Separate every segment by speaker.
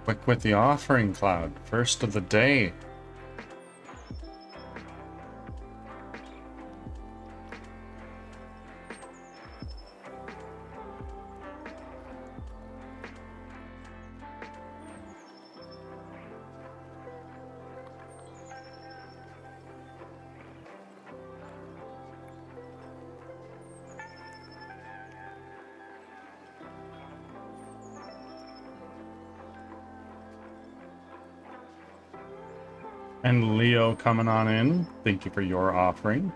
Speaker 1: Quick with the offering, Cloud. First of the day. And Leo coming on in. Thank you for your offering.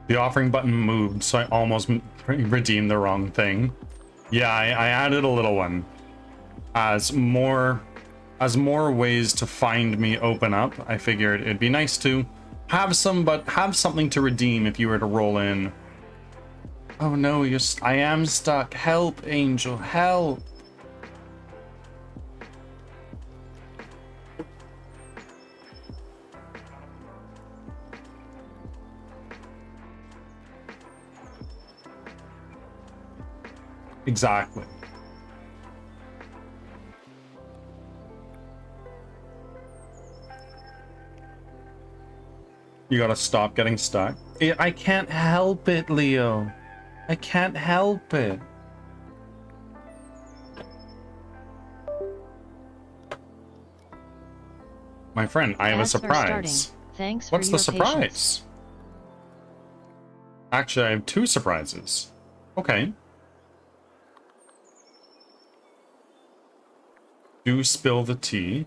Speaker 1: The offering button moved, so I almost redeemed the wrong thing. Yeah, I added a little one. As more ways to find me open up, I figured it'd be nice to have something to redeem if you were to roll in. Oh no, I am stuck. Help, Angel, help. Exactly. You gotta stop getting stuck. I can't help it, Leo. I can't help it. My friend, I have a surprise.
Speaker 2: Thanks.
Speaker 1: What's
Speaker 2: for
Speaker 1: the
Speaker 2: your
Speaker 1: surprise?
Speaker 2: patience.
Speaker 1: Actually, I have 2 surprises. Okay. Do spill the tea.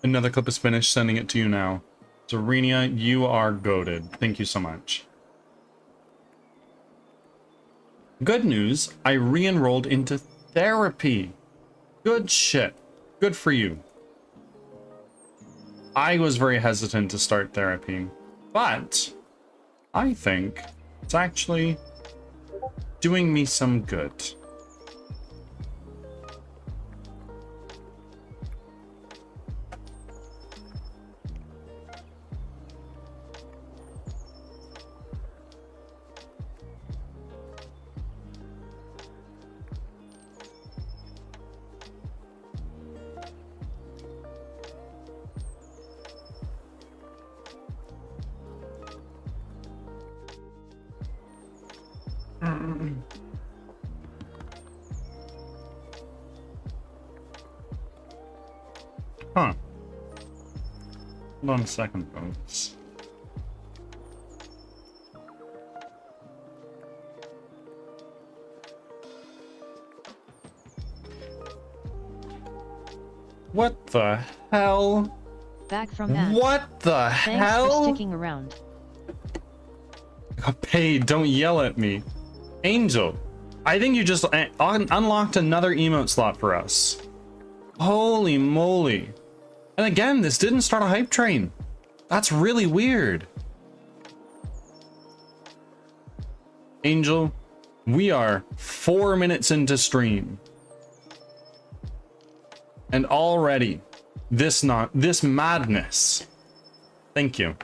Speaker 1: Another clip is finished. Sending it to you now. Serenia, you are goated. Thank you so much. Good news, I re-enrolled into therapy. Good shit. Good for you. I was very hesitant to start therapy, but I think it's actually doing me some good. Huh. Hold on a second, folks. What the hell?
Speaker 2: Back from that.
Speaker 1: What the
Speaker 2: Thanks
Speaker 1: hell?
Speaker 2: for sticking around.
Speaker 1: I got paid. Don't yell at me. Angel, I think you just unlocked another emote slot for us. Holy moly. And again, this didn't start a hype train. That's really weird. Angel, we are 4 minutes into stream. And already, this madness. Thank you.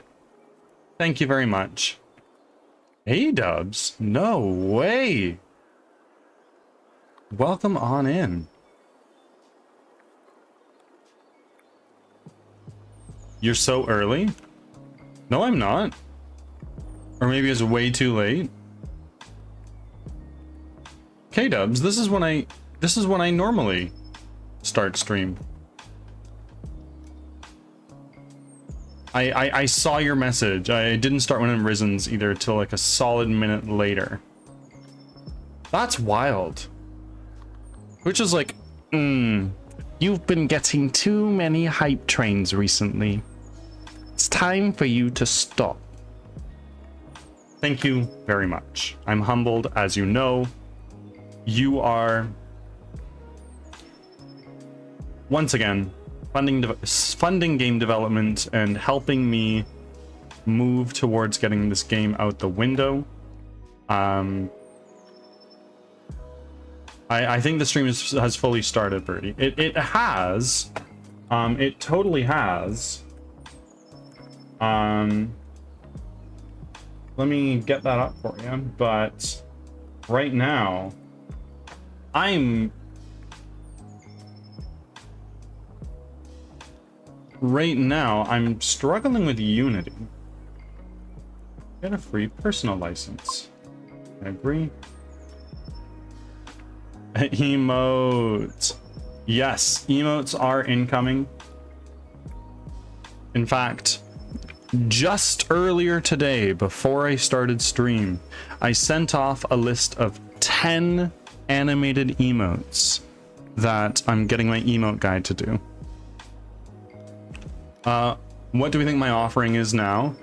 Speaker 1: Thank you very much. Hey, Dubs. No way. Welcome on in. You're so early? No, I'm not. Or maybe it's way too late. Okay, Dubs, this is when I normally start stream. I saw your message. I didn't start when it risens either till like a solid minute later. That's wild. Which is like, you've been getting too many hype trains recently. It's time for you to stop. Thank you very much. I'm humbled, as you know. You are, once again, funding game development and helping me move towards getting this game out the window. I think the stream has fully started, Birdie. It has. It totally has. let me get that up for you. But right now, I'm struggling with Unity. Get a free personal license. I agree. Emotes. Yes, emotes are incoming. In fact, just earlier today, before I started stream, I sent off a list of 10 animated emotes that I'm getting my emote guide to do. What do we think my offering is now?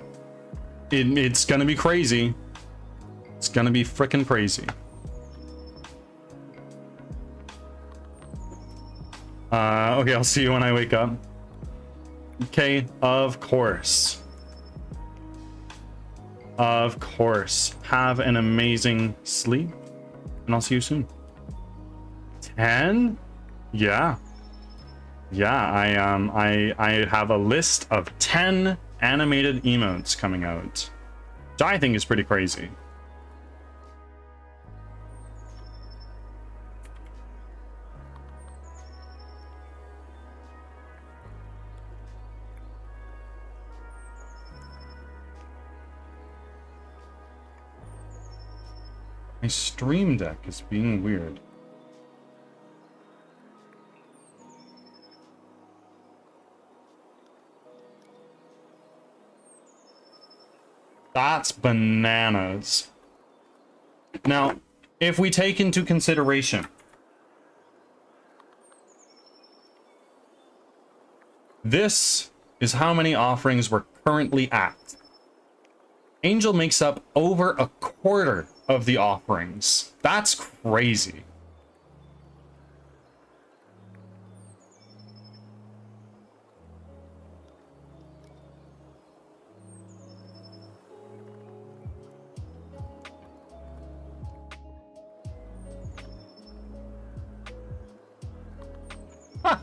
Speaker 1: It's gonna be crazy. It's gonna be freaking crazy. Okay, I'll see you when I wake up. Okay, of course. Of course. Have an amazing sleep, and I'll see you soon. 10? Yeah. Yeah, I have a list of 10 animated emotes coming out, which I think is pretty crazy. My stream deck is being weird. That's bananas. Now, if we take into consideration this is how many offerings we're currently at. Angel makes up over a quarter of the offerings. That's crazy. Huh.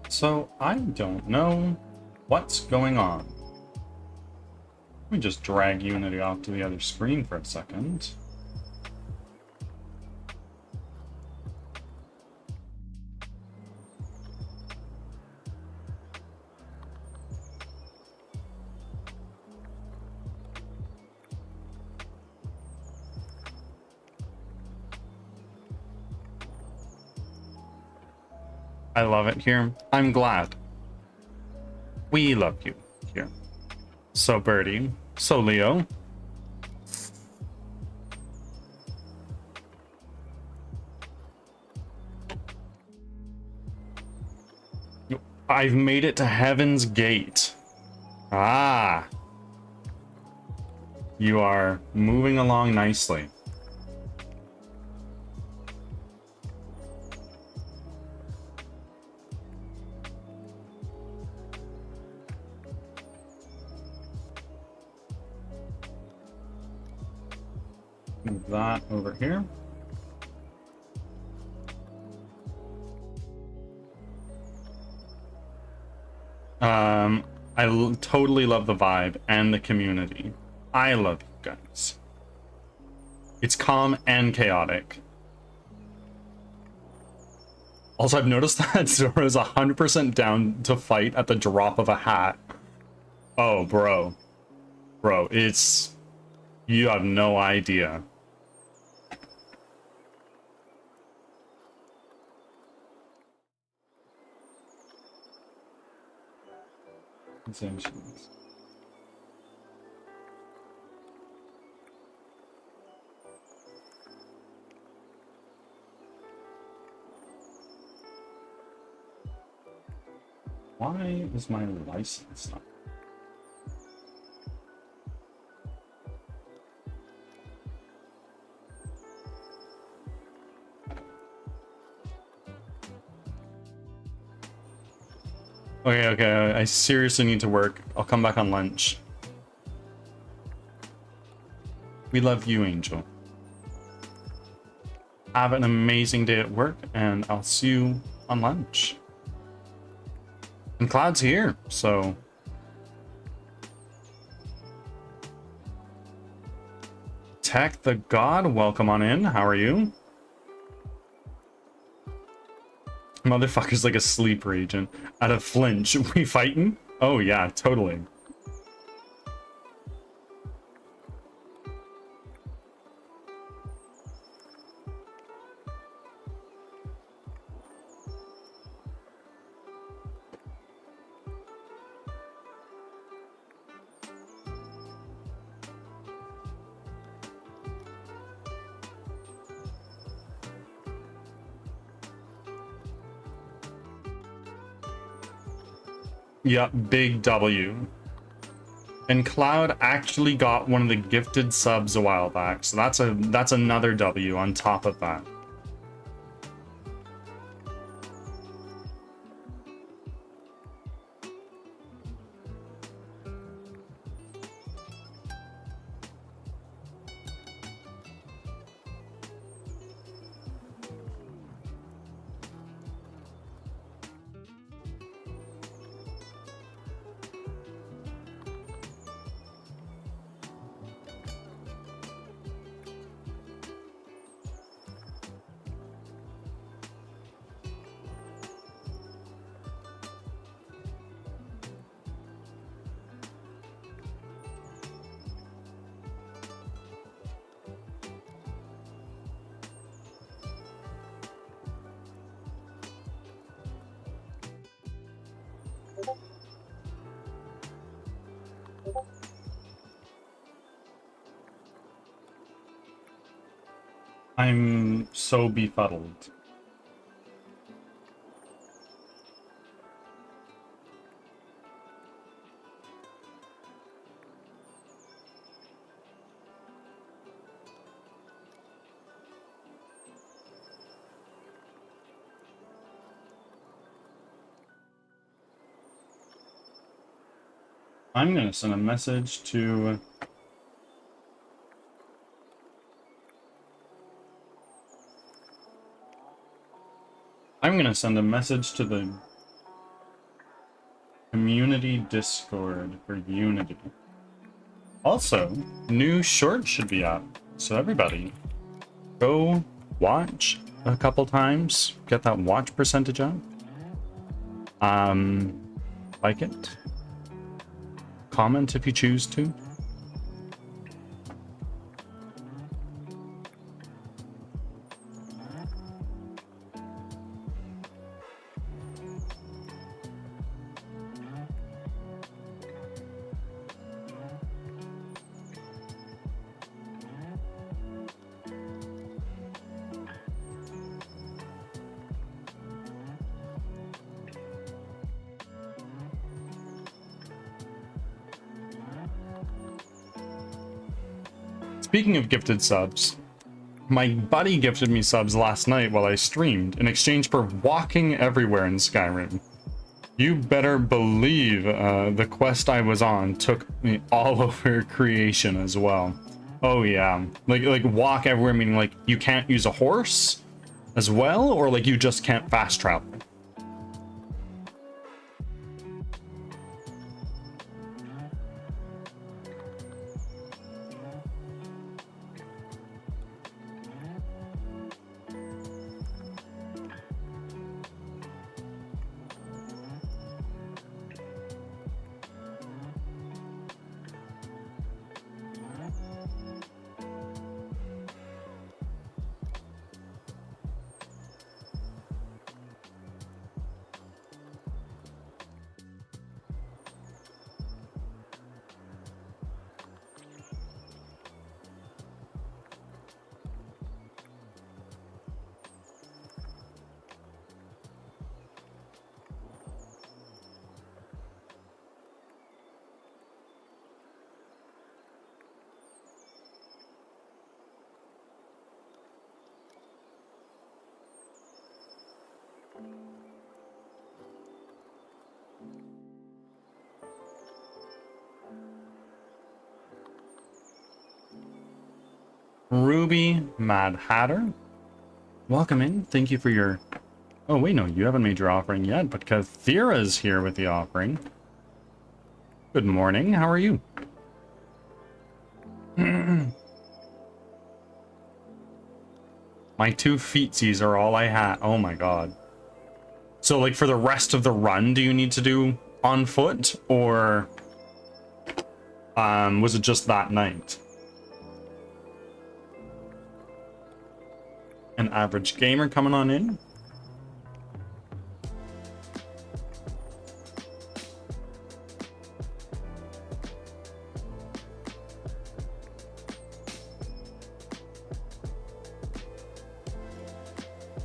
Speaker 1: So I don't know what's going on. Let me just drag Unity off to the other screen for a second. I love it here. I'm glad. We love you here. So Birdie. So Leo. I've made it to Heaven's Gate. Ah. You are moving along nicely. Move that over here. Totally love the vibe and the community. I love you guys. It's calm and chaotic. Also, I've noticed that Zora is 100% down to fight at the drop of a hat. Oh, bro. Bro, it's... You have no idea. Exemptions. Why is my license not? Okay, I seriously need to work. I'll come back on lunch. We love you, Angel. Have an amazing day at work, and I'll see you on lunch. And Cloud's here, so... Tech the God, welcome on in. How are you? Motherfucker's like a sleeper agent. At a flinch, we fighting? Oh yeah, totally. Yeah, big W. And Cloud actually got one of the gifted subs a while back, so that's another W on top of that. I'm so befuddled. I'm gonna send a message to... I'm gonna send a message to the community Discord for Unity. Also, new shorts should be up, so everybody, go watch a couple times, get that watch percentage up. Like it. Comment if you choose to. Speaking of gifted subs, my buddy gifted me subs last night while I streamed in exchange for walking everywhere in Skyrim. You better believe the quest I was on took me all over creation as well. Oh yeah, like walk everywhere meaning like you can't use a horse as well, or like you just can't fast travel. Ruby Mad Hatter, welcome in. Thank you for your... Oh, wait, no, you haven't made your offering yet, but Kathira's here with the offering. Good morning, how are you? My 2 feetsies are all I had. Oh my god. So, like, for the rest of the run, do you need to do on foot, or... was it just that night? An average gamer coming on in?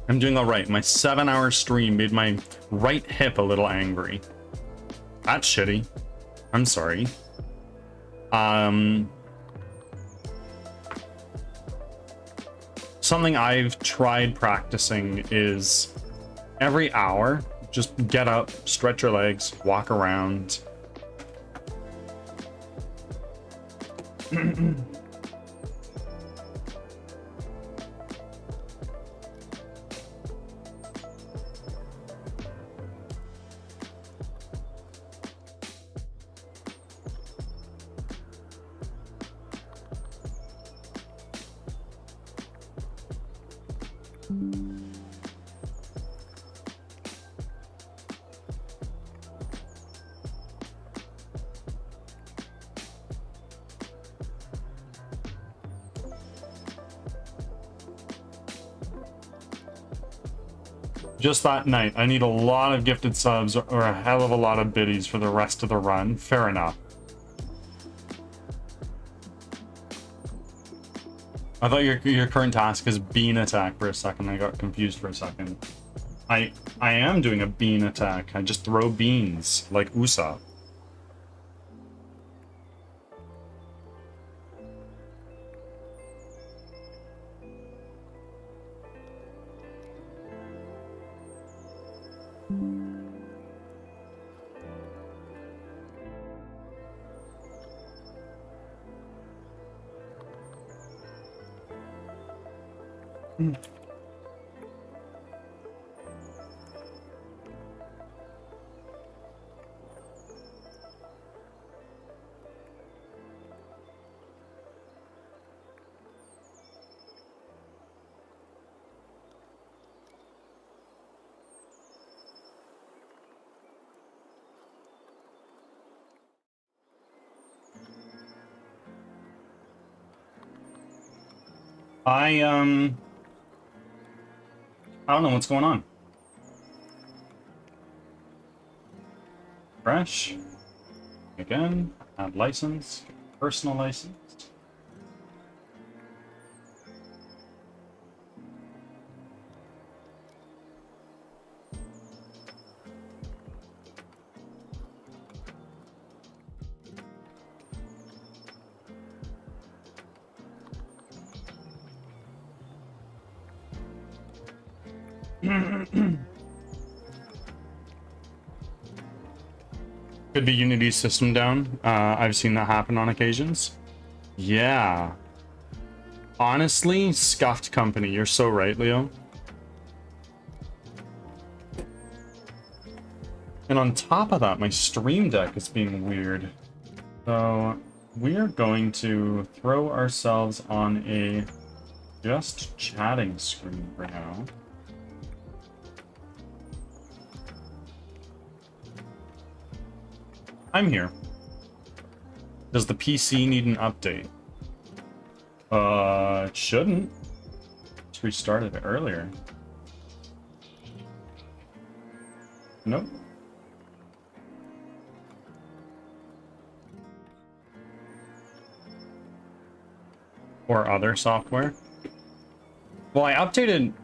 Speaker 1: I'm doing alright. My 7-hour stream made my right hip a little angry. That's shitty. I'm sorry. Something I've tried practicing is every hour, just get up, stretch your legs, walk around. Just that night. I need a lot of gifted subs or a hell of a lot of biddies for the rest of the run. Fair enough. I thought your current task is bean attack for a second. I got confused for a second. I am doing a bean attack. I just throw beans like Usopp. I don't know what's going on. Fresh. Again, add license, personal license. Could be Unity's system down. I've seen that happen on occasions. Yeah. Honestly, scuffed company. You're so right, Leo. And on top of that, my stream deck is being weird. So we are going to throw ourselves on a just chatting screen for now. I'm here. Does the PC need an update? It shouldn't. Just restarted it earlier. Nope. Or other software. Well, I updated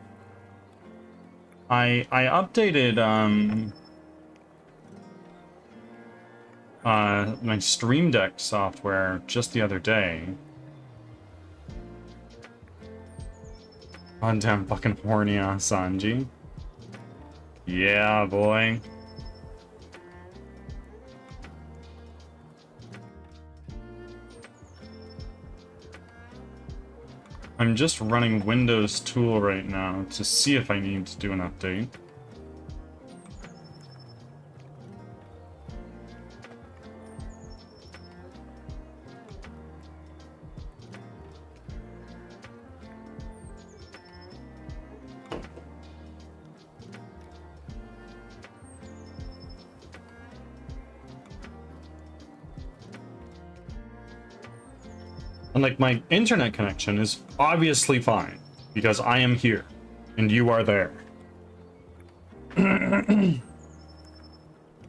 Speaker 1: my Stream Deck software just the other day. Goddamn fucking horny ass Sanji. Yeah, boy. I'm just running Windows Tool right now to see if I need to do an update. And like my internet connection is obviously fine because I am here and you are there.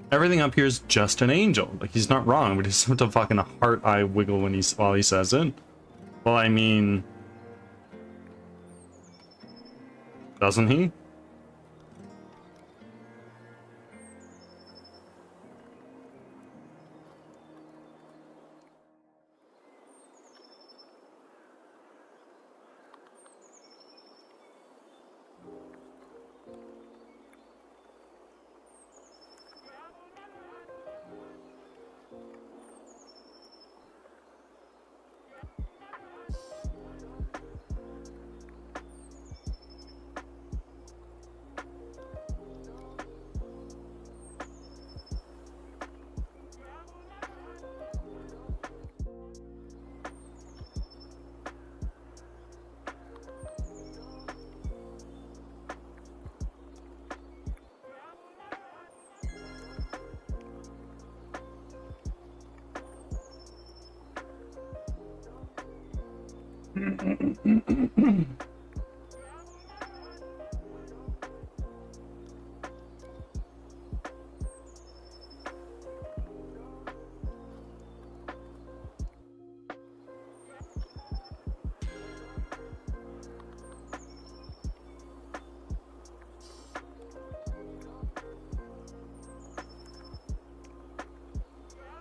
Speaker 1: Everything up here is just an angel. Like he's not wrong, but he's have to fucking heart eye wiggle when while he says it. Well, I mean, doesn't he?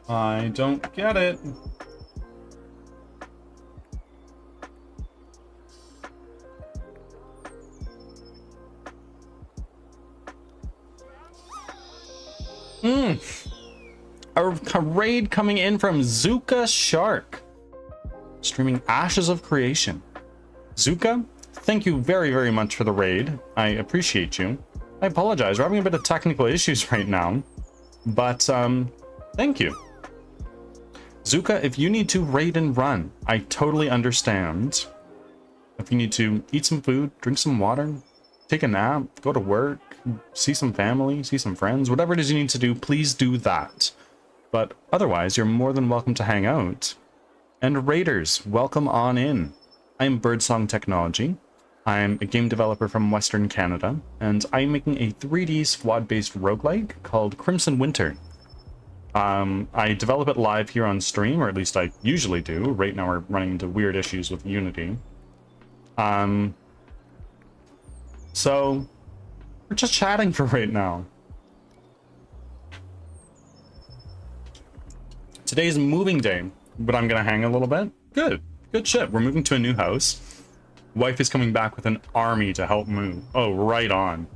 Speaker 1: I don't get it. A raid coming in from Zuka Shark, streaming Ashes of Creation. Zuka, thank you very, very much for the raid. I appreciate you. I apologize, we're having a bit of technical issues right now, but thank you. Zuka, if you need to raid and run, I totally understand. If you need to eat some food, drink some water, take a nap, go to work, see some family, see some friends, whatever it is you need to do, please do that. But otherwise, you're more than welcome to hang out. And raiders, welcome on in. I'm Birdsong Technology. I'm a game developer from Western Canada, and I'm making a 3D squad-based roguelike called Crimson Winter. I develop it live here on stream, or at least I usually do. Right now we're running into weird issues with Unity. So we're just chatting for right now. Today's moving day, but I'm gonna hang a little bit. Good shit. We're moving to a new house. Wife is coming back with an army to help move. Oh, right on.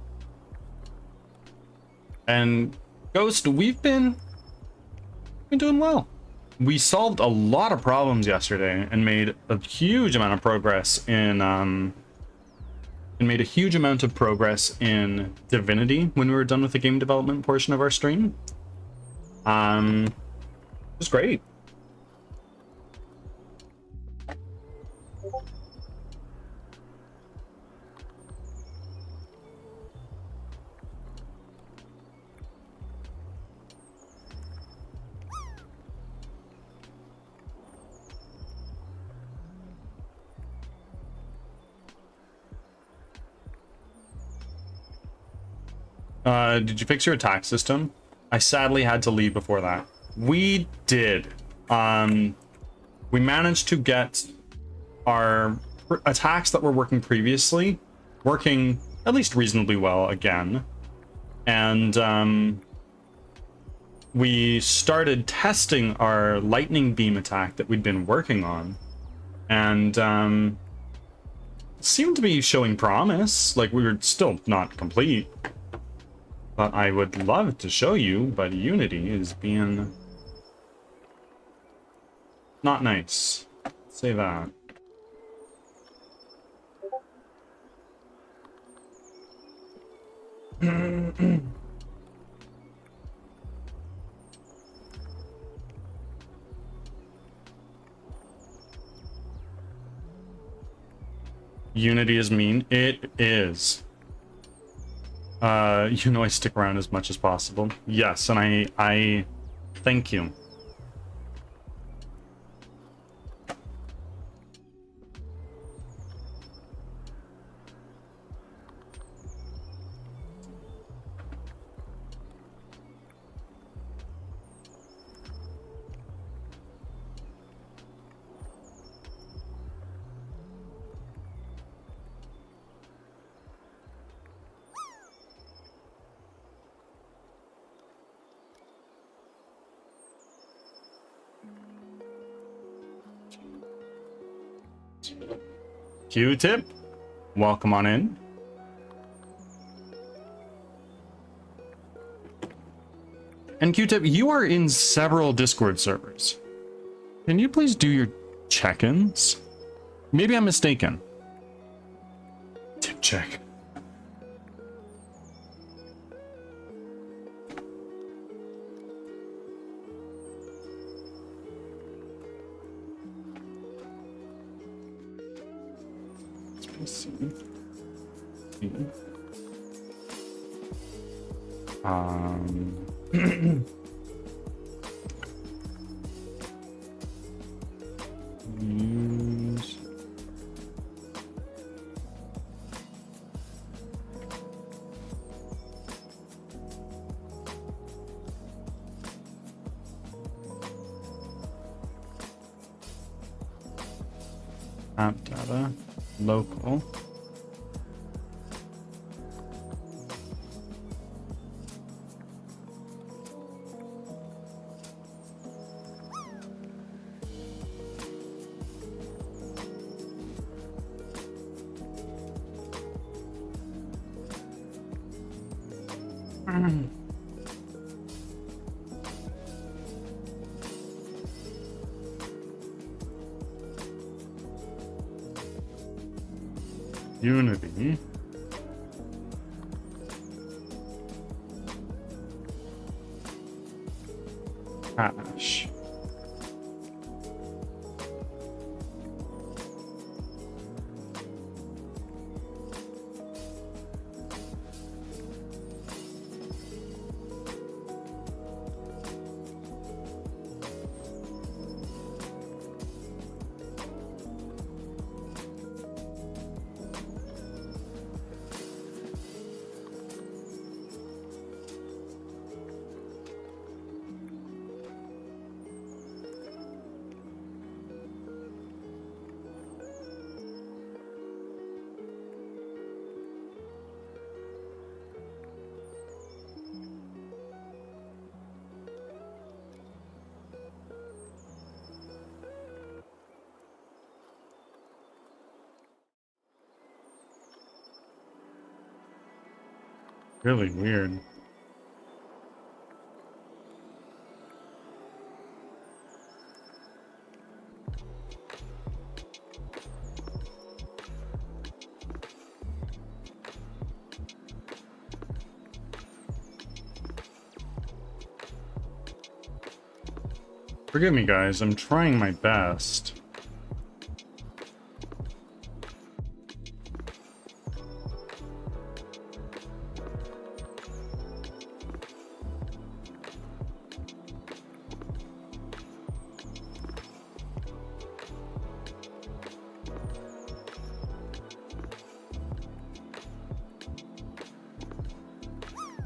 Speaker 1: And Ghost, we've been doing well. We solved a lot of problems yesterday and made a huge amount of progress in Divinity when we were done with the game development portion of our stream. It was great. Did you fix your attack system? I sadly had to leave before that. We did. We managed to get our attacks that were working previously working at least reasonably well again. And we started testing our lightning beam attack that we'd been working on. And seemed to be showing promise. Like, we were still not complete. But I would love to show you, but Unity is being not nice. Say that. Unity is mean. It is. You know I stick around as much as possible. Yes, and I thank you. Q-tip, welcome on in. And Q-tip, you are in several Discord servers. Can you please do your check-ins? Maybe I'm mistaken. Tip check. See. Use app data local. Unity. Hash. Really weird. Forgive me, guys. I'm trying my best.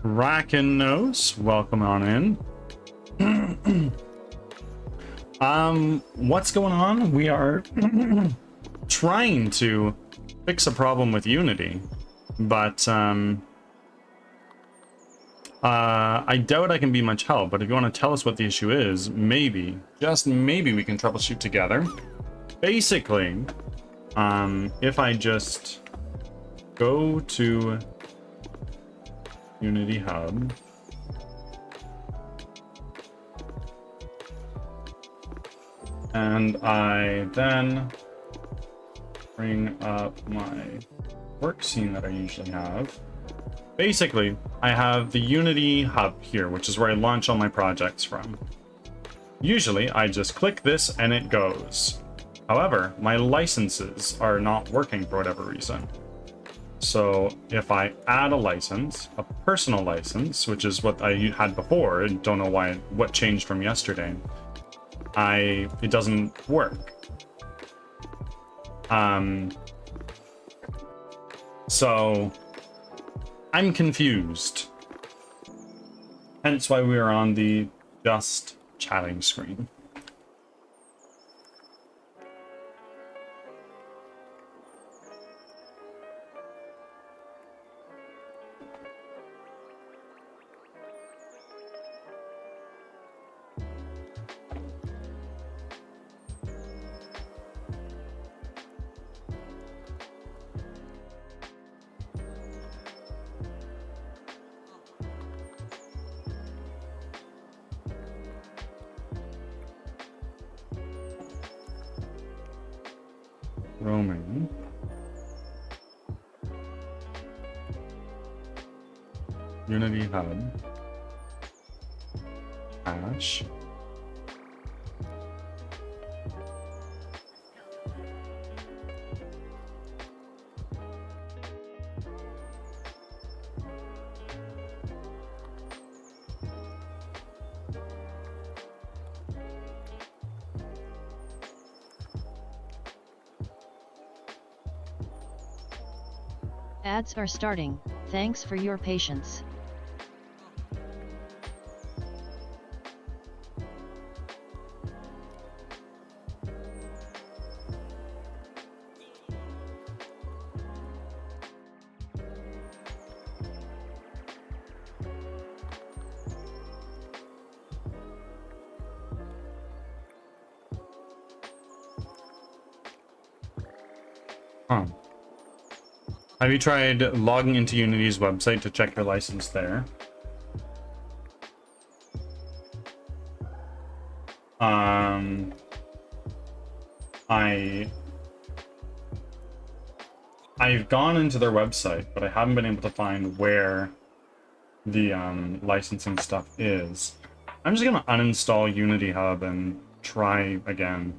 Speaker 1: Rackin' Nose, welcome on in. What's going on? We are trying to fix a problem with Unity, but I doubt I can be much help. But if you want to tell us what the issue is, maybe, just maybe, we can troubleshoot together. Basically, if I just go to Unity Hub, and I then bring up my work scene that I usually have. basically, I have the Unity hub here, which is where I launch all my projects from. Usually, I just click this and it goes. However, my licenses are not working for whatever reason. So if I add a license, a personal license, which is what I had before, and don't know what changed from yesterday, it doesn't work. So I'm confused. Hence why we are on the just chatting screen. Roaming. Unity hub. Hash.
Speaker 2: Ads are starting. Thanks for your patience.
Speaker 1: Huh. Have you tried logging into Unity's website to check your license there? I've gone into their website, but I haven't been able to find where the licensing stuff is. I'm just gonna uninstall Unity Hub and try again.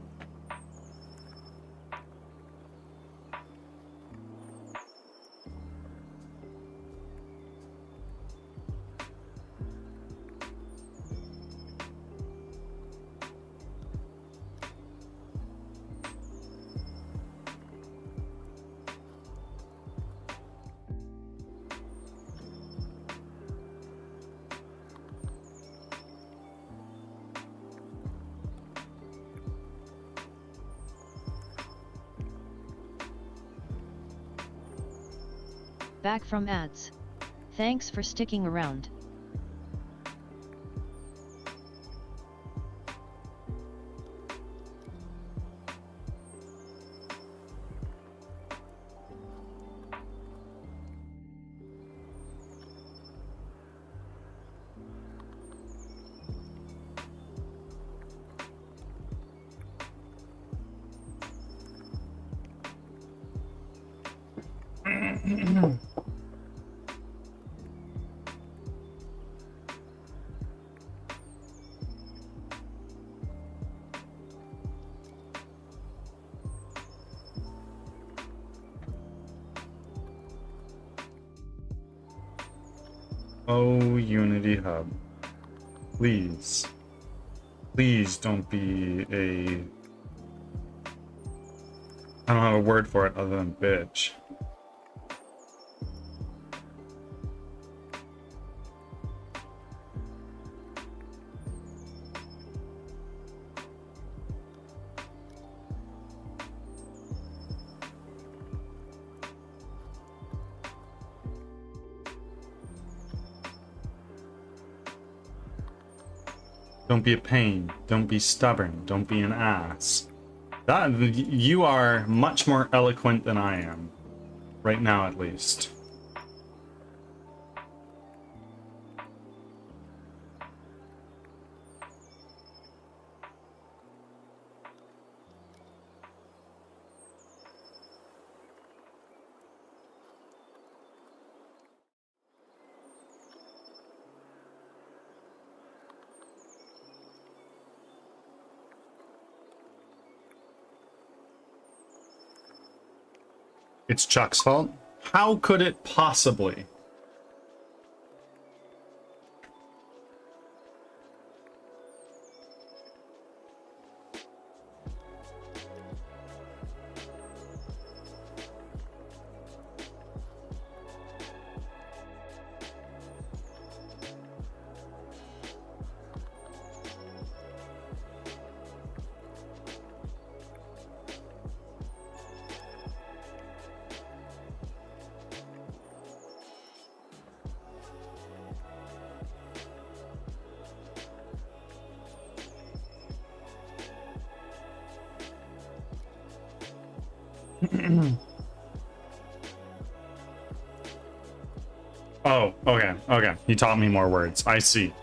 Speaker 2: Back from ads. Thanks for sticking around.
Speaker 1: Oh, Unity Hub. Please. Please don't be a... I don't have a word for it other than bitch. Don't be a pain. Don't be stubborn. Don't be an ass. You are much more eloquent than I am. Right now, at least. It's Chuck's fault? How could it possibly? Oh, okay, okay. He taught me more words. I see.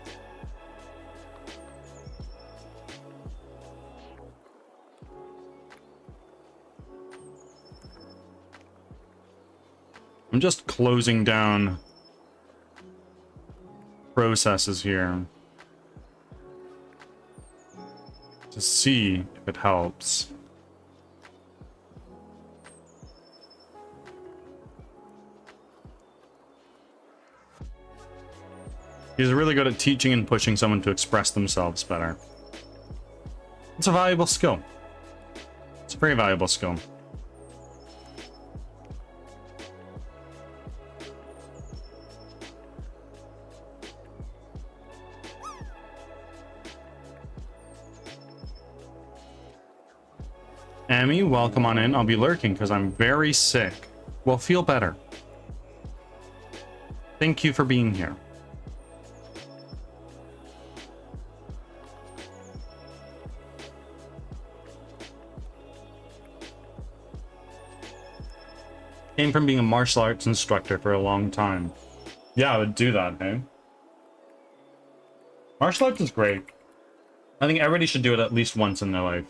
Speaker 1: I'm just closing down processes here to see if it helps. He's really good at teaching and pushing someone to express themselves better. It's a valuable skill. It's a very valuable skill. Amy, welcome on in. I'll be lurking because I'm very sick. Well, feel better. Thank you for being here. Came from being a martial arts instructor for a long time. Yeah, I would do that, hey? Martial arts is great. I think everybody should do it at least once in their life.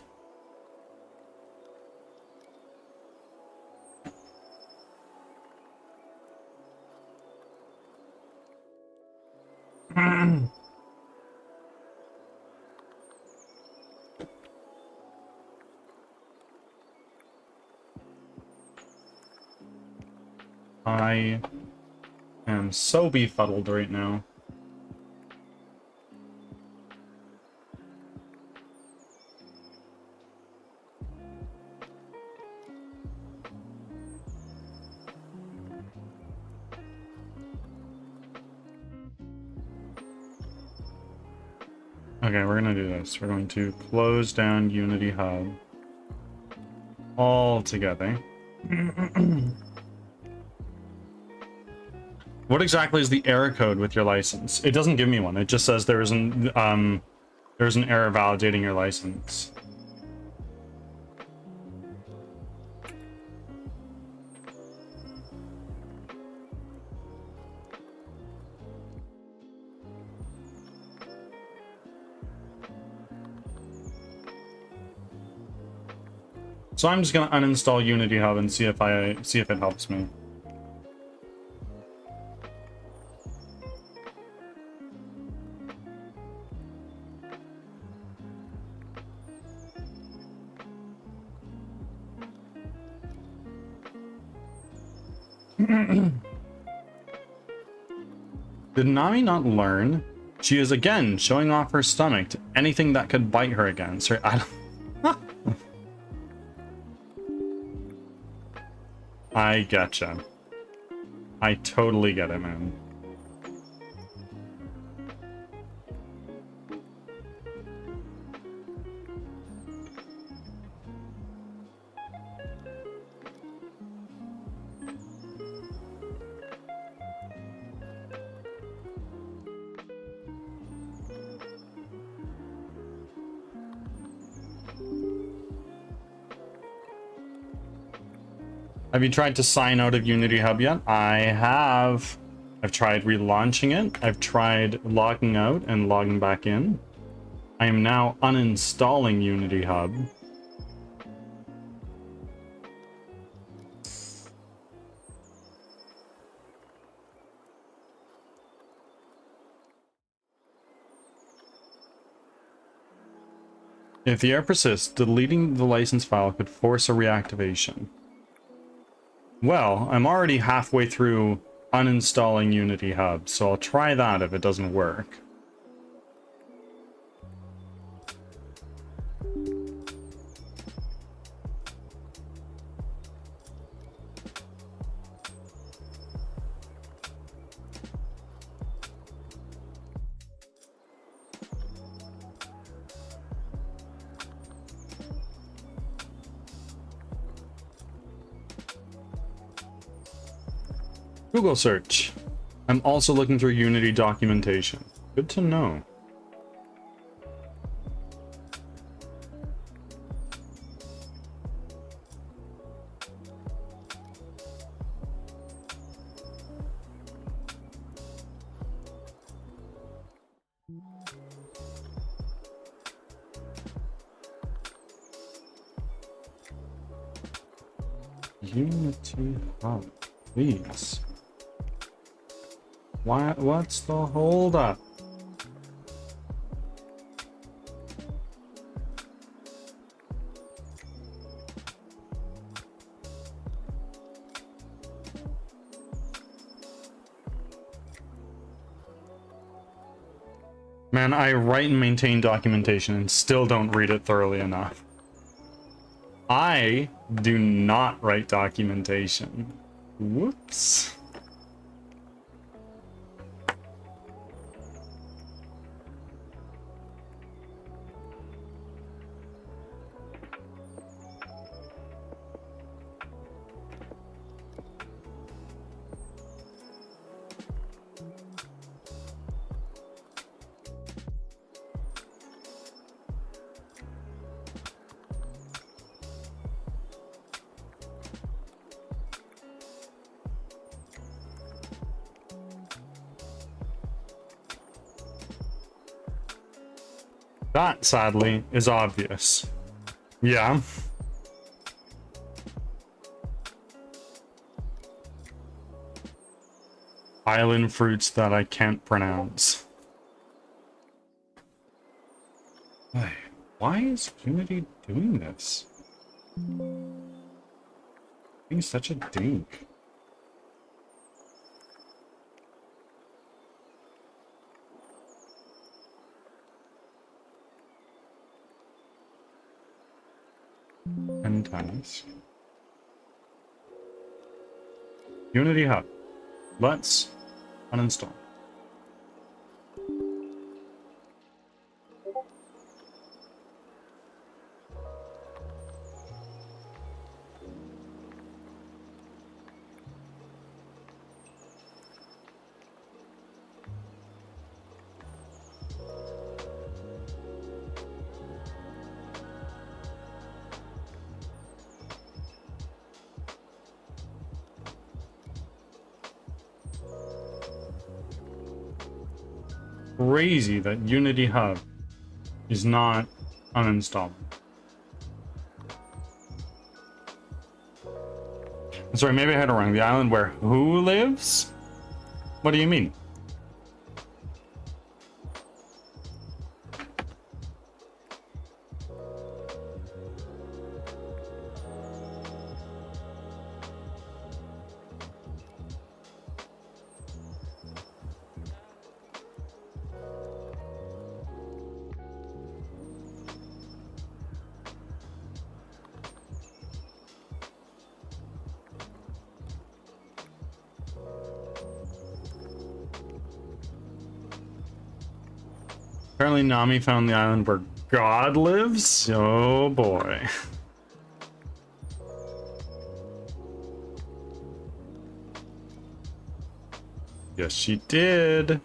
Speaker 1: I am so befuddled right now. Okay, we're gonna do this. We're going to close down Unity Hub all together. What exactly is the error code with your license? It doesn't give me one. It just says there's an error validating your license. So I'm just gonna uninstall Unity Hub and see if it helps me. Did Nami not learn? She is again showing off her stomach to anything that could bite her again. So I getcha. I totally get it, man. Have you tried to sign out of Unity Hub yet? I have. I've tried relaunching it. I've tried logging out and logging back in. I am now uninstalling Unity Hub. If the error persists, deleting the license file could force a reactivation. Well, I'm already halfway through uninstalling Unity Hub, so I'll try that if it doesn't work. Google search. I'm also looking through Unity documentation. Good to know. Unity Hub, please. What's the holdup? Man, I write and maintain documentation and still don't read it thoroughly enough. I do not write documentation. Whoops. That, sadly, is obvious. Yeah. Island fruits that I can't pronounce. Why is Unity doing this? Being such a dink. And task. Unity Hub. Let's uninstall. Crazy that Unity Hub is not uninstalling. Sorry, maybe I had it wrong. The island where who lives? What do you mean? Apparently Nami found the island where God lives? Oh boy. Yes, she did.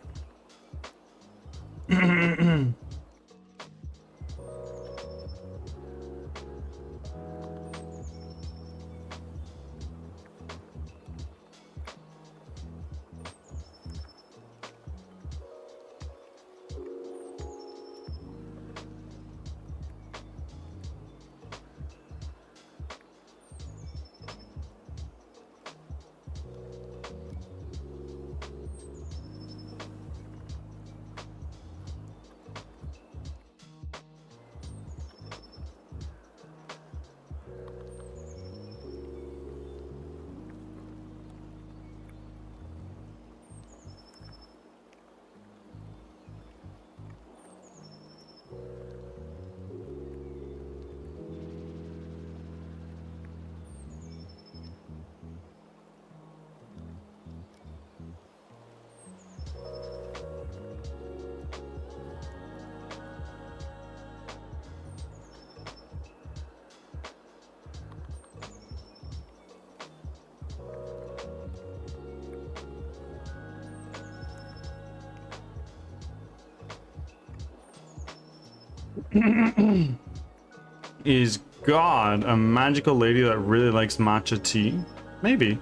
Speaker 1: Is God a magical lady that really likes matcha tea? Maybe.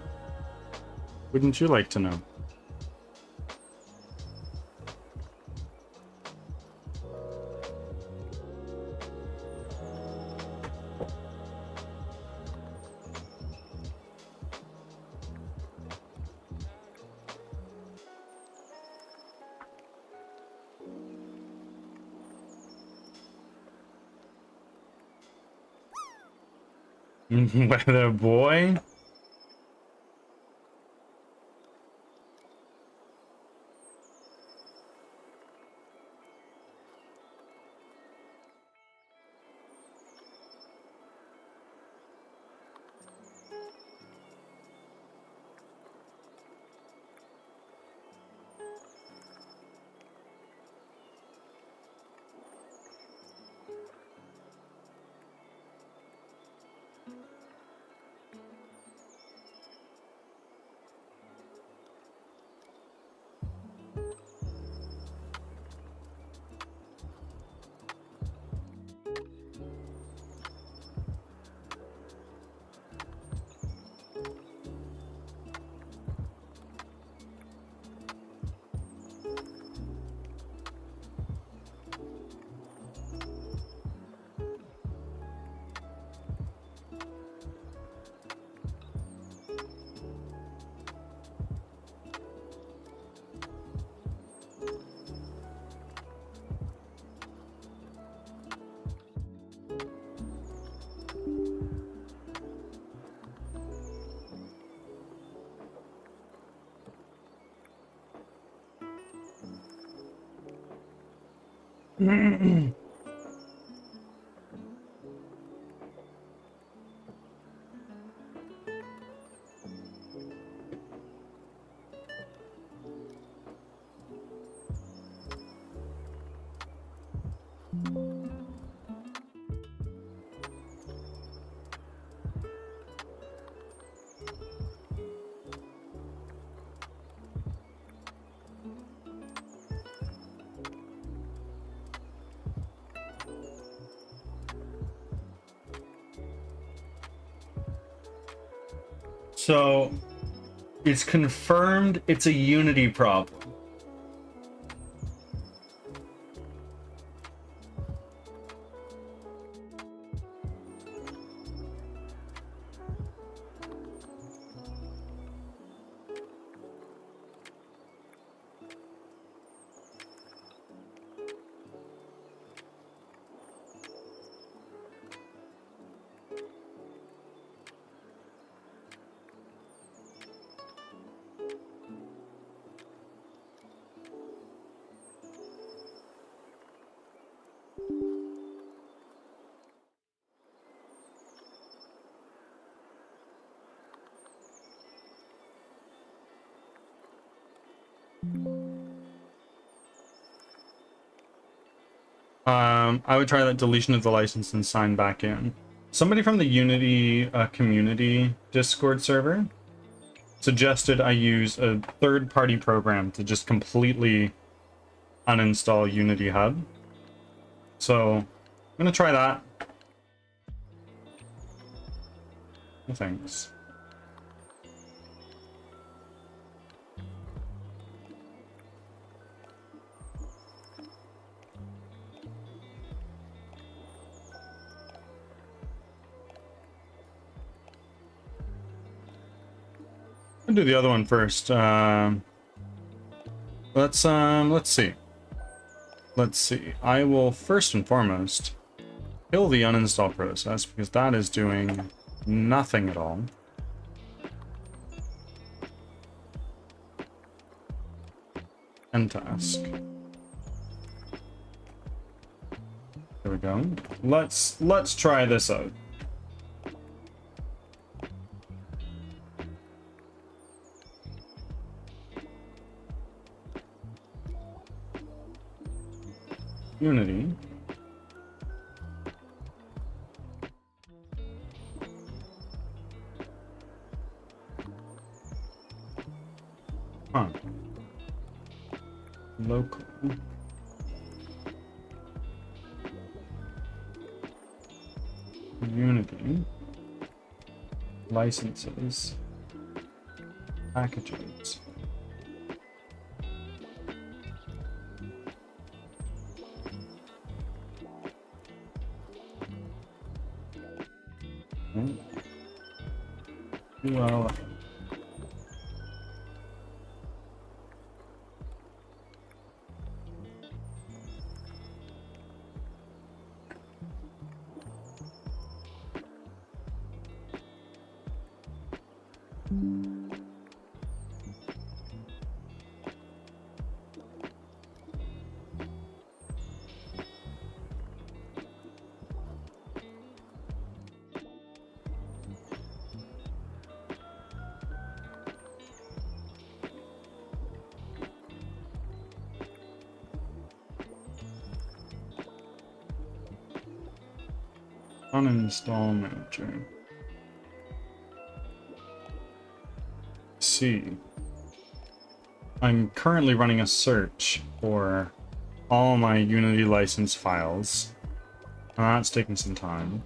Speaker 1: Wouldn't you like to know? Weather boy? So it's confirmed it's a Unity problem. I would try that deletion of the license and sign back in. Somebody from the Unity community Discord server suggested I use a third-party program to just completely uninstall Unity Hub. So I'm gonna try that. No thanks. I'll do the other one first. Let's see. Let's see. I will first and foremost kill the uninstall process because that is doing nothing at all. End task. There we go. Let's try this out. Unity. Huh. Local. Unity, licenses, packages. Well, uninstall manager. See. I'm currently running a search for all my Unity license files. And that's taking some time.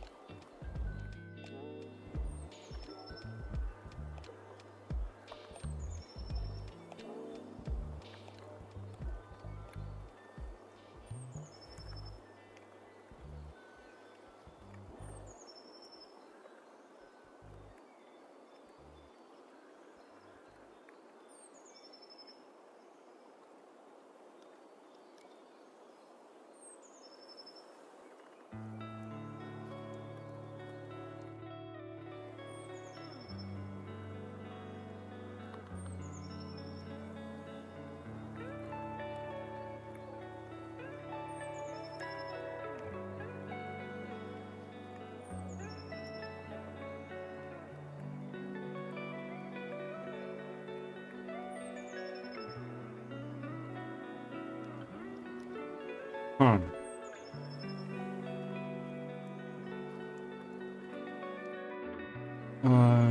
Speaker 1: Huh.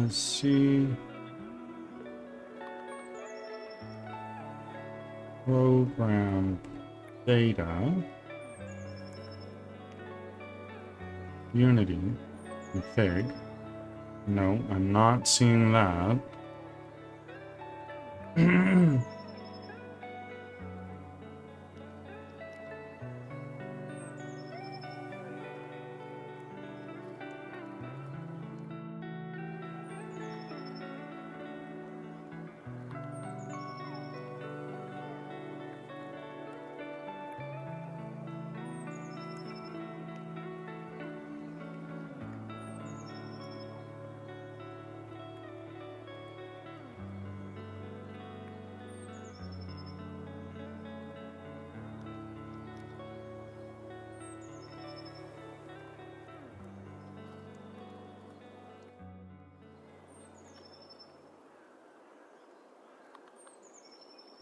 Speaker 1: See. Program data. Unity. Config. No, I'm not seeing that.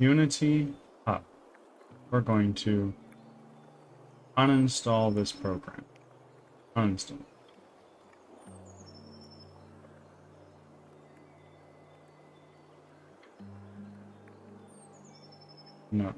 Speaker 1: Unity Hub. We're going to uninstall this program. Uninstall. No.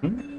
Speaker 1: Hmm?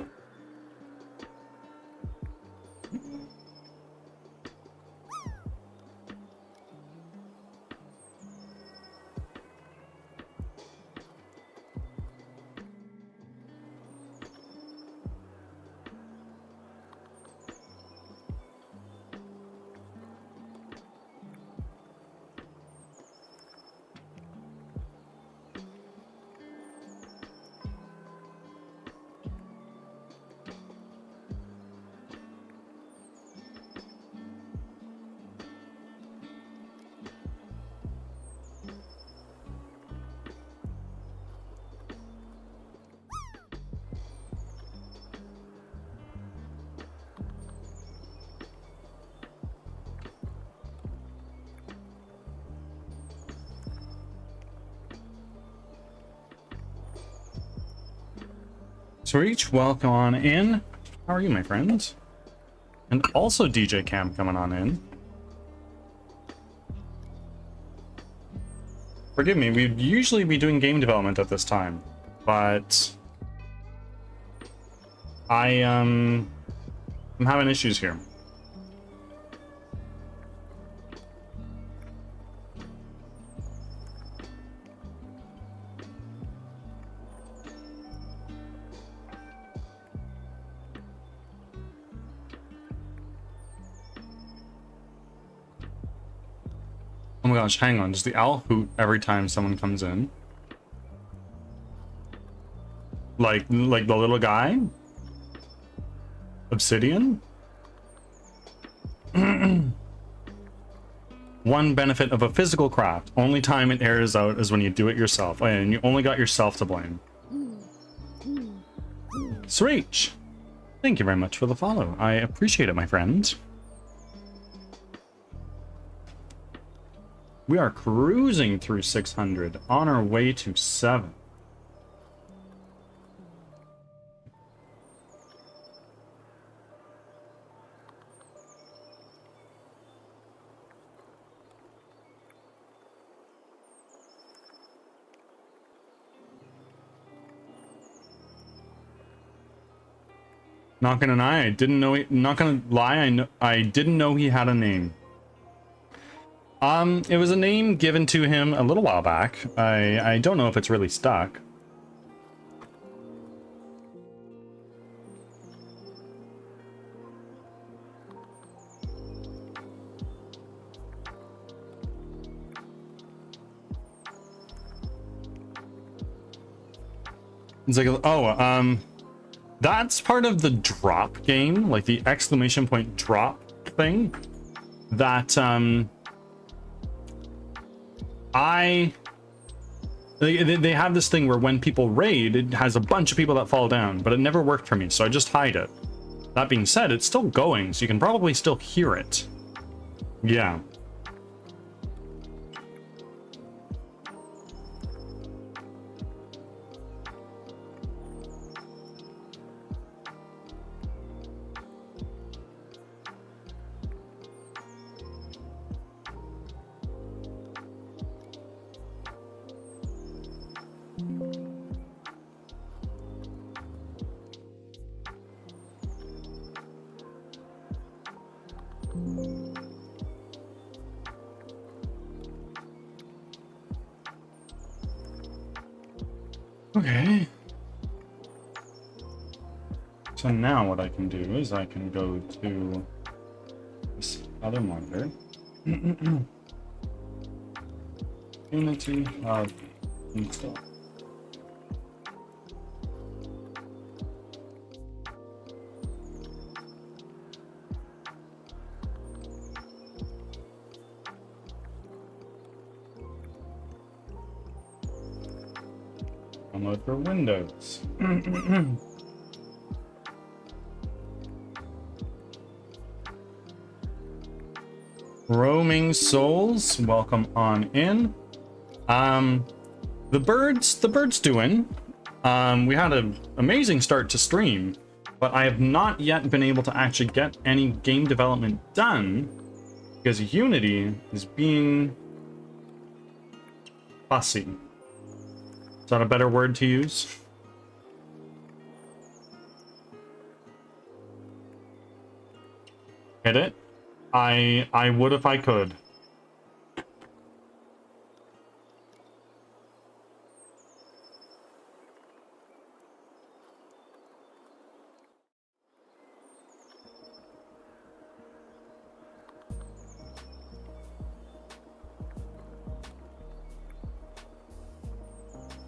Speaker 1: So each welcome on in. How are you, my friends? And also DJ Cam coming on in. Forgive me, we'd usually be doing game development at this time, but I'm having issues here. Oh my gosh, hang on. Does the owl hoot every time someone comes in? Like the little guy? Obsidian? One benefit of a physical craft. Only time it airs out is when you do it yourself. And you only got yourself to blame. Sreech! Thank you very much for the follow. I appreciate it, my friend. We are cruising through 600, on our way to 7. Not gonna lie, I didn't know. Not gonna lie, I didn't know he had a name. It was a name given to him a little while back. I don't know if it's really stuck. It's like, oh, that's part of the drop game, like the exclamation point drop thing. That, they have this thing where when people raid, it has a bunch of people that fall down, but it never worked for me, so I just hide it. That being said, it's still going, so you can probably still hear it. Yeah. Okay. So now what I can do is I can go to this other monitor. Unity install. Download for Windows. Roaming souls, welcome on in. The birds doing. We had an amazing start to stream, but I have not yet been able to actually get any game development done because Unity is being fussy. Is that a better word to use? Hit it? I would if I could.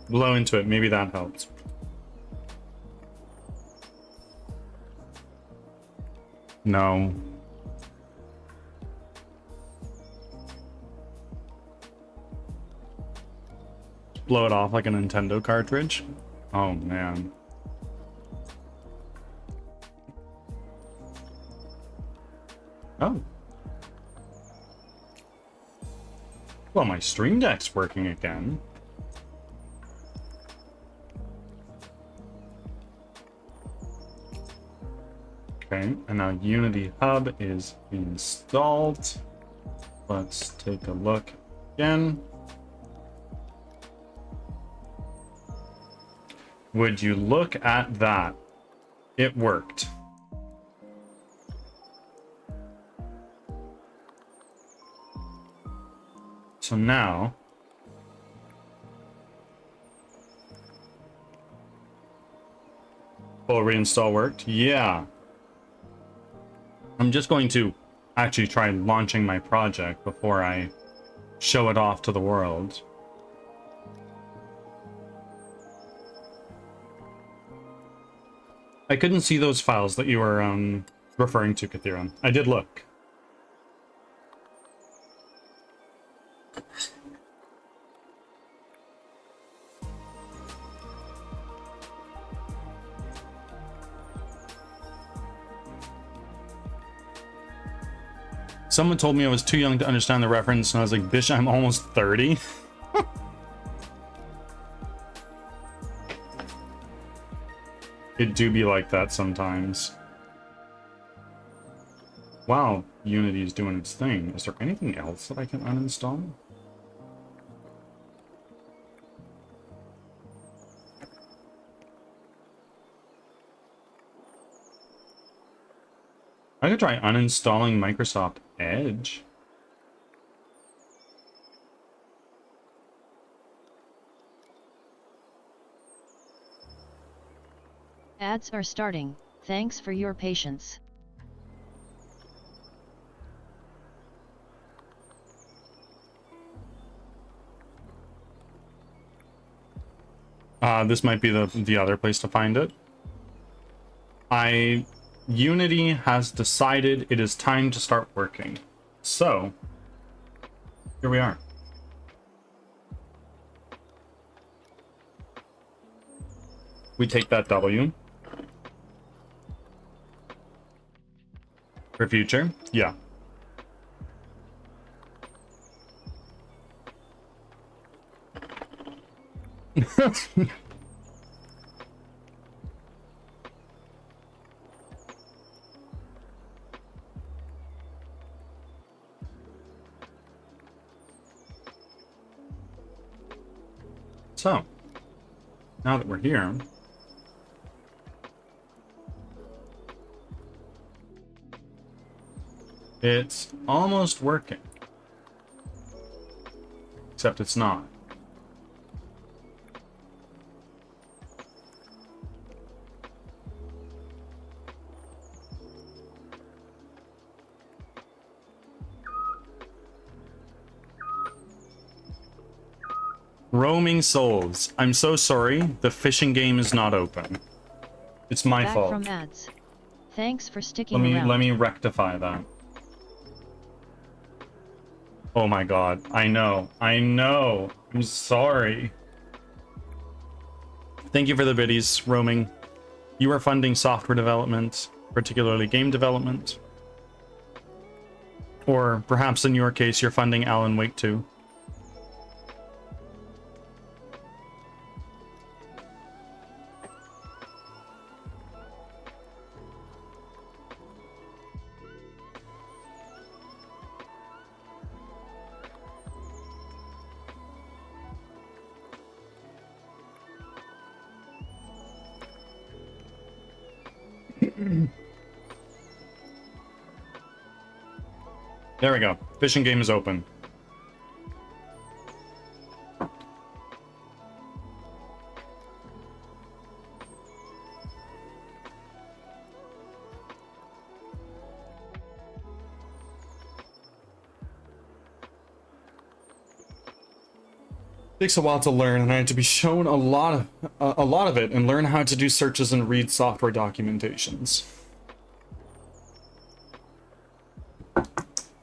Speaker 1: Blow into it, maybe that helps. No. Blow it off like a Nintendo cartridge? Oh man. Oh. Well, my Stream Deck's working again. Okay, and now Unity Hub is installed. Let's take a look again. Would you look at that? It worked. So now, full reinstall worked? Yeah. I'm just going to actually try launching my project before I show it off to the world. I couldn't see those files that you were referring to, Kathira. I did look. Someone told me I was too young to understand the reference, and I was like, bitch, I'm almost 30. It do be like that sometimes. Wow, Unity is doing its thing. Is there anything else that I can uninstall? I could try uninstalling Microsoft Edge.
Speaker 2: Ads are starting. Thanks for your patience.
Speaker 1: This might be the other place to find it. Unity has decided it is time to start working. So, here we are. We take that W. For future? Yeah. So, now that we're here, it's almost working. Except it's not. Roaming souls. I'm so sorry. The fishing game is not open. It's my
Speaker 2: Back
Speaker 1: fault.
Speaker 2: from ads. Thanks for sticking around.
Speaker 1: Let me rectify that. Oh my god. I know. I'm sorry. Thank you for the biddies, roaming. You are funding software development, particularly game development. Or perhaps in your case, you're funding Alan Wake 2. There we go. Fishing game is open. Takes a while to learn, and I had to be shown a lot of it and learn how to do searches and read software documentations.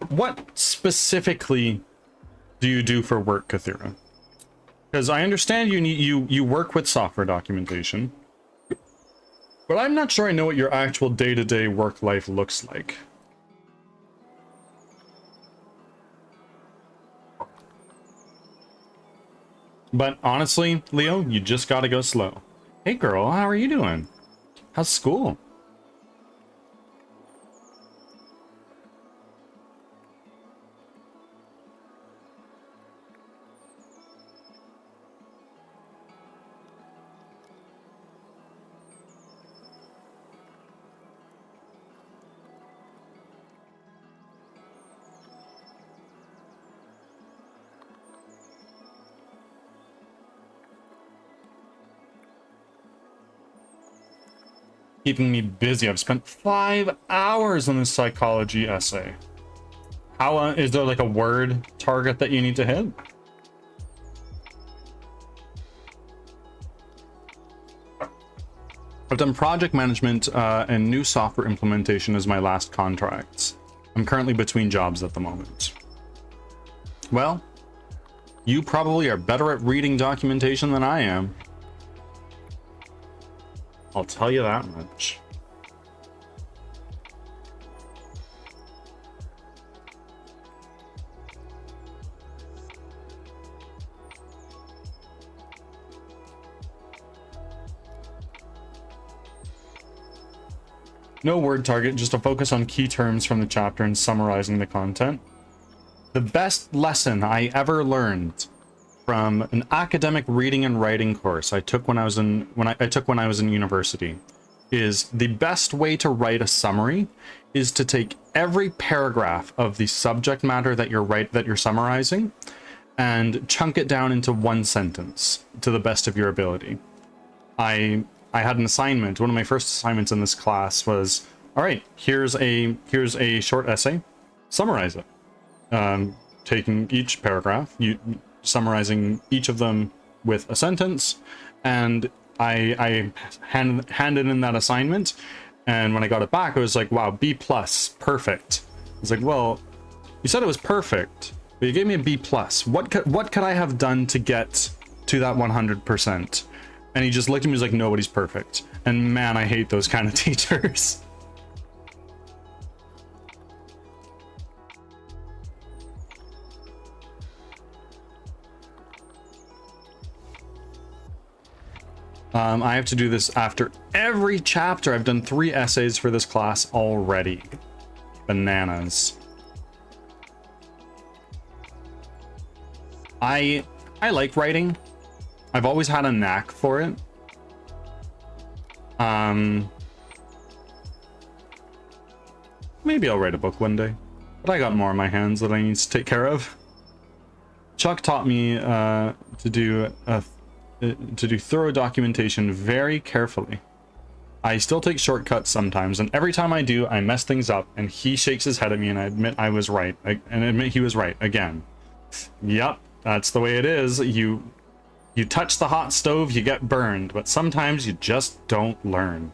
Speaker 1: What specifically do you do for work, Kathira? Because I understand you work with software documentation, but I'm not sure I know what your actual day-to-day work life looks like. But honestly, Leo, you just gotta go slow. Hey girl, how are you doing? How's school? keeping me busy. I've spent 5 hours on this psychology essay. How is there like a word target that you need to hit? I've done project management and new software implementation as my last contracts. I'm currently between jobs at the moment. Well, you probably are better at reading documentation than I am. I'll tell you that much. No word target, just a focus on key terms from the chapter and summarizing the content. The best lesson I ever learned from an academic reading and writing course I took when I was in university is the best way to write a summary is to take every paragraph of the subject matter that you're summarizing and chunk it down into one sentence to the best of your ability. I had an assignment. One of my first assignments in this class was, all right, here's a short essay, summarize it. Taking each paragraph, summarizing each of them with a sentence, and I handed in that assignment, and when I got it back, I was like, wow, B+, perfect. I was like, well, you said it was perfect, but you gave me a B+. What could I have done to get to that 100%? And he just looked at me and was like, nobody's perfect. And man, I hate those kind of teachers. I have to do this after every chapter. I've done 3 essays for this class already. Bananas. I like writing. I've always had a knack for it. Maybe I'll write a book one day, but I got more on my hands that I need to take care of. Chuck taught me to do thorough documentation very carefully. I still take shortcuts sometimes, and every time I do, I mess things up, and he shakes his head at me, and I admit I was right, and admit he was right again. Yep, that's the way it is. You touch the hot stove, you get burned, but sometimes you just don't learn.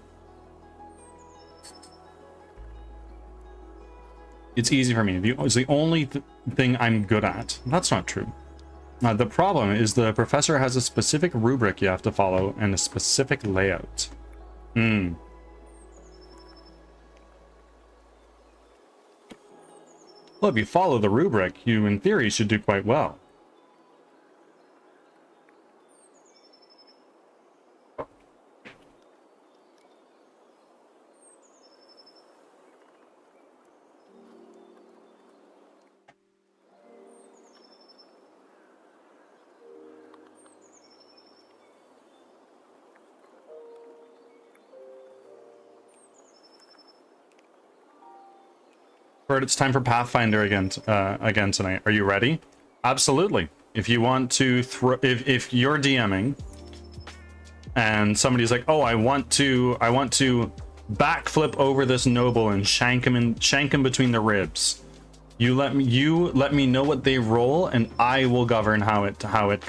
Speaker 1: It's easy for me. It's the only thing I'm good at. That's not true. The problem is the professor has a specific rubric you have to follow and a specific layout. Well, if you follow the rubric, you in theory should do quite well. Bert, it's time for Pathfinder again tonight. Are you ready? Absolutely. If you want to if you're DMing and somebody's like, "Oh, I want to backflip over this noble and shank him between the ribs." You let me know what they roll, and I will govern how it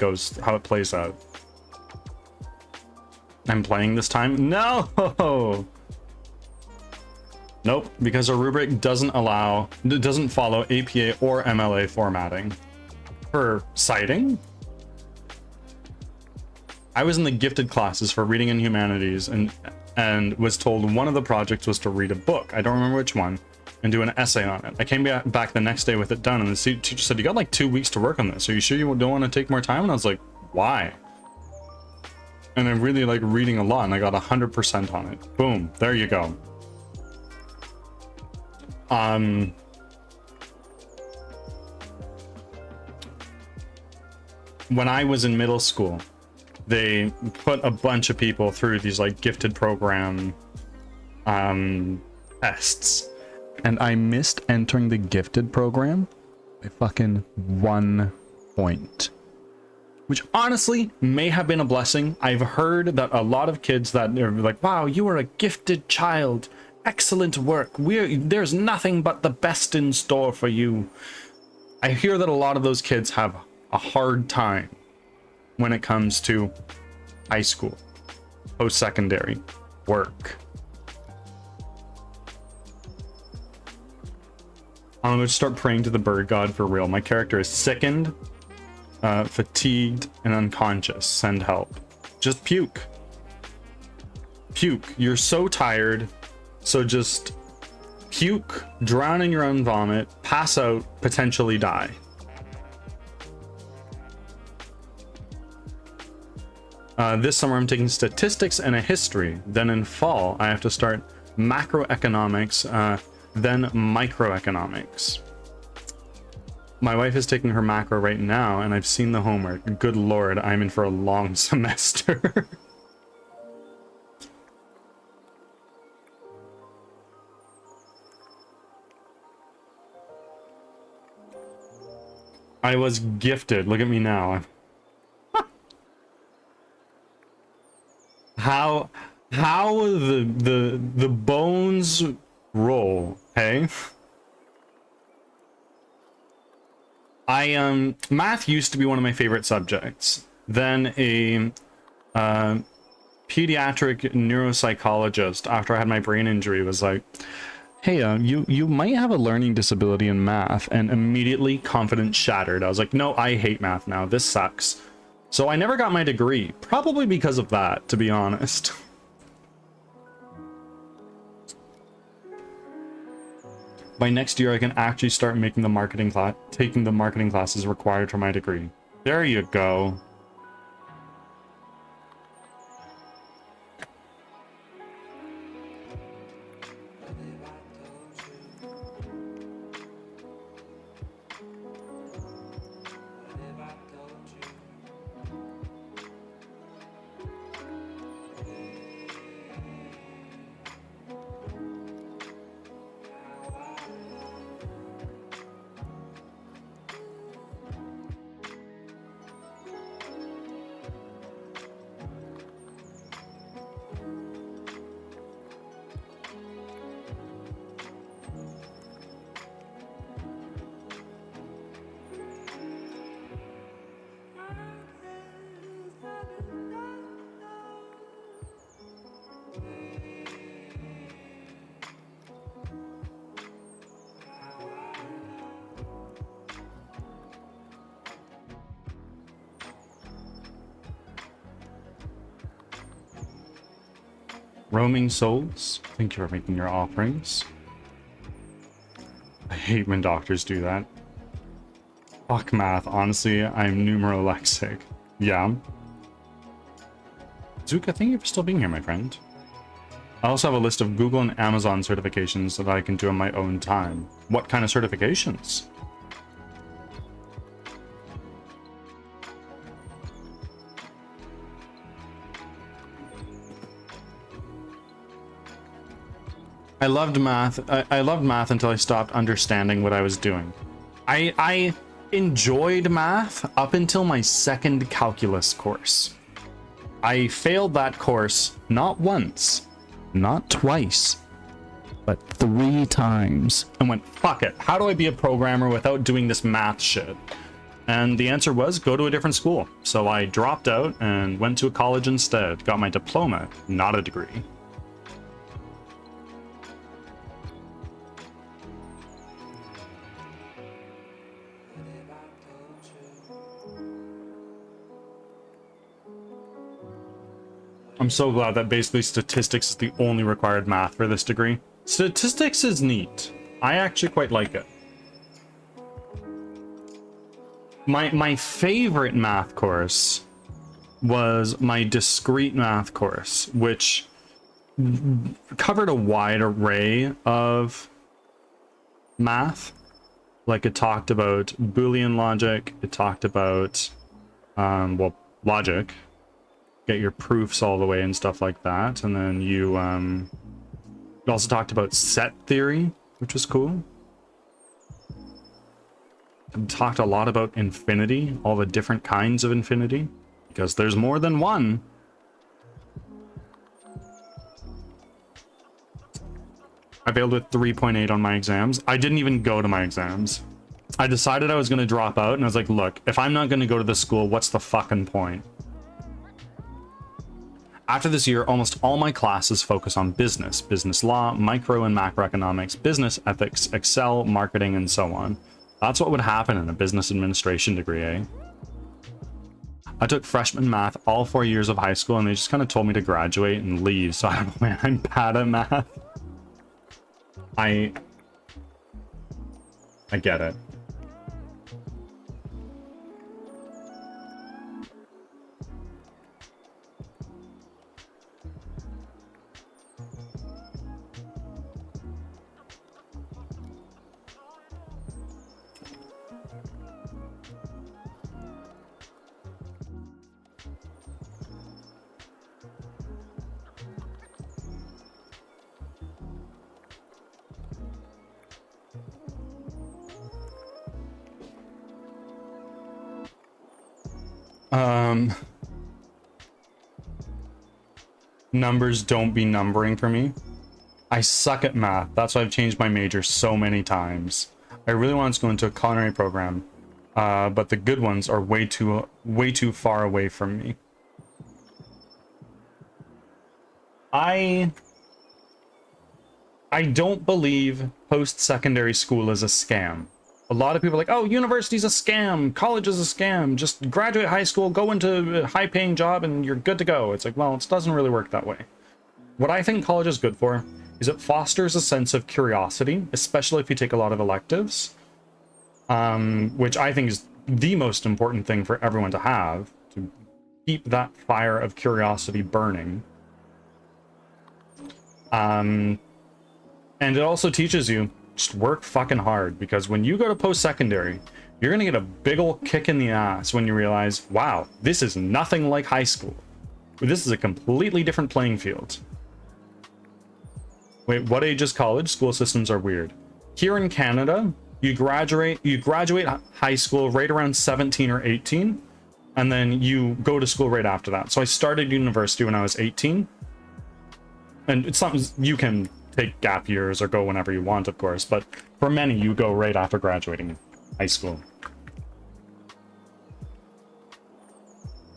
Speaker 1: plays out. I'm playing this time. No. Nope, because a rubric doesn't follow APA or MLA formatting. For citing, I was in the gifted classes for reading and humanities and was told one of the projects was to read a book. I don't remember which one, and do an essay on it. I came back the next day with it done, and the teacher said, "You got like 2 weeks to work on this. Are you sure you don't want to take more time?" And I was like, "Why?" And I really like reading a lot, and I got 100% on it. Boom, there you go. When I was in middle school, they put a bunch of people through these like gifted program tests, and I missed entering the gifted program by fucking 1 point. which honestly may have been a blessing. I've heard that a lot of kids that are like, wow, you are a gifted child. Excellent work. There's nothing but the best in store for you. I hear that a lot of those kids have a hard time when it comes to high school, post-secondary, work. I'm going to start praying to the bird god for real. My character is sickened, fatigued, and unconscious. Send help. Just puke. Puke. You're so tired, so just puke, drown in your own vomit, pass out, potentially die. This summer I'm taking statistics and a history. Then in fall I have to start macroeconomics, then microeconomics. My wife is taking her macro right now and I've seen the homework. Good lord, I'm in for a long semester. I was gifted. Look at me now. How the bones roll, hey? Math used to be one of my favorite subjects. Then a pediatric neuropsychologist, after I had my brain injury, was like, hey, you might have a learning disability in math, and immediately confidence shattered. I was like, no, I hate math now. This sucks. So I never got my degree, probably because of that, to be honest. By next year, I can actually start making the marketing class, taking the marketing classes required for my degree. There you go. Roaming souls, thank you for making your offerings. I hate when doctors do that. Fuck math, honestly, I'm numeralexic. Yeah. Zuka, thank you for still being here, my friend. I also have a list of Google and Amazon certifications that I can do on my own time. What kind of certifications? I loved math. I loved math until I stopped understanding what I was doing. I enjoyed math up until my second calculus course. I failed that course not once, not twice, but 3 times. And went, fuck it. How do I be a programmer without doing this math shit? And the answer was go to a different school. So I dropped out and went to a college instead. Got my diploma, not a degree. I'm so glad that basically statistics is the only required math for this degree. Statistics is neat. I actually quite like it. My favorite math course was my discrete math course, which covered a wide array of math. Like it talked about Boolean logic, it talked about well, logic. Get your proofs all the way and stuff like that. And then you also talked about set theory, which was cool. talked a lot about infinity, all the different kinds of infinity, because there's more than one. I failed with 3.8 on my exams. I didn't even go to my exams. I decided I was going to drop out, and I was like, look, if I'm not going to go to this school, what's the fucking point? After this year, almost all my classes focus on business, business law, micro and macroeconomics, business ethics, Excel, marketing, and so on. That's what would happen in a business administration degree, eh? I took freshman math all 4 years of high school, and they just kind of told me to graduate and leave, so I don't know, man, I'm bad at math. I get it. Numbers don't be numbering for me. I suck at math. That's why I've changed my major so many times. I really wanted to go into a culinary program, but the good ones are way too far away from me. I don't believe post-secondary school is a scam. A lot of people are like, oh, university's a scam, college is a scam, just graduate high school, go into a high-paying job, and you're good to go. It's like, well, it doesn't really work that way. What I think college is good for is it fosters a sense of curiosity, especially if you take a lot of electives, which I think is the most important thing for everyone to have, to keep that fire of curiosity burning. And it also teaches you just work fucking hard, because when you go to post-secondary, you're gonna get a big ol' kick in the ass when you realize, wow, this is nothing like high school. This is a completely different playing field. Wait, what age is college? School systems are weird. Here in Canada, you graduate high school right around 17 or 18, and then you go to school right after that. So I started university when I was 18, and it's something you can take gap years or go whenever you want, of course, but for many, you go right after graduating high school.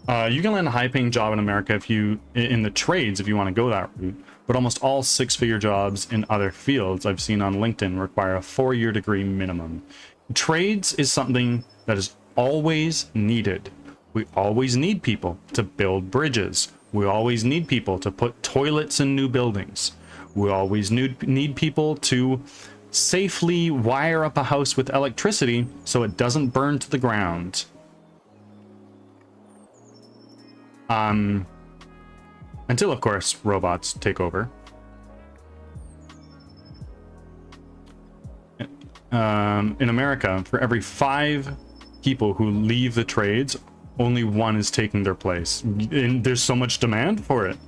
Speaker 1: You can land a high-paying job in America if you, in the trades, if you want to go that route, but almost all six-figure jobs in other fields I've seen on LinkedIn require a 4-year degree minimum. Trades is something that is always needed. We always need people to build bridges. We always need people to put toilets in new buildings. We always need people to safely wire up a house with electricity so it doesn't burn to the ground. Until, of course, robots take over. In America, for every 5 people who leave the trades, only 1 is taking their place. And there's so much demand for it.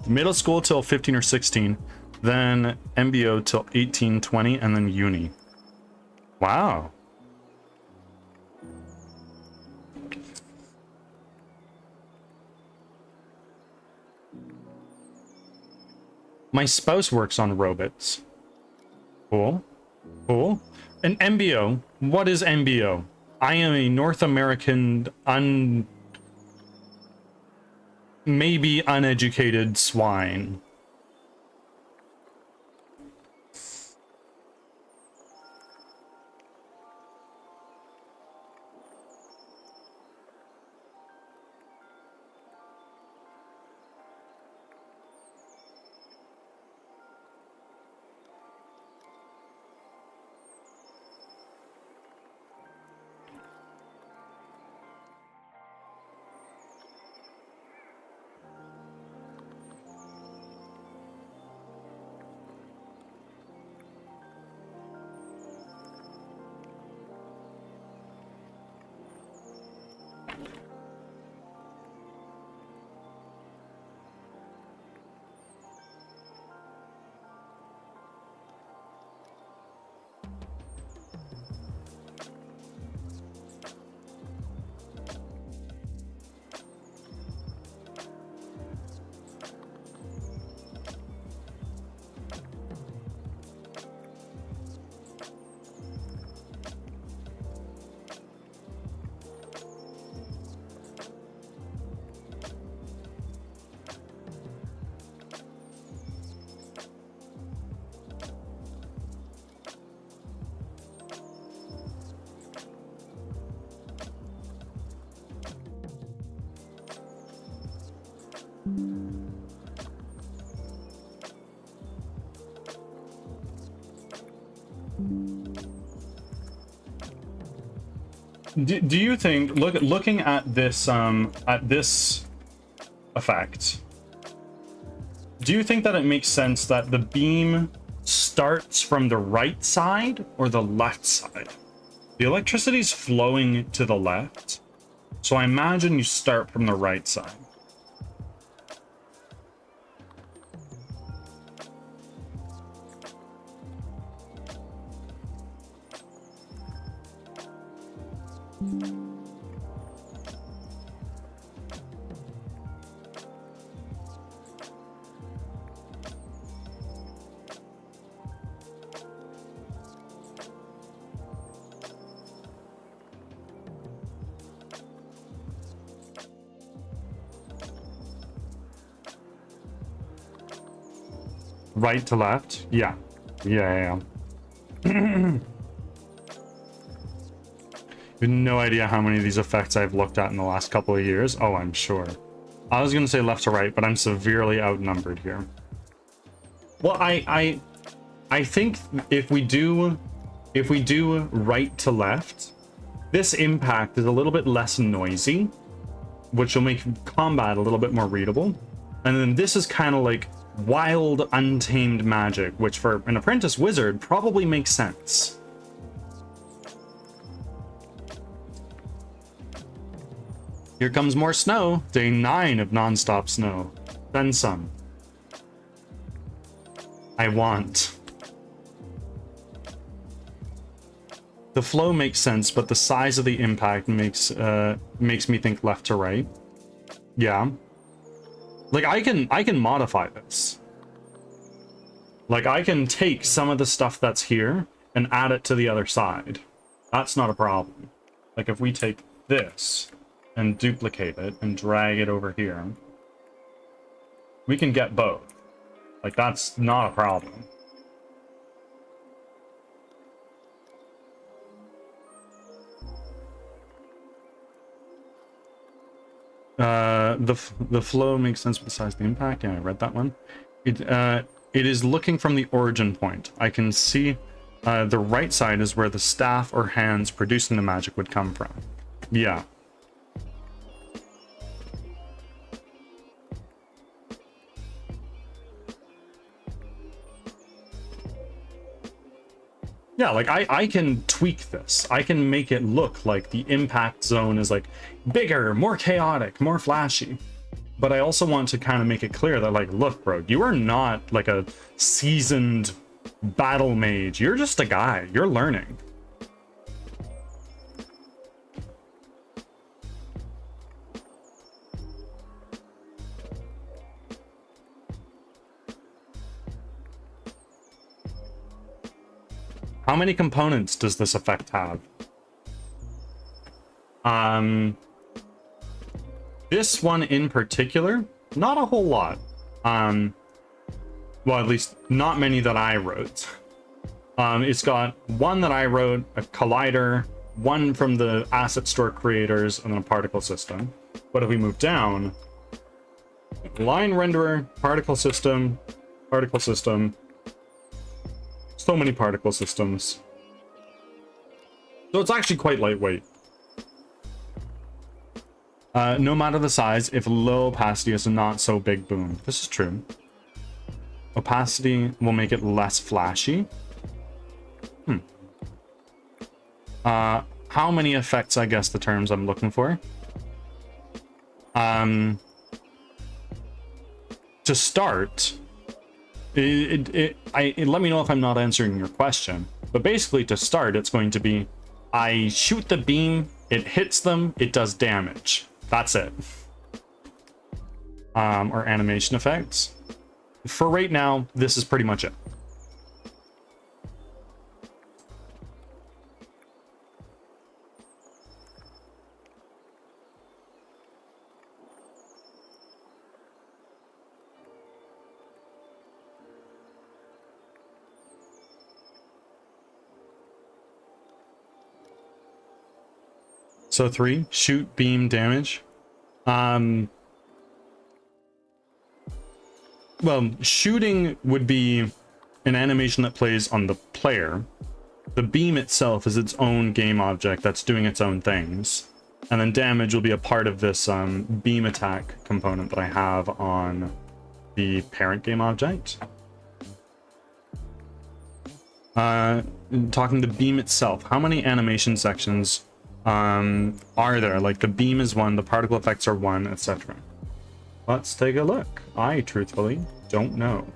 Speaker 1: Middle school till 15 or 16, then MBO till 18, 20, and then uni. Wow. My spouse works on robots. Cool. Cool. An MBO. What is MBO? I am a North American maybe uneducated swine. do you think, looking at this effect, do you think that it makes sense that the beam starts from the right side or the left side? The electricity is flowing to the left, so I imagine you start from the right side. Right to left? Yeah. Yeah. You have no idea how many of these effects I've looked at in the last couple of years. Oh, I'm sure. I was gonna say left to right, but I'm severely outnumbered here. Well, I think if we do right to left, this impact is a little bit less noisy, which will make combat a little bit more readable. And then this is kind of like wild, untamed magic, which for an apprentice wizard probably makes sense. Here comes more snow. Day 9 of non-stop snow. Then some. I want. The flow makes sense, but the size of the impact makes me think left to right. Yeah. Like I can modify this. Like I can take some of the stuff that's here and add it to the other side. That's not a problem. Like if we take this and duplicate it and drag it over here, we can get both. Like that's not a problem. The flow makes sense with the size of the impact. Yeah, I read that one. It is looking from the origin point. I can see the right side is where the staff or hands producing the magic would come from. Yeah. Yeah, like I can tweak this. I can make it look like the impact zone is like bigger, more chaotic, more flashy. But I also want to kind of make it clear that like, look, bro, you are not like a seasoned battle mage. You're just a guy. You're learning. How many components does this effect have? This one in particular, not a whole lot. Well, at least not many that I wrote. It's got one that I wrote, a collider, one from the asset store creators, and then a particle system. But if we move down, line renderer, particle system, so many particle systems. So it's actually quite lightweight. No matter the size, if low opacity is a not so big boom. This is true. Opacity will make it less flashy. How many effects, I guess the terms I'm looking for. To start, let me know if I'm not answering your question, but basically to start, it's going to be, I shoot the beam, it hits them, it does damage. That's it. Or animation effects. For right now, this is pretty much it. So 3, shoot, beam, damage. Well, shooting would be an animation that plays on the player. The beam itself is its own game object that's doing its own things. And then damage will be a part of this beam attack component that I have on the parent game object. Talking the beam itself, how many animation sections are there? Like the beam is one, the particle effects are one, etc. Let's take a look. I truthfully don't know.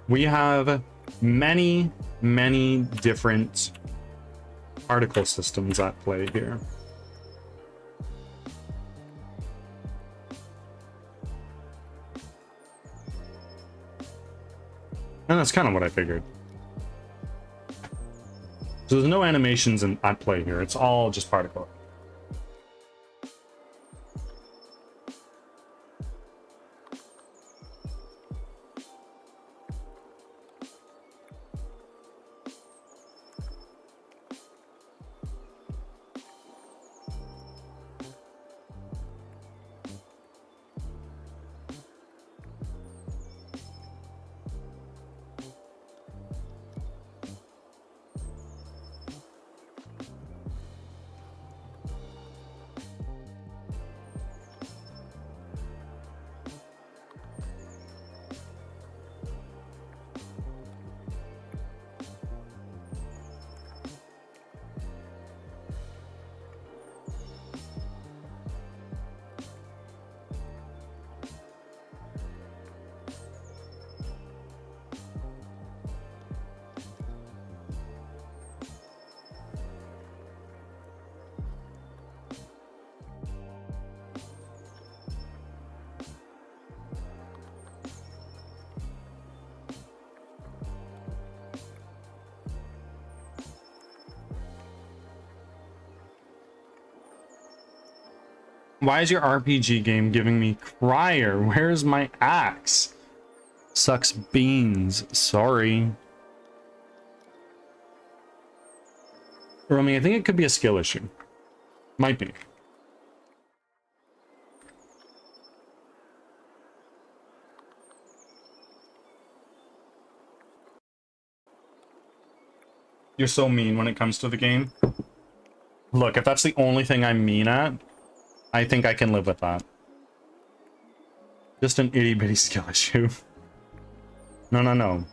Speaker 1: We have many different particle systems at play here. And that's kind of what I figured. So there's no animations at play here. It's all just particle. Why is your RPG game giving me crier? Where's my axe? Sucks beans. Sorry. Romy, I think it could be a skill issue. Might be. You're so mean when it comes to the game. Look, if that's the only thing I'm mean at, I think I can live with that. Just an itty bitty skill issue. No.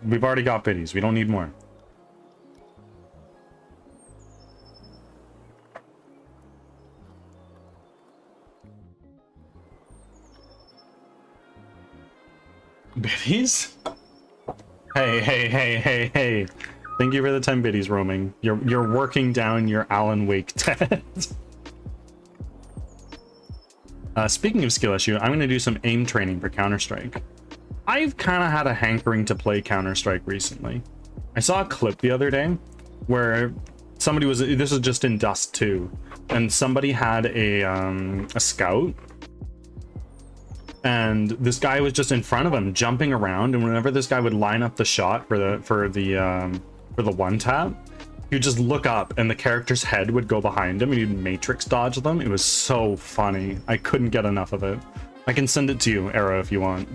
Speaker 1: We've already got biddies. We don't need more. Biddies? Hey. Thank you for the 10 biddies, roaming. You're working down your Alan Wake debt. Speaking of skill issue, I'm going to do some aim training for Counter-Strike. I've kind of had a hankering to play Counter-Strike recently. I saw a clip the other day where somebody was, this was just in Dust 2, and somebody had a scout, and this guy was just in front of him jumping around, and whenever this guy would line up the shot for the one tap, he'd just look up and the character's head would go behind him and he'd matrix dodge them. It was so funny. I couldn't get enough of it. I can send it to you, Arrow, if you want.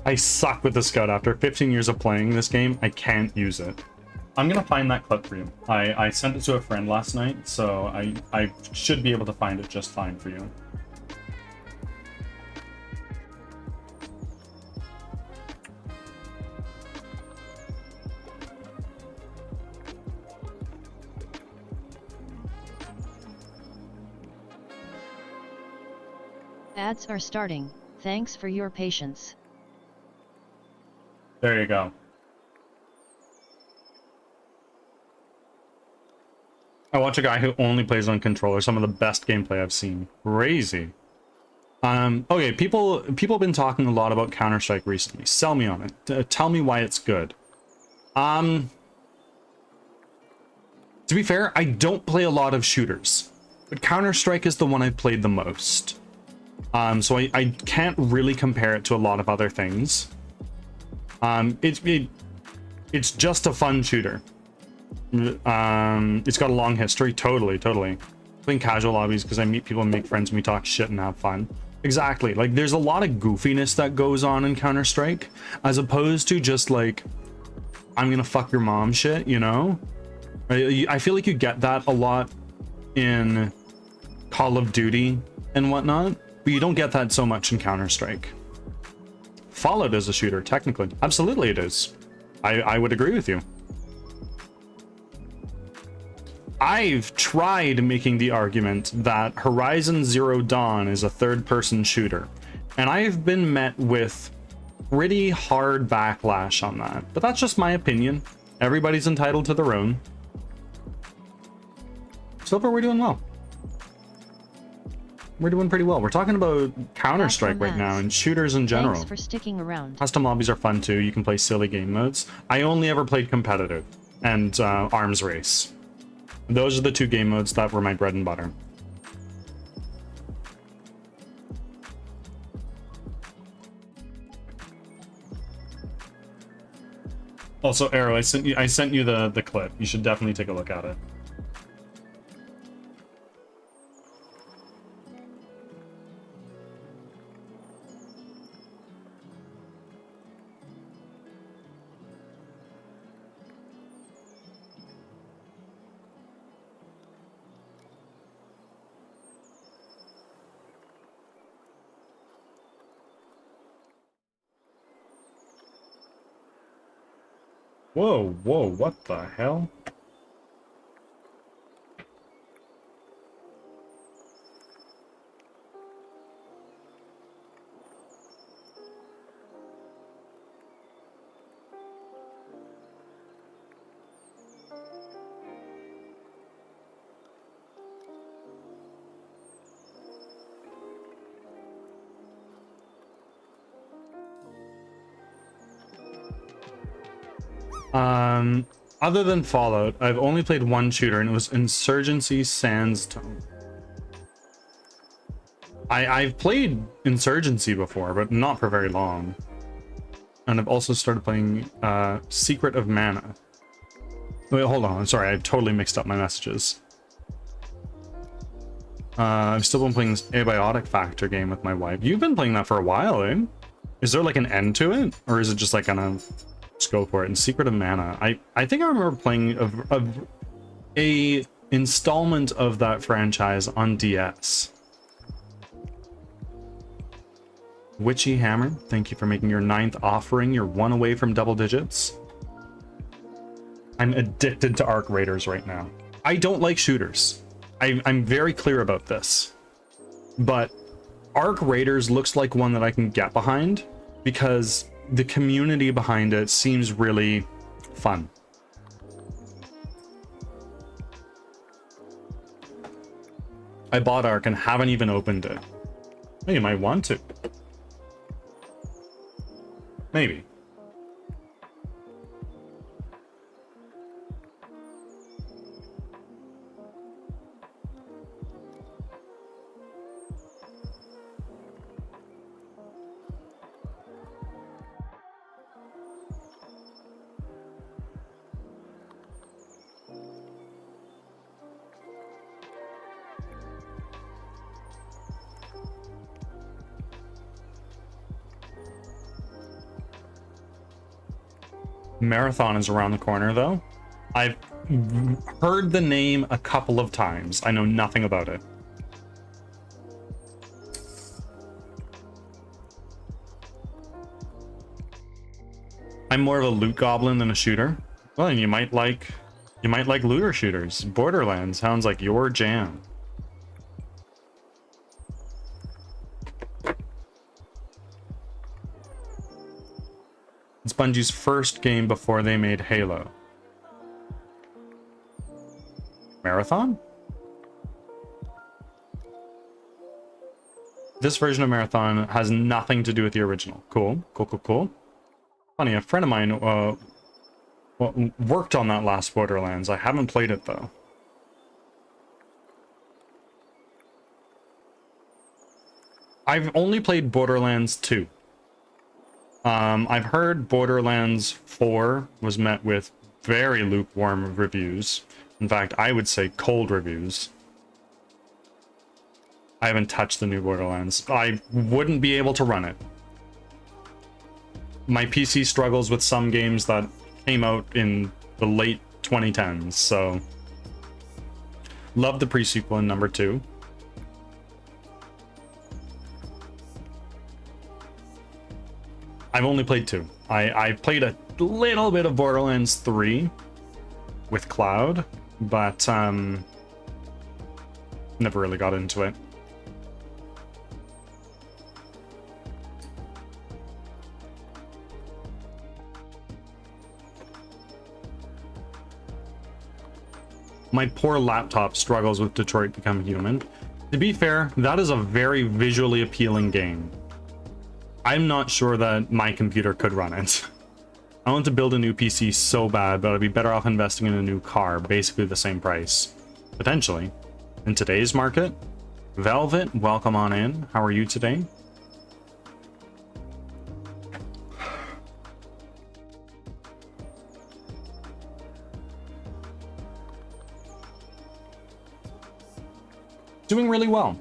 Speaker 1: I suck with the scout. After 15 years of playing this game, I can't use it. I'm gonna find that clip for you. I sent it to a friend last night, so I should be able to find it just fine for you.
Speaker 2: Ads are starting. Thanks for your patience.
Speaker 1: There you go. I watch a guy who only plays on controller. Some of the best gameplay I've seen. Crazy. Okay, people have been talking a lot about Counter-Strike recently. Sell me on it. Tell me why it's good. To be fair, I don't play a lot of shooters, but Counter-Strike is the one I've played the most. So I can't really compare it to a lot of other things. It's just a fun shooter. It's got a long history. Totally. Playing casual lobbies because I meet people and make friends and we talk shit and have fun. Exactly. Like, there's a lot of goofiness that goes on in Counter-Strike, as opposed to just like, I'm gonna fuck your mom shit, you know? I feel like you get that a lot in Call of Duty and whatnot, but you don't get that so much in Counter-Strike. Fallout is a shooter, technically. Absolutely it is. I would agree with you. I've tried making the argument that Horizon Zero Dawn is a third-person shooter, and I've been met with pretty hard backlash on that. But that's just my opinion. Everybody's entitled to their own. So far, we're doing well. We're doing pretty well. We're talking about Counter-Strike right now and shooters in general.
Speaker 2: Thanks for sticking around.
Speaker 1: Custom lobbies are fun too. You can play silly game modes. I only ever played competitive and arms race. Those are the two game modes that were my bread and butter. Also, Arrow, I sent you the clip. You should definitely take a look at it. Whoa, what the hell? Other than Fallout, I've only played one shooter, and it was Insurgency Sandstone. I've played Insurgency before, but not for very long. And I've also started playing Secret of Mana. Wait, hold on. I'm sorry, I totally mixed up my messages. I've still been playing this Abiotic Factor game with my wife. You've been playing that for a while, eh? Is there like an end to it? Or is it just like kind of... Just go for it. And Secret of Mana, I think I remember playing a installment of that franchise on DS. Witchy Hammer, thank you for making your 9th offering. You're 1 away from double digits. I'm addicted to Arc Raiders right now. I don't like shooters. I'm very clear about this. But Arc Raiders looks like one that I can get behind because the community behind it seems really fun. I bought Ark and haven't even opened it. Oh, you might want to. Maybe. Marathon is around the corner, though. I've heard the name a couple of times. I know nothing about it. I'm more of a loot goblin than a shooter. Well, and you might like looter shooters. Borderlands sounds like your jam. It's Bungie's first game before they made Halo. Marathon? This version of Marathon has nothing to do with the original. Cool, cool, cool, cool. Funny, a friend of mine worked on that last Borderlands. I haven't played it though. I've only played Borderlands 2. I've heard Borderlands 4 was met with very lukewarm reviews. In fact, I would say cold reviews. I haven't touched the new Borderlands. I wouldn't be able to run it. My PC struggles with some games that came out in the late 2010s, so... Love the pre-sequel in number 2. I've only played 2. I played a little bit of Borderlands 3 with Cloud, but never really got into it. My poor laptop struggles with Detroit Become Human. To be fair, that is a very visually appealing game. I'm not sure that my computer could run it. I want to build a new PC so bad, but I'd be better off investing in a new car, basically the same price. Potentially. In today's market? Velvet, welcome on in. How are you today? Doing really well.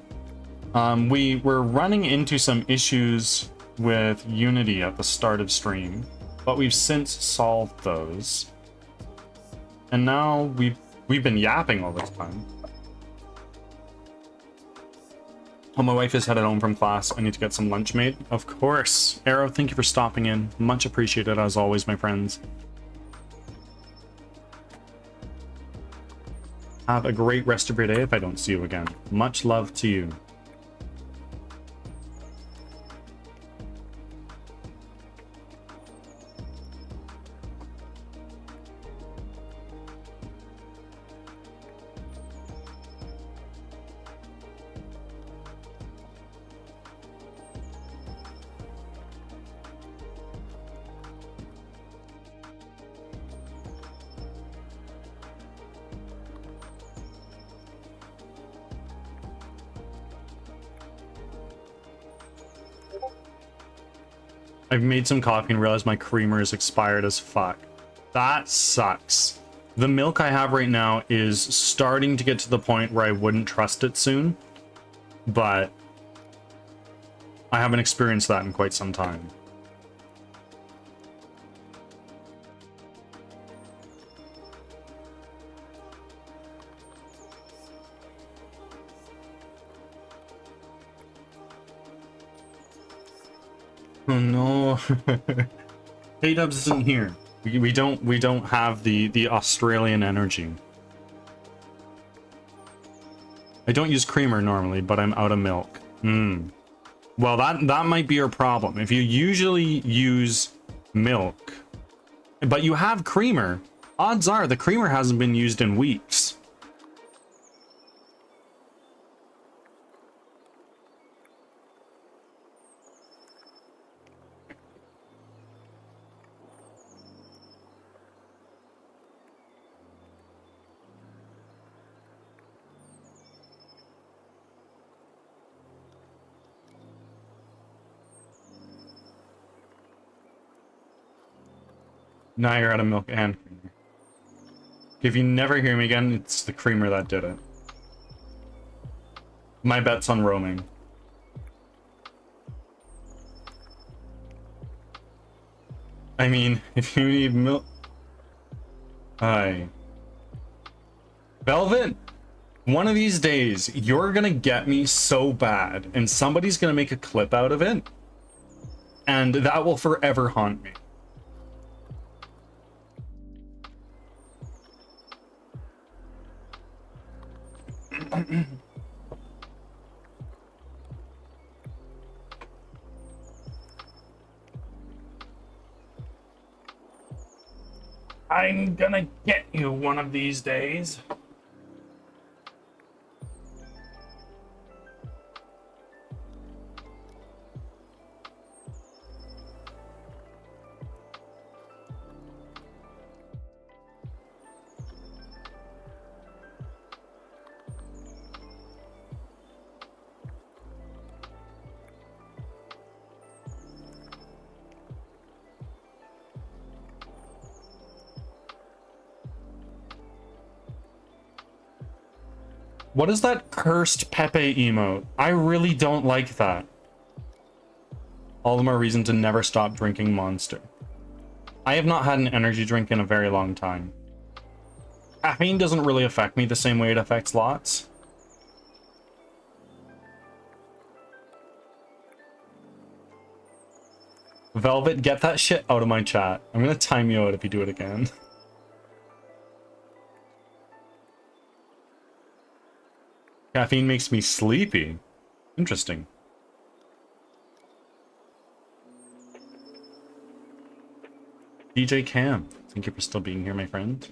Speaker 1: We were running into some issues with Unity at the start of stream, but we've since solved those. And now we've been yapping all this time. Oh, my wife is headed home from class. I need to get some lunch made. Of course. Arrow, thank you for stopping in. Much appreciated as always, my friends. Have a great rest of your day if I don't see you again. Much love to you. I've made some coffee and realized my creamer is expired as fuck. That sucks. The milk I have right now is starting to get to the point where I wouldn't trust it soon, but I haven't experienced that in quite some time. Oh no. K-Dubs isn't here. We don't have the Australian energy. I don't use creamer normally, but I'm out of milk. Well, that might be your problem. If you usually use milk, but you have creamer, odds are the creamer hasn't been used in weeks. Now you're out of milk and creamer. If you never hear me again, it's the creamer that did it. My bet's on roaming. I mean, if you need milk... Hi. Velvet, one of these days, you're gonna get me so bad, and somebody's gonna make a clip out of it, and that will forever haunt me. I'm gonna get you one of these days. What is that cursed Pepe emote? I really don't like that. All the more reason to never stop drinking Monster. I have not had an energy drink in a very long time. Caffeine doesn't really affect me the same way it affects lots. Velvet, get that shit out of my chat. I'm gonna time you out if you do it again. Caffeine makes me sleepy. Interesting. DJ Cam, thank you for still being here, my friend.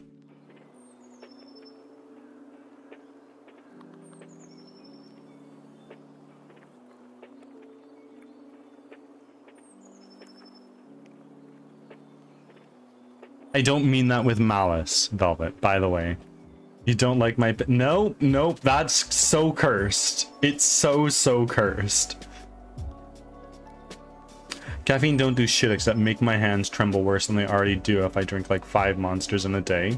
Speaker 1: I don't mean that with malice, Velvet, by the way. You don't like my... No, nope, that's so cursed. It's so cursed. Caffeine don't do shit except make my hands tremble worse than they already do if I drink like 5 monsters in a day.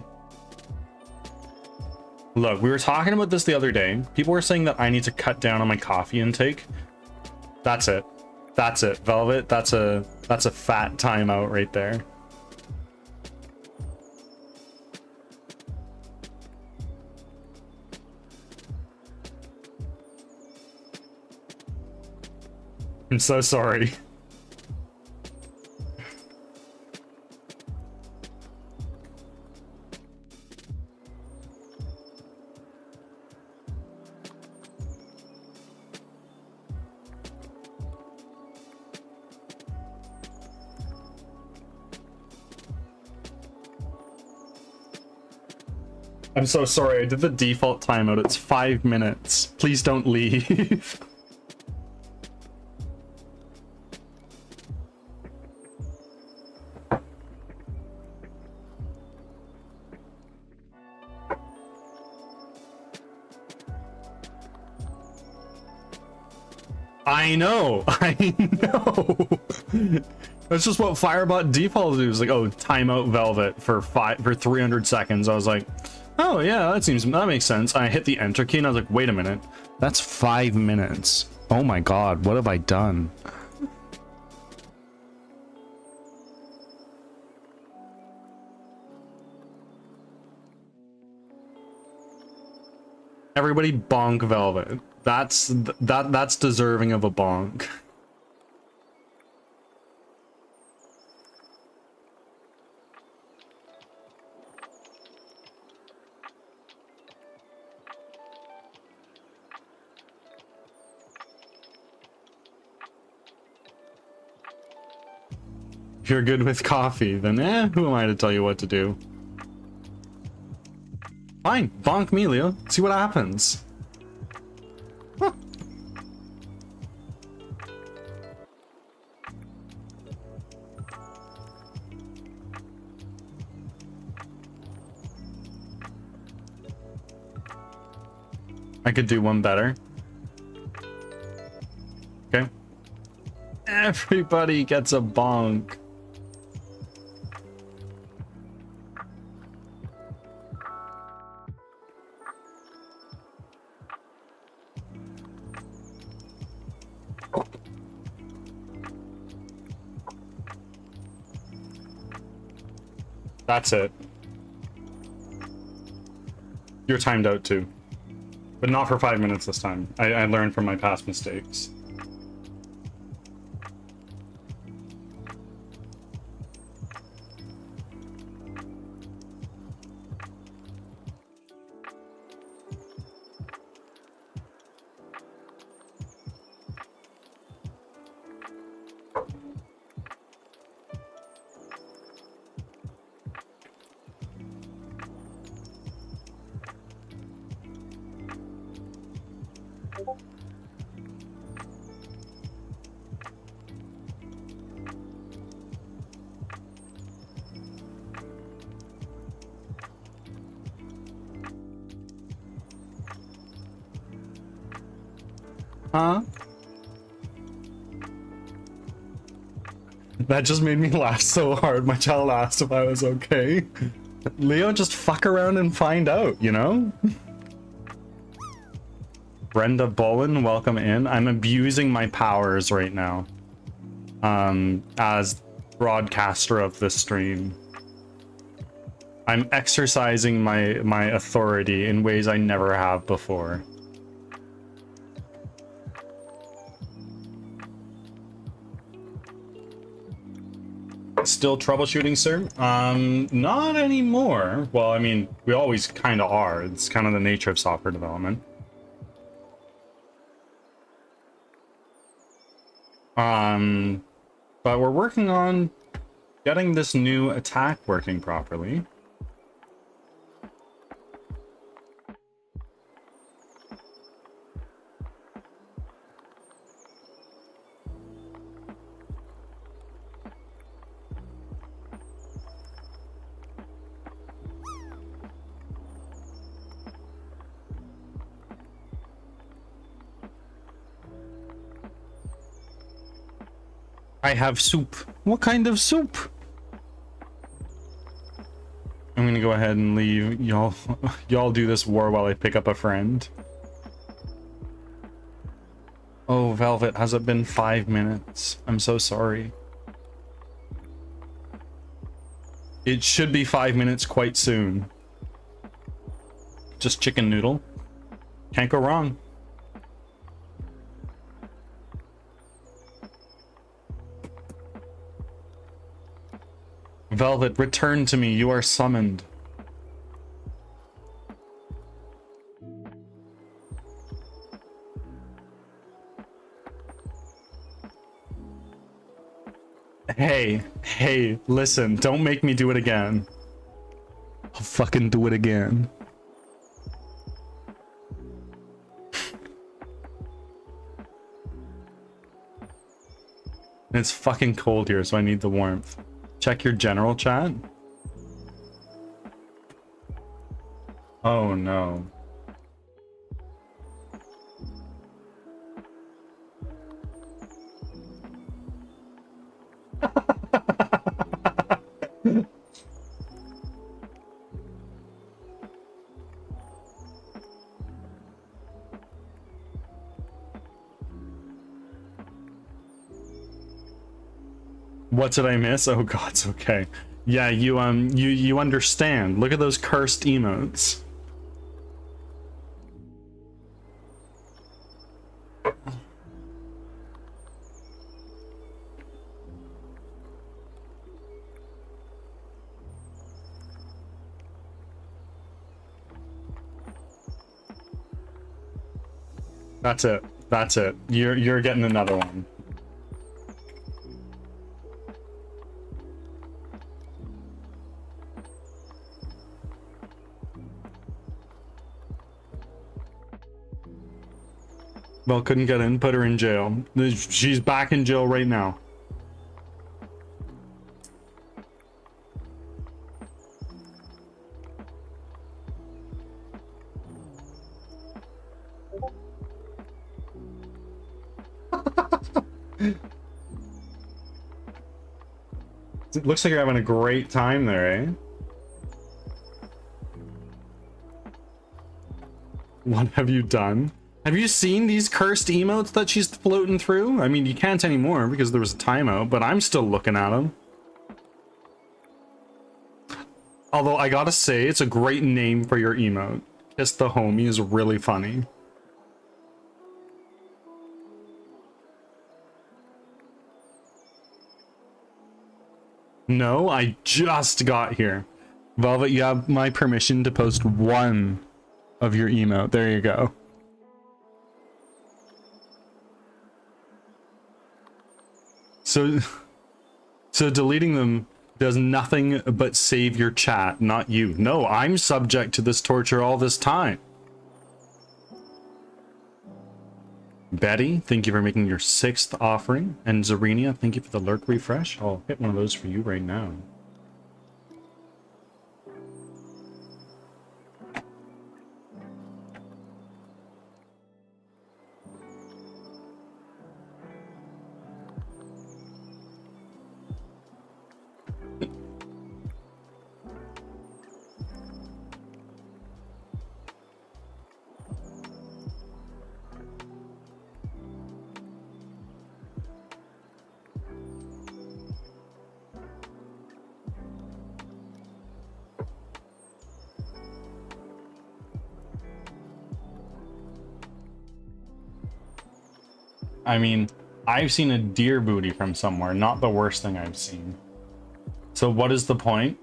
Speaker 1: Look, we were talking about this the other day. People were saying that I need to cut down on my coffee intake. That's it. That's it, Velvet. That's a fat timeout right there. I'm so sorry. I'm so sorry. I did the default timeout. It's 5 minutes. Please don't leave. I know. That's just what Firebot default is. Like, oh, timeout Velvet for 300 seconds. I was like, oh yeah, that makes sense. I hit the enter key and I was like, wait a minute, that's 5 minutes. Oh my god, what have I done? Everybody bonk Velvet. That's deserving of a bonk. If you're good with coffee, then who am I to tell you what to do? Fine, bonk me, Leo. See what happens. Huh. I could do one better. Okay. Everybody gets a bonk. That's it. You're timed out too. But not for 5 minutes this time. I learned from my past mistakes. Huh? That just made me laugh so hard. My child asked if I was okay. Leo, just fuck around and find out, you know? Brenda Bolin, welcome in. I'm abusing my powers right now. As broadcaster of this stream. I'm exercising my authority in ways I never have before. Still troubleshooting, sir? Not anymore. Well, I mean, we always kind of are. It's kind of the nature of software development. But we're working on getting this new attack working properly. I have soup. What kind of soup? I'm gonna go ahead and leave. Y'all do this war while I pick up a friend. Oh, Velvet, has it been 5 minutes? I'm so sorry. It should be 5 minutes quite soon. Just chicken noodle. Can't go wrong. Velvet, return to me. You are summoned. Hey, listen. Don't make me do it again. I'll fucking do it again. It's fucking cold here, so I need the warmth. Check your general chat. Oh no. What did I miss? Oh god, it's okay. Yeah, you understand. Look at those cursed emotes. That's it. That's it. You're getting another one. Well, couldn't get in, put her in jail. She's back in jail right now. It looks like you're having a great time there, eh? What have you done? Have you seen these cursed emotes that she's floating through? I mean, you can't anymore because there was a timeout, but I'm still looking at them. Although I gotta say, it's a great name for your emote. Kiss the Homie is really funny. No, I just got here. Velvet, you have my permission to post one of your emote. There you go. So deleting them does nothing but save your chat, not you. No, I'm subject to this torture all this time. Betty, thank you for making your 6th offering. And Zarenia, thank you for the lurk refresh. I'll hit one of those for you right now. I mean, I've seen a deer booty from somewhere, not the worst thing I've seen. So what is the point?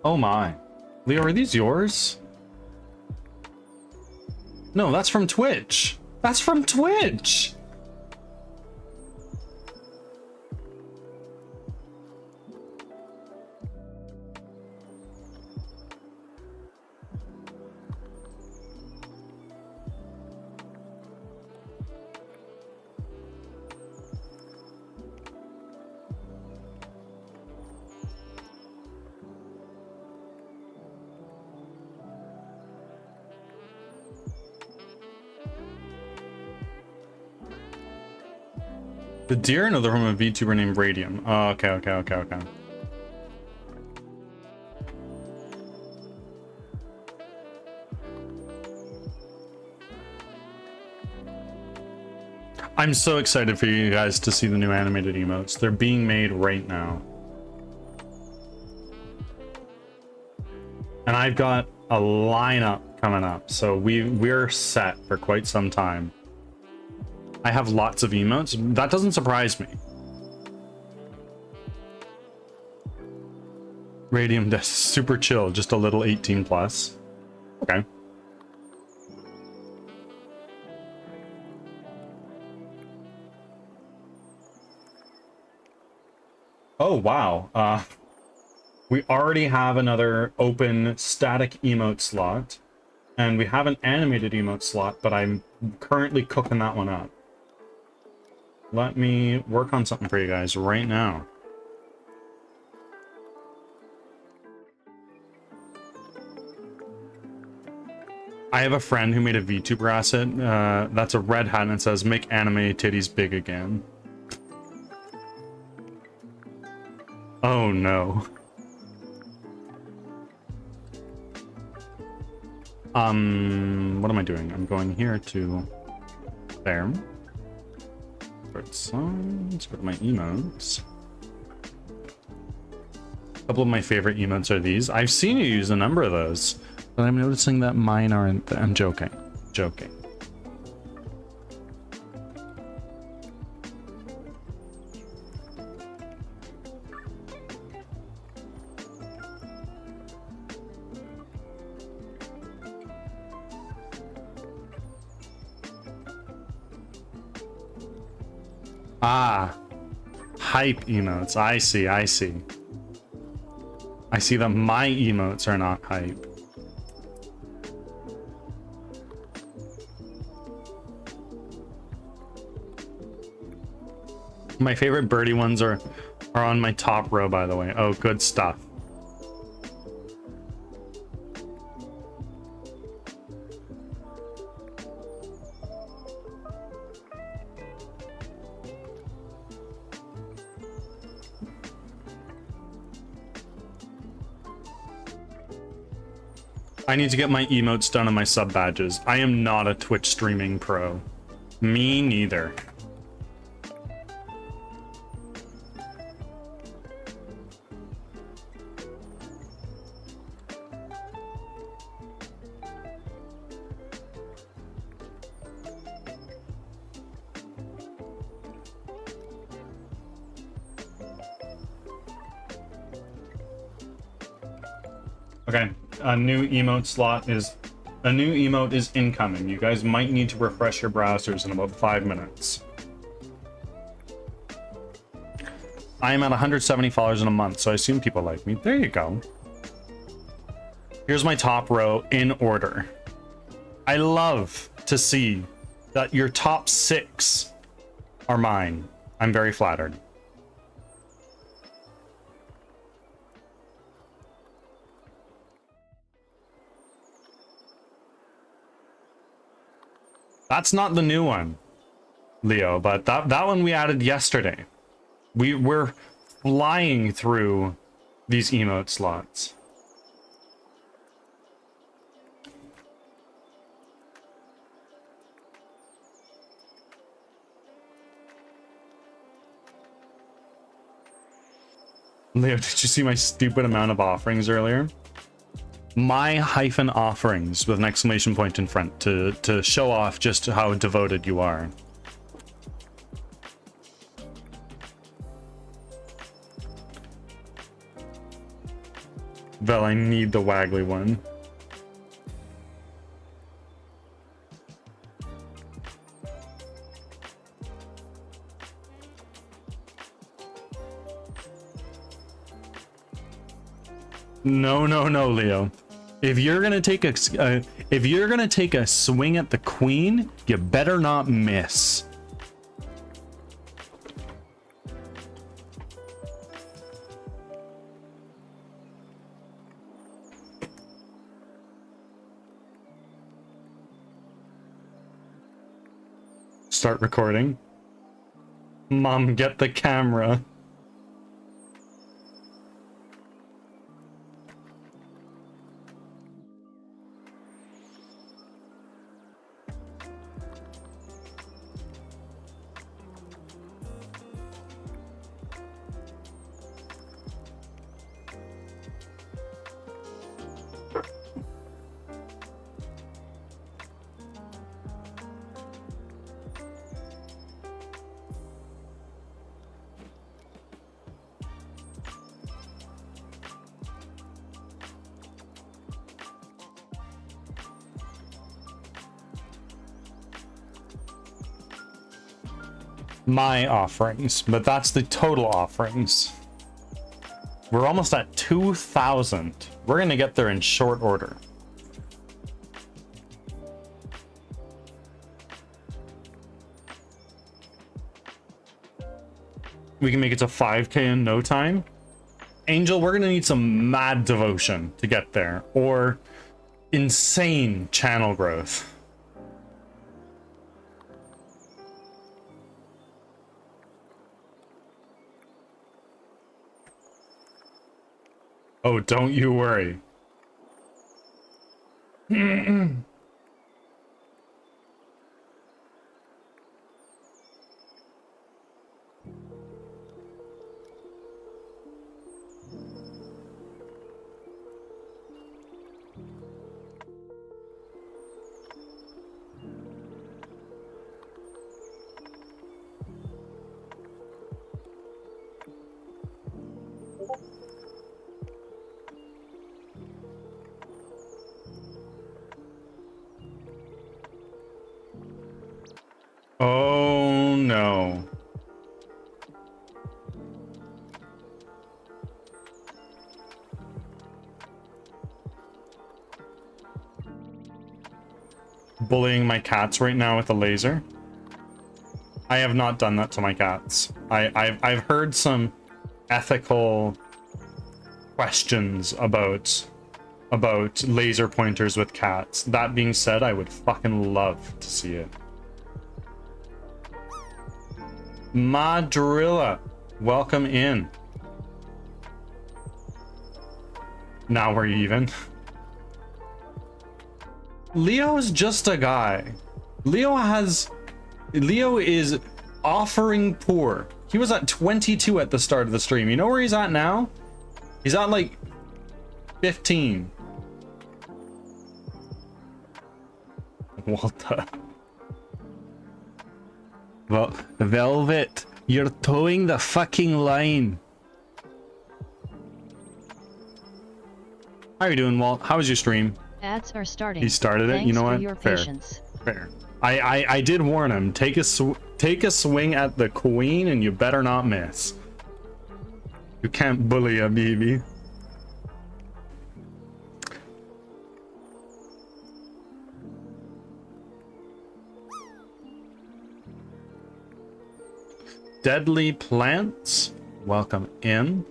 Speaker 1: Oh my. Leo, are these yours? No, that's from Twitch. That's from Twitch. The deer? No, they're from a VTuber named Radium. Oh, okay. I'm so excited for you guys to see the new animated emotes. They're being made right now. And I've got a lineup coming up, so we're set for quite some time. I have lots of emotes. That doesn't surprise me. Radium Death, super chill, just a little 18 plus. Okay. Oh, wow. We already have another open static emote slot, and we have an animated emote slot, but I'm currently cooking that one up. Let me work on something for you guys right now. I have a friend who made a VTuber asset. That's a red hat and it says, make anime titties big again. Oh no. What am I doing? I'm going here to there. Let's go to my emotes. A couple of my favorite emotes are these. I've seen you use a number of those, but I'm noticing that mine aren't. I'm joking. Joking. Ah, hype emotes. I see. I see that my emotes are not hype. My favorite birdie ones are on my top row, by the way. Oh, good stuff. I need to get my emotes done and my sub badges. I am not a Twitch streaming pro. Me neither. Okay, a new emote is incoming. You guys might need to refresh your browsers in about 5 minutes. I am at 170 followers in a month, so I assume people like me. There you go. Here's my top row in order. I love to see that your top 6 are mine. I'm very flattered. That's not the new one, Leo, but that one we added yesterday. We're flying through these emote slots. Leo, did you see my stupid amount of offerings earlier? My hyphen offerings with an exclamation point in front to show off just how devoted you are. Vel, I need the waggly one. No, no, no, Leo. If you're gonna take a swing at the queen, you better not miss. Start recording. Mom, get the camera. My offerings, but that's the total offerings. We're almost at 2,000. We're gonna get there in short order. We can make it to 5K in no time. Angel, we're gonna need some mad devotion to get there, or insane channel growth. Oh, don't you worry. Oh no. Bullying my cats right now with a laser. I have not done that to my cats. I've heard some ethical questions about laser pointers with cats. That being said, I would fucking love to see it. Madrilla, welcome in. Now we're even. Leo's just a guy. Leo is offering poor. He was at 22 at the start of the stream. You know where he's at now? He's at like 15. What the? Well, Velvet, you're towing the fucking line. How are you doing, Walt? How was your stream?
Speaker 2: Ads are starting.
Speaker 1: He started it.
Speaker 2: Thanks
Speaker 1: You know
Speaker 2: for
Speaker 1: what?
Speaker 2: your
Speaker 1: Fair.
Speaker 2: patience.
Speaker 1: Fair. I did warn him. Take a swing at the queen, and you better not miss. You can't bully a baby. Deadly plants, welcome in.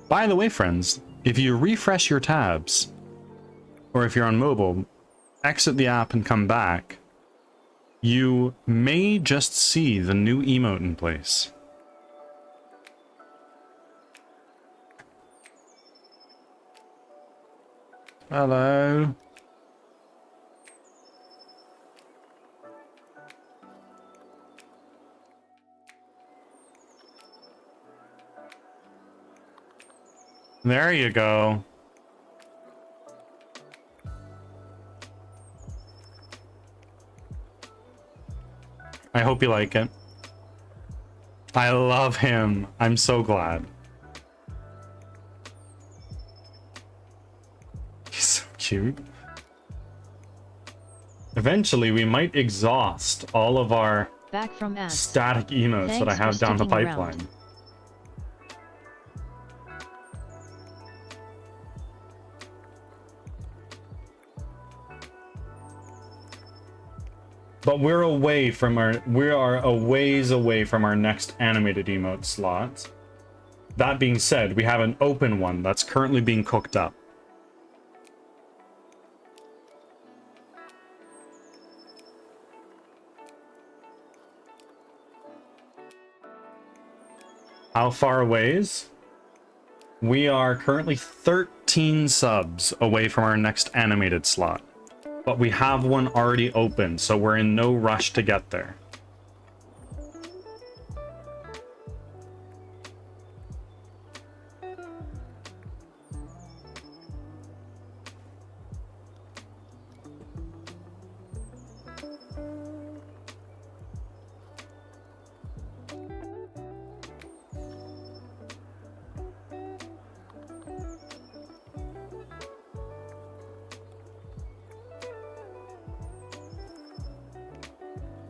Speaker 1: By the way, friends, if you refresh your tabs, or if you're on mobile, exit the app and come back, you may just see the new emote in place. Hello. There you go. I hope you like it. I love him. I'm so glad. He's so cute. Eventually, we might exhaust all of our
Speaker 2: Back from ads.
Speaker 1: static emotes
Speaker 2: Thanks
Speaker 1: that I have
Speaker 2: for
Speaker 1: down the
Speaker 2: sticking around.
Speaker 1: pipeline. But we are a ways away from our next animated emote slot. That being said, we have an open one that's currently being cooked up. How far away is? We are currently 13 subs away from our next animated slot. But we have one already open, so we're in no rush to get there.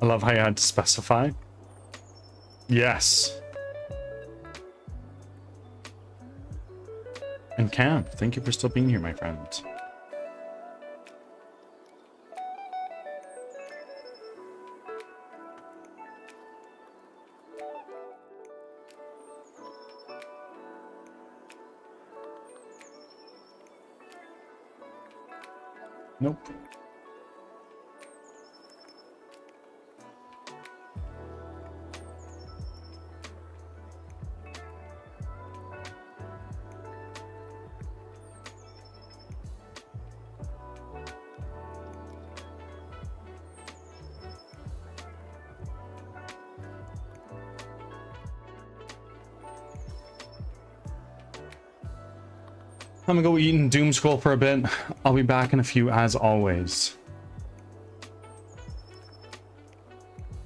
Speaker 1: I love how you had to specify. Yes. And Cam, thank you for still being here, my friend. Nope. I'm gonna go eat and doom scroll for a bit. I'll be back in a few as always.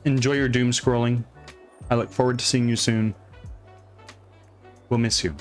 Speaker 1: Enjoy your doom scrolling. I look forward to seeing you soon. We'll miss you.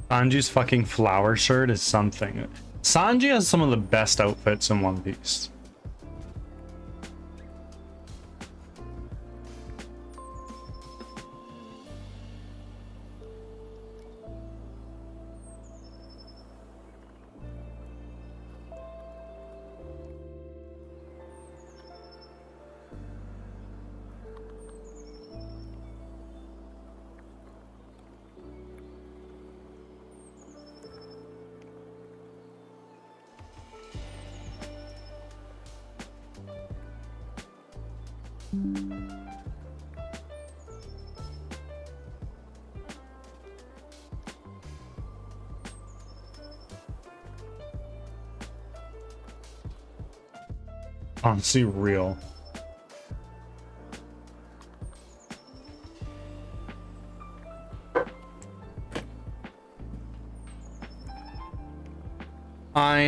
Speaker 1: Sanji's fucking flower shirt is something. Sanji has some of the best outfits in One Piece. Honestly, real.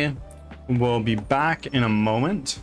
Speaker 1: I will be back in a moment.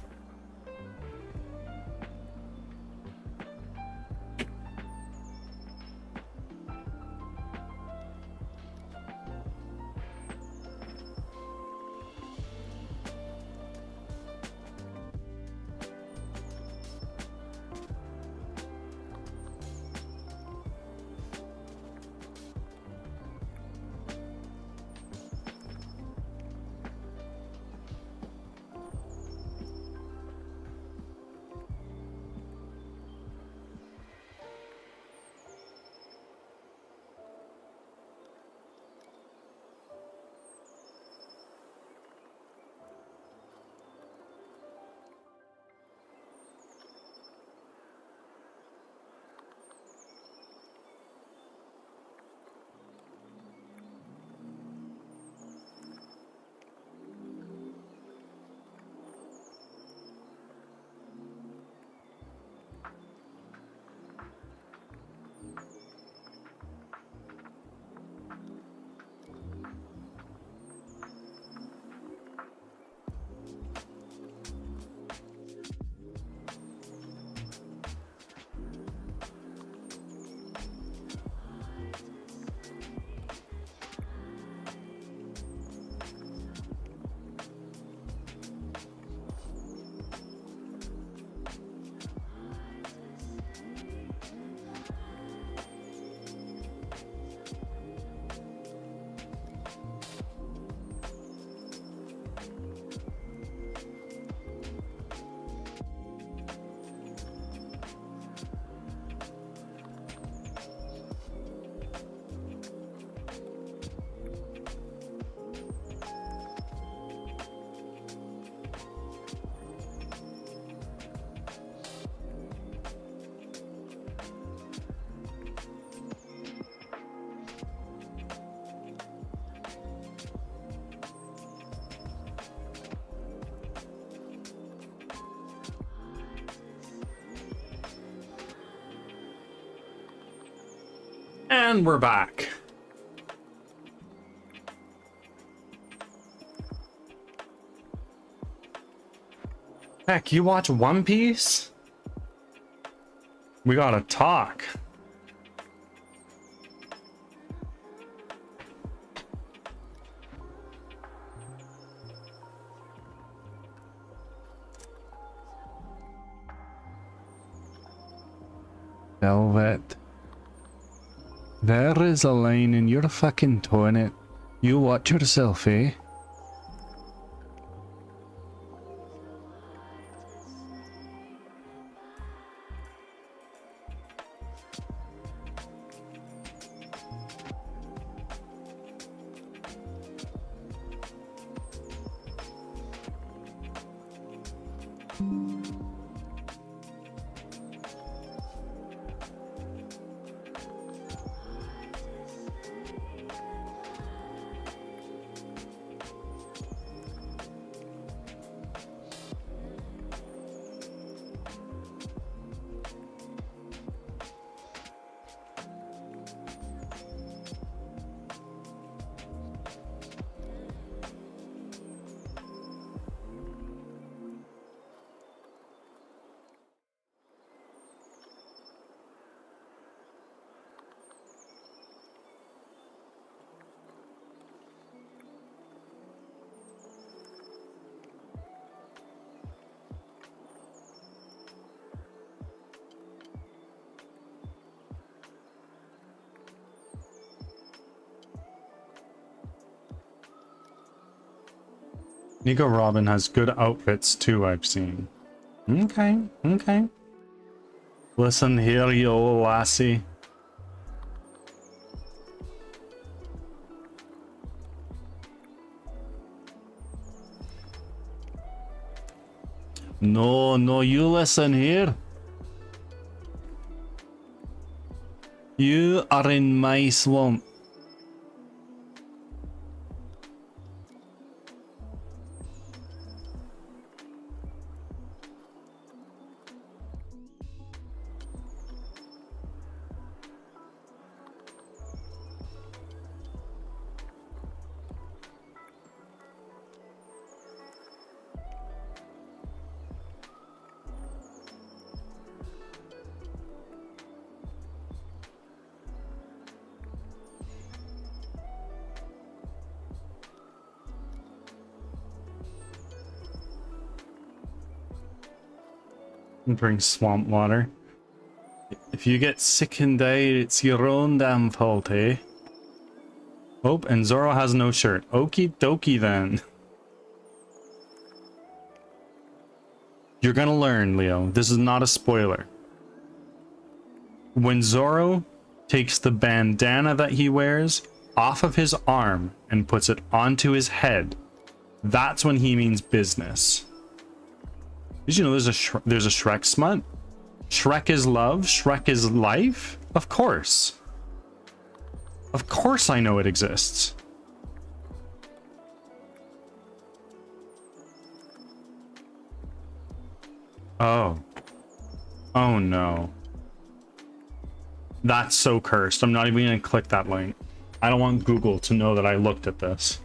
Speaker 1: And we're back. Heck, you watch One Piece? We gotta talk. Velvet. There is a line and you're fucking towing it. You watch yourself, eh? Nico Robin has good outfits too, I've seen. Okay, okay. Listen here, you old lassie. No, no, you listen here. You are in my swamp. Drink swamp water. If you get sick and die, it's your own damn fault, eh? Oh, and Zoro has no shirt. Okie dokie then. You're gonna learn, Leo. This is not a spoiler. When Zoro takes the bandana that he wears off of his arm and puts it onto his head, that's when he means business. Did you know there's a Shrek smut? Shrek is love, Shrek is life? Of course. Of course I know it exists. Oh. Oh no. That's so cursed. I'm not even gonna click that link. I don't want Google to know that I looked at this.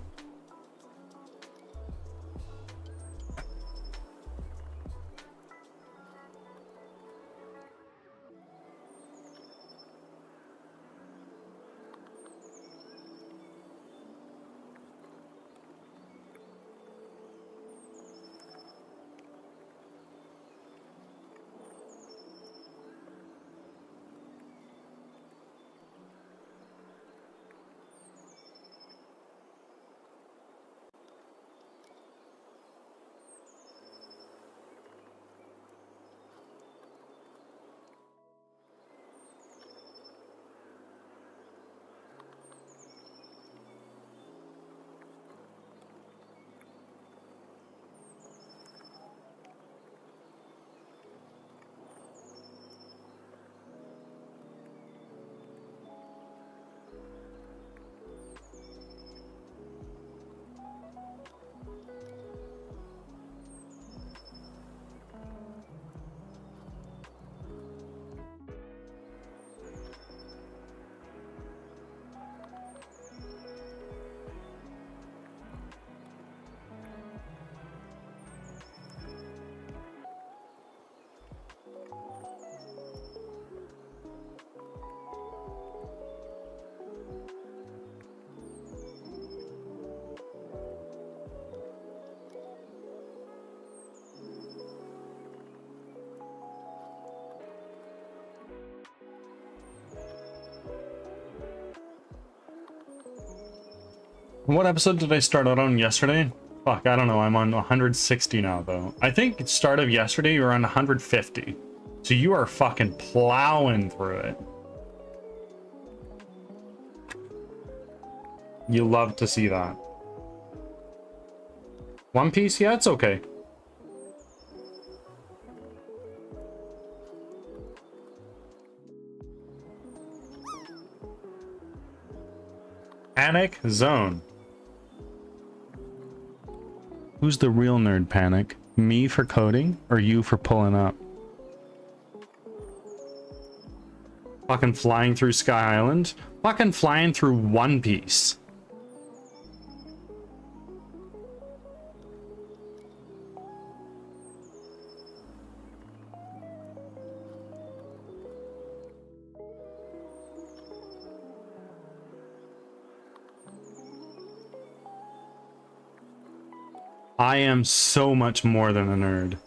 Speaker 1: What episode did I start out on yesterday? Fuck, I don't know. I'm on 160 now, though. I think at start of yesterday, you were on 150. So you are fucking plowing through it. You love to see that. One Piece? Yeah, it's okay. Panic Zone. Who's the real nerd, Panic? Me for coding or you for pulling up? Fucking flying through Sky Island? Fucking flying through One Piece. I am so much more than a nerd.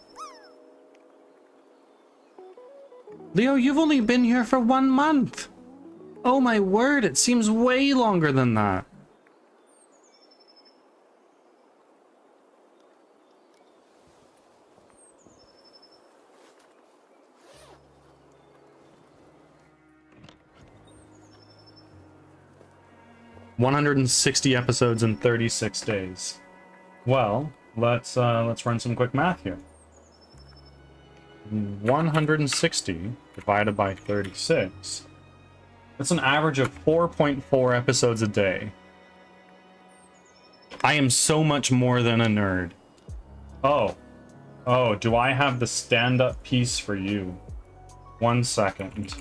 Speaker 1: Leo, you've only been here for 1 month. Oh my word, it seems way longer than that. "160 episodes in 36 days. Well, let's run some quick math here. 160 divided by 36. That's an average of 4.4 episodes a day. I am so much more than a nerd. Oh, do I have the stand-up piece for you? 1 second.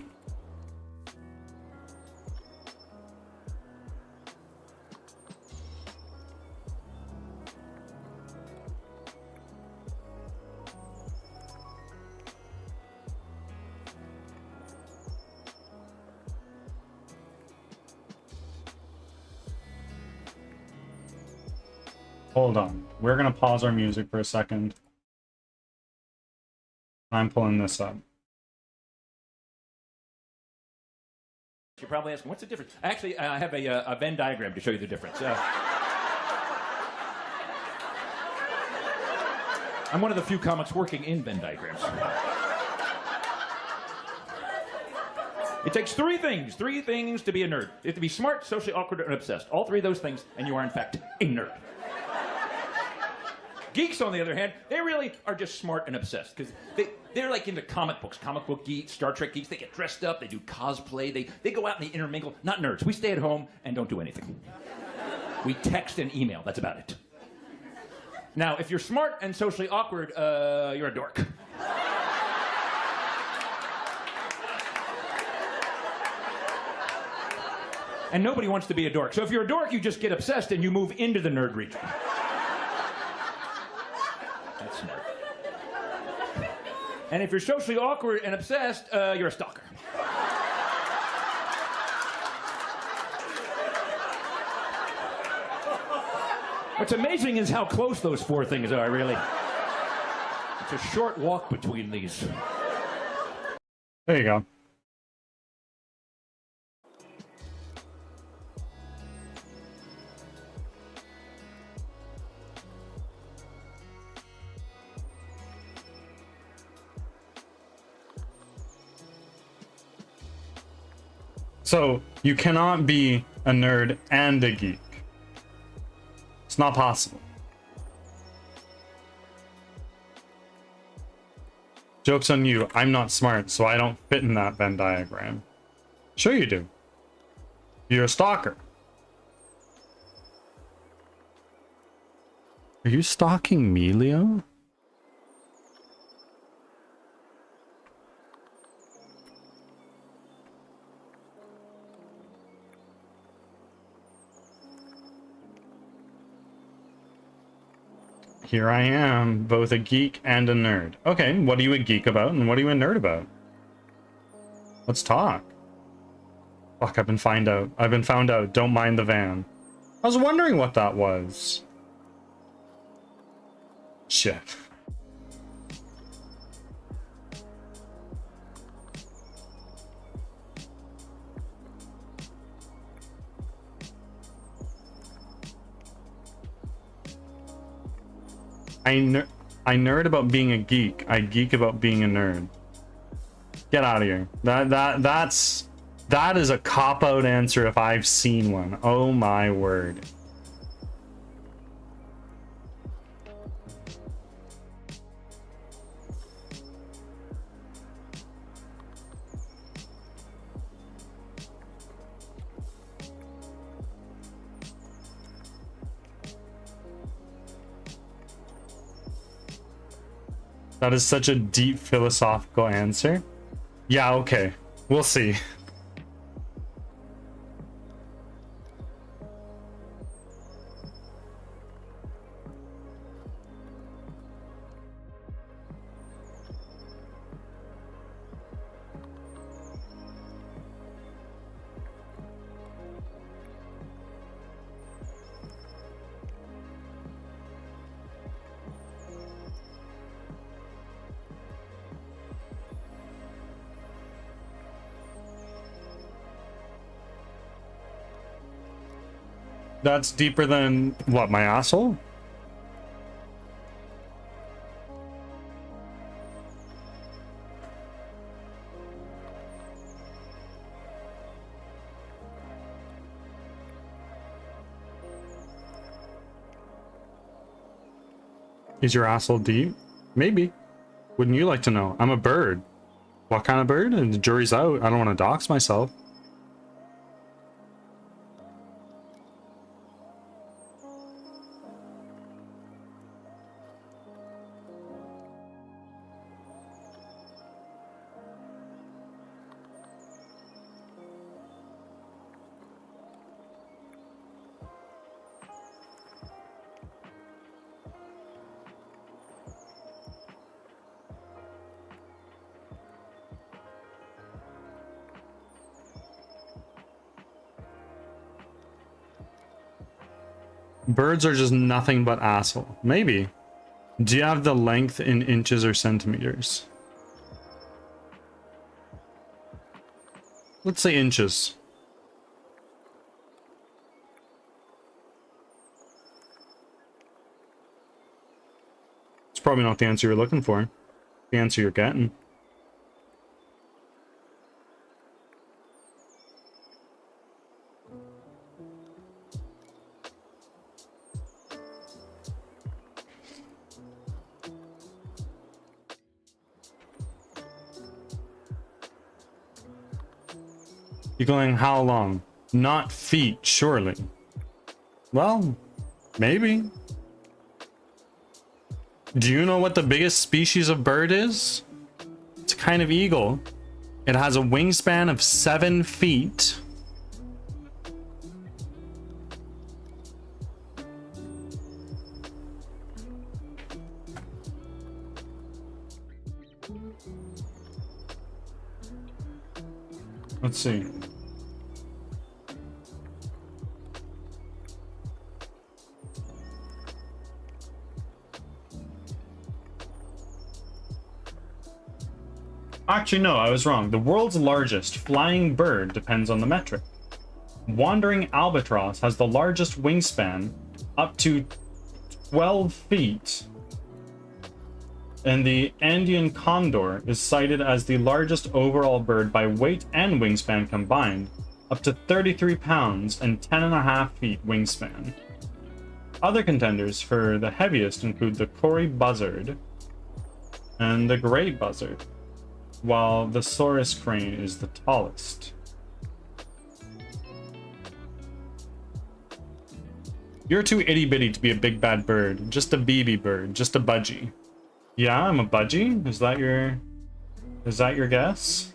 Speaker 1: Hold on. We're gonna pause our music for a second. I'm pulling this up.
Speaker 3: You're probably asking, what's the difference? Actually, I have a Venn diagram to show you the difference. I'm one of the few comics working in Venn diagrams. It takes three things to be a nerd. You have to be smart, socially awkward, and obsessed. All three of those things, and you are, in fact, a nerd. Geeks, on the other hand, they really are just smart and obsessed because they're like into comic books, comic book geeks, Star Trek geeks. They get dressed up, they do cosplay, they go out and they intermingle. Not nerds. We stay at home and don't do anything. We text and email. That's about it. Now, if you're smart and socially awkward, you're a dork. And nobody wants to be a dork. So if you're a dork, you just get obsessed and you move into the nerd region. That's smart. And if you're socially awkward and obsessed, you're a stalker. What's amazing is how close those four things are, really. It's a short walk between these.
Speaker 1: There you go. So, you cannot be a nerd and a geek. It's not possible. Joke's on you. I'm not smart, so I don't fit in that Venn diagram. Sure you do. You're a stalker. Are you stalking me, Leo? Here I am, both a geek and a nerd. Okay, what are you a geek about and what are you a nerd about? Let's talk. Fuck, I've been found out. Don't mind the van. I was wondering what that was. Shit. I nerd about being a geek. I geek about being a nerd. Get out of here. That is a cop-out answer if I've seen one. Oh my word. That is such a deep philosophical answer. Yeah, okay. We'll see. That's deeper than what, my asshole? Is your asshole deep? Maybe. Wouldn't you like to know? I'm a bird. What kind of bird? And the jury's out. I don't want to dox myself. Birds are just nothing but asshole. Maybe. Do you have the length in inches or centimeters? Let's say inches. It's probably not the answer you're looking for. The answer you're getting. You're going how long? Not feet, surely. Well, maybe. Do you know what the biggest species of bird is? It's a kind of eagle. It has a wingspan of 7 feet. Let's see. Actually, no, I was wrong. The world's largest flying bird depends on the metric. Wandering albatross has the largest wingspan, up to 12 feet. And the Andean condor is cited as the largest overall bird by weight and wingspan combined, up to 33 pounds and 10.5 feet wingspan. Other contenders for the heaviest include the Cory buzzard and the gray buzzard, while the Saurus crane is the tallest. You're too itty-bitty to be a big bad bird, just a BB bird, just a budgie. Yeah, I'm a budgie? Is that your guess?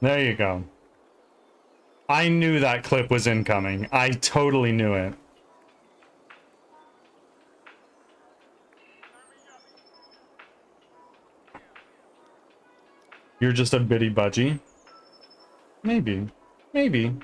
Speaker 1: There you go. I knew that clip was incoming. I totally knew it. You're just a bitty budgie? Maybe. Maybe.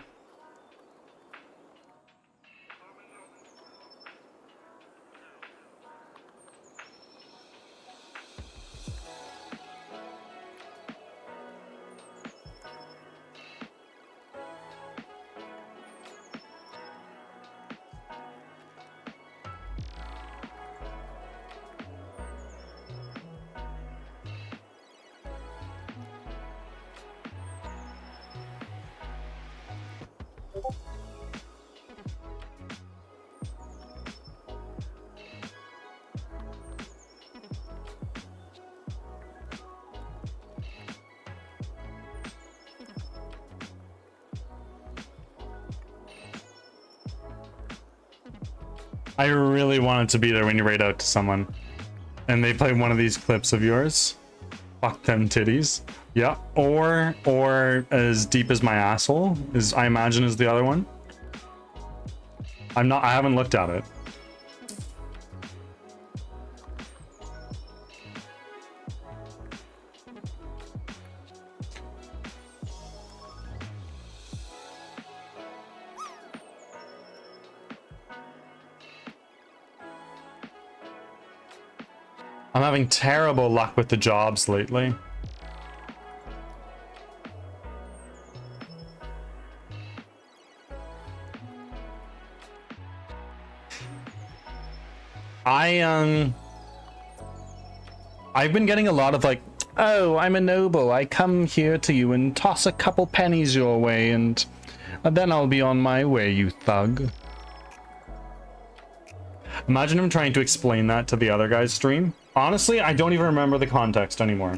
Speaker 1: I really wanted to be there when you raid out to someone and they play one of these clips of yours. Fuck them titties. Yeah, or as deep as my asshole is, I imagine, is the other one. I haven't looked at it. I'm having terrible luck with the jobs lately. I've been getting a lot of like, oh, I'm a noble. I come here to you and toss a couple pennies your way and then I'll be on my way, you thug. Imagine him trying to explain that to the other guy's stream. Honestly, I don't even remember the context anymore.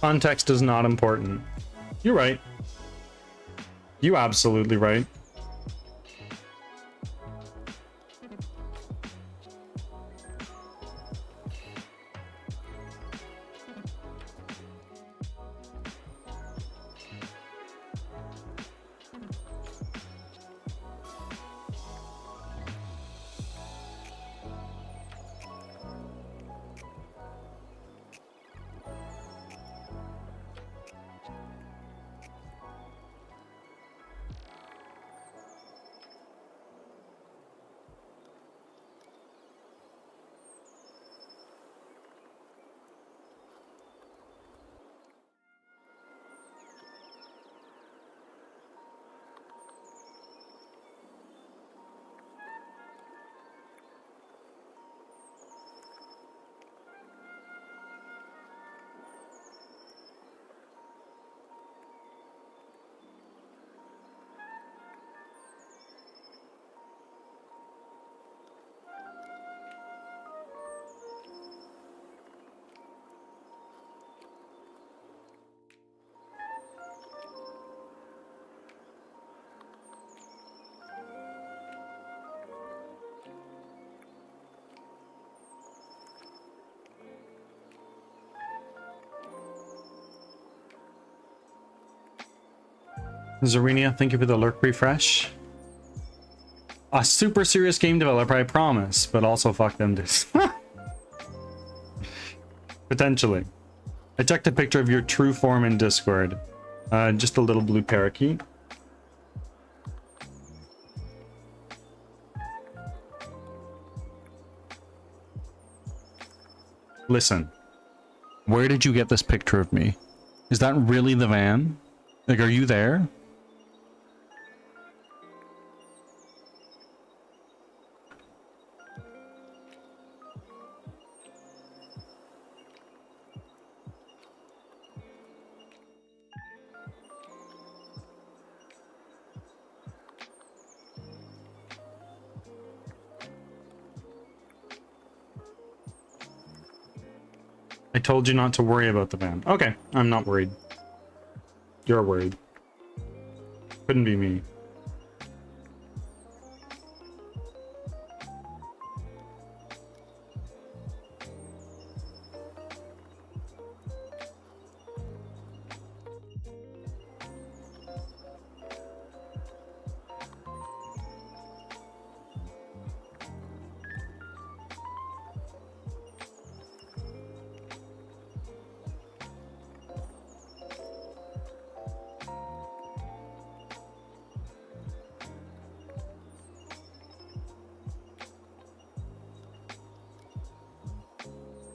Speaker 1: Context is not important. You're right. You absolutely right. Zarenia, thank you for the lurk refresh. A super serious game developer, I promise, but also fuck them dudes. Potentially. I checked a picture of your true form in Discord. Just a little blue parakeet. Listen. Where did you get this picture of me? Is that really the van? Like, are you there? I told you not to worry about the van. Okay, I'm not worried. You're worried. Couldn't be me.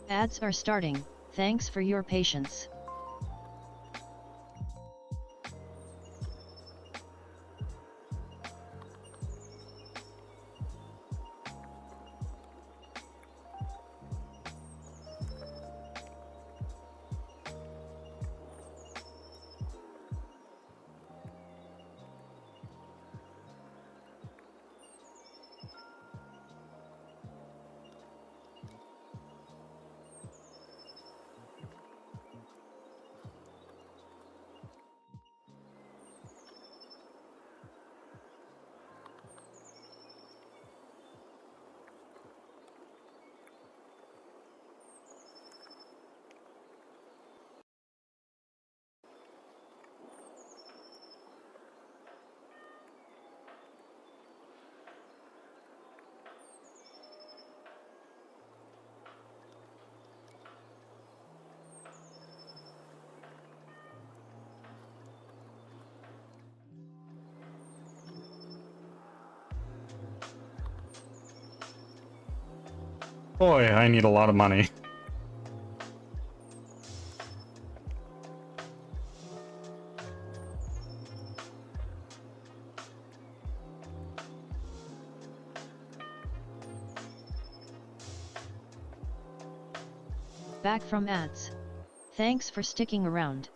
Speaker 2: Ads are starting, thanks for your patience. Boy, I need a lot of money. Back from ads. Thanks for sticking around.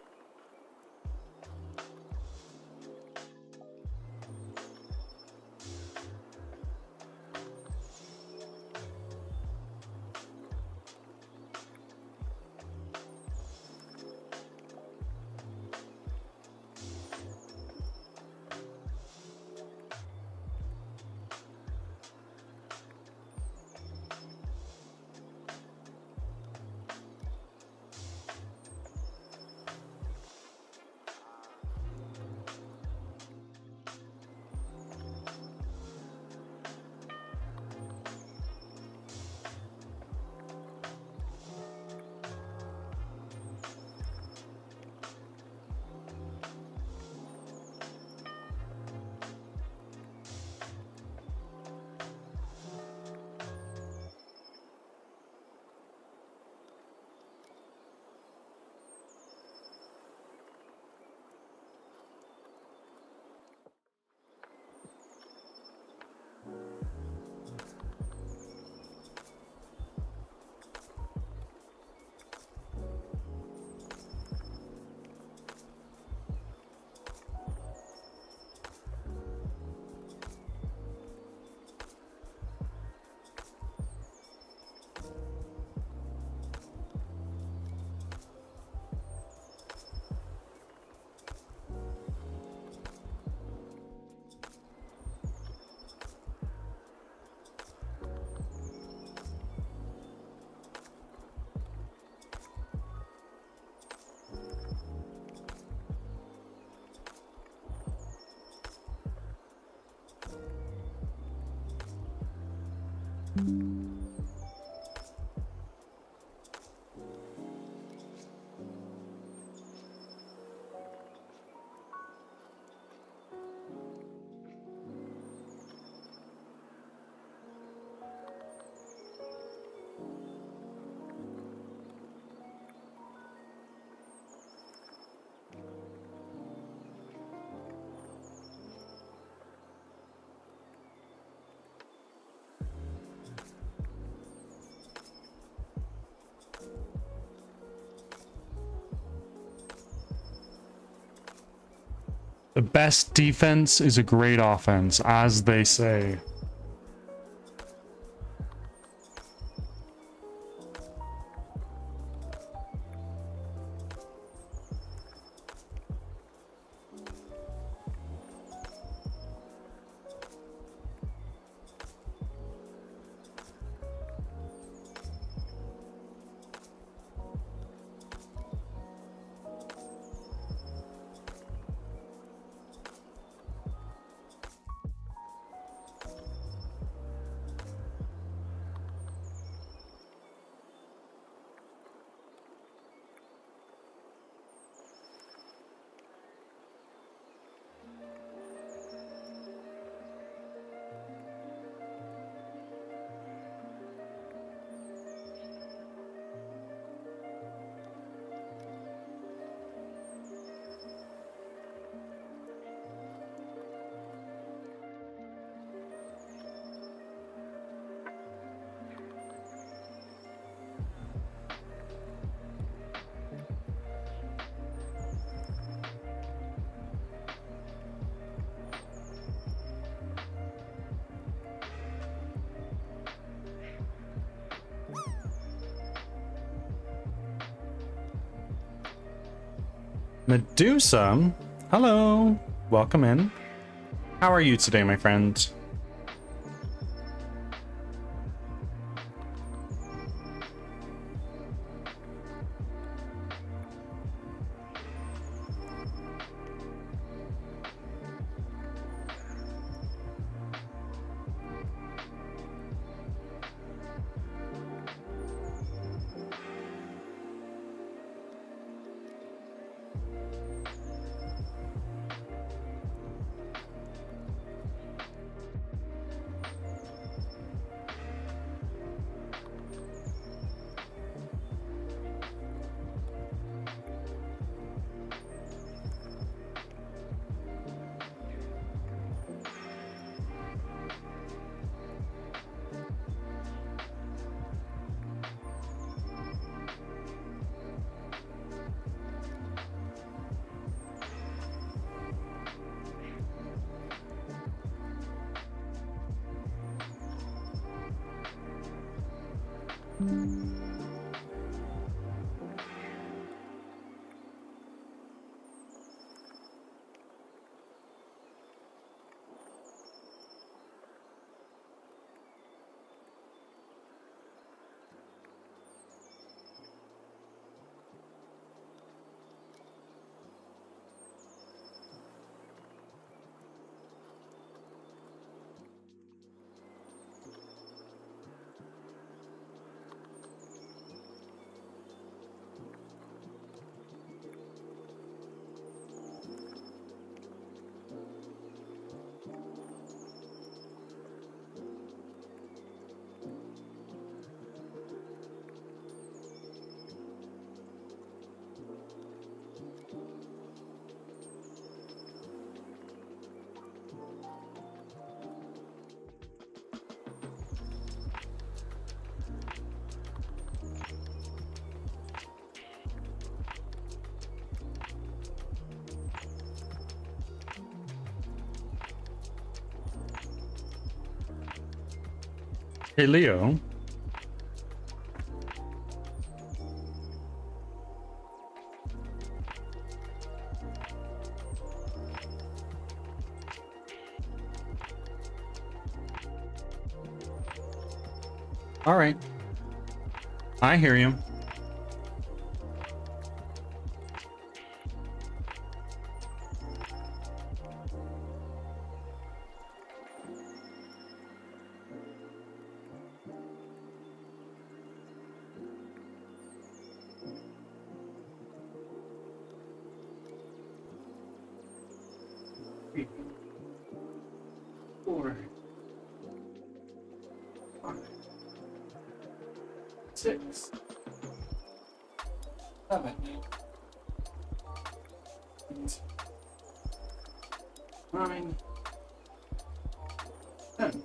Speaker 1: The best defense is a great offense, as they say. Medusa, hello, welcome in. How are you today, my friend? Hey, Leo. All right. I hear you. 6, 7, 8, 9, 10.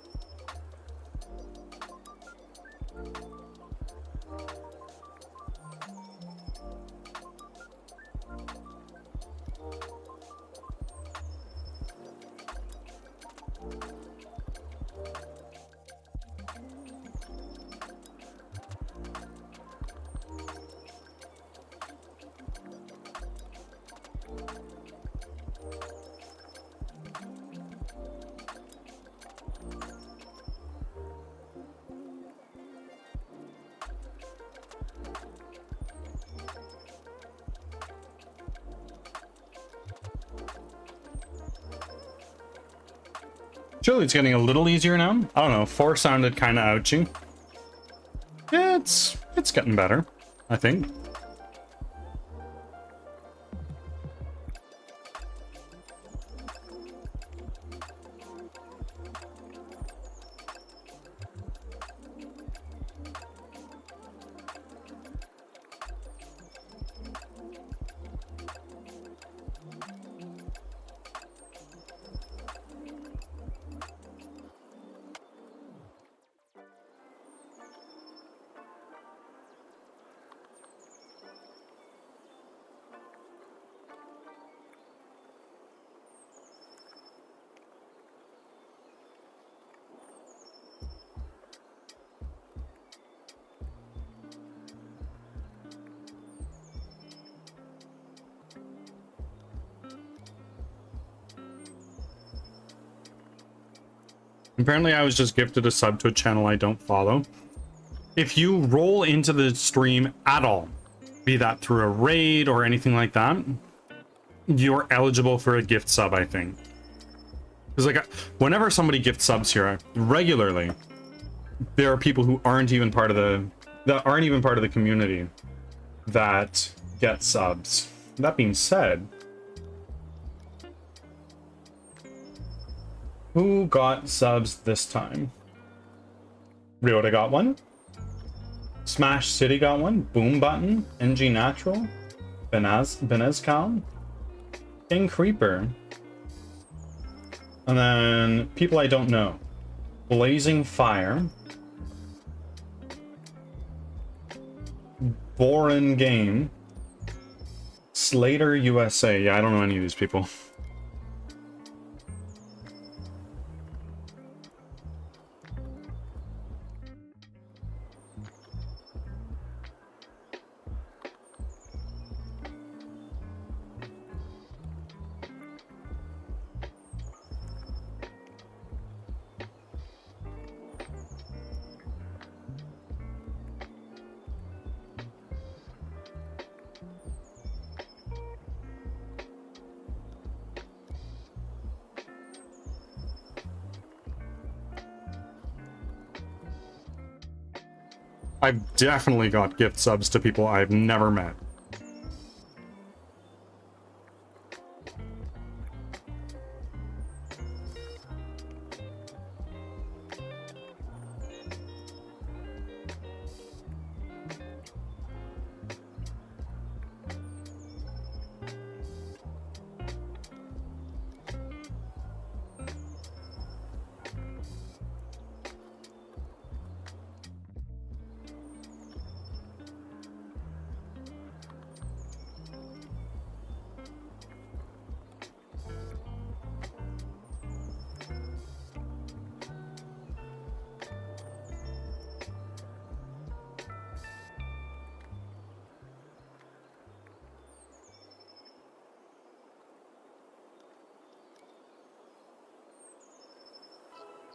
Speaker 1: Surely it's getting a little easier now. I don't know. 4 sounded kind of ouchy. Yeah, it's getting better, I think. Apparently I was just gifted a sub to a channel I don't follow. If you roll into the stream at all, be that through a raid or anything like that, you're eligible for a gift sub, I think. Because like whenever somebody gift subs here regularly, there are people who aren't even part of the community that get subs. That being said, who got subs this time? Ryota got one. Smash City got one. Boom Button. NG Natural. Benezcal. King Creeper. And then people I don't know. Blazing Fire. Borin Game. Slater USA. Yeah, I don't know any of these people. I've definitely got gift subs to people I've never met.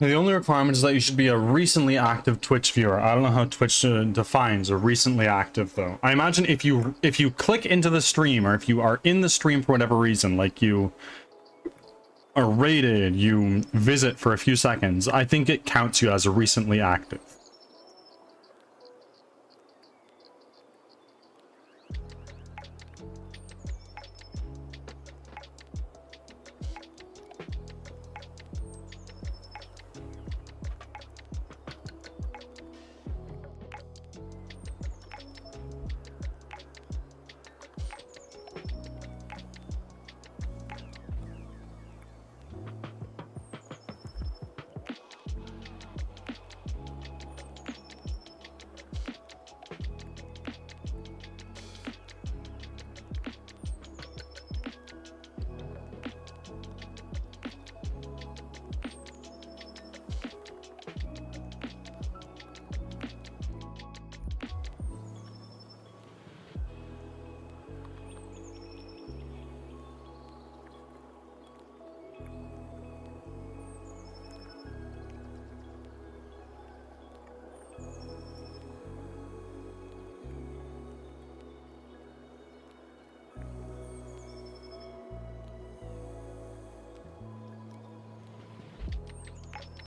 Speaker 1: The only requirement is that you should be a recently active Twitch viewer. I don't know how Twitch defines a recently active, though. I imagine if you click into the stream, or if you are in the stream for whatever reason, like you are rated, you visit for a few seconds, I think it counts you as a recently active.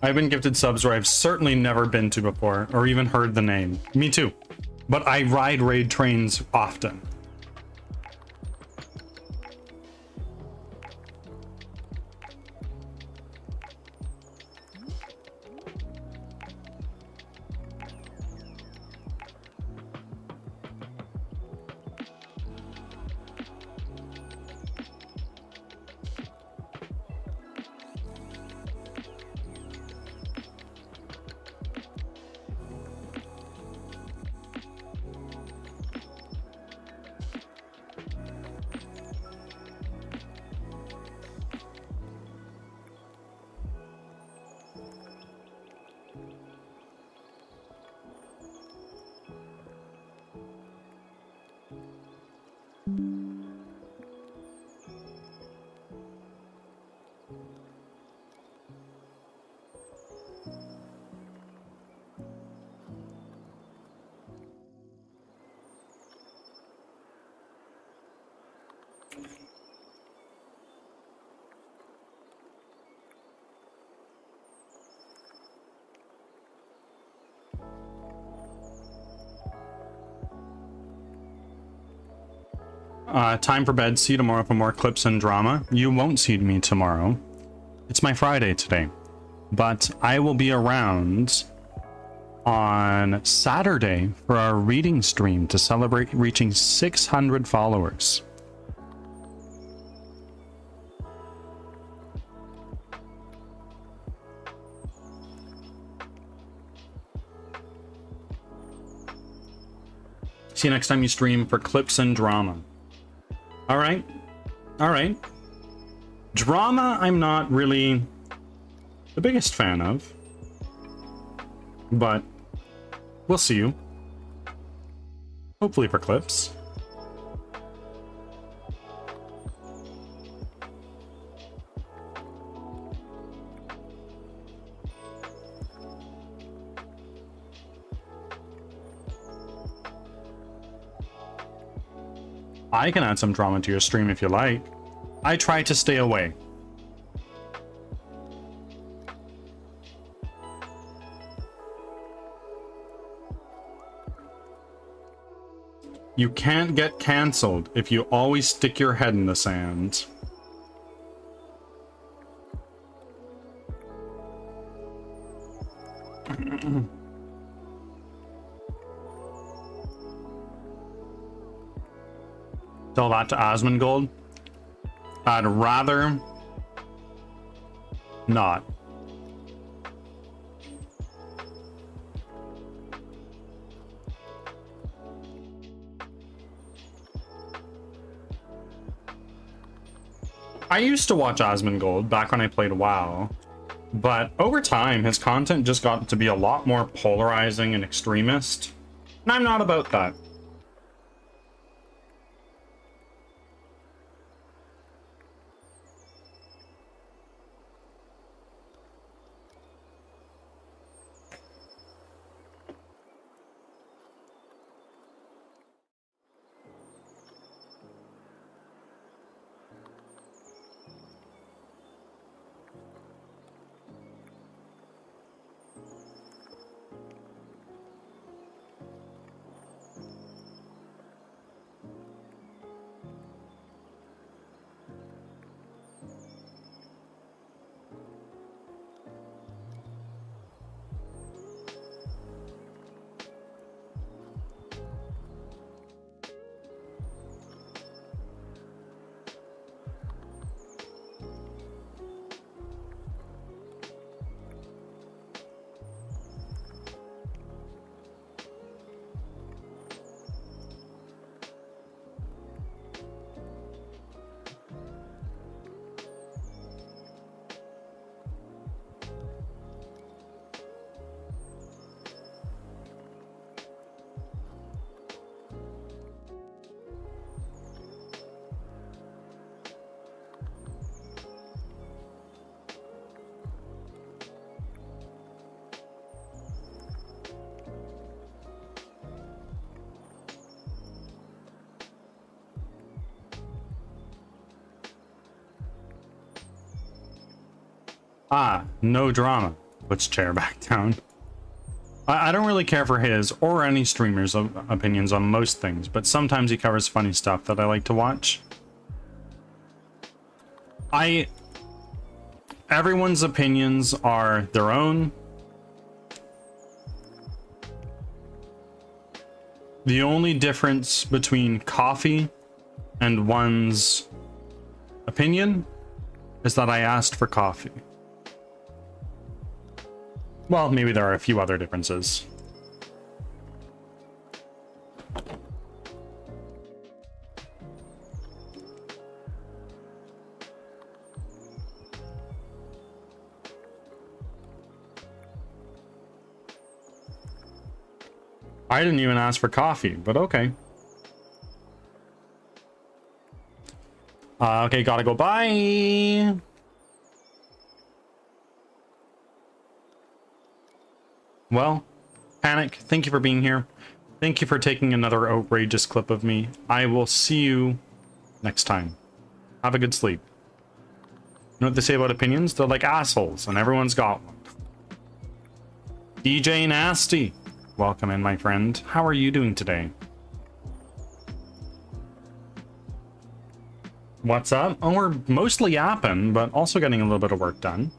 Speaker 1: I've been gifted subs where I've certainly never been to before or even heard the name. Me too. But I ride raid trains often. Time for bed. See you tomorrow for more clips and drama. You won't see me tomorrow. It's my Friday today. But I will be around on Saturday for our reading stream to celebrate reaching 600 followers. See you next time you stream for clips and drama. All right. All right. Drama, I'm not really the biggest fan of. But we'll see you. Hopefully for clips. I can add some drama to your stream if you like. I try to stay away. You can't get cancelled if you always stick your head in the sand. Tell that to Asmongold. I'd rather not. I used to watch Asmongold back when I played WoW, but over time his content just got to be a lot more polarizing and extremist, and I'm not about that. Ah, no drama. Puts chair back down. I don't really care for his or any streamers' opinions on most things, but sometimes he covers funny stuff that I like to watch. Everyone's opinions are their own. The only difference between coffee and one's opinion is that I asked for coffee. Well, maybe there are a few other differences. I didn't even ask for coffee, but okay. Okay, gotta go. Bye. Well, Panic, thank you for being here. Thank you for taking another outrageous clip of me. I will see you next time. Have a good sleep. You know what they say about opinions? They're like assholes, and everyone's got one. DJ Nasty, welcome in, my friend. How are you doing today? What's up? Oh, we're mostly yapping, but also getting a little bit of work done.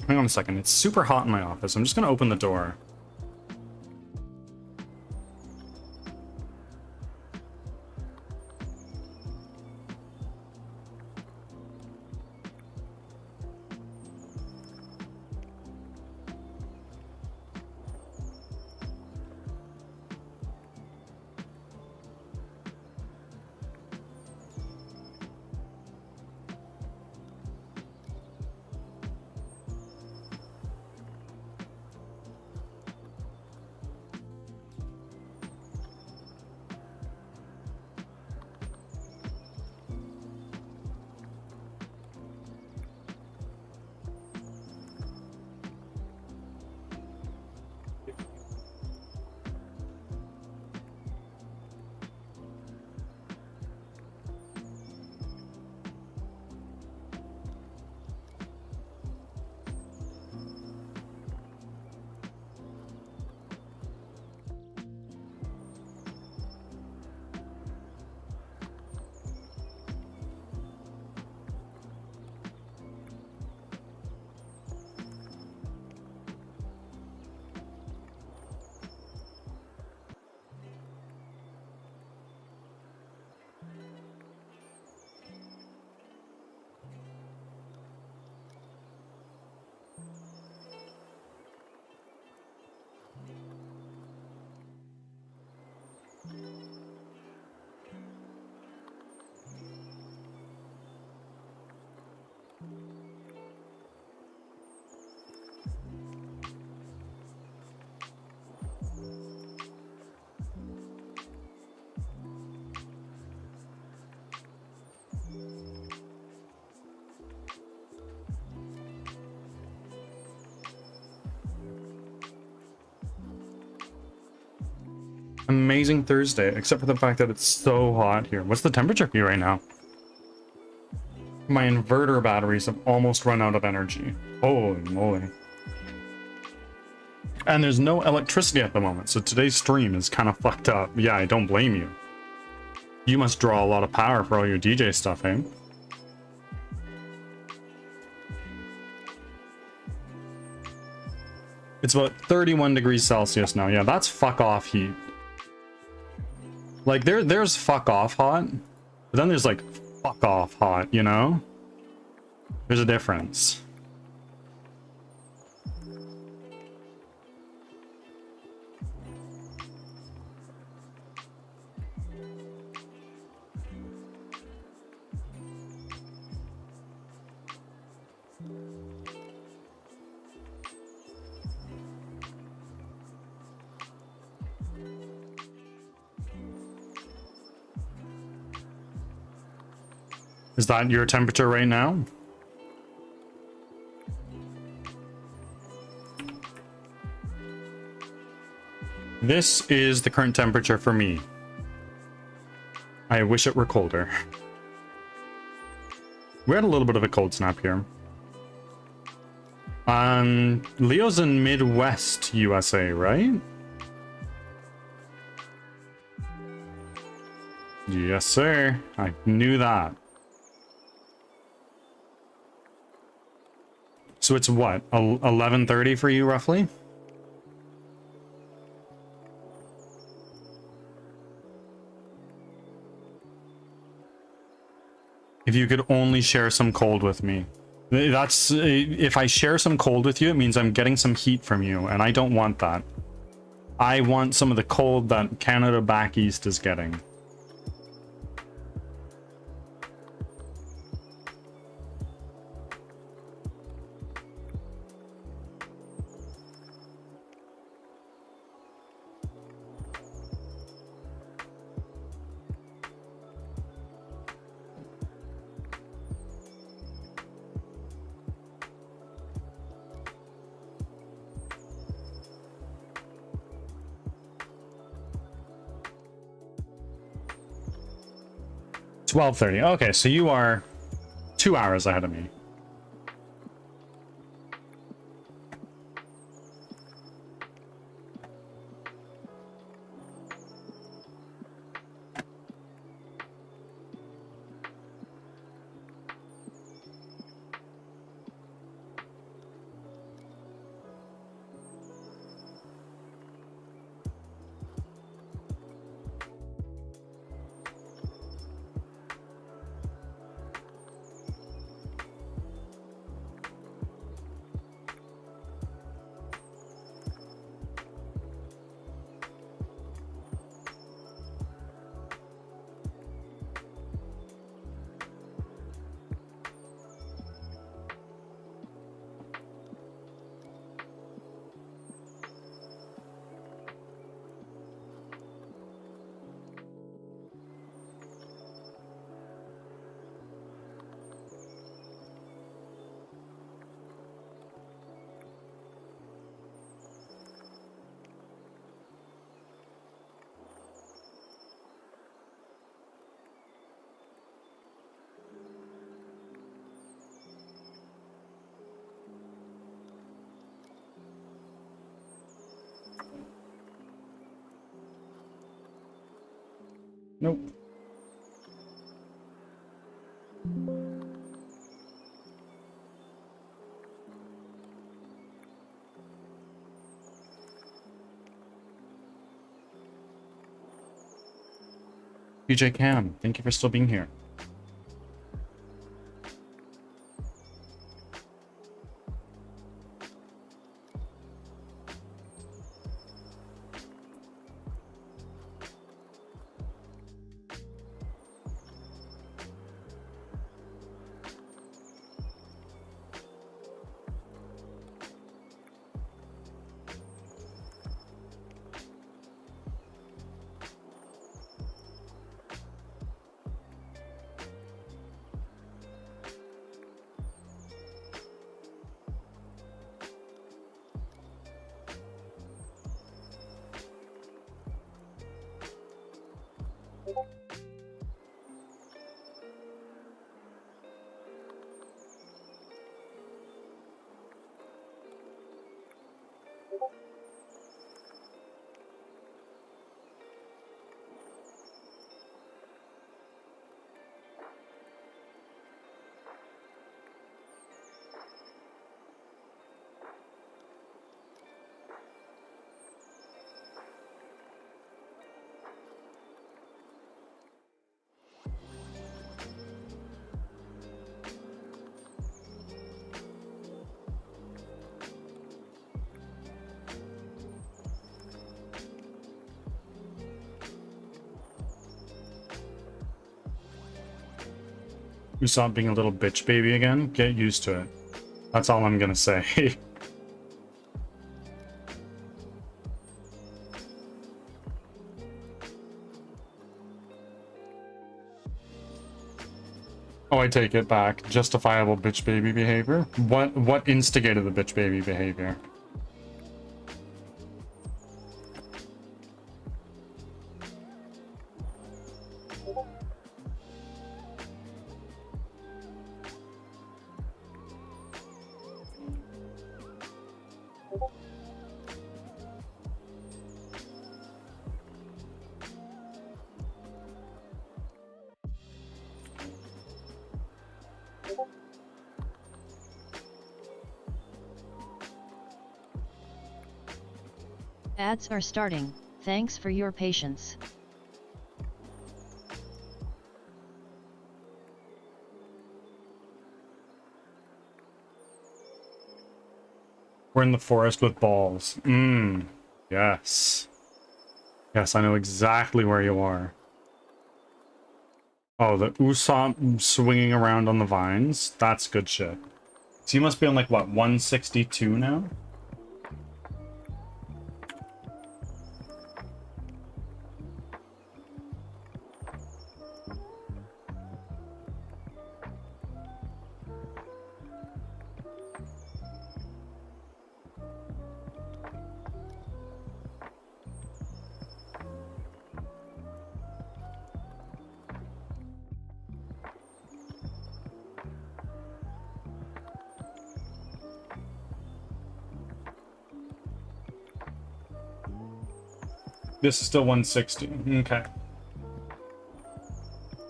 Speaker 1: Hang on a second, it's super hot in my office. I'm just gonna open the door. Amazing Thursday, except for the fact that it's so hot here. What's the temperature here right now? My inverter batteries have almost run out of energy. Holy moly. And there's no electricity at the moment, so today's stream is kind of fucked up. Yeah, I don't blame you. You must draw a lot of power for all your DJ stuff, eh? It's about 31 degrees Celsius now. Yeah, that's fuck off heat. Like, there's fuck off hot, but then there's like fuck off hot, you know? There's a difference. Is that your temperature right now? This is the current temperature for me. I wish it were colder. We had a little bit of a cold snap here. Leo's in Midwest USA, right? Yes, sir. I knew that. So it's what, 11:30 for you, roughly? If you could only share some cold with me. That's, if I share some cold with you, it means I'm getting some heat from you, and I don't want that. I want some of the cold that Canada back east is getting. $12:30. Okay, so you are 2 hours ahead of me. Nope. PJ Cam, thank you for still being here. You stop being a little bitch baby again? Get used to it. That's all I'm gonna say. Oh, I take it back. Justifiable bitch baby behavior? What instigated the bitch baby behavior?
Speaker 2: Ads are starting, thanks for your patience.
Speaker 1: We're in the forest with balls. Yes. Yes, I know exactly where you are. Oh, the Usopp swinging around on the vines? That's good shit. So you must be on, like, what, 162 now? This is still 160. Okay.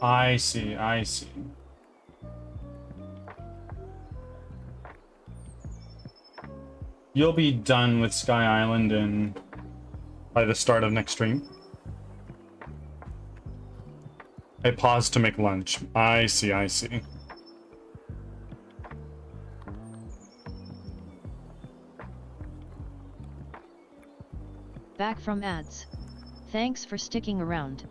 Speaker 1: I see, I see. You'll be done with Sky Island by the start of next stream. I paused to make lunch. I see, I see.
Speaker 2: Back from ads. Thanks for sticking around.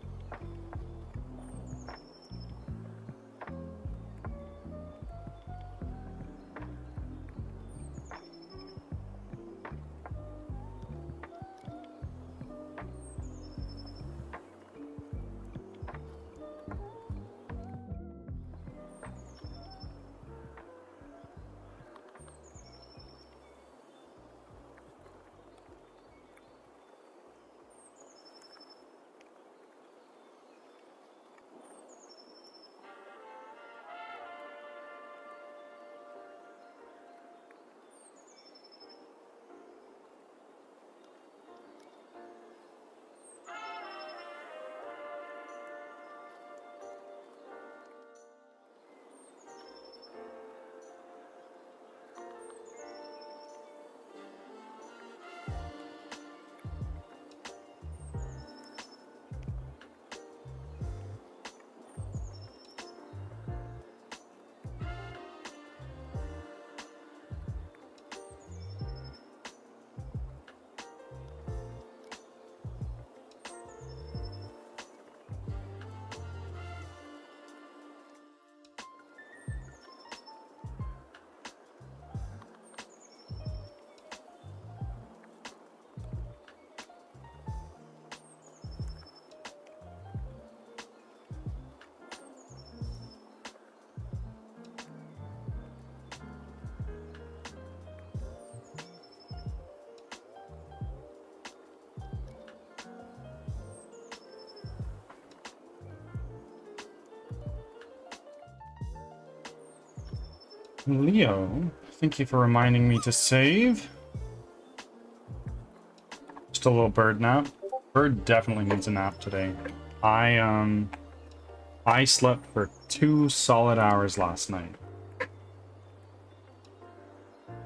Speaker 1: Leo, thank you for reminding me to save. Just a little bird nap. Bird definitely needs a nap today. I slept for 2 solid hours last night.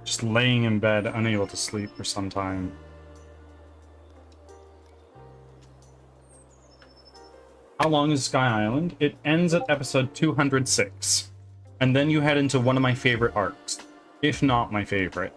Speaker 1: Just laying in bed, unable to sleep for some time. How long is Sky Island? It ends at episode 206. And then you head into one of my favorite arcs, if not my favorite.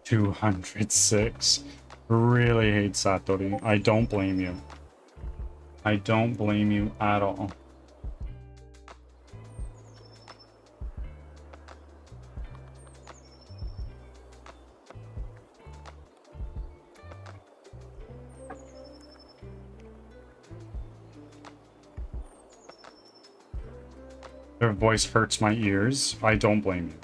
Speaker 1: 206. Really hate Satori. I don't blame you. I don't blame you at all. Their voice hurts my ears. I don't blame you.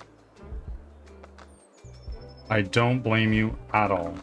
Speaker 1: I don't blame you at all.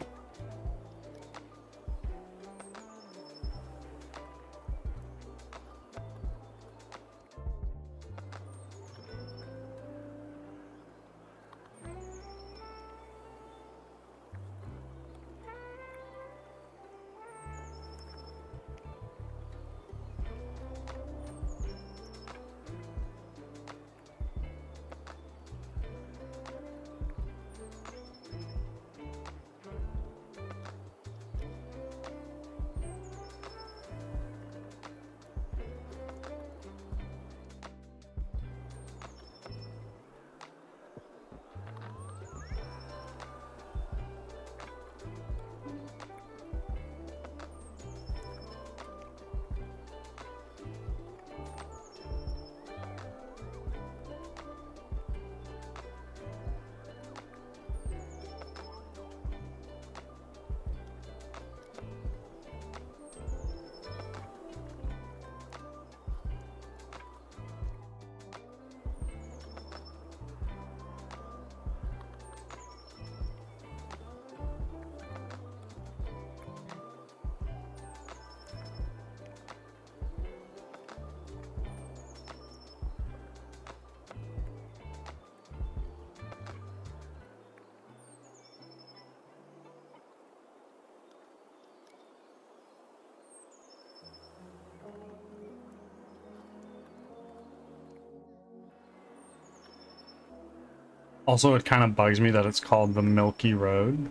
Speaker 1: Also, it kind of bugs me that it's called the Milky Road.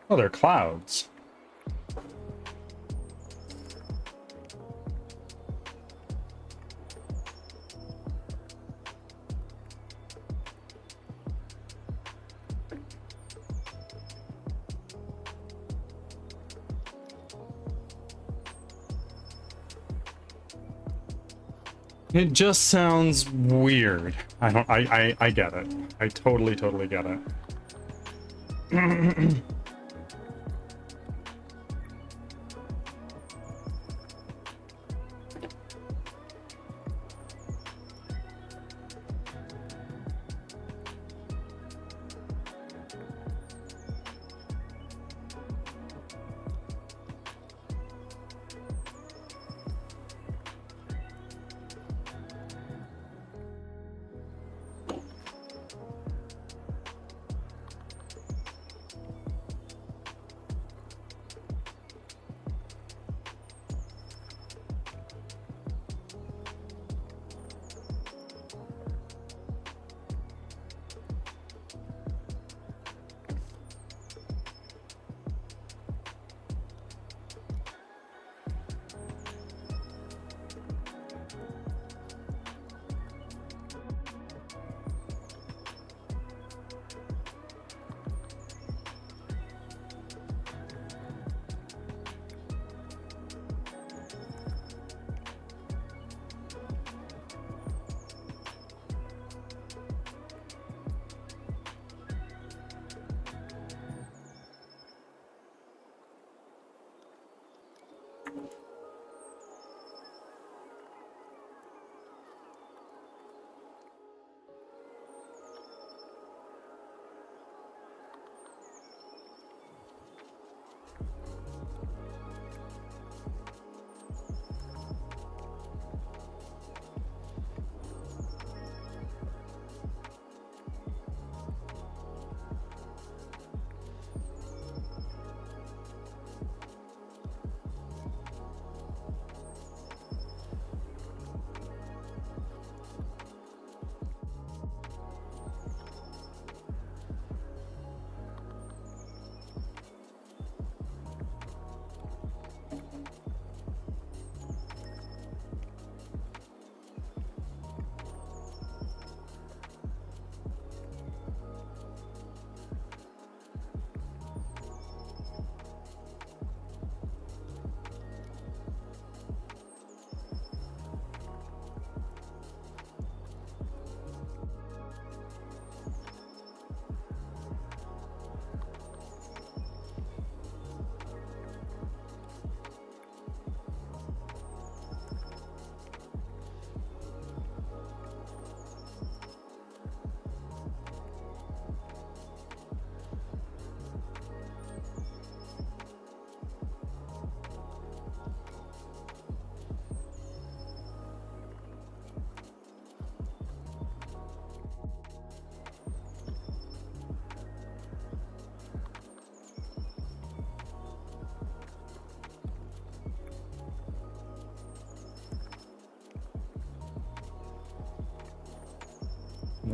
Speaker 1: Oh, they're clouds. It just sounds weird. I get it. I totally get it.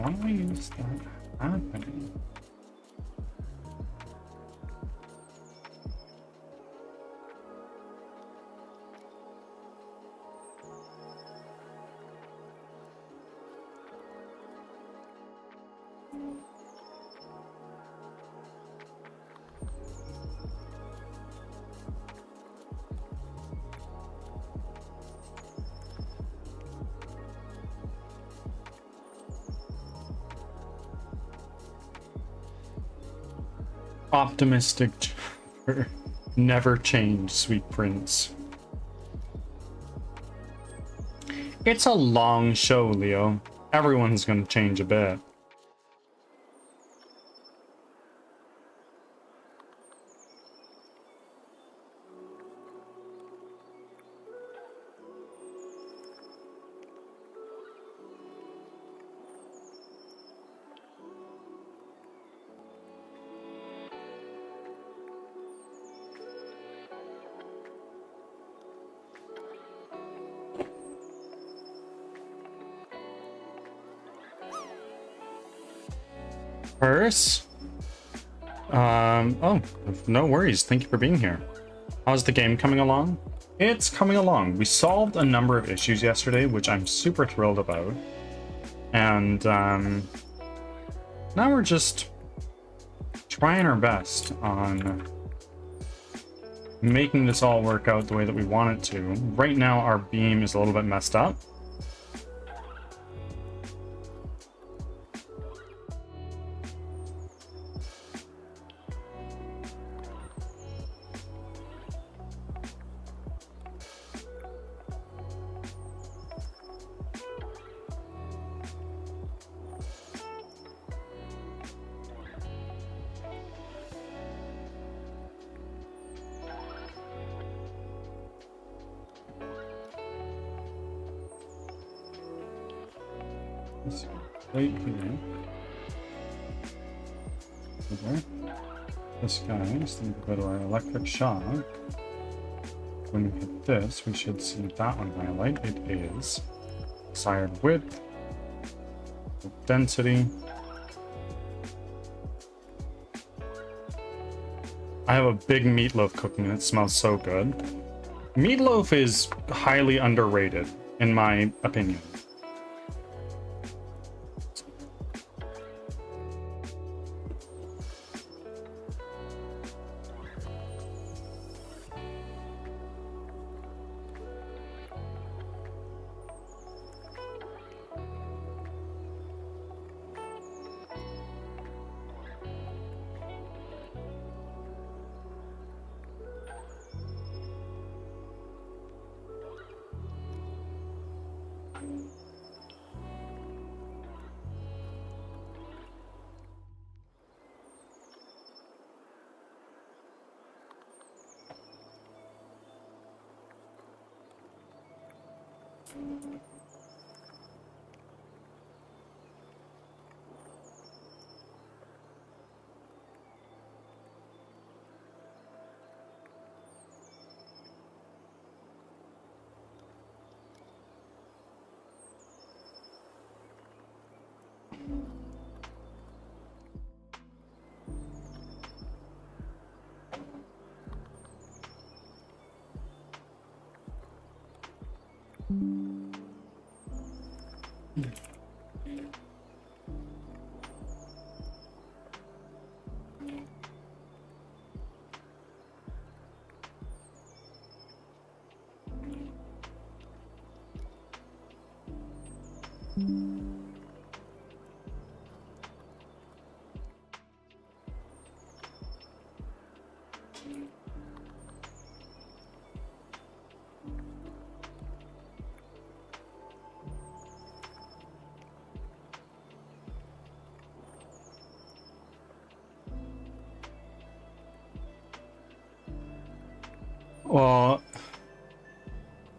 Speaker 1: Why is that happening? Optimistic. Never change, sweet prince. It's a long show, Leo. Everyone's gonna change a bit. Purse? Oh, no worries. Thank you for being here. How's the game coming along? It's coming along. We solved a number of issues yesterday, which I'm super thrilled about. And now we're just trying our best on making this all work out the way that we want it to. Right now, our beam is a little bit messed up. Right here. Okay. This guy, so we go to our electric shock. When we hit this, we should see that one highlight. It is desired width, density. I have a big meatloaf cooking and it smells so good. Meatloaf is highly underrated, in my opinion.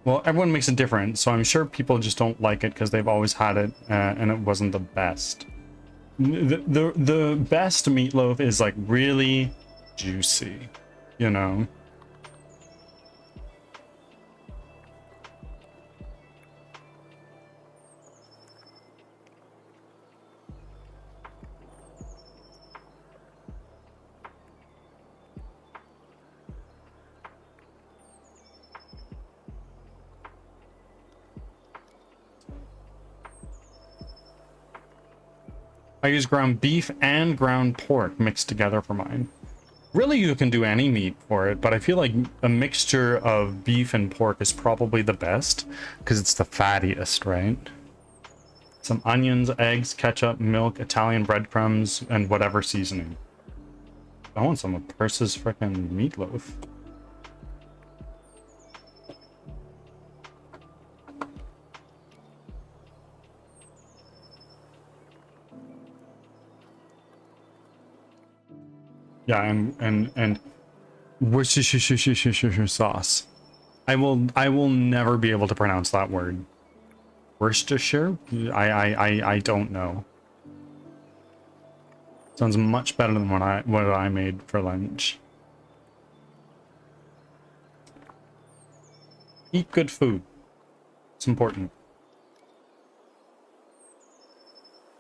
Speaker 1: Well, everyone makes it different, so I'm sure people just don't like it because they've always had it, and it wasn't the best. The best meatloaf is like really juicy, you know? I use ground beef and ground pork mixed together for mine. Really, you can do any meat for it, but I feel like a mixture of beef and pork is probably the best because it's the fattiest, right? Some onions, eggs, ketchup, milk, Italian breadcrumbs, and whatever seasoning. I want some of Persa's frickin' meatloaf. Yeah, and Worcestershire sauce. I will never be able to pronounce that word. Worcestershire? I don't know. Sounds much better than what I made for lunch. Eat good food. It's important.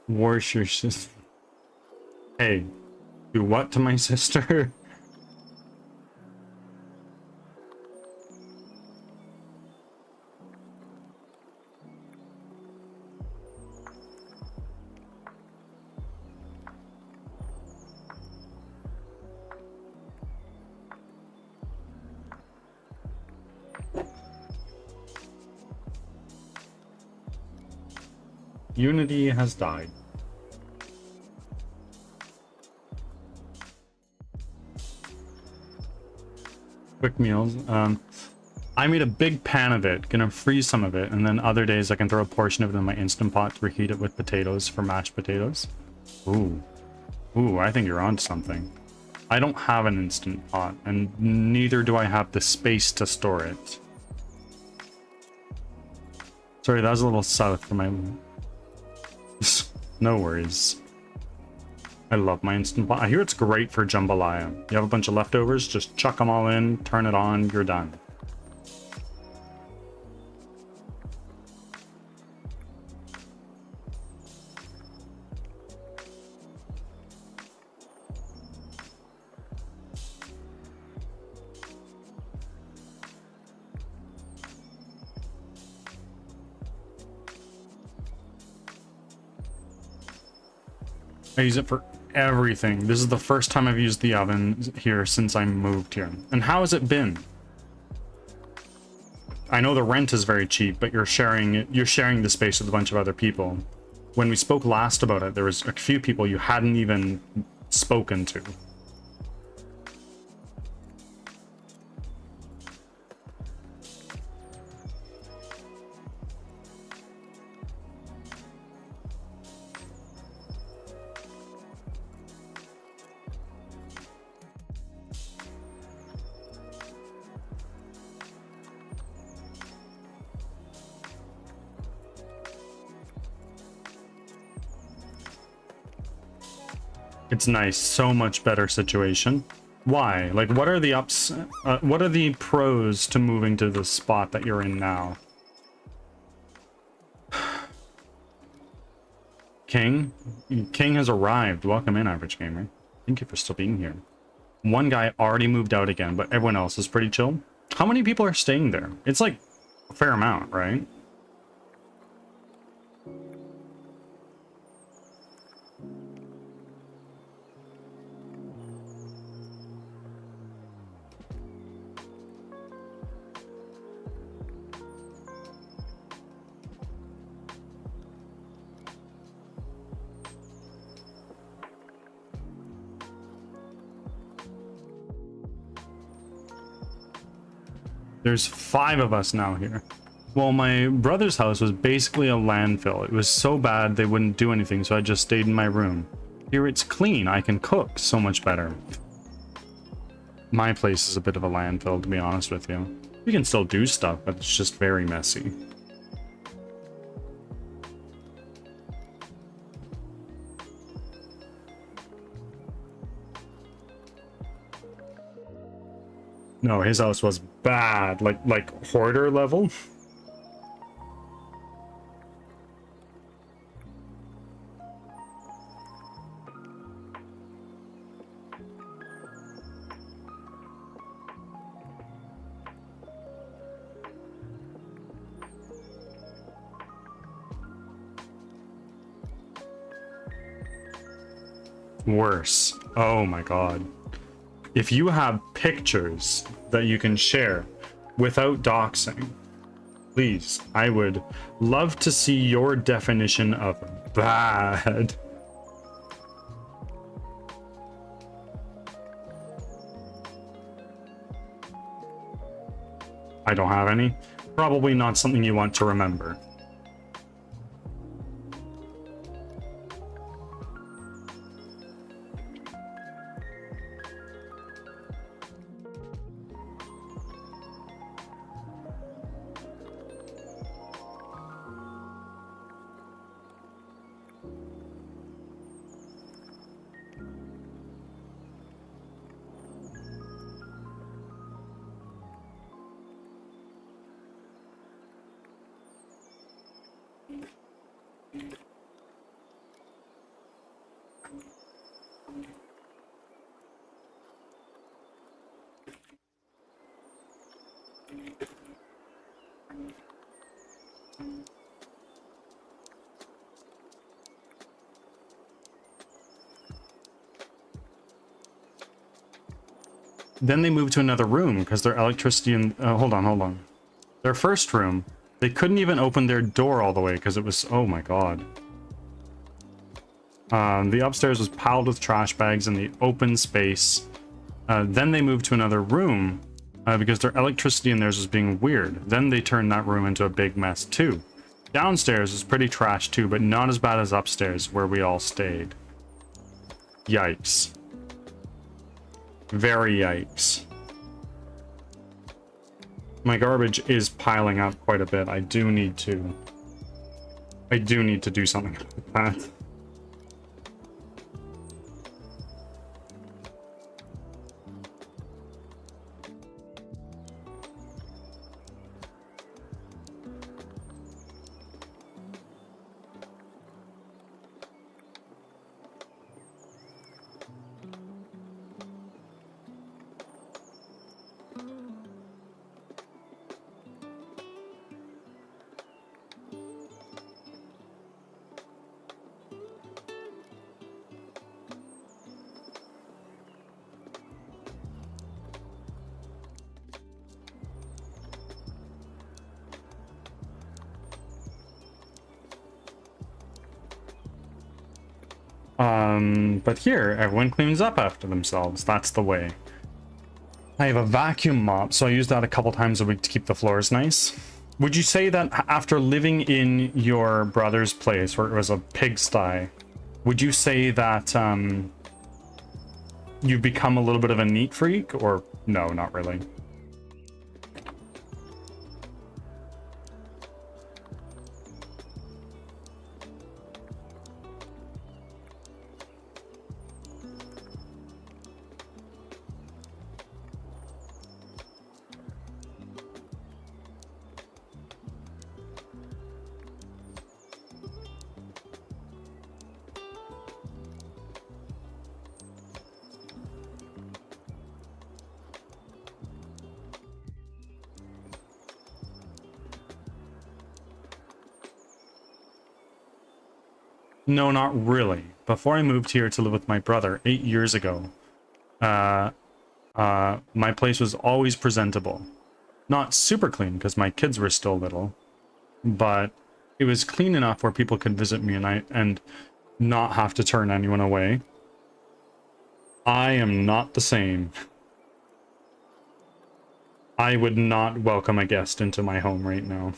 Speaker 1: Worcestershire. Hey, do what to my sister? Unity has died. Quick meals. I made a big pan of it, gonna freeze some of it, and then other days I can throw a portion of it in my Instant Pot to reheat it with potatoes for mashed potatoes. Ooh. Ooh, I think you're onto something. I don't have an Instant Pot, and neither do I have the space to store it. Sorry, that was a little south for my... No worries. I love my Instant Pot. I hear it's great for jambalaya. You have a bunch of leftovers, just chuck them all in, turn it on, you're done. I use it for everything. This is the first time I've used the oven here since I moved here. And how has it been? I know the rent is very cheap, but you're sharing the space with a bunch of other people. When we spoke last about it, there was a few people you hadn't even spoken to. It's nice. So much better situation. Why? Like, what are the ups? What are the pros to moving to the spot that you're in now? King? King has arrived. Welcome in, Average Gamer. Thank you for still being here. One guy already moved out again, but everyone else is pretty chill. How many people are staying there? It's like a fair amount, right? There's 5 of us now here. Well, my brother's house was basically a landfill. It was so bad they wouldn't do anything, so I just stayed in my room. Here it's clean. I can cook so much better. My place is a bit of a landfill, to be honest with you. You can still do stuff, but it's just very messy. No, his house was bad, like hoarder level. Worse. Oh my god. If you have pictures that you can share without doxing, please, I would love to see your definition of bad. I don't have any. Probably not something you want to remember. Then they moved to another room because their electricity and hold on. Their first room, they couldn't even open their door all the way because it was, oh my god. The upstairs was piled with trash bags in the open space. Then they moved to another room because their electricity in theirs was being weird. Then they turned that room into a big mess too. Downstairs was pretty trash too, but not as bad as upstairs where we all stayed. Yikes. Very yikes. My garbage is piling up quite a bit. I do need to do something about that. But here, everyone cleans up after themselves. That's the way. I have a vacuum mop, so I use that a couple times a week to keep the floors nice. Would you say that after living in your brother's place, where it was a pigsty, would you say that you've become a little bit of a neat freak? Or no, not really? No, not really. Before I moved here to live with my brother 8 years ago, my place was always presentable. Not super clean because my kids were still little, but it was clean enough where people could visit me and not have to turn anyone away. I am not the same. I would not welcome a guest into my home right now.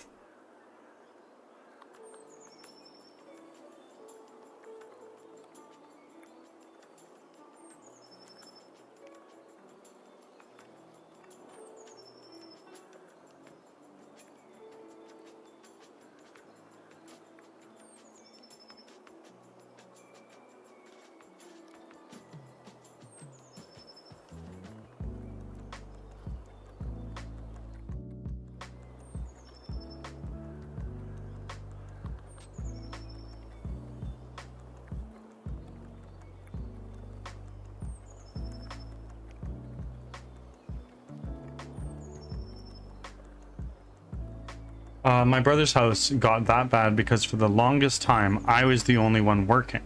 Speaker 1: My brother's house got that bad because for the longest time, I was the only one working.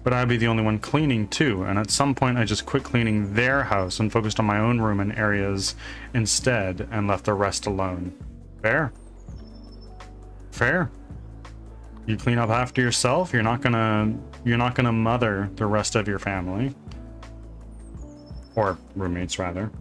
Speaker 1: but I'd be the only one cleaning too, and at some point I just quit cleaning their house and focused on my own room and areas instead and left the rest alone. Fair. Fair. You clean up after yourself, you're not gonna mother the rest of your family. Or roommates, rather.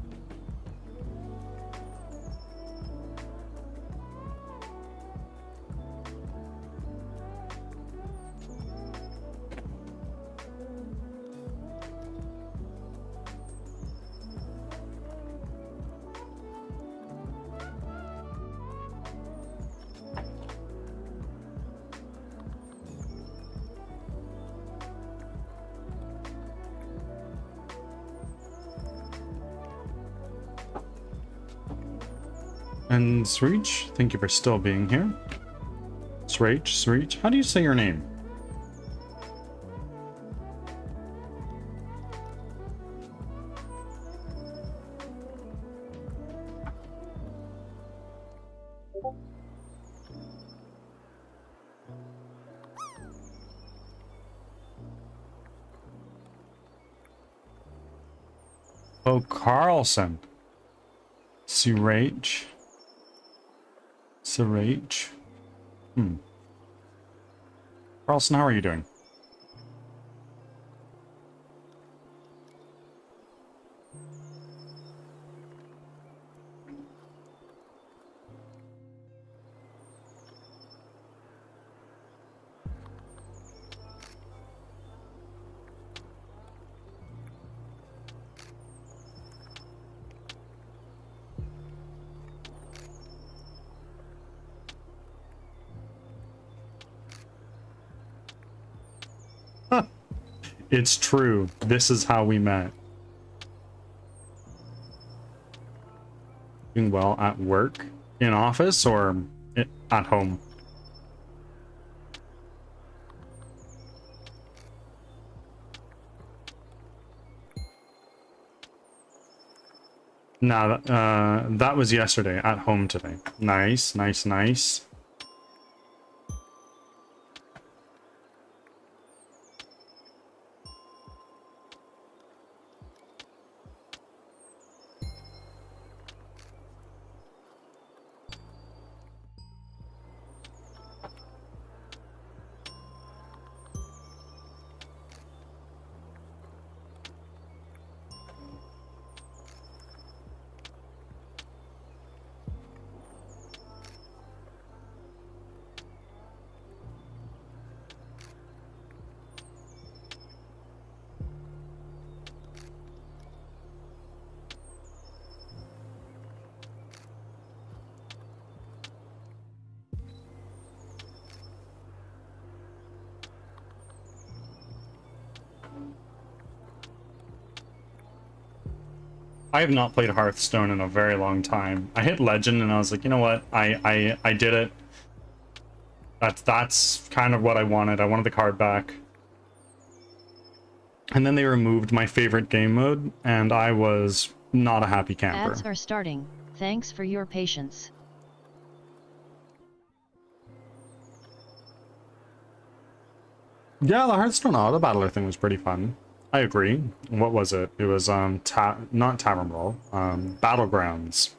Speaker 1: And Sreech, thank you for still being here. Sreech, how do you say your name? Oh, Carlson. Sreech. Carlson, how are you doing? It's true. This is how we met. Doing well at work, in office, or at home? No, that was yesterday. At home today. Nice. I have not played Hearthstone in a very long time. I hit Legend and I was like, you know what? I did it. That's kind of what I wanted. I wanted the card back. And then they removed my favorite game mode, and I was not a happy camper.
Speaker 2: Ads are starting. Thanks for your patience.
Speaker 1: Yeah, the Hearthstone auto battler thing was pretty fun. I agree. What was it? It was not Tavern Brawl, Battlegrounds.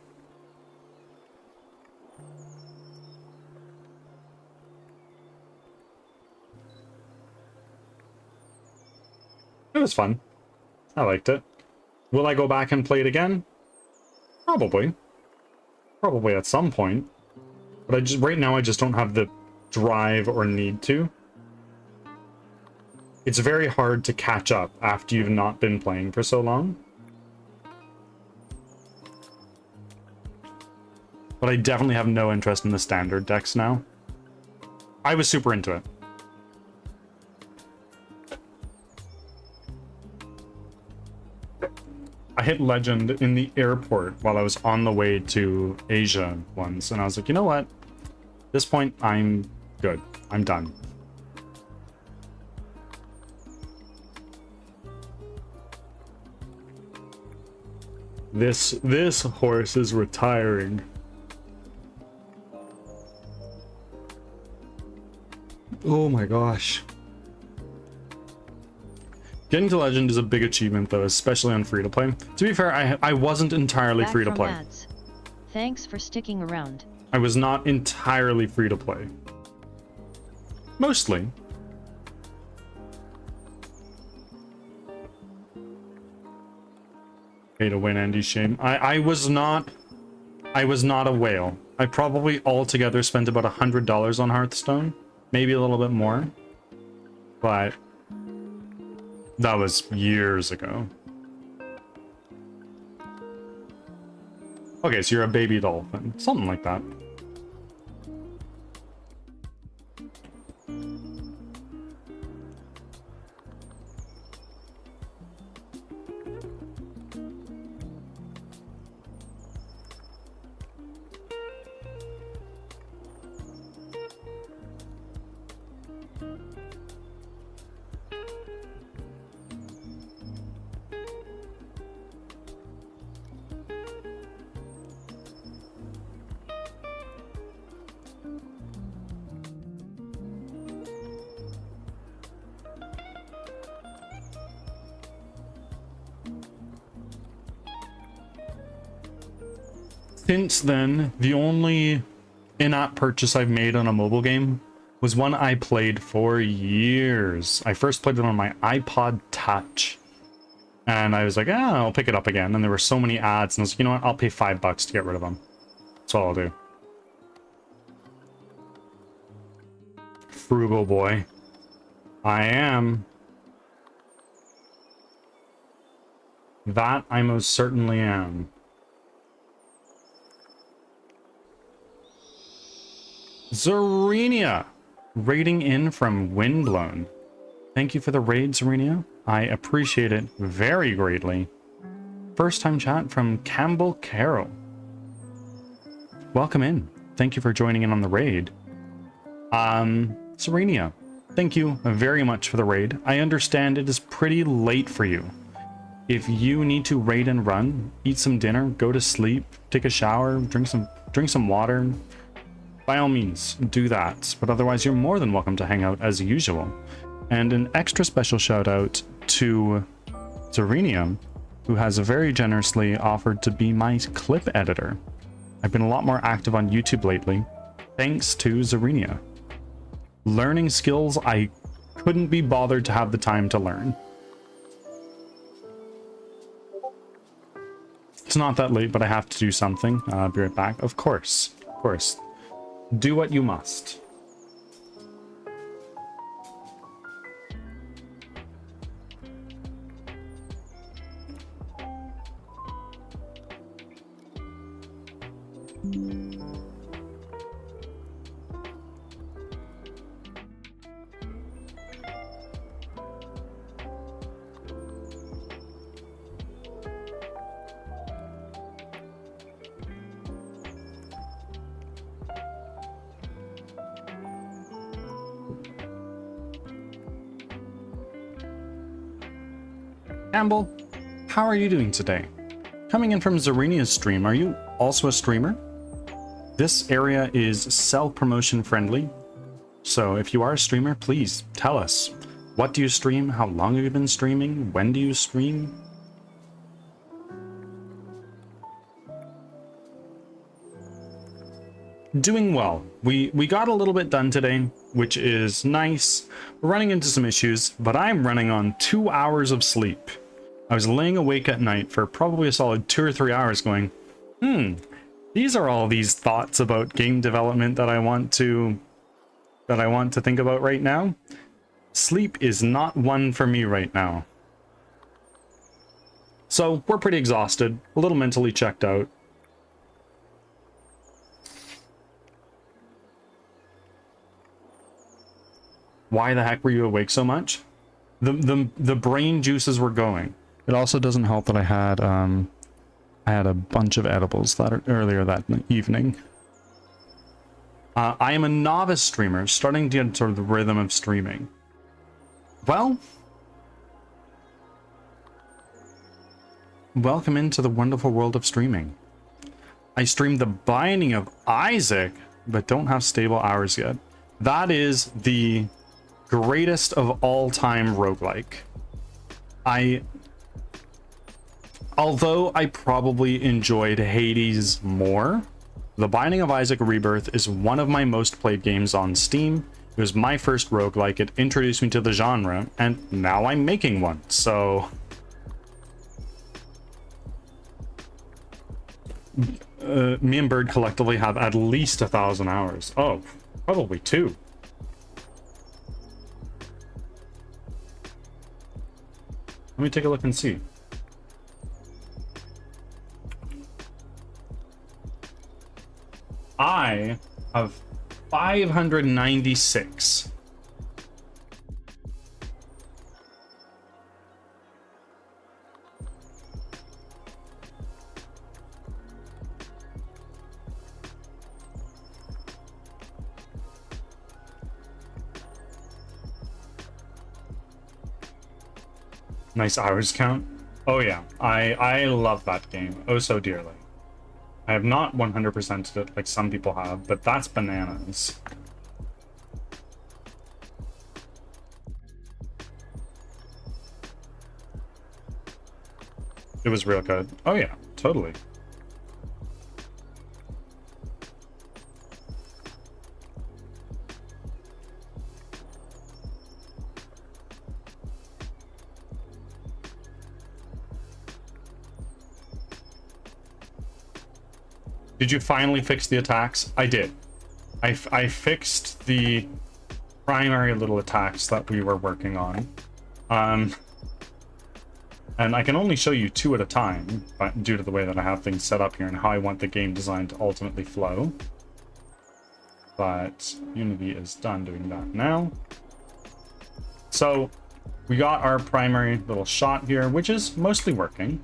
Speaker 1: It was fun. I liked it. Will I go back and play it again? Probably. Probably at some point. But right now I just don't have the drive or need to. It's very hard to catch up after you've not been playing for so long. But I definitely have no interest in the standard decks now. I was super into it. I hit Legend in the airport while I was on the way to Asia once, and I was like, you know what? At this point, I'm good. I'm done. This horse is retiring. Oh my gosh. Getting to legend is a big achievement though, especially on free to play. To be fair, I wasn't entirely
Speaker 2: Back
Speaker 1: free to
Speaker 2: from
Speaker 1: play.
Speaker 2: ads. Thanks for sticking around.
Speaker 1: I was not entirely free to play. Mostly. Pay to win, Andy, shame. I was not a whale. I probably altogether spent about $100 on Hearthstone, maybe a little bit more, but that was years ago. Okay, so you're a baby dolphin, something like that. Since then, the only in-app purchase I've made on a mobile game was one I played for years. I first played it on my iPod Touch. And I was like, I'll pick it up again. And there were so many ads, and I was like, you know what, I'll pay $5 to get rid of them. That's all I'll do. Frugal boy. I am. That I most certainly am. Zarenia, raiding in from Windblown. Thank you for the raid, Zarenia. I appreciate it very greatly. First time chat from Campbell Carroll. Welcome in. Thank you for joining in on the raid. Zarenia, thank you very much for the raid. I understand it is pretty late for you. If you need to raid and run, eat some dinner, go to sleep, take a shower, drink some water, by all means, do that. But otherwise, you're more than welcome to hang out as usual. And an extra special shout out to Zarenia, who has very generously offered to be my clip editor. I've been a lot more active on YouTube lately, thanks to Zarenia. Learning skills I couldn't be bothered to have the time to learn. It's not that late, but I have to do something. I'll be right back. Of course. Of course. Do what you must. Campbell, how are you doing today? Coming in from Zarenia's stream, are you also a streamer? This area is self-promotion friendly, so if you are a streamer, please tell us. What do you stream? How long have you been streaming? When do you stream? Doing well. We got a little bit done today, which is nice. We're running into some issues, but I'm running on 2 hours of sleep. I was laying awake at night for probably a solid 2 or 3 hours going, these are all these thoughts about game development that I want to think about right now. Sleep is not one for me right now. So we're pretty exhausted, a little mentally checked out. Why the heck were you awake so much? The brain juices were going. It also doesn't help that I had a bunch of edibles earlier that evening. I am a novice streamer, starting to get sort of the rhythm of streaming. Well, welcome into the wonderful world of streaming. I streamed The Binding of Isaac, but don't have stable hours yet. That is the greatest of all time roguelike. Although I probably enjoyed Hades more, The Binding of Isaac Rebirth is one of my most played games on Steam. It was my first roguelike, it introduced me to the genre, and now I'm making one, so... me and Bird collectively have at least 1,000 hours. Oh, probably 2. Let me take a look and see. I have 596. Nice hours count. Oh yeah, I love that game oh so dearly. I have not 100%'d it like some people have, but that's bananas. It was real good. Oh yeah, totally. Did you finally fix the attacks? I did. I fixed the primary little attacks that we were working on. And I can only show you 2 at a time, but due to the way that I have things set up here and how I want the game design to ultimately flow. But Unity is done doing that now. So we got our primary little shot here, which is mostly working.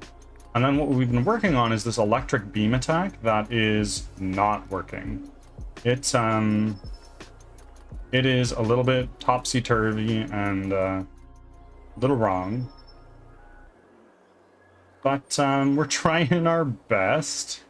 Speaker 1: And then what we've been working on is this electric beam attack that is not working. It is a little bit topsy-turvy and a little wrong. But we're trying our best.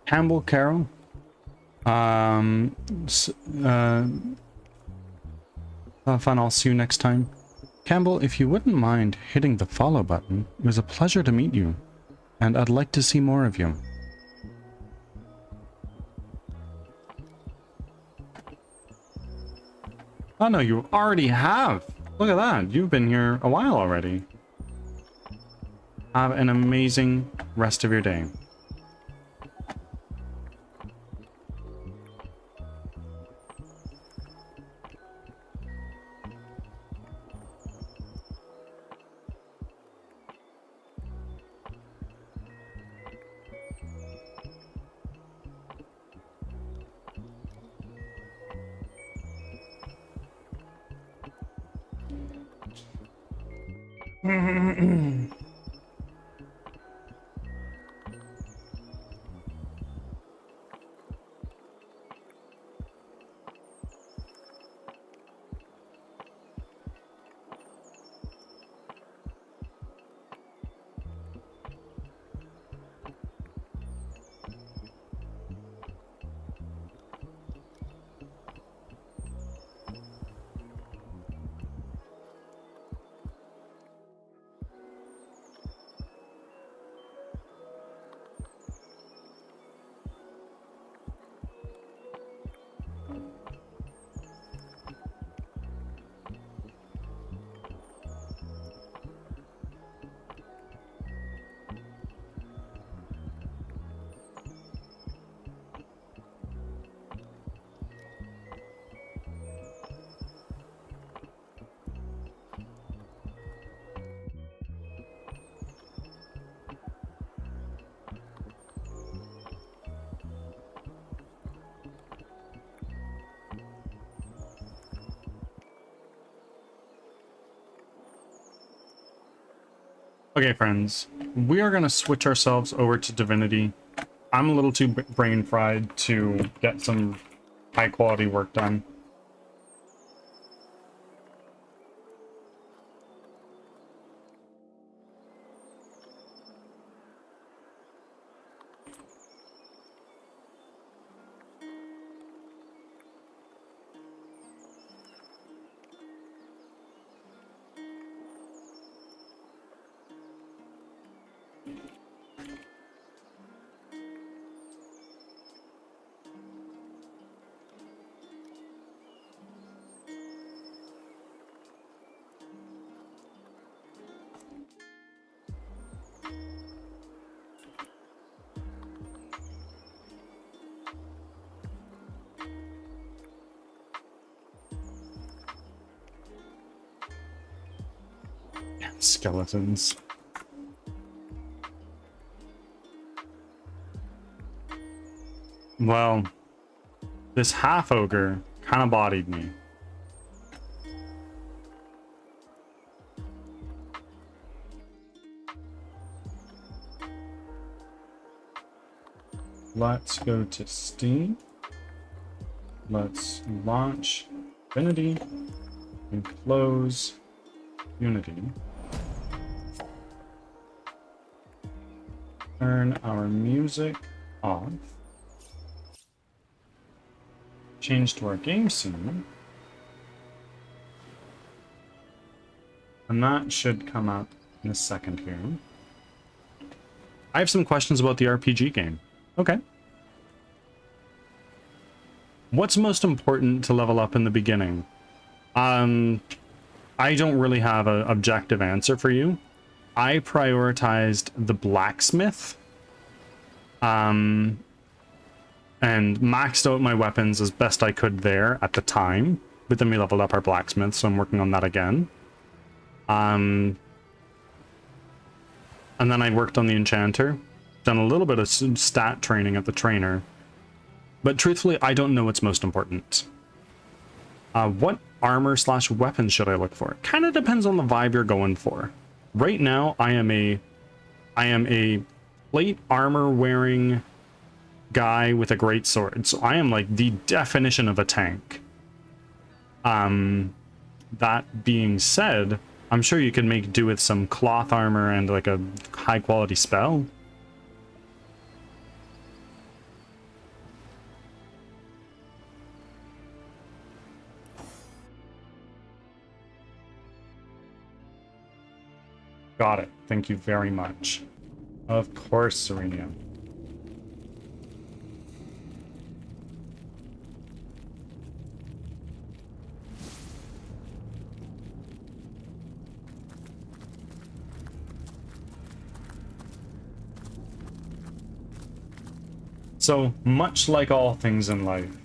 Speaker 1: Campbell Carroll. Have fun. I'll see you next time. Campbell, if you wouldn't mind hitting the follow button, it was a pleasure to meet you, and I'd like to see more of you. Oh no, you already have! Look at that, you've been here a while already. Have an amazing rest of your day. Okay, friends, we are going to switch ourselves over to Divinity. I'm a little too brain fried to get some high quality work done. Skeletons. Well, this half ogre kind of bodied me. Let's go to Steam. Let's launch Divinity and close Unity. Turn our music off. Change to our game scene. And that should come up in a second here. I have some questions about the RPG game. Okay. What's most important to level up in the beginning? I don't really have an objective answer for you. I prioritized the blacksmith. And maxed out my weapons as best I could there at the time. But then we leveled up our blacksmith, so I'm working on that again. And then I worked on the enchanter. Done a little bit of stat training at the trainer. But truthfully, I don't know what's most important. What armor / weapons should I look for? Kind of depends on the vibe you're going for. Right now, I am a plate armor wearing guy with a great sword. So I am like the definition of a tank. That being said, I'm sure you could make do with some cloth armor and like a high quality spell. Got it. Thank you very much. Of course, Serenia. So, much like all things in life,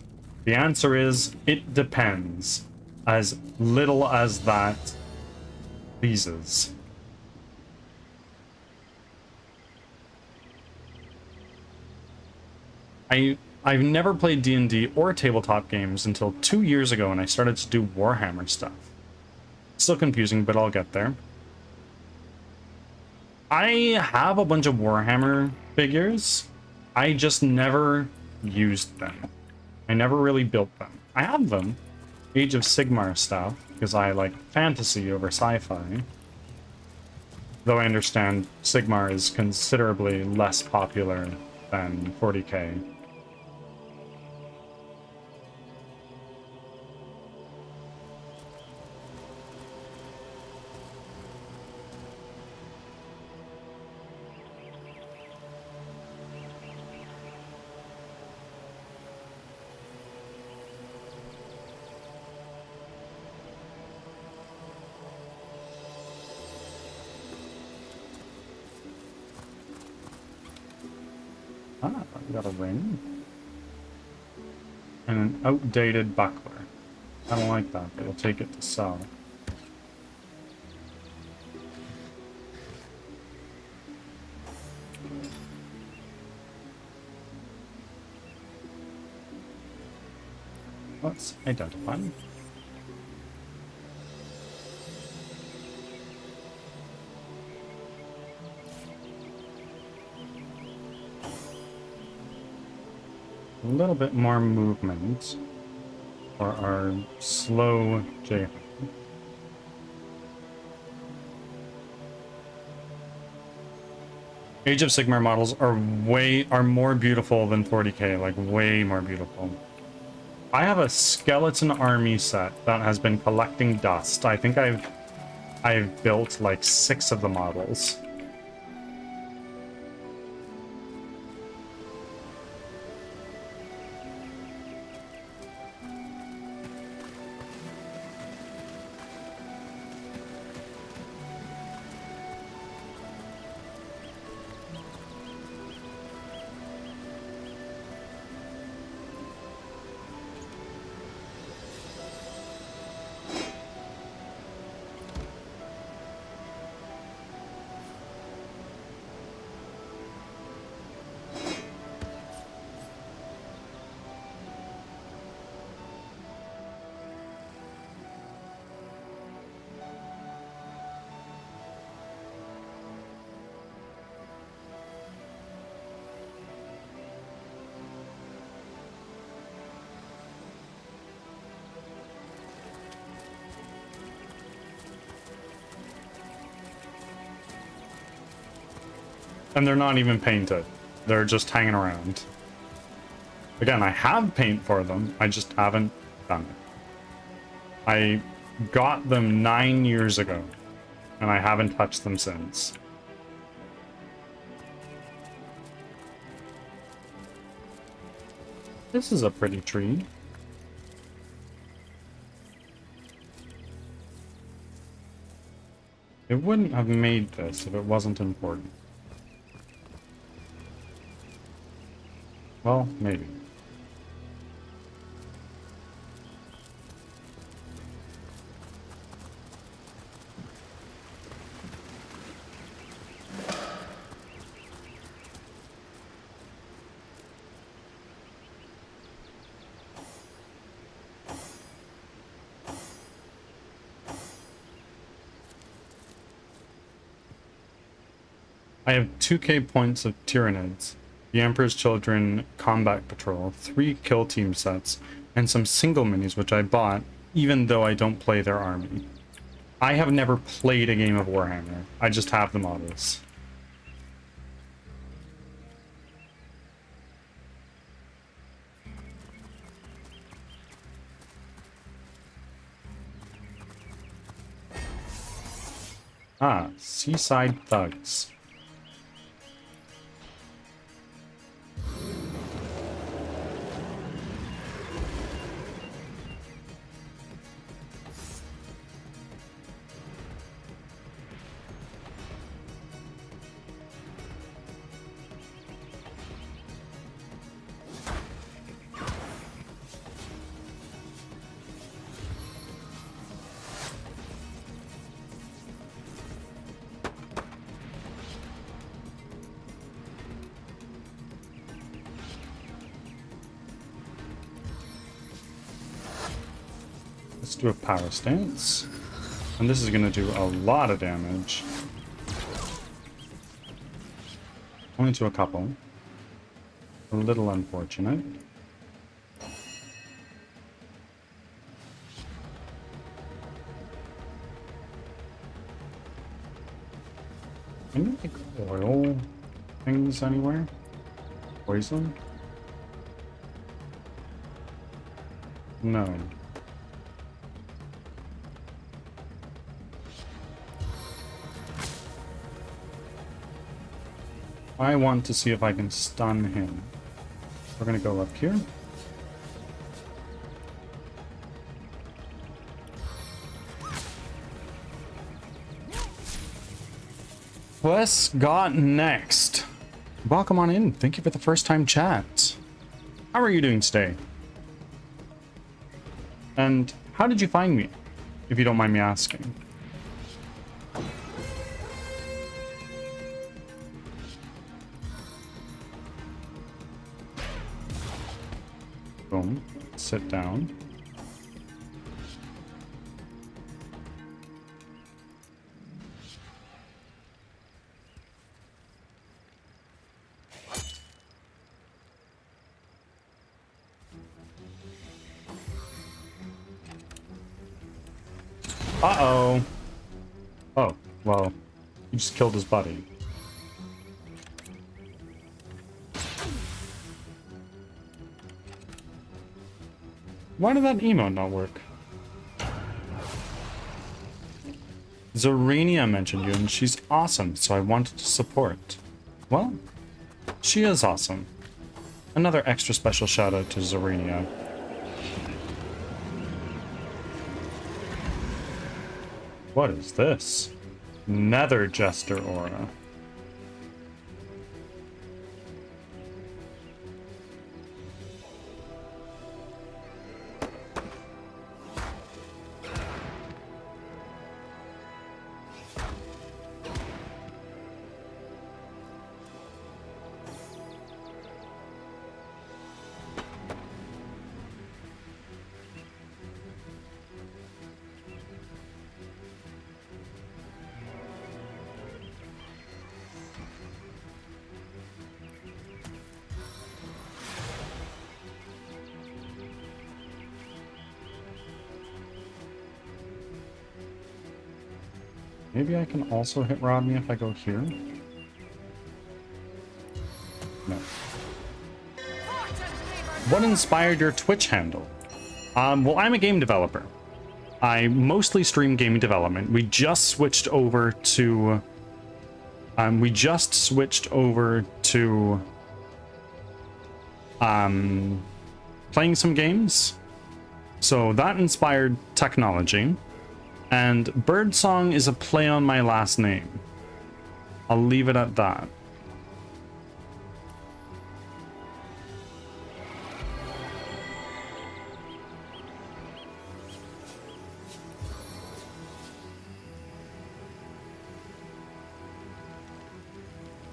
Speaker 1: the answer is, it depends. As little as that pleases. I've never played D&D or tabletop games until 2 years ago when I started to do Warhammer stuff. Still confusing, but I'll get there. I have a bunch of Warhammer figures. I just never used them. I never really built them. I have them. Age of Sigmar stuff, because I like fantasy over sci-fi. Though I understand Sigmar is considerably less popular than 40k. Ah, we got a ring. And an outdated buckler. I don't like that, but we'll take it to sell. Let's identify. A little bit more movement for our slow J. Age of Sigmar models are more beautiful than 40k, like way more beautiful. I have a skeleton army set that has been collecting dust. I think I've built like 6 of the models. And they're not even painted. They're just hanging around. Again, I have paint for them. I just haven't done it. I got them 9 years ago, and I haven't touched them since. This is a pretty tree. It wouldn't have made this if it wasn't important. Well, maybe. I have 2k points of Tyranids, the Emperor's Children Combat Patrol, 3 kill team sets, and some single minis which I bought, even though I don't play their army. I have never played a game of Warhammer, I just have the models. Ah, seaside thugs. Let's do a power stance. And this is going to do a lot of damage. Only to a couple. A little unfortunate. Any like oil things anywhere? Poison? No. I want to see if I can stun him. We're gonna go up here. Wes got next. Welcome on in. Thank you for the first time chat. How are you doing today? And how did you find me, if you don't mind me asking? Boom. Sit down. Uh-oh. Oh, well, he just killed his buddy. Why did that emote not work? Zarenia mentioned you, and she's awesome, so I wanted to support. Well, she is awesome. Another extra special shout out to Zarenia. What is this? Nether Jester aura. Maybe I can also hit Rodney if I go here? No. What inspired your Twitch handle? Well, I'm a game developer. I mostly stream gaming development. We just switched over to... playing some games. So that inspired technology. And Birdsong is a play on my last name. I'll leave it at that.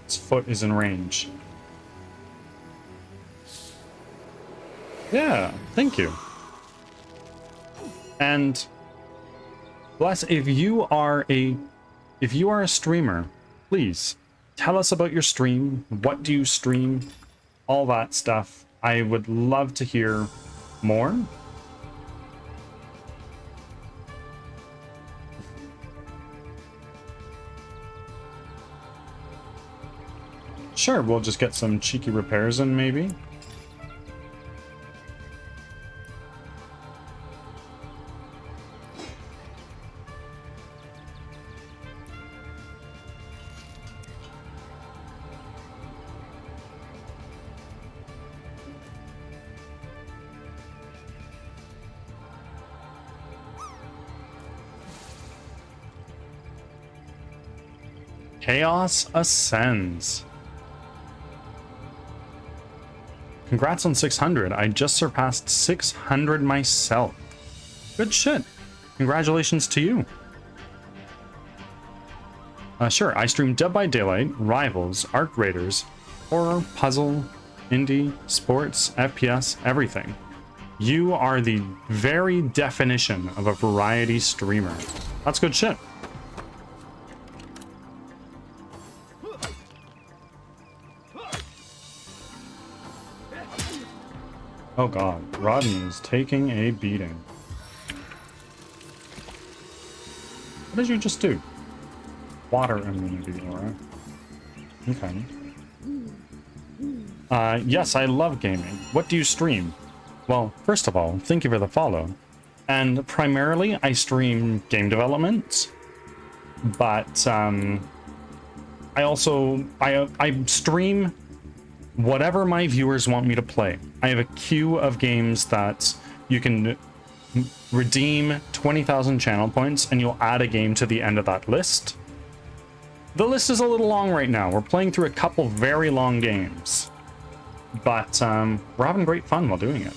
Speaker 1: His foot is in range. Yeah, thank you. And Bless, if you are a streamer, please tell us about your stream. What do you stream? All that stuff. I would love to hear more. Sure, we'll just get some cheeky repairs in, maybe. Chaos Ascends. Congrats on 600. I just surpassed 600 myself. Good shit. Congratulations to you. Sure, I stream Dead by Daylight, Rivals, Arc Raiders, horror, puzzle, indie, sports, FPS, everything. You are the very definition of a variety streamer. That's good shit. Oh god, Rodney is taking a beating. What did you just do? Water immunity, alright. Okay. Yes, I love gaming. What do you stream? Well, first of all, thank you for the follow. And primarily, I stream game development. But, I stream whatever my viewers want me to play. I have a queue of games that you can redeem 20,000 channel points, and you'll add a game to the end of that list. The list is a little long right now. We're playing through a couple very long games. But we're having great fun while doing it.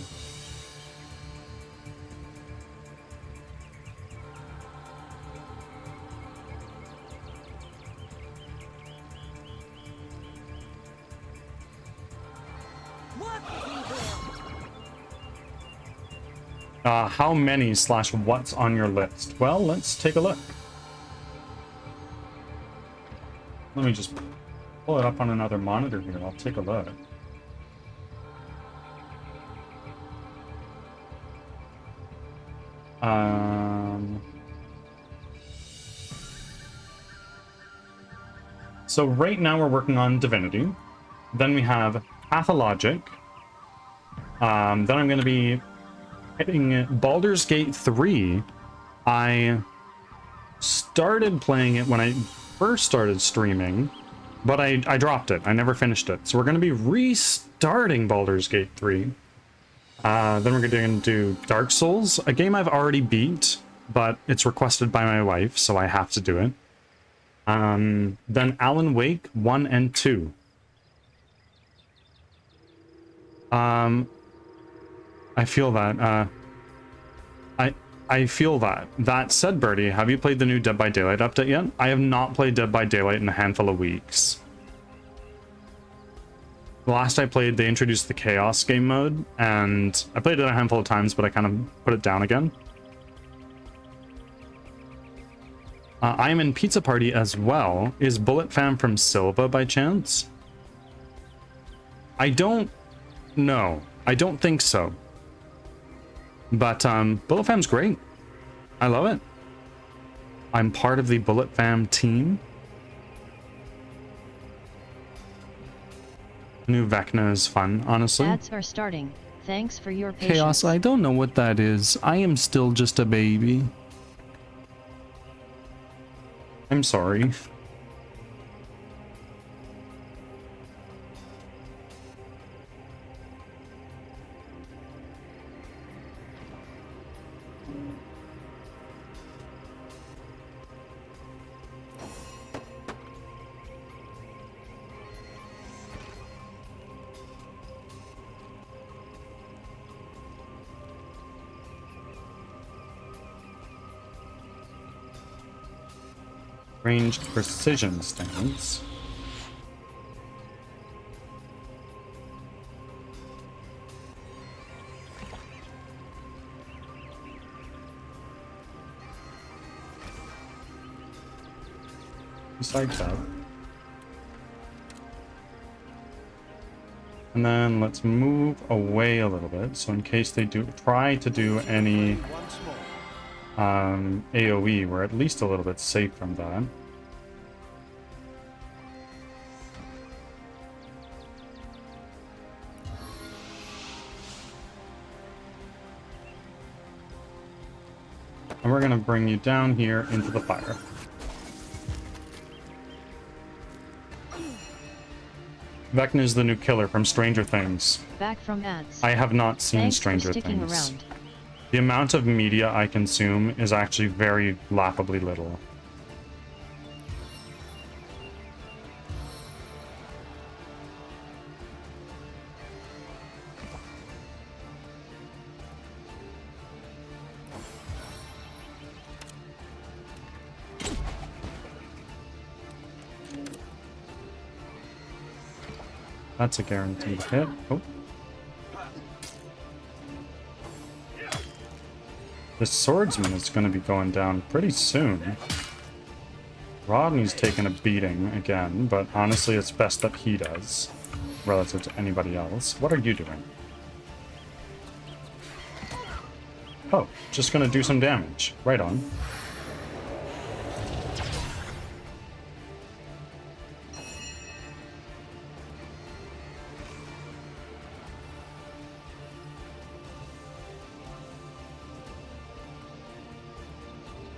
Speaker 1: How many / what's on your list? Well, let's take a look. Let me just pull it up on another monitor here. I'll take a look. So right now we're working on Divinity. Then we have Pathologic. Then I'm going to be hitting Baldur's Gate 3. I started playing it when I first started streaming, but I dropped it. I never finished it. So we're going to be restarting Baldur's Gate 3. Then we're going to do Dark Souls, a game I've already beat, but it's requested by my wife, so I have to do it. Then Alan Wake 1 and 2. I feel that. I feel that. That said, Birdie, have you played the new Dead by Daylight update yet? I have not played Dead by Daylight in a handful of weeks. The last I played, they introduced the Chaos game mode, and I played it a handful of times, but I kind of put it down again. I am in Pizza Party as well. Is Bullet Fam from Silva by chance? I don't know. I don't think so. But Bullet Fam's great. I love it. I'm part of the Bullet Fam team. New Vecna is fun, honestly.
Speaker 2: Ads are starting. Thanks for your patience.
Speaker 1: Chaos, I don't know what that is. I am still just a baby. I'm sorry. Ranged precision stance. Besides that. And then let's move away a little bit, so in case they do try to do any AoE, we're at least a little bit safe from that. And we're going to bring you down here into the fire. Vecna is the new killer from Stranger Things.
Speaker 2: Back from ads.
Speaker 1: I have not seen
Speaker 2: Thanks
Speaker 1: Stranger
Speaker 2: for sticking
Speaker 1: Things.
Speaker 2: around.
Speaker 1: The amount of media I consume is actually very laughably little. That's a guaranteed hit. Oh. The swordsman is going to be going down pretty soon. Rodney's taking a beating again, but honestly it's best that he does, relative to anybody else. What are you doing? Oh, just going to do some damage. Right on.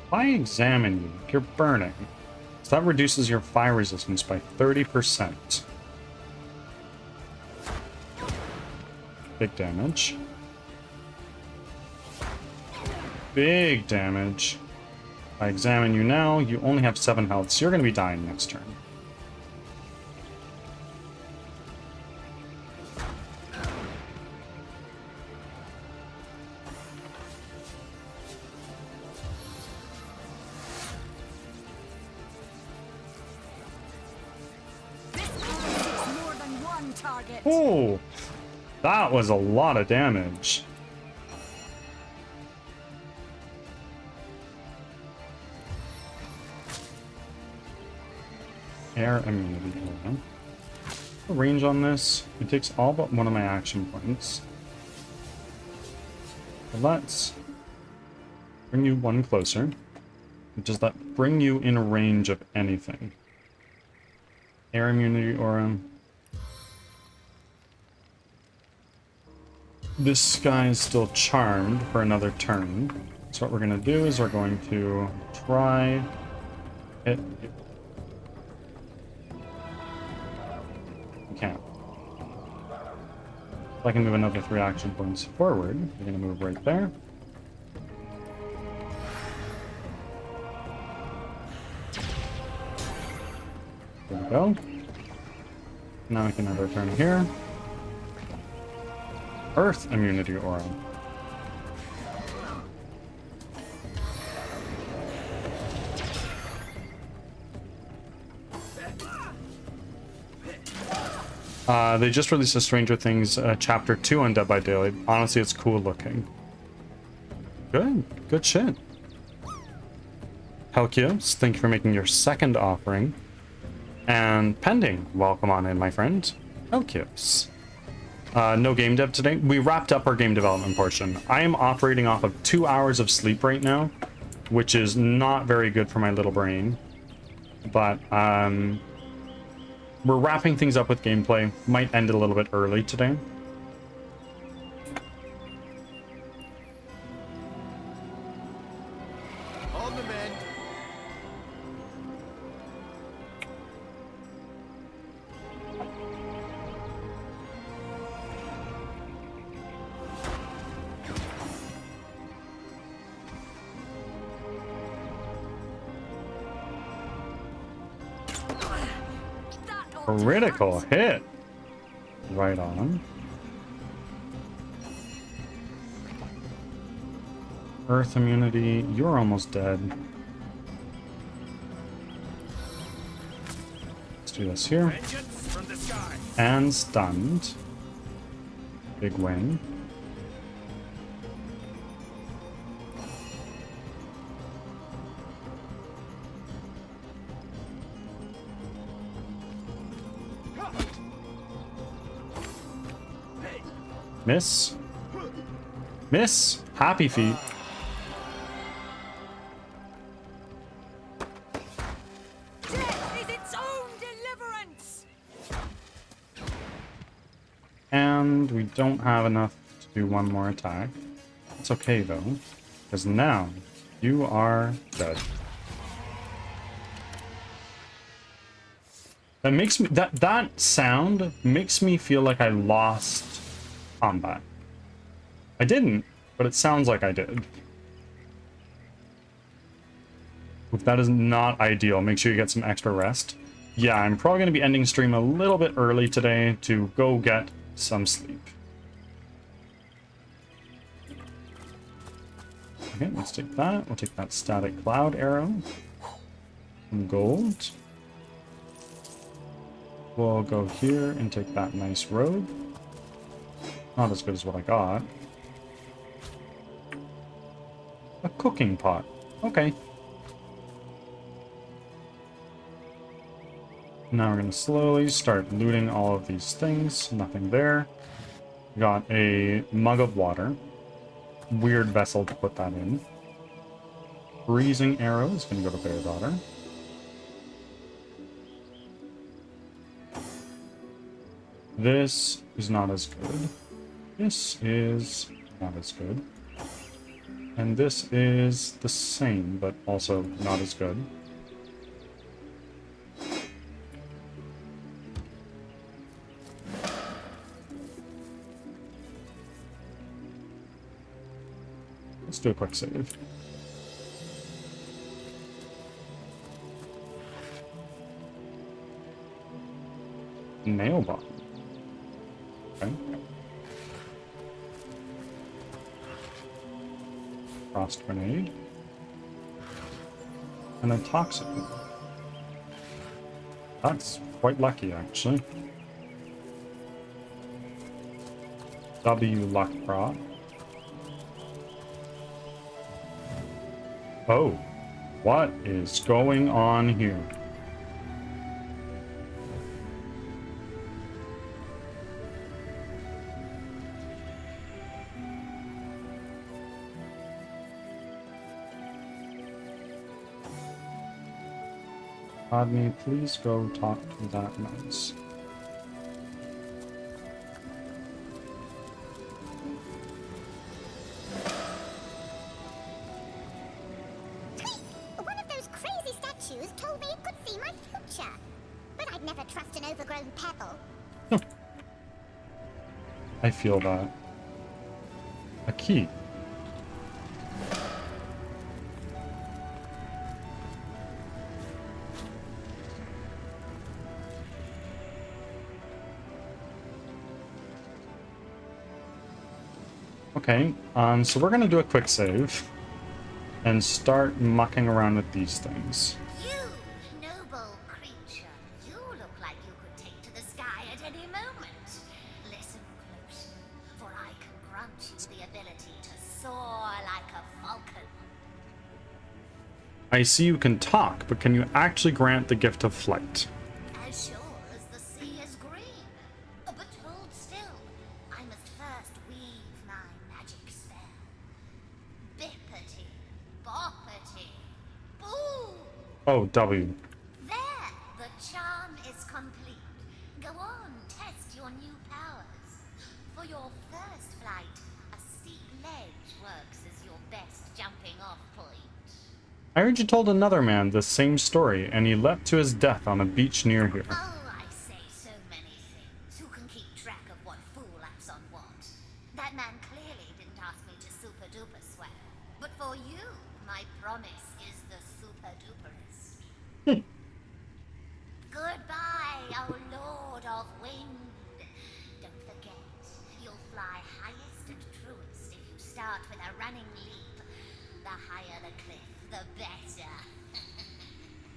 Speaker 1: If I examine you, you're burning. So that reduces your fire resistance by 30%. Big damage. Big damage. If I examine you now, you only have 7 health, so you're going to be dying next turn. Oh, that was a lot of damage. Air immunity. The range on this, it takes all but one of my action points. So let's bring you one closer. Does that bring you in range of anything? Air immunity aura. This guy is still charmed for another turn. So what we're going to do is we're going to try hit. We can't. If I can move another 3 action points forward, we're going to move right there. There we go. Now we can have our turn here. Earth immunity aura. They just released a Stranger Things Chapter 2 on Dead by Daylight. Honestly, it's cool looking. Good shit. Helkios, thank you for making your 2nd offering. And Pending, welcome on in, my friend. Helkios. No game dev today. We wrapped up our game development portion. I am operating off of 2 hours of sleep right now, which is not very good for my little brain. But we're wrapping things up with gameplay. Might end it a little bit early today.
Speaker 4: On the mend.
Speaker 1: Critical hit. Right on. Earth immunity. You're almost dead. Let's do this here. And stunned. Big win. Miss. Miss. Happy feet.
Speaker 5: Death is its own deliverance.
Speaker 1: And we don't have enough to do one more attack. It's okay though, because now you are dead. That makes me that sound makes me feel like I lost combat. I didn't, but it sounds like I did. If that is not ideal, make sure you get some extra rest. Yeah, I'm probably going to be ending stream a little bit early today to go get some sleep. Okay, let's take that. We'll take that static cloud arrow. Some gold. We'll go here and take that nice road. Not as good as what I got. A cooking pot. Okay. Now we're going to slowly start looting all of these things. Nothing there. Got a mug of water. Weird vessel to put that in. Freezing arrow is going to go to Bear Daughter. This is not as good. This is not as good. And this is the same, but also not as good. Let's do a quick save. Nail bomb. Okay. Frost grenade. And a toxic. That's quite lucky, actually. W luck prop. Oh, what is going on here? Rodney, please go talk to that mouse.
Speaker 4: One of those crazy statues told me it could see my future. But I'd never trust an overgrown pebble.
Speaker 1: I feel that. A key. Okay, so we're gonna do a quick save and start mucking around with these things.
Speaker 4: You, noble creature, you look like you could take to the sky at any moment. Listen close, for I can grant you the ability to soar like a falcon.
Speaker 1: I see you can talk, but can you actually grant the gift of flight?
Speaker 4: As sure as the sea is green. But hold still, I must first weave my magic spell. Bippity, boppity, boo!
Speaker 1: Oh, W.
Speaker 4: There, the charm is complete. Go on, test your new powers. For your first flight, a steep ledge works as your best jumping off point.
Speaker 1: I heard you told another man the same story, and he leapt to his death on a beach near here.
Speaker 4: Oh, I say so many things. Who can keep track of what fool acts on what? That man clearly didn't ask me to super duper swear. But for you, my promise is the super duperest. Goodbye, oh Lord of Wind. Don't forget, you'll fly highest and truest if you start with a running leap. The higher the cliff, the better.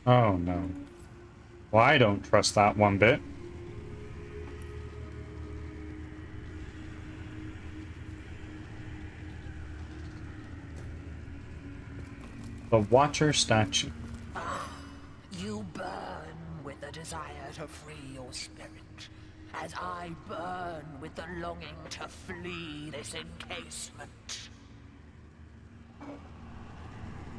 Speaker 1: Oh no. Well, I don't trust that one bit. The Watcher statue.
Speaker 6: You burn with the desire to free your spirit, as I burn with the longing to flee this encasement.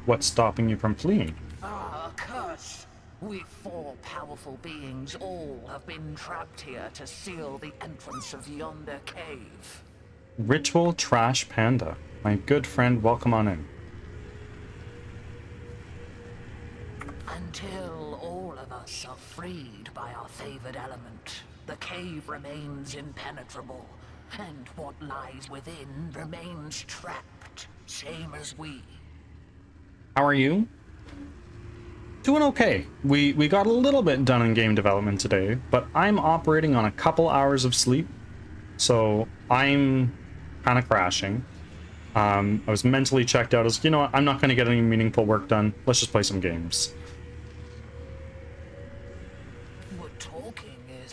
Speaker 1: What's stopping you from fleeing?
Speaker 6: Ah, curse! We four powerful beings all have been trapped here to seal the entrance of yonder cave.
Speaker 1: Ritual Trash Panda. My good friend, welcome on in.
Speaker 6: Until all of us are freed by our favored element, the cave remains impenetrable, and what lies within remains trapped, same as we.
Speaker 1: How are you? Doing okay. We got a little bit done in game development today, but I'm operating on a couple hours of sleep, so I'm kind of crashing. I was mentally checked out. I was like, you know what? I'm not going to get any meaningful work done. Let's just play some games.
Speaker 6: Talking is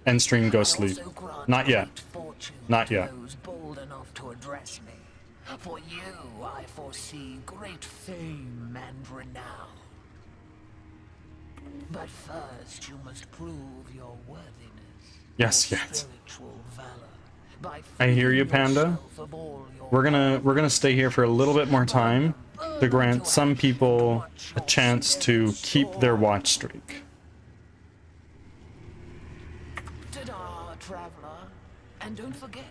Speaker 1: End stream, go
Speaker 6: I
Speaker 1: sleep.
Speaker 6: also grant
Speaker 1: Not yet.
Speaker 6: great fortune
Speaker 1: Not
Speaker 6: to
Speaker 1: yet.
Speaker 6: those bold enough to address me. For you, I foresee great fame and renown. But first, you must prove your worthiness.
Speaker 1: Yes,
Speaker 6: your
Speaker 1: yes.
Speaker 6: spiritual valor, by
Speaker 1: I hear you,
Speaker 6: freeing
Speaker 1: Panda.
Speaker 6: yourself of all your
Speaker 1: We're gonna stay here for a little bit more time to grant some people a chance to keep their watch streak.
Speaker 6: Ta-da, traveler. And don't forget,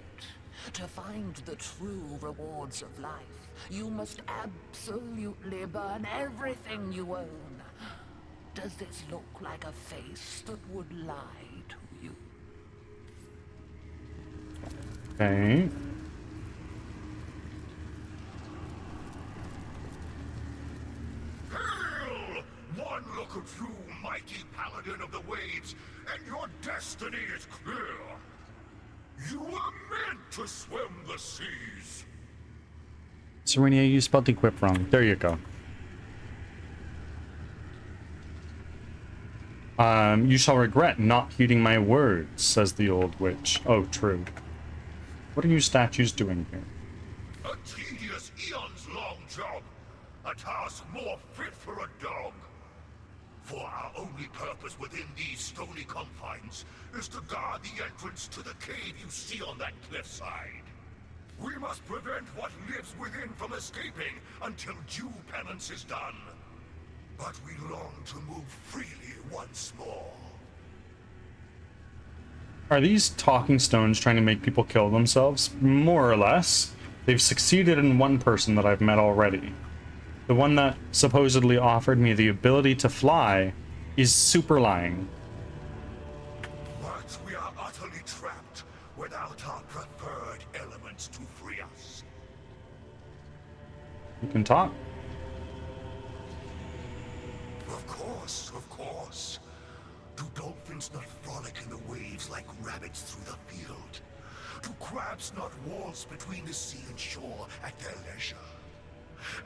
Speaker 6: to find the true rewards of life, you must absolutely burn everything you own. Does this look like a face that would lie to you?
Speaker 1: Okay.
Speaker 7: Hail! One look at you, mighty paladin of the waves, and your destiny is clear. You were meant to swim the seas.
Speaker 1: Serenia, you spelled equip wrong. There you go. You shall regret not heeding my words, says the old witch. Oh, true. What are you statues doing here?
Speaker 7: A tedious, eons-long job. A task more fit for a dog. For our only purpose within these stony confines is to guard the entrance to the cave you see on that cliffside. We must prevent what lives within from escaping until due penance is done. But we long to move freely once more.
Speaker 1: Are these talking stones trying to make people kill themselves? More or less. They've succeeded in one person that I've met already. The one that supposedly offered me the ability to fly is super lying.
Speaker 7: But we are utterly trapped without our preferred elements to free us.
Speaker 1: You can talk.
Speaker 7: Of course. Do dolphins not frolic in the waves like rabbits through the field? Do crabs not waltz between the sea and shore at their leisure?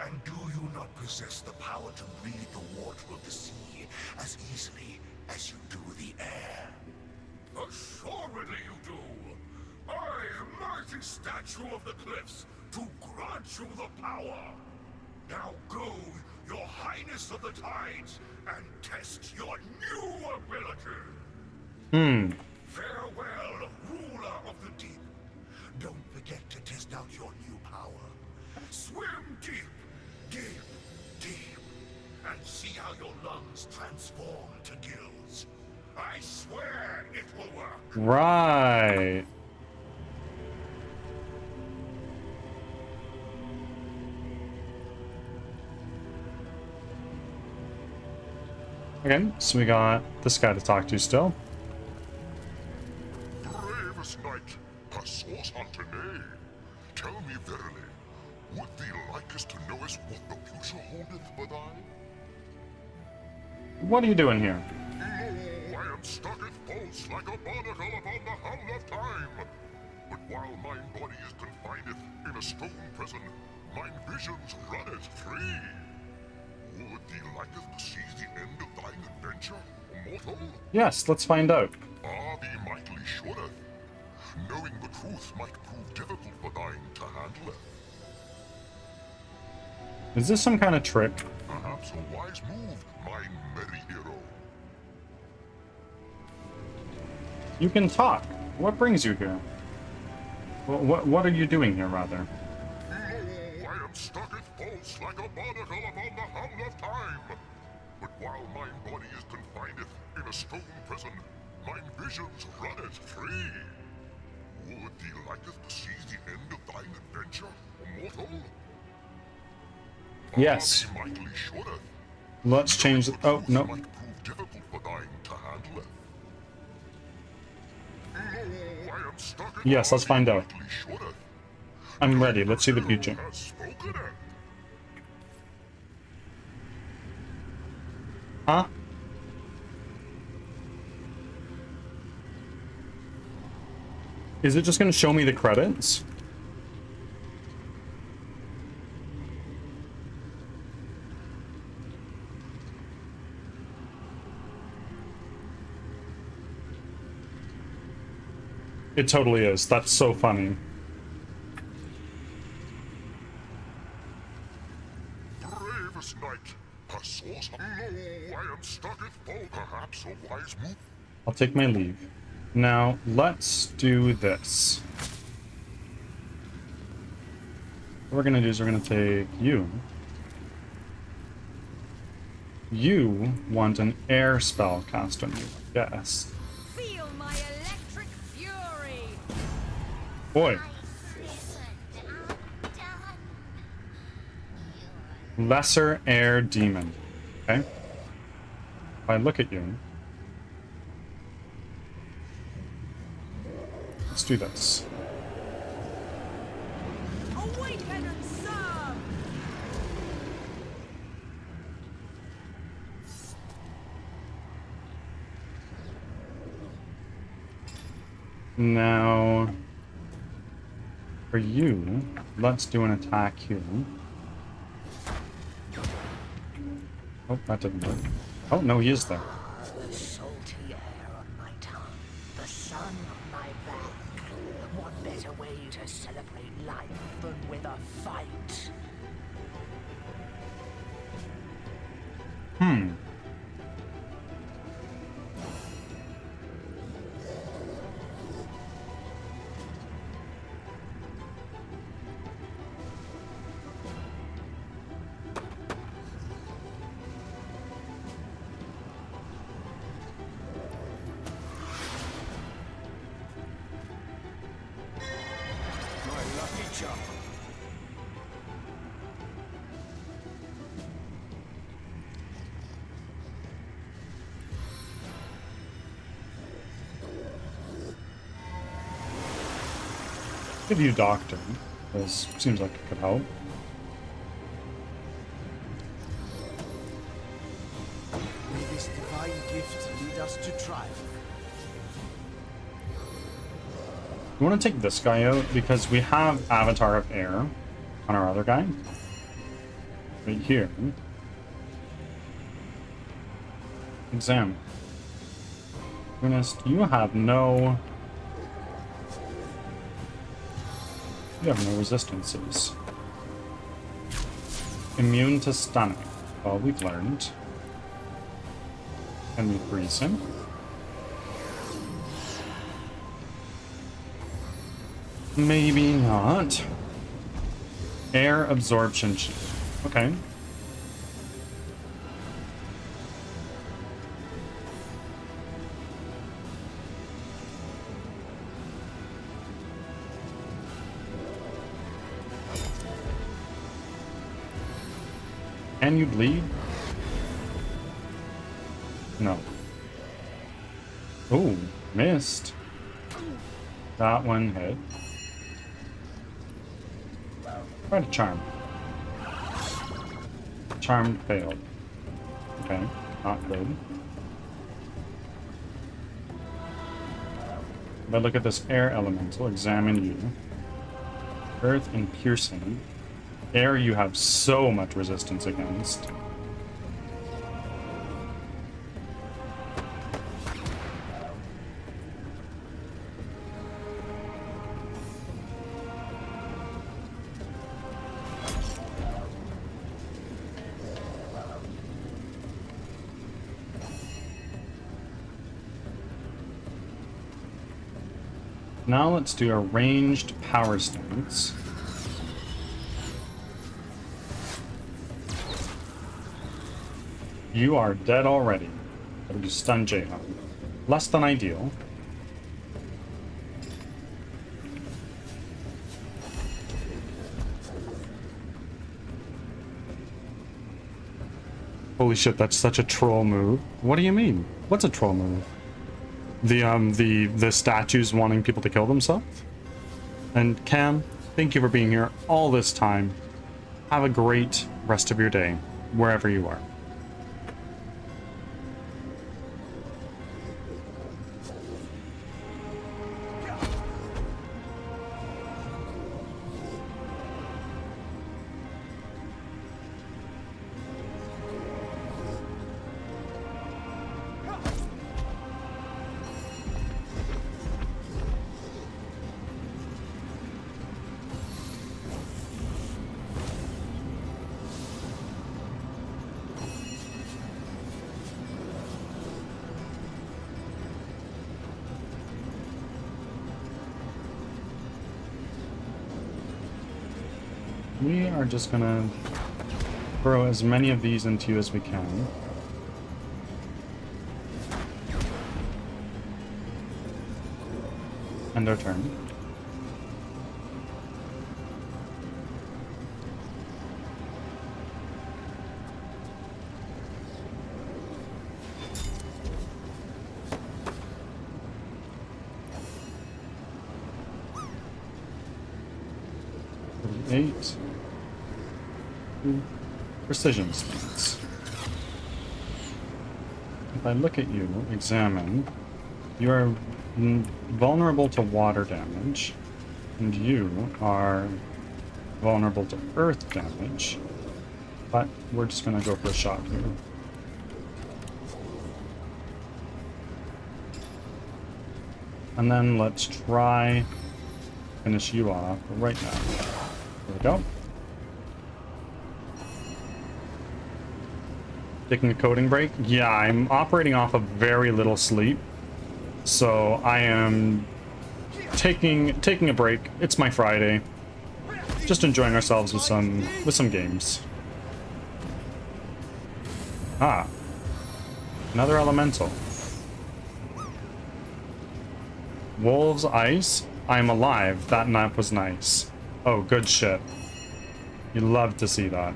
Speaker 7: And do you not possess the power to breathe the water of the sea as easily as you do the air? Assuredly you do. I, mighty statue of the cliffs, to grant you the power. Now go, your highness of the tides, and test your new ability. Farewell, ruler of the deep. Don't forget to test out your new power. Swim deep, deep, deep, and see how your lungs transform to gills. I swear it will work.
Speaker 1: Right. Okay, so we got this guy to talk to still.
Speaker 7: Bravest knight, a source hunter, nay. Tell me verily, would thee likest to know us what the future holdeth for thine?
Speaker 1: What are you doing here?
Speaker 7: Lo, I am stuck at false like a barnacle upon the hull of time. But while mine body is confined in a stone prison, mine visions runneth free. Would thee liketh to seize the end of thine adventure, mortal?
Speaker 1: Yes, let's find out.
Speaker 7: Are thee mightily shoreth? Knowing the truth might prove difficult for thine to handle.
Speaker 1: Is this some kind of trick?
Speaker 7: Perhaps a wise move, mine merry hero.
Speaker 1: You can talk. What brings you here? What are you doing here, rather?
Speaker 7: Lo, I am stuck at false like a barnacle upon the hull of time. But while mine body is confined in a stone prison, mine visions runneth free. Would thee liketh to seize the end of thine adventure, mortal?
Speaker 1: Yes.
Speaker 7: Are thee mightily shoreth?
Speaker 1: Let's change the... Oh, no.
Speaker 7: Might prove difficult for thine to handle. Lo, I am stuck at
Speaker 1: Yes, let's find out.
Speaker 7: mightily shoreth.
Speaker 1: I'm ready. Let's see the future.
Speaker 7: Has spoken it.
Speaker 1: Huh? Is it just going to show me the credits? It totally is. That's so funny.
Speaker 7: Bravest knight, a source. Lo, I am stuck at foe. Perhaps a wise move.
Speaker 1: I'll take my leave. Now, let's do this. What we're gonna do is we're gonna take you. You want an air spell cast on you, I guess.
Speaker 5: Feel my electric fury!
Speaker 1: Boy, lesser air demon. Okay. If I look at you, let's do this.
Speaker 5: Awaken and serve!
Speaker 1: Now, for you, let's do an attack here. Oh, that didn't work. Oh, no, he is there.
Speaker 6: The salty air on my tongue, the sun on my back. What better way to celebrate life than with a fight?
Speaker 7: My lucky charm.
Speaker 1: Give you doctor, because seems like it could help.
Speaker 8: May this divine gift lead us to triumph.
Speaker 1: We want to take this guy out because we have Avatar of Air on our other guy. Right here. Examine. Ernest, you have no... You have no resistances. Immune to stunning. Well, we've learned. Can we freeze him? Maybe not. Air absorption shield. Okay. Can you bleed? No. Oh, missed. That one hit. Try to charm. Charm failed. Okay, not good. If I look at this air elemental, examine you. Earth and piercing. Air you have so much resistance against. Now let's do a ranged power stance. You are dead already. Better do stun Jahan. Less than ideal. Holy shit, that's such a troll move. What do you mean? What's a troll move? The statues wanting people to kill themselves? And Cam, thank you for being here all this time. Have a great rest of your day, wherever you are. we are just gonna throw as many of these into you as we can. End our turn. Eight. Precision stance. If I look at you, examine, you are vulnerable to water damage, and you are vulnerable to earth damage, but we're just gonna go for a shot here. And then let's try finish you off right now. There we go. Taking a coding break? Yeah, I'm operating off of very little sleep. So I am taking a break. It's my Friday. Just enjoying ourselves with some games. Ah. Another elemental. Wolves Ice. I'm alive. That map was nice. Oh, good shit. You love to see that.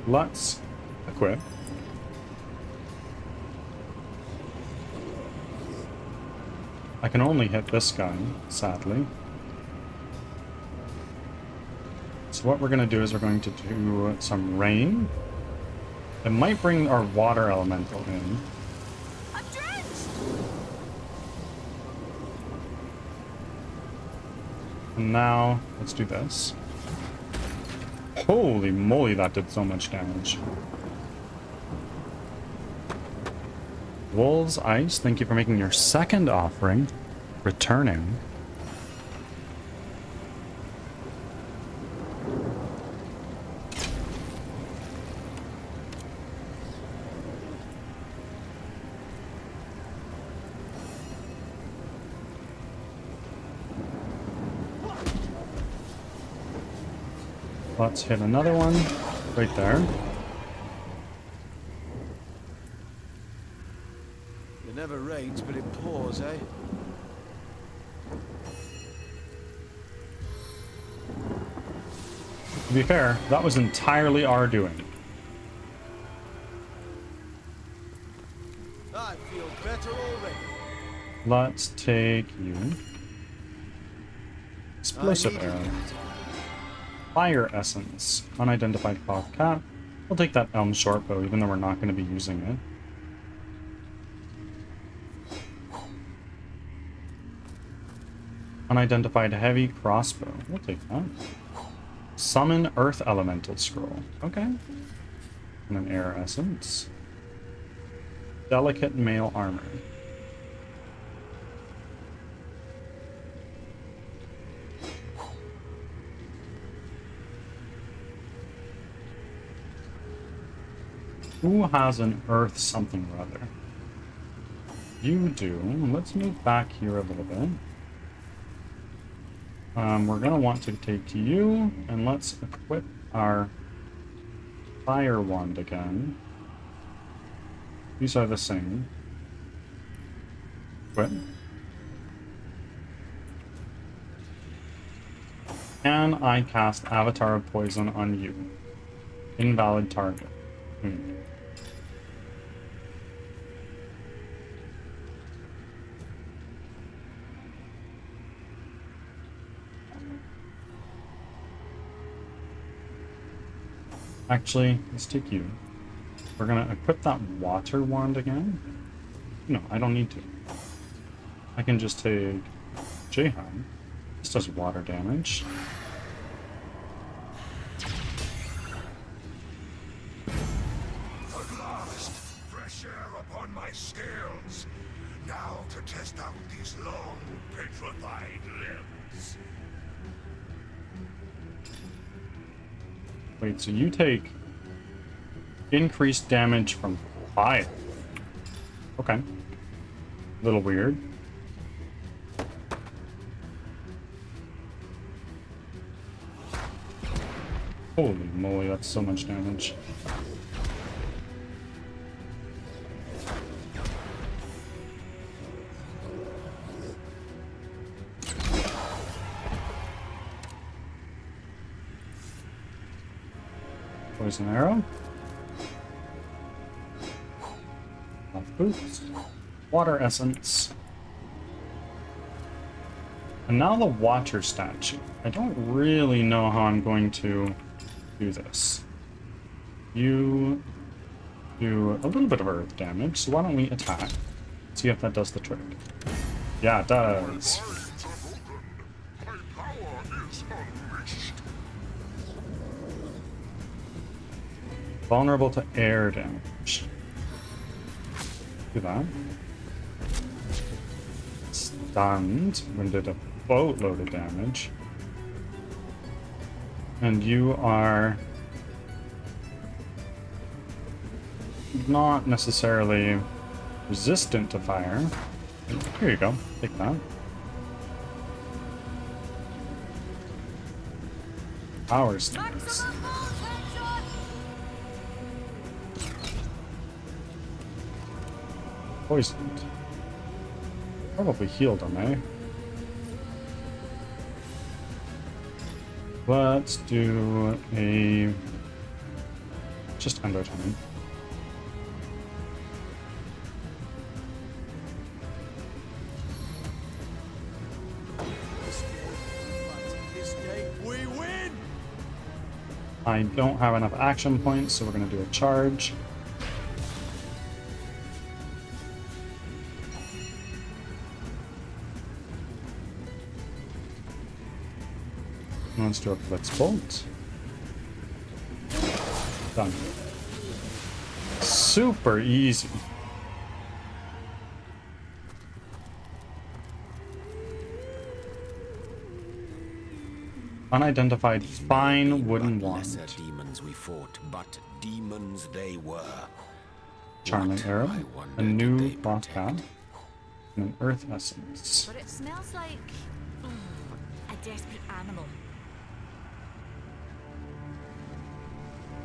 Speaker 1: Let's equip. I can only hit this guy, sadly. So what we're going to do is we're going to do some rain. It might bring our water elemental in.
Speaker 5: I'm drenched!
Speaker 1: And now, let's do this. Holy moly, that did so much damage. Wolves Ice, thank you for making your second offering. Returning. Let's hit another one right there.
Speaker 8: It never rains, but it pours, eh?
Speaker 1: To be fair, that was entirely our doing.
Speaker 8: I feel better already.
Speaker 1: Let's take you. Explosive
Speaker 8: I
Speaker 1: arrow.
Speaker 8: needed
Speaker 1: Fire essence. Unidentified cloth cap. We'll take that elm shortbow, even though we're not going to be using it. Unidentified heavy crossbow. We'll take that. Summon earth elemental scroll. Okay. And an air essence. Delicate mail armor. Who has an earth something or other? You do. Let's move back here a little bit. We're gonna want to take you, and let's equip our fire wand again. These are the same. Equip. Can I cast Avatar of Poison on you? Invalid target. Actually, let's take you. We're gonna equip that water wand again. No, I don't need to. I can just take Jahan. This does water damage.
Speaker 7: At last, fresh air upon my scales. Now to test out these long, petrified limbs.
Speaker 1: Wait, so you take increased damage from fire. Okay. little weird. Holy moly, that's so much damage. Poison arrow. Left boots. Water essence. And now the water statue. I don't really know how I'm going to do this. You do a little bit of earth damage, so why don't we attack? See if that does the trick. Yeah, it does. Vulnerable to air damage. Do that. Stunned when did a boatload of damage. And you are not necessarily resistant to fire. Here you go. Take that. Power stance. Poisoned. Probably healed on there. Let's do a just under time.
Speaker 8: This day we win!
Speaker 1: I don't have enough action points, so we're gonna do a charge. Let's do a blitz bolt. Done. Super easy. Unidentified fine wooden wand.
Speaker 9: Lesser demons we fought, but demons they were.
Speaker 1: Charming
Speaker 9: What,
Speaker 1: arrow.
Speaker 9: I wonder,
Speaker 1: A
Speaker 9: did
Speaker 1: new
Speaker 9: they
Speaker 1: cloth cap.
Speaker 9: protect?
Speaker 1: And an earth essence.
Speaker 5: But it smells like a desperate animal.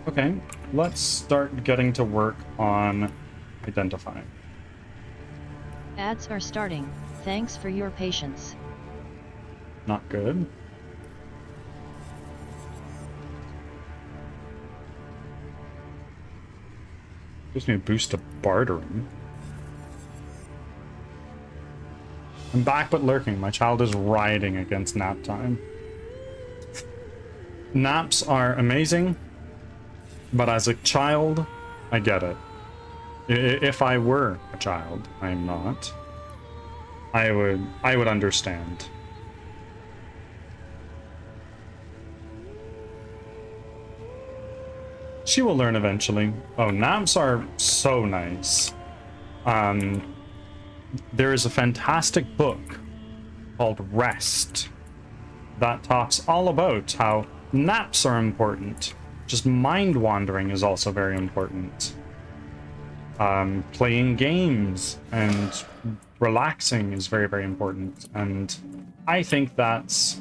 Speaker 1: Okay, let's start getting to work on identifying.
Speaker 2: Ads are starting. Thanks for your patience.
Speaker 1: Not good. Gives me a boost to bartering. I'm back but lurking. My child is rioting against nap time. Naps are amazing, but as a child, I get it. If I were a child, I'm not. I would understand. She will learn eventually. Oh, naps are so nice. There is a fantastic book called Rest that talks all about how naps are important. Just mind wandering is also very important. Playing games and relaxing is very, very important. And I think that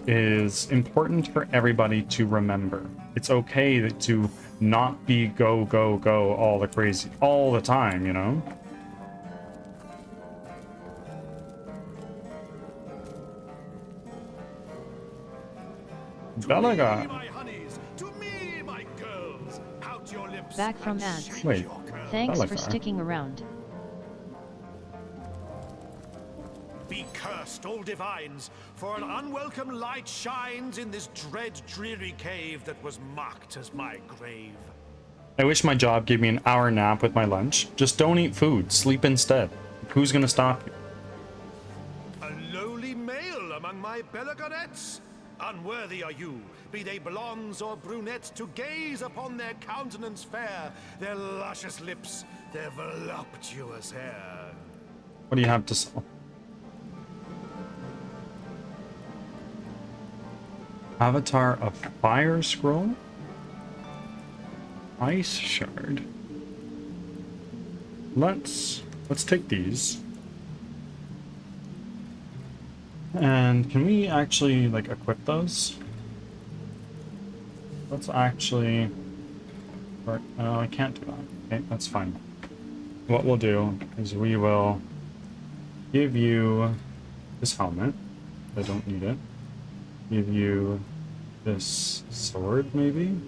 Speaker 1: is important for everybody to remember. It's okay to not be go, go, go all the time, you know? Belaga.
Speaker 7: My honeys, to me, my girls, out your lips.
Speaker 2: Back from
Speaker 7: and
Speaker 2: ads.
Speaker 7: shake
Speaker 1: Wait.
Speaker 7: your curls.
Speaker 2: Thanks
Speaker 1: like
Speaker 2: for
Speaker 1: that.
Speaker 2: sticking around.
Speaker 7: Be cursed, all divines, for an unwelcome light shines in this dread, dreary cave that was marked as my grave.
Speaker 1: I wish my job gave me an hour nap with my lunch. Just don't eat food. Sleep instead. Who's gonna stop you?
Speaker 7: A lowly male among my belagonettes? Unworthy are you, be they blondes or brunettes, to gaze upon their countenance fair, their luscious lips, their voluptuous hair.
Speaker 1: What do you have to sell? Avatar of Fire Scroll? ice shard. Let's take these. And can we actually like equip those? Let's actually, I can't do that. Okay, that's fine. What we'll do is we will give you this helmet. I don't need it. Give you this sword, maybe?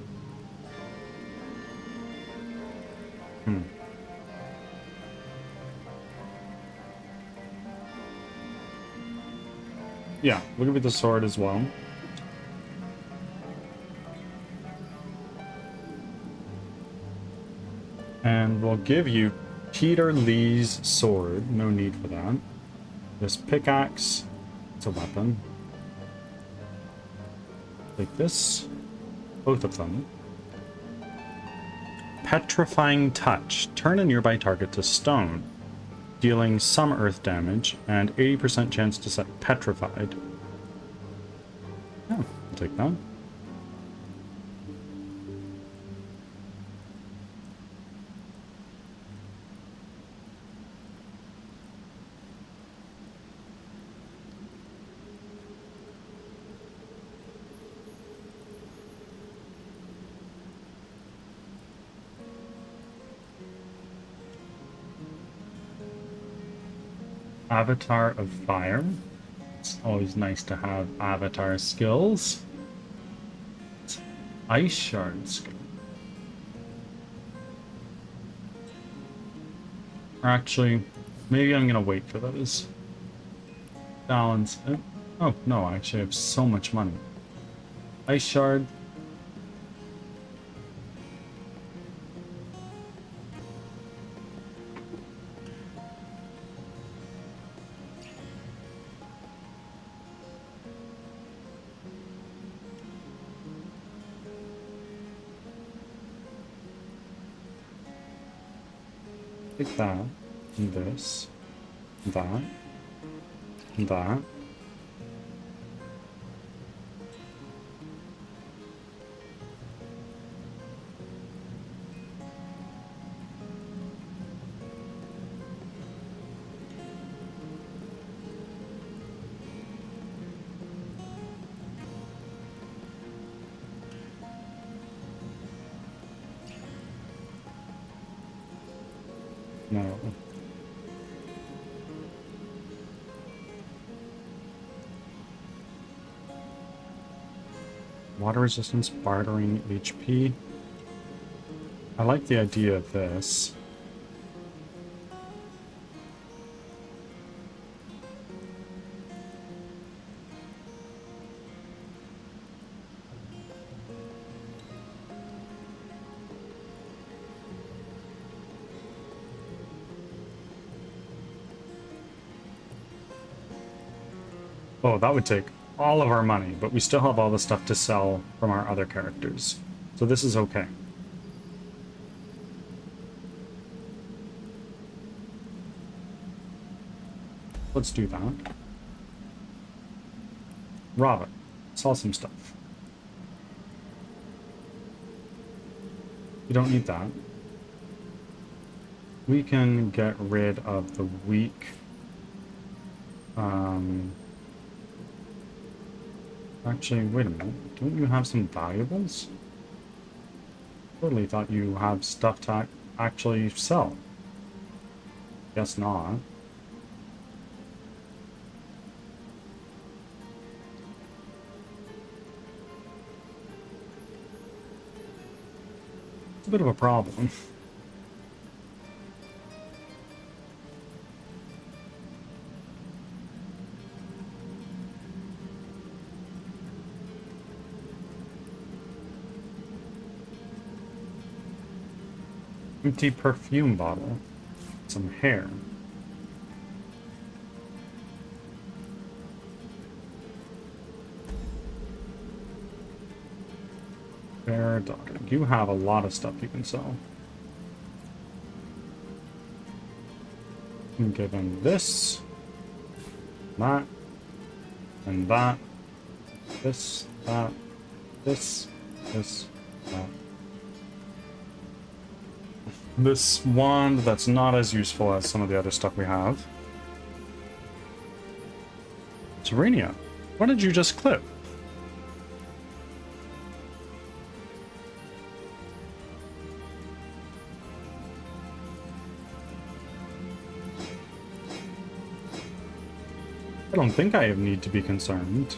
Speaker 1: Yeah, we'll give you the sword as well. And we'll give you Peter Lee's sword. No need for that. This pickaxe. It's a weapon. Like this. Both of them. Petrifying Touch. Turn a nearby target to stone, dealing some earth damage and 80% chance to set petrified. Yeah, I'll take that. Avatar of Fire. It's always nice to have avatar skills. It's Ice Shard skill. Or actually, maybe I'm gonna wait for those. Balance it. Oh no, I actually have so much money. Ice Shard. Take that, and this, that, and that. No. Water resistance, bartering HP. I like the idea of this. Oh, that would take all of our money, but we still have all the stuff to sell from our other characters. So this is okay. Let's do that. Robert, sell some stuff. You don't need that. We can get rid of the weak. Actually, wait a minute. Don't you have some valuables? Totally thought you have stuff to actually sell. Guess not. It's a bit of a problem. Empty perfume bottle. Some hair. Fair daughter. You have a lot of stuff you can sell. You can give him this, that, and that, this, that, this, that. this wand that's not as useful as some of the other stuff we have. Serenia, what did you just clip? I don't think I need to be concerned.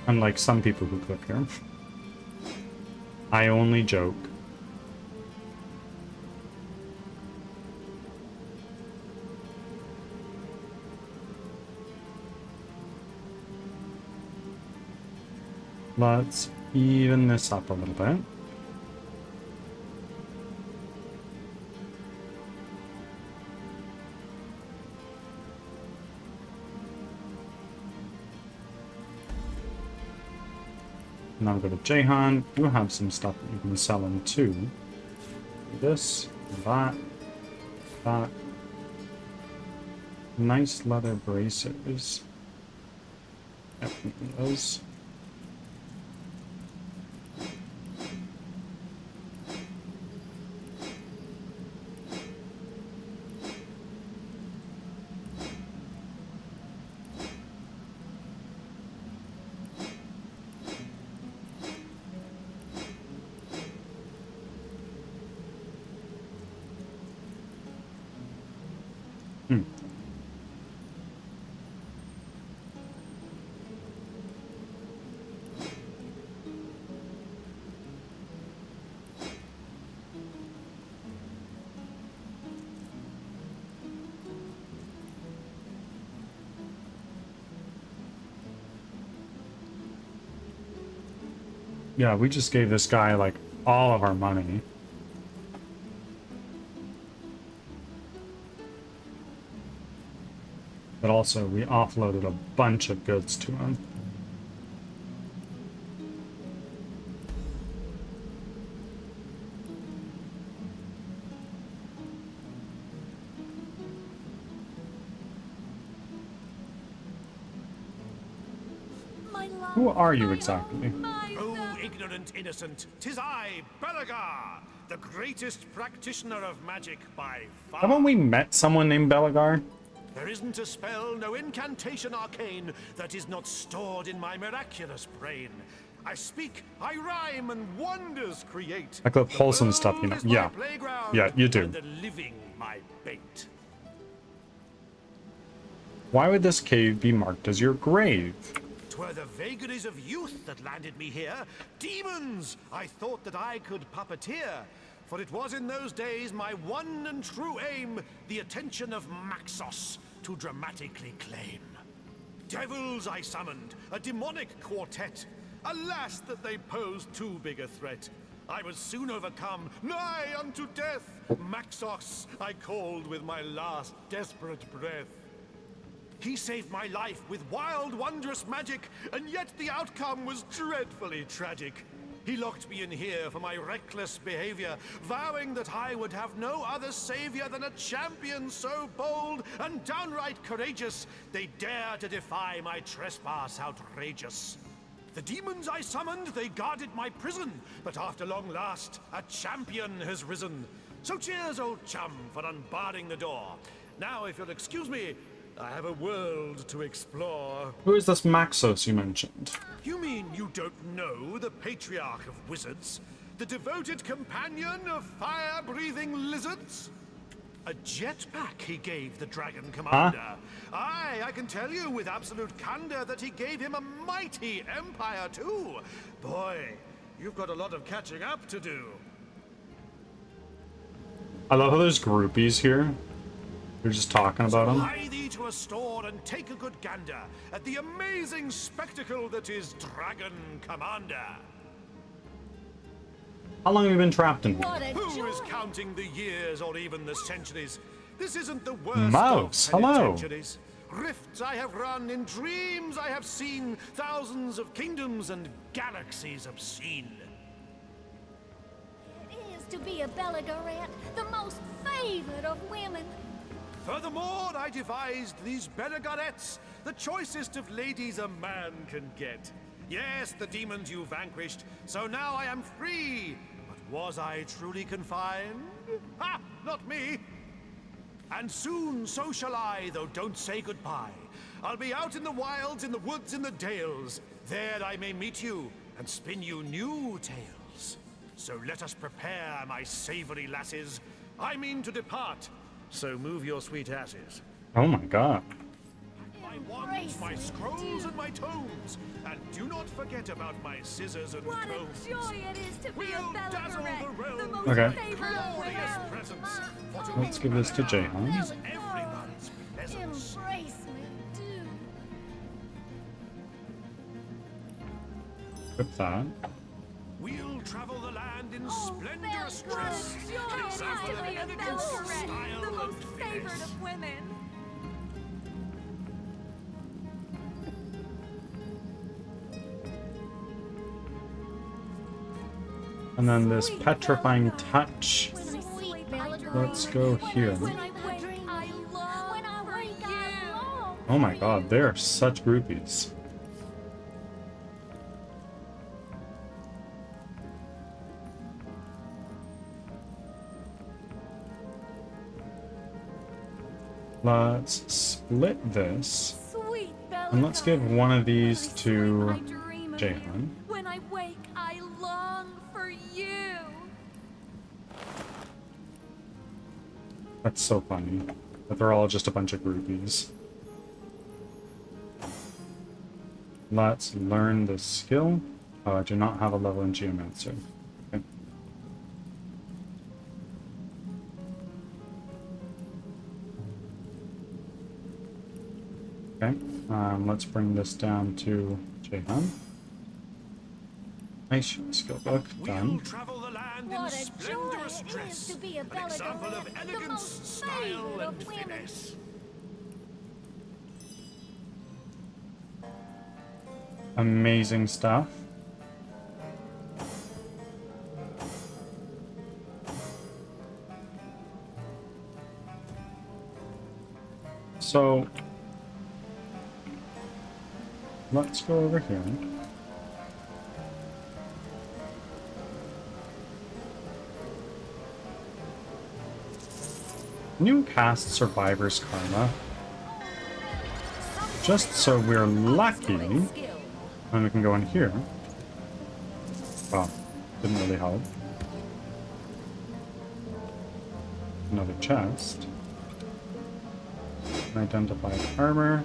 Speaker 1: Unlike some people who clip here. I only joke. Let's even this up a little bit. Now go to Jahan. You have some stuff that you can sell him too. This, that, that. Nice leather bracers. Definitely those. Yeah, we just gave this guy, like, all of our money. But also, we offloaded a bunch of goods to him. Who are you exactly?
Speaker 10: Oh, ignorant innocent, 'tis I, Belagar, the greatest practitioner of magic by far.
Speaker 1: Haven't we met someone named Belagar?
Speaker 10: There isn't a spell, no incantation arcane that is not stored in my miraculous brain. I speak, I rhyme, and wonders create.
Speaker 1: I clip wholesome stuff, you know. Yeah. Yeah, you do.
Speaker 10: And the living my bait.
Speaker 1: Why would this cave be marked as your grave?
Speaker 10: 'Twere the vagaries of youth that landed me here. Demons! I thought that I could puppeteer. For it was in those days my one and true aim, the attention of Maxos to dramatically claim. Devils I summoned, a demonic quartet. Alas that they posed too big a threat. I was soon overcome, nigh unto death. Maxos I called with my last desperate breath. He saved my life with wild, wondrous magic, and yet the outcome was dreadfully tragic. He locked me in here for my reckless behavior, vowing that I would have no other savior than a champion so bold and downright courageous, they dare to defy my trespass outrageous. The demons I summoned, they guarded my prison, but after long last, a champion has risen. So cheers, old chum, for unbarring the door. Now, if you'll excuse me, I have a world to explore.
Speaker 1: Who is this Maxos you mentioned?
Speaker 10: You mean you don't know the patriarch of wizards? The devoted companion of fire-breathing lizards? A jetpack he gave the dragon commander. Aye, I can tell you with absolute candor that he gave him a mighty empire too. Boy, you've got a lot of catching up to do.
Speaker 1: I love how there's groupies here. They're just talking about him.
Speaker 10: Hie thee to a store and take a good gander at the amazing spectacle that is Dragon Commander.
Speaker 1: How long have you been trapped in here?
Speaker 10: Who is counting the years or even the centuries? This isn't the worst
Speaker 1: Mouse,
Speaker 10: of
Speaker 1: hello.
Speaker 10: penitentiaries. Rifts I have run, in dreams I have seen, thousands of kingdoms and galaxies obscene.
Speaker 11: It is to be a Belagaret, the most favored of women.
Speaker 10: Furthermore, I devised these Belagarettes, the choicest of ladies a man can get. Yes, the demons you vanquished, so now I am free. But Was I truly confined? Ha! Not me! And soon so shall I, though don't say goodbye. I'll be out in the wilds, in the woods, in the dales. There I may meet you, and spin you new tales. So let us prepare, my savory lasses. I mean to depart, so move your sweet asses.
Speaker 1: Oh my god.
Speaker 10: My wands, my scrolls, and my tomes. And do not forget about my scissors and
Speaker 11: What
Speaker 10: combs.
Speaker 11: a joy it is to be
Speaker 10: We'll
Speaker 11: a
Speaker 10: dazzle
Speaker 11: Belagorette,
Speaker 10: the realm
Speaker 11: the most
Speaker 1: Okay.
Speaker 11: favored of
Speaker 10: glorious
Speaker 11: women.
Speaker 10: presents. For to
Speaker 1: Let's give this to Jahan.
Speaker 10: is everyone's peasants.
Speaker 11: Embrace me, do.
Speaker 1: Equip that.
Speaker 10: We'll travel the land in
Speaker 11: Oh,
Speaker 10: splendorous
Speaker 11: Belle, what
Speaker 10: dress.
Speaker 11: a joy it is
Speaker 10: Example
Speaker 11: to
Speaker 10: of
Speaker 11: be a
Speaker 10: elegance,
Speaker 11: Belagorette,
Speaker 10: style,
Speaker 11: the
Speaker 10: and
Speaker 11: most favored
Speaker 10: finesse.
Speaker 11: of women.
Speaker 1: And then this
Speaker 11: Sweet
Speaker 1: petrifying
Speaker 11: Belagorette.
Speaker 1: touch.
Speaker 11: Sweet Belagorette.
Speaker 1: Let's go here.
Speaker 11: When I wake, I long for you.
Speaker 1: Oh my god, they are such groupies. Let's split this.
Speaker 11: Sweet
Speaker 1: And let's give one of these to
Speaker 11: I dream of
Speaker 1: Jahan.
Speaker 11: you. When I wake, I long for you.
Speaker 1: That's so funny. That they're all just a bunch of groupies. Let's learn the skill. Oh, I do not have a level in Geomancer. Okay. Okay, let's bring this down to Jahan. Nice skill book,
Speaker 10: We'll
Speaker 1: done.
Speaker 10: travel the land
Speaker 11: What
Speaker 10: in
Speaker 11: a joy
Speaker 10: splendorous
Speaker 11: it
Speaker 10: dress.
Speaker 11: is to be a
Speaker 10: An example of
Speaker 11: Belagorette, the
Speaker 10: elegance,
Speaker 11: most
Speaker 10: style,
Speaker 11: favored
Speaker 10: and
Speaker 11: of women.
Speaker 10: finesse.
Speaker 1: Amazing stuff. So let's go over here. New cast Survivor's Karma. Just so we're lucky. And we can go in here. Well, didn't really help. Another chest. Unidentified armor.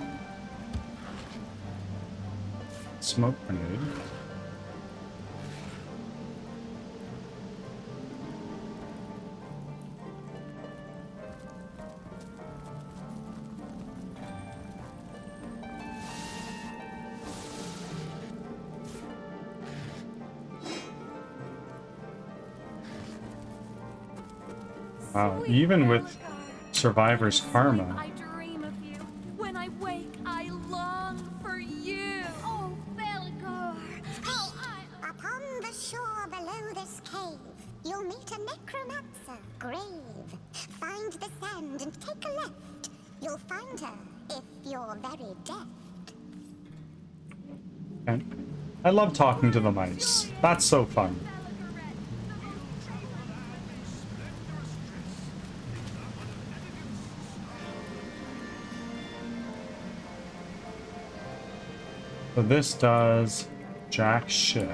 Speaker 1: Smoke grenade. Wow, even with Survivor's Karma,
Speaker 11: I dream of you. When I wake, I long for you. Oh, Belagor, how I...
Speaker 4: Upon the shore below this cave, you'll meet a necromancer grave. Find the sand and take a left. You'll find her if you're very deft.
Speaker 1: okay. I love talking to the mice. That's so fun. So this does jack shit.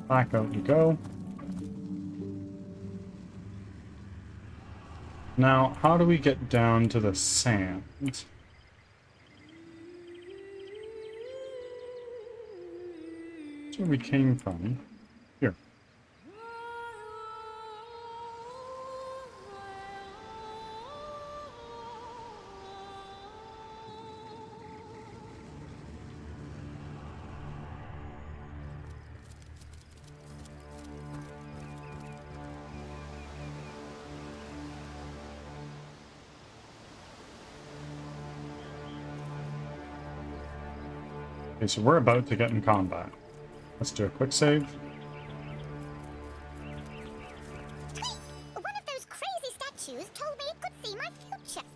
Speaker 1: Back out you go. Now, how do we get down to the sand? That's where we came from. Here. Okay, so we're about to get in combat. Let's do a quick save.
Speaker 4: One of those crazy statues told me it could see my future.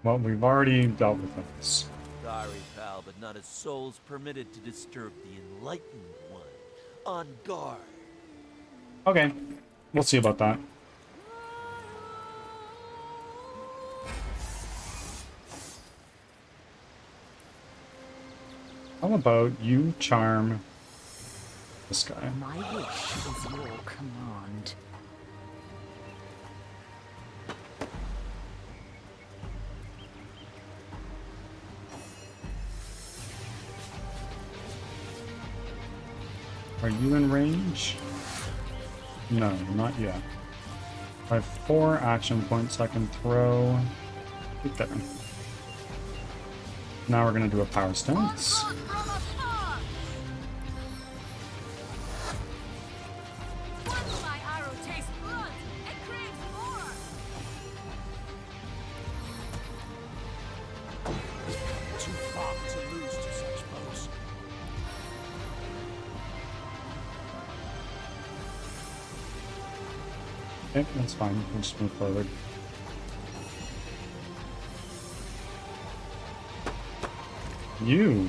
Speaker 1: Well, we've already dealt with this.
Speaker 12: Sorry, pal, but not a soul's permitted to disturb the enlightened one. On guard.
Speaker 1: Okay, we'll see about that. How about you charm this guy?
Speaker 5: My wish is your command.
Speaker 1: Are you in range? No, not yet. I have 4 action points I can throw. Right there. Now we're gonna do a power stance.
Speaker 10: Too far to lose to such foes.
Speaker 1: Okay, that's fine. We'll just move forward. You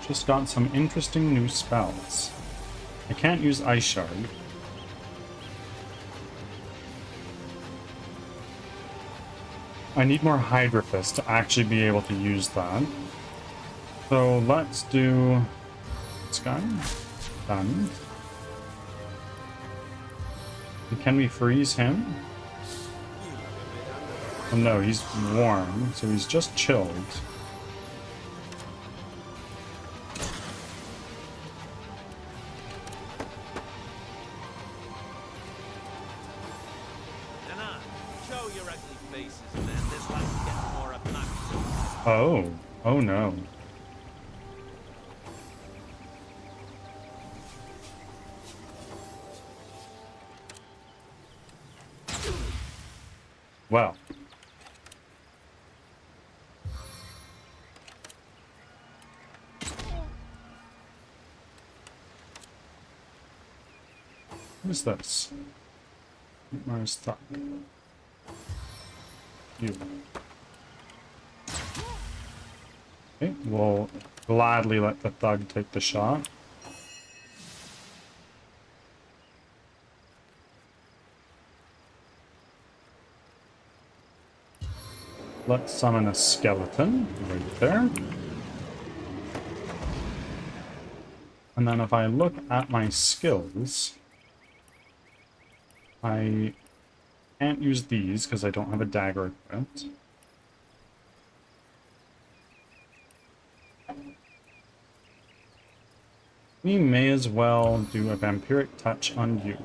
Speaker 1: just got some interesting new spells. I can't use Ice Shard. I need more Hydra Fist to actually be able to use that. So let's do this guy. Done. And can we freeze him? Oh no, he's warm, so he's just chilled.
Speaker 12: Show your ugly faces, man. This one's getting more obnoxious.
Speaker 1: Oh. Oh no. Well. What is this? Where's Thug? You. Okay, we'll gladly let the Thug take the shot. Let's summon a skeleton right there. And then if I look at my skills, I can't use these because I don't have a dagger equipped. We may as well do a vampiric touch on you.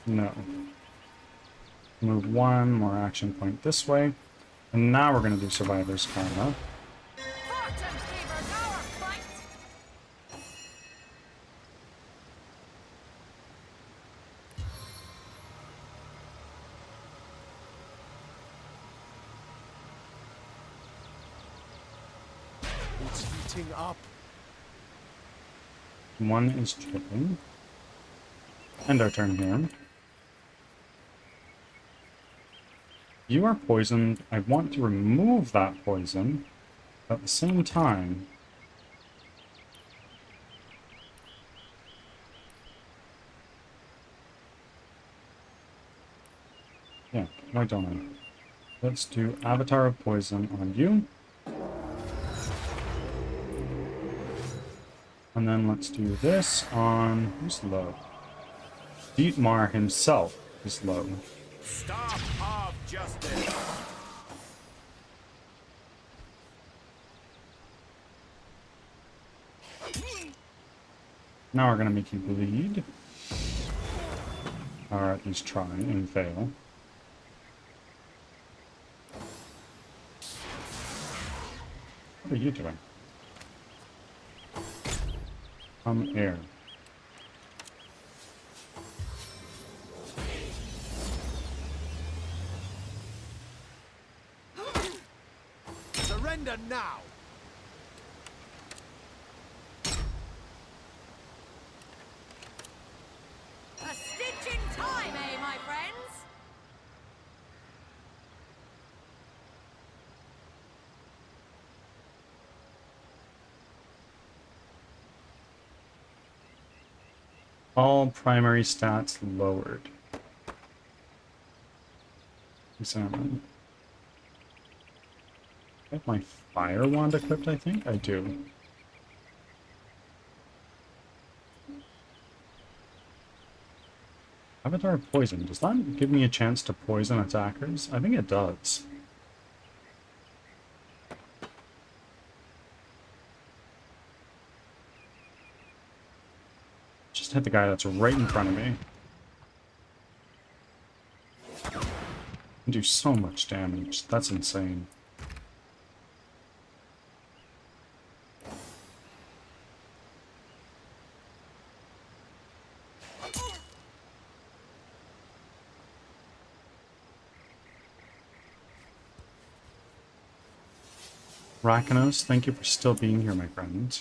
Speaker 1: No. Move 1 more action point this way. And now we're going to do Survivor's Karma.
Speaker 10: It's heating up.
Speaker 1: 1 is tripping. End our turn here. You are poisoned. I want to remove that poison. At the same time, yeah, why don't I? Let's do Avatar of Poison on you. And then let's do this on... who's low? Dietmar himself is low.
Speaker 10: Staff of Justice.
Speaker 1: Now we're going to make you bleed. Or at least try and fail. What are you doing? Air.
Speaker 10: Surrender now!
Speaker 5: A stitch in time, eh, my friends?
Speaker 1: All primary stats lowered. Examine. I have my fire wand equipped, I think? I do. Avatar Poison. Does that give me a chance to poison attackers? I think it does. Just hit the guy that's right in front of me. Do so much damage. That's insane. Rakanos, thank you for still being here, my friend.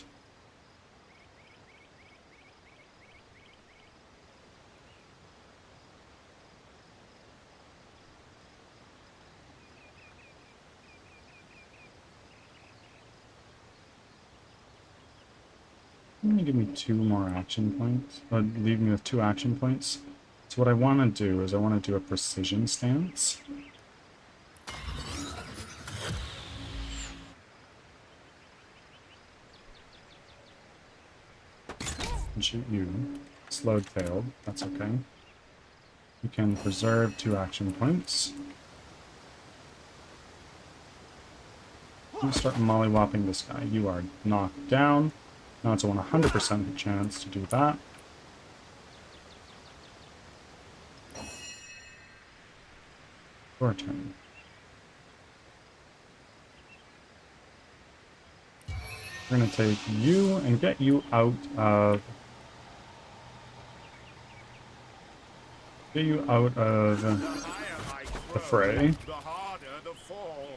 Speaker 1: I'm gonna give me 2 more action points. Leave me with 2 action points. So what I want to do is I want to do a precision stance. Shoot you. Slowed failed. That's okay. You can preserve 2 action points. I'm gonna start mollywopping this guy. You are knocked down. Now it's a 100% chance to do that. Your turn. We're gonna take you and get you out of the fray.
Speaker 10: The harder the fall.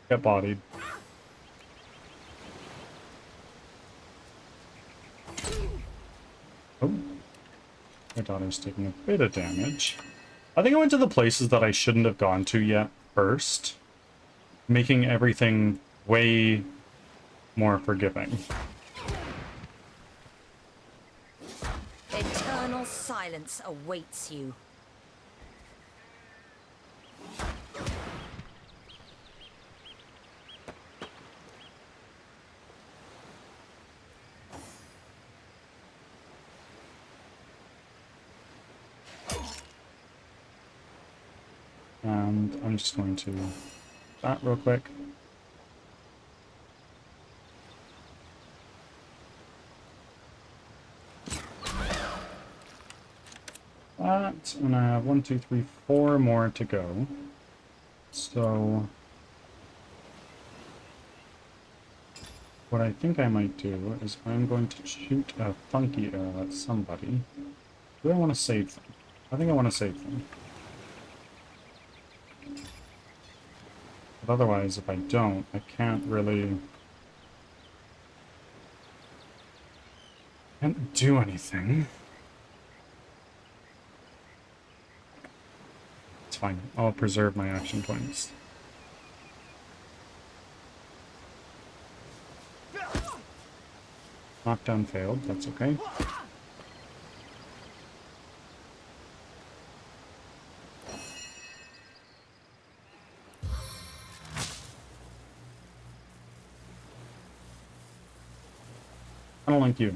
Speaker 1: Get bodied. Oh. My daughter's taking a bit of damage. I think I went to the places that I shouldn't have gone to yet first, making everything way more forgiving.
Speaker 5: Eternal silence awaits you.
Speaker 1: And I'm just going to do that real quick. That, and I have 1, 2, 3, 4 more to go. So what I think I might do is I'm going to shoot a funky arrow at somebody. Do I want to save them? I think I want to save them. But otherwise, if I don't, I can't do anything. It's fine. I'll preserve my action points. Knockdown failed. That's okay. I don't like you.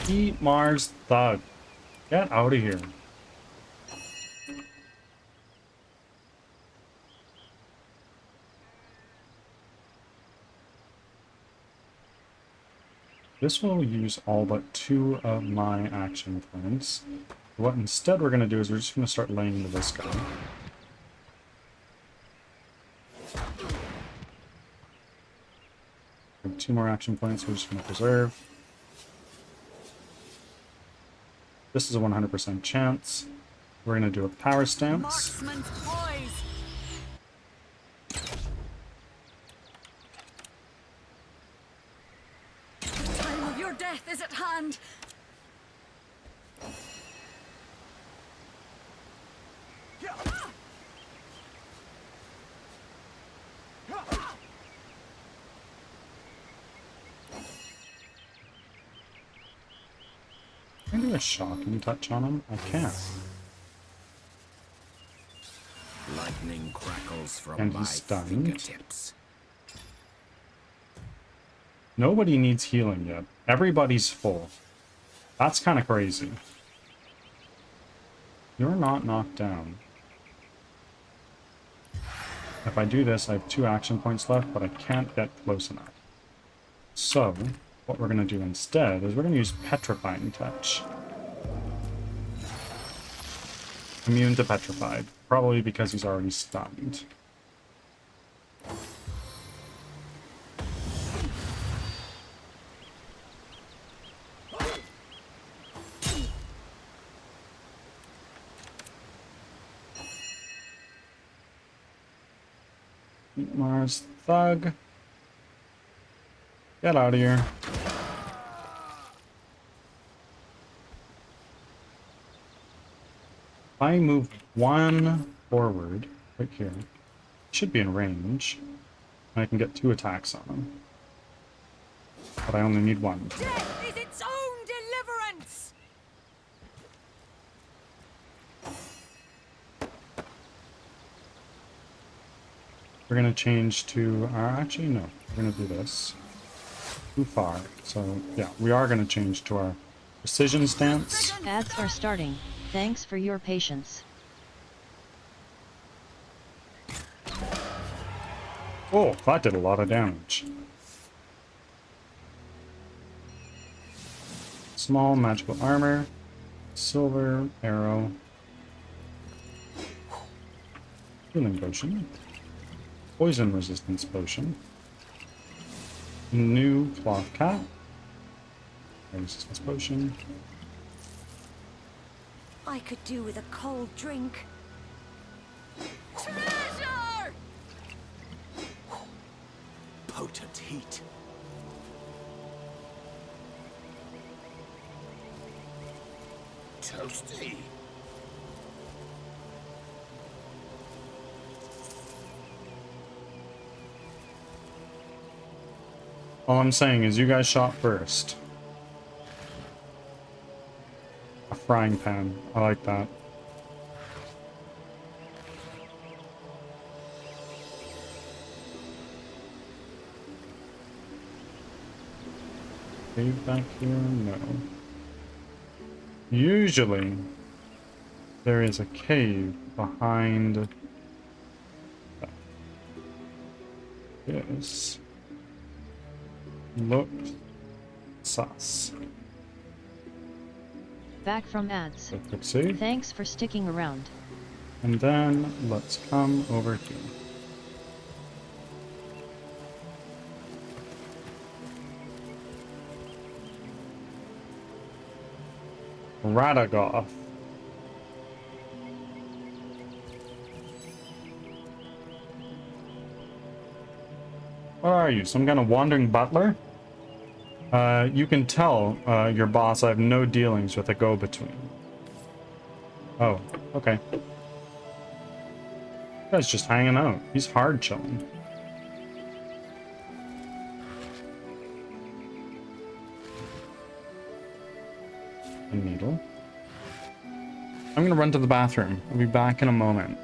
Speaker 1: Eat Mars Thug. Get out of here. This will use all but 2 of my action points. What instead we're going to do is we're just going to start laying into this guy. We have 2 more action points we're just going to preserve. This is a 100% chance. We're going to do a power stance.
Speaker 5: Marksman's poise. The time of your death is at hand.
Speaker 1: Can I do a shocking touch on him? I can't.
Speaker 9: Lightning crackles from
Speaker 1: And
Speaker 9: my
Speaker 1: he's stunned.
Speaker 9: fingertips.
Speaker 1: Nobody needs healing yet. Everybody's full. That's kind of crazy. You're not knocked down. If I do this, I have 2 action points left, but I can't get close enough. So, what we're going to do instead is we're going to use Petrifying Touch. Immune to Petrified. Probably because he's already stunned. Mars Thug. Get out of here. If I move 1 forward, right here, should be in range, and I can get 2 attacks on him. But I only need 1.
Speaker 5: Death is its own deliverance.
Speaker 1: We're gonna change to, actually no, we're gonna do this. Too far. So yeah, we are gonna change to our precision stance.
Speaker 2: Ads are starting. Thanks for your patience.
Speaker 1: Oh, that did a lot of damage. Small magical armor, silver arrow, healing potion, poison resistance potion, new cloth cap, resistance potion.
Speaker 5: I could do with a cold drink. Treasure!
Speaker 9: Potent heat. Toasty.
Speaker 1: All I'm saying is you guys shot first. A frying pan. I like that. Cave back here? No. Usually, there is a cave behind this. Looked sus.
Speaker 2: Back from ads.
Speaker 1: So quick save.
Speaker 2: Thanks for sticking around.
Speaker 1: And then let's come over here. Radagoth. What are you? Some kind of wandering butler? You can tell your boss I have no dealings with a go-between. Oh, okay. This guy's just hanging out. He's hard chilling. A needle. I'm gonna run to the bathroom. I'll be back in a moment.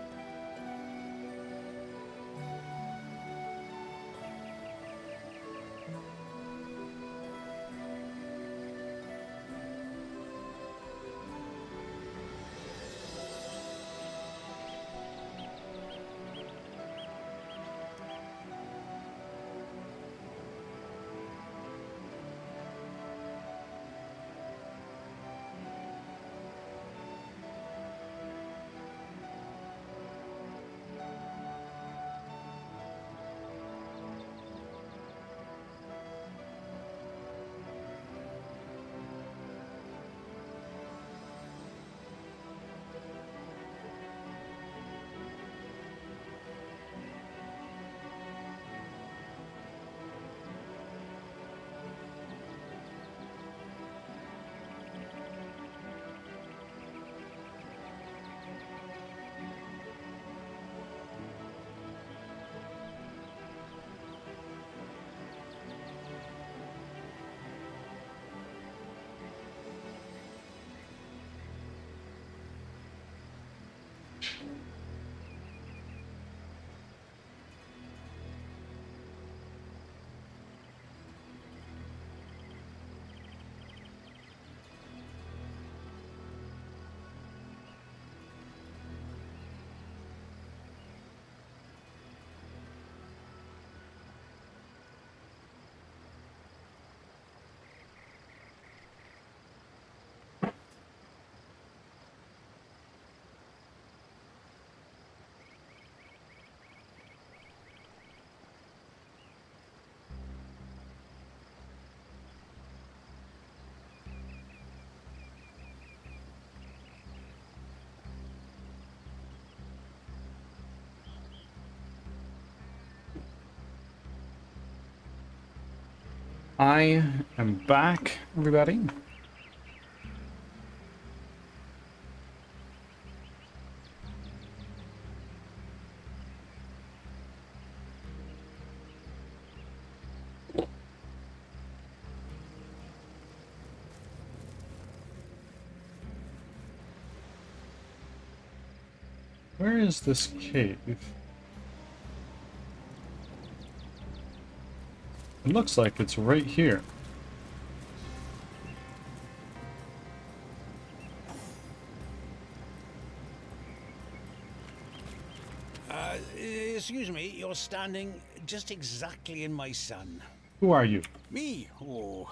Speaker 1: I am back, everybody. Where is this cave? It looks like it's right here.
Speaker 13: Excuse me, you're standing just exactly in my sun.
Speaker 1: Who are you?
Speaker 13: Me? Oh,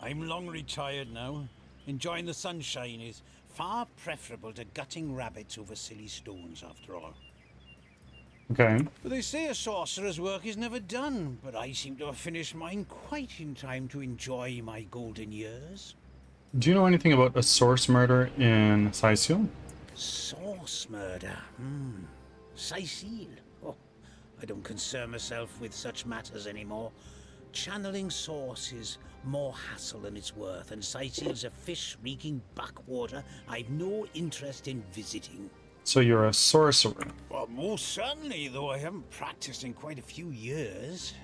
Speaker 13: I'm long retired now. Enjoying the sunshine is far preferable to gutting rabbits over silly stones, after all.
Speaker 1: Okay.
Speaker 13: But they say a sorcerer's work is never done, but I seem to have finished mine quite in time to enjoy my golden years.
Speaker 1: Do you know anything about a source murder in Sicil?
Speaker 13: Source murder? Sicil? Oh, I don't concern myself with such matters anymore. Channeling source is more hassle than it's worth, and Sicil's a fish-reeking backwater I've no interest in visiting.
Speaker 1: So you're a sorcerer.
Speaker 13: Well, most certainly, though I haven't practiced in quite a few years.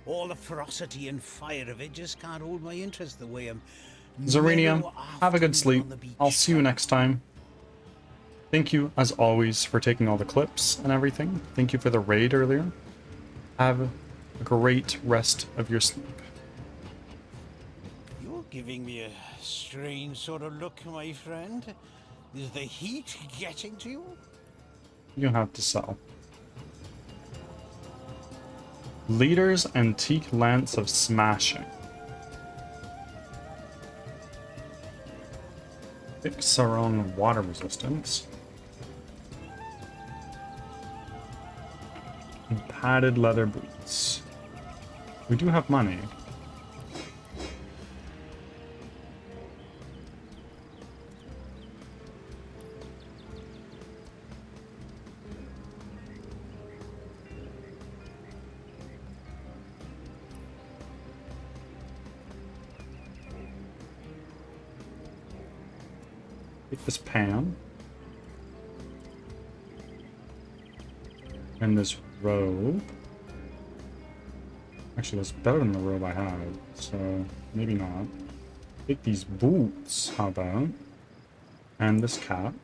Speaker 13: All the ferocity and fire of it just can't hold my interest the way I'm...
Speaker 1: Zarenia, have a good sleep. I'll see you next time. Thank you, as always, for taking all the clips and everything. Thank you for the raid earlier. Have a great rest of your sleep.
Speaker 13: You're giving me a strange sort of look, my friend. Is the heat getting to you?
Speaker 1: You have to sell. Leader's Antique Lance of Smashing. Fix our own water resistance. And padded leather boots. We do have money. Take this pan. And this robe. Actually, that's better than the robe I had, so maybe not. Take these boots, how about? And this cap.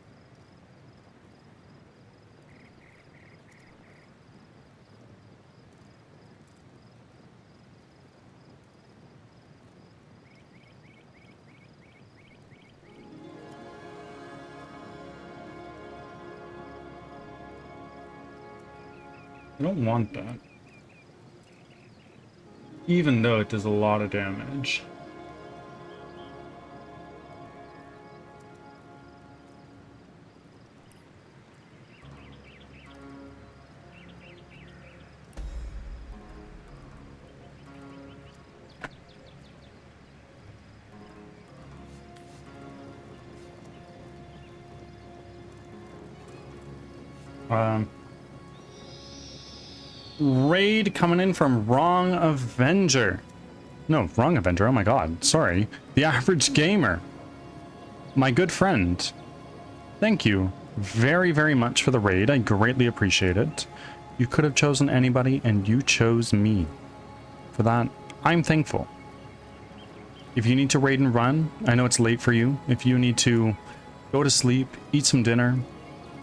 Speaker 1: I don't want that. Even though it does a lot of damage. Raid coming in from Wrong Avenger. No, Wrong Avenger, oh my god, sorry. The Average Gamer. My good friend. Thank you very, very much for the raid. I greatly appreciate it. You could have chosen anybody, and you chose me. For that, I'm thankful. If you need to raid and run, I know it's late for you. If you need to go to sleep, eat some dinner,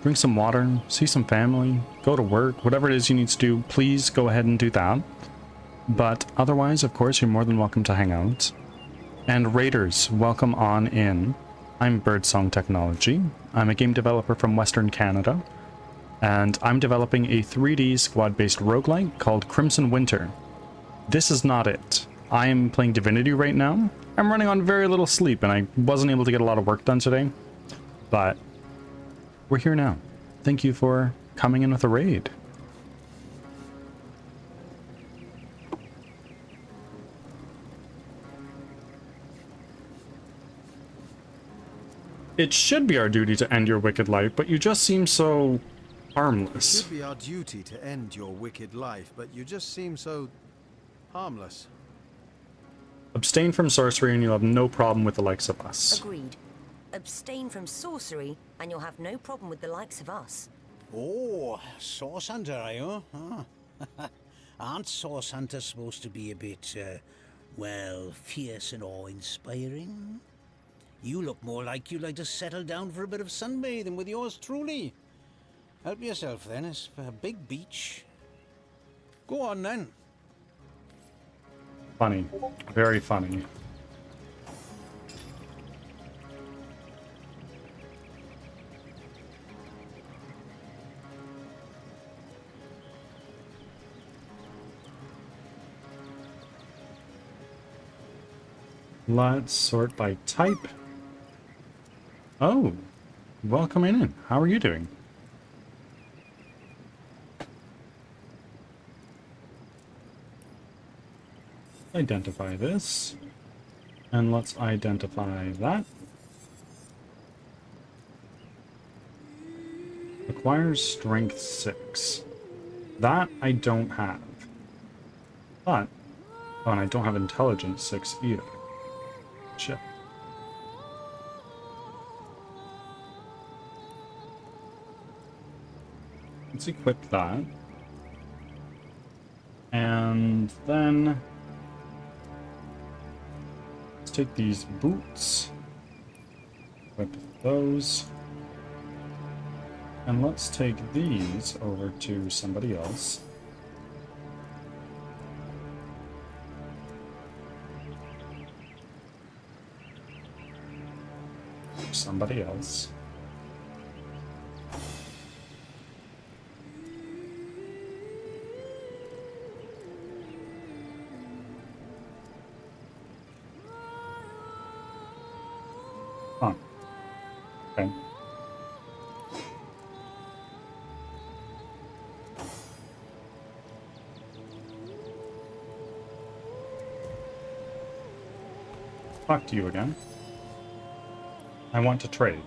Speaker 1: drink some water, see some family, go to work, whatever it is you need to do, please go ahead and do that. But otherwise, of course, you're more than welcome to hang out. And raiders, welcome on in. I'm Birdsong Technology. I'm a game developer from Western Canada, and I'm developing a 3D squad-based roguelike called Crimson Winter. This is not it. I am playing Divinity right now. I'm running on very little sleep, and I wasn't able to get a lot of work done today, but we're here now. Thank you for coming in with a raid. It should be our duty to end your wicked life, but you just seem so harmless.
Speaker 8: It should be our duty to end your wicked life, but you just seem so harmless.
Speaker 1: Abstain from sorcery and you'll have no problem with the likes of us.
Speaker 14: Agreed. Abstain from sorcery, and you'll have no problem with the likes of us.
Speaker 13: Oh, Source Hunter, are you? Ah. Aren't Source Hunters supposed to be a bit, well, fierce and awe-inspiring? You look more like you'd like to settle down for a bit of sunbathing with yours truly. Help yourself then, it's a big beach. Go on then.
Speaker 1: Funny. Very funny. Let's sort by type. Oh, welcome in. How are you doing? Identify this. And let's identify that. Requires strength 6. That I don't have. But, oh, and I don't have intelligence 6 either. Shit. Let's equip that. And then let's take these boots. Equip those. And let's take these over to somebody else. Somebody else. Huh. Okay. Talk to you again. I want to trade.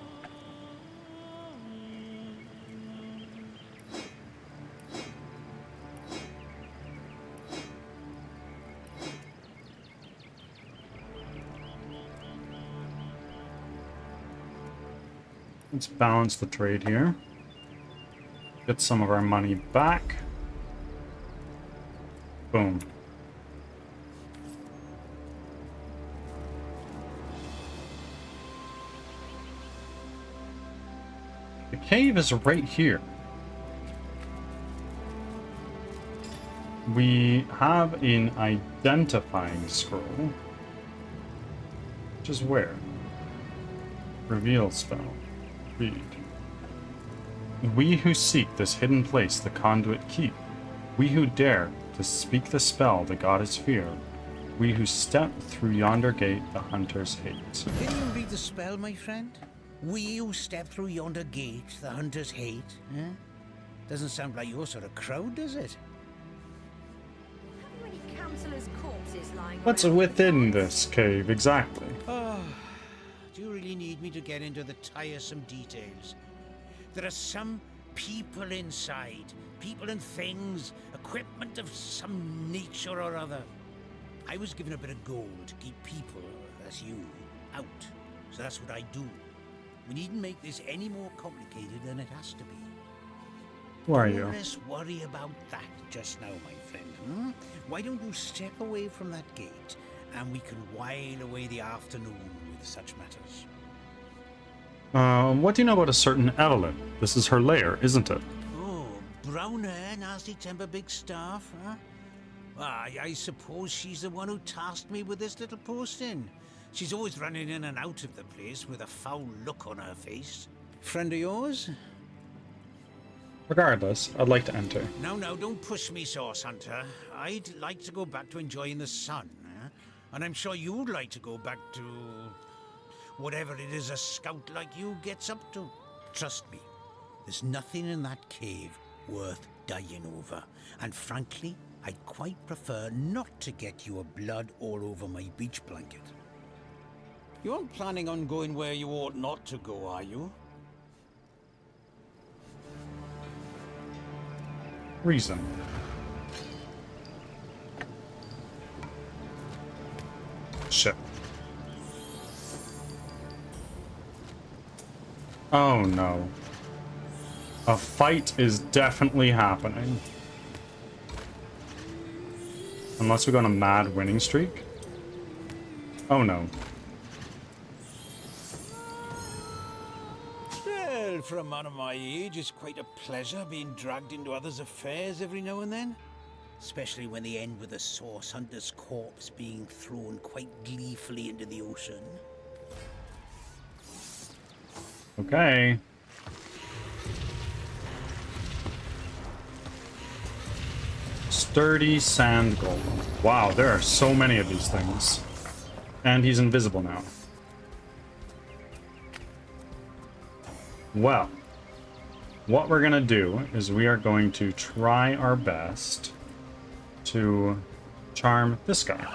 Speaker 1: Let's balance the trade here. Get some of our money back. Boom. The cave is right here. We have an identifying scroll. Which is where? Reveal spell. Read. We who seek this hidden place the conduit keep. We who dare to speak the spell the goddess fear. We who step through yonder gate the hunters hate.
Speaker 13: Can you read the spell, my friend? We who step through yonder gate the hunters hate, eh? Doesn't sound like your sort of crowd, does it?
Speaker 5: How many councillors' corpses lying
Speaker 1: What's
Speaker 5: around?
Speaker 1: within this cave exactly?
Speaker 13: Oh, do you really need me to get into the tiresome details? There are some people inside. People and things. Equipment of some nature or other. I was given a bit of gold to keep people, as you, out. So that's what I do. We needn't make this any more complicated than it has to be.
Speaker 1: Who are you?
Speaker 13: Let's worry about that just now, my friend. Hmm? Why don't you step away from that gate, and we can while away the afternoon with such matters.
Speaker 1: What do you know about a certain Evelyn? This is her lair, isn't it?
Speaker 13: Oh, brown hair, nasty temper, big staff, huh? I suppose she's the one who tasked me with this little posting. She's always running in and out of the place with a foul look on her face. Friend of yours?
Speaker 1: Regardless, I'd like to enter.
Speaker 13: No, don't push me, Source Hunter. I'd like to go back to enjoying the sun, eh? And I'm sure you'd like to go back to whatever it is a scout like you gets up to. Trust me, there's nothing in that cave worth dying over. And frankly, I'd quite prefer not to get your blood all over my beach blanket. You aren't planning on going where you ought not to go, are you?
Speaker 1: Reason. Oh no. A fight is definitely happening. Unless we go on a mad winning streak. Oh no.
Speaker 13: Well, for a man of my age, it's quite a pleasure being dragged into others' affairs every now and then. Especially when they end with a source hunter's corpse being thrown quite gleefully into the ocean.
Speaker 1: Okay. Sturdy sand golem. Wow, there are so many of these things. And he's invisible now. Well, what we're gonna do is we are going to try our best to charm this guy.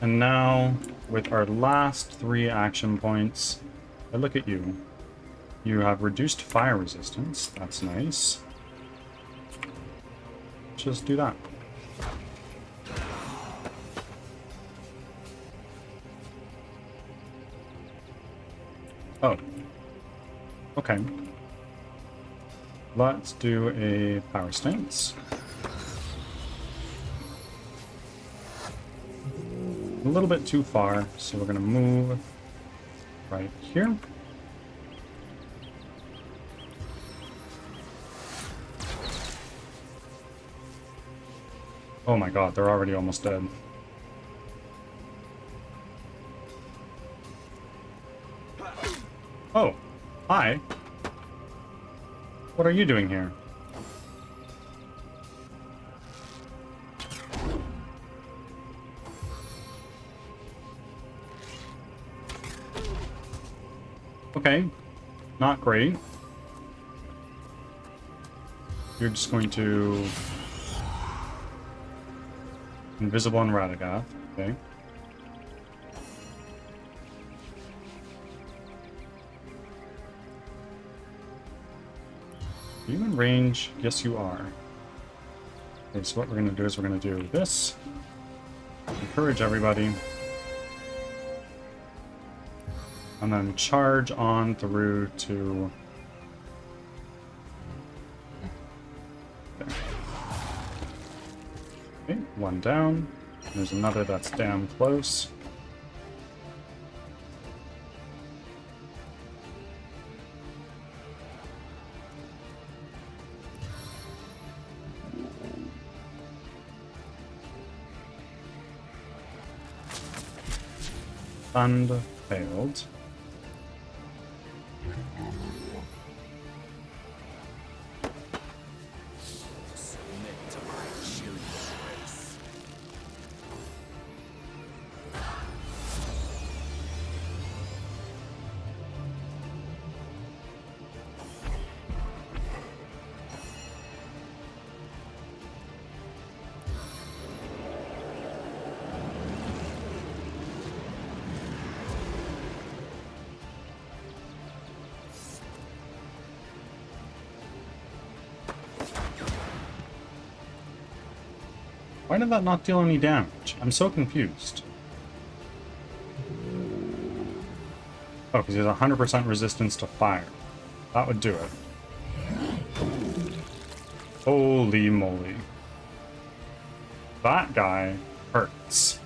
Speaker 1: And now, with our last 3 action points, I look at you. You have reduced fire resistance. That's nice. Just do that. Oh. Okay. Let's do a power stance. A little bit too far, so we're gonna move right here. Oh my god, they're already almost dead. Oh, hi. What are you doing here? Okay, not great. You're just going to... Invisible and Radagath, okay. Are you in range? Yes, you are. Okay, so what we're going to do is we're going to do this. Encourage everybody. And then charge on through to... Okay, one down. There's another that's damn close. And failed. Why did that not deal any damage? I'm so confused. Oh, because he has 100% resistance to fire. That would do it. Holy moly. That guy hurts.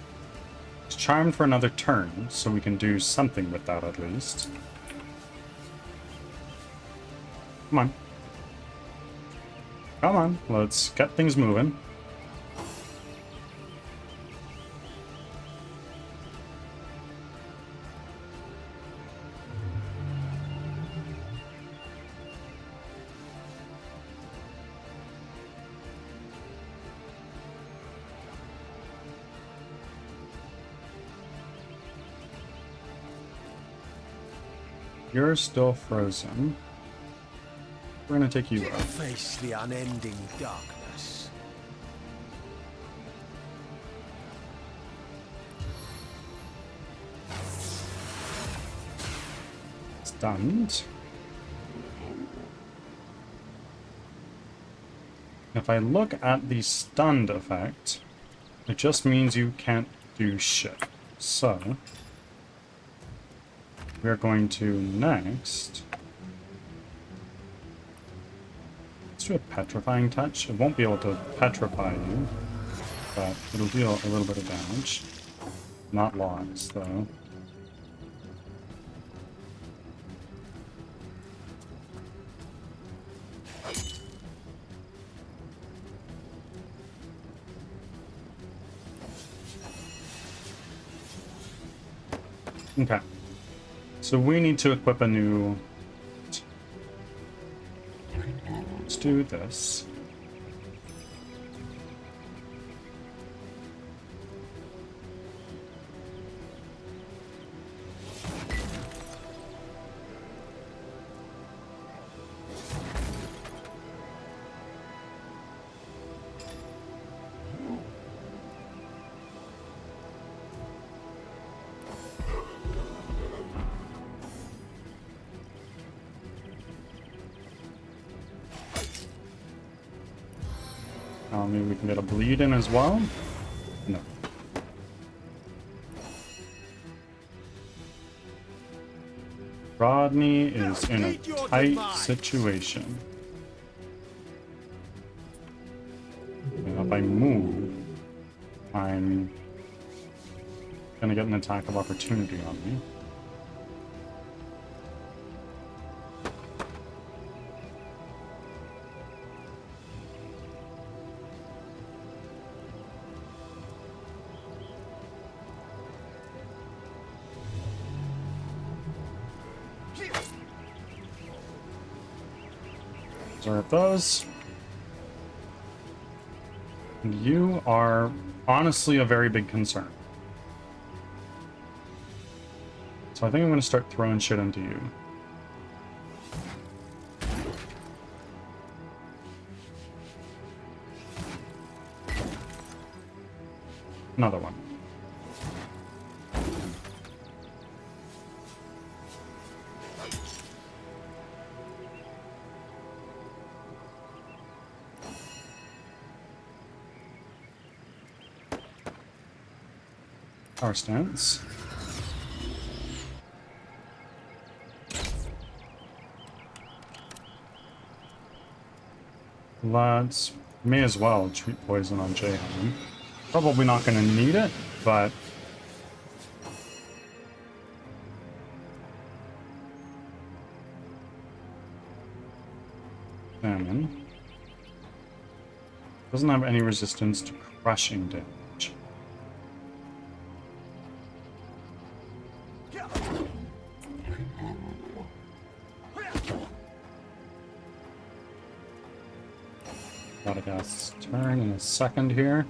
Speaker 1: He's charmed for another turn, so we can do something with that at least. Come on. Come on, let's get things moving. You're still frozen. We're gonna take you out.
Speaker 8: Face the unending darkness.
Speaker 1: Stunned. If I look at the stunned effect, it just means you can't do shit. So... we're going to next... Let's do a petrifying touch. It won't be able to petrify you, but it'll deal a little bit of damage. Not lots, though. Okay. So we need to equip a new... Let's do this. Maybe we can get a bleed in as well. No. Rodney is in a tight situation. And if I move, I'm gonna get an attack of opportunity on me. Observe those. You are honestly a very big concern. So I think I'm going to start throwing shit into you. Another one. Power stance. Let's may as well treat poison on Jahan. Probably not going to need it, but Salmon doesn't have any resistance to crushing damage. Gotta guess turn in a second here.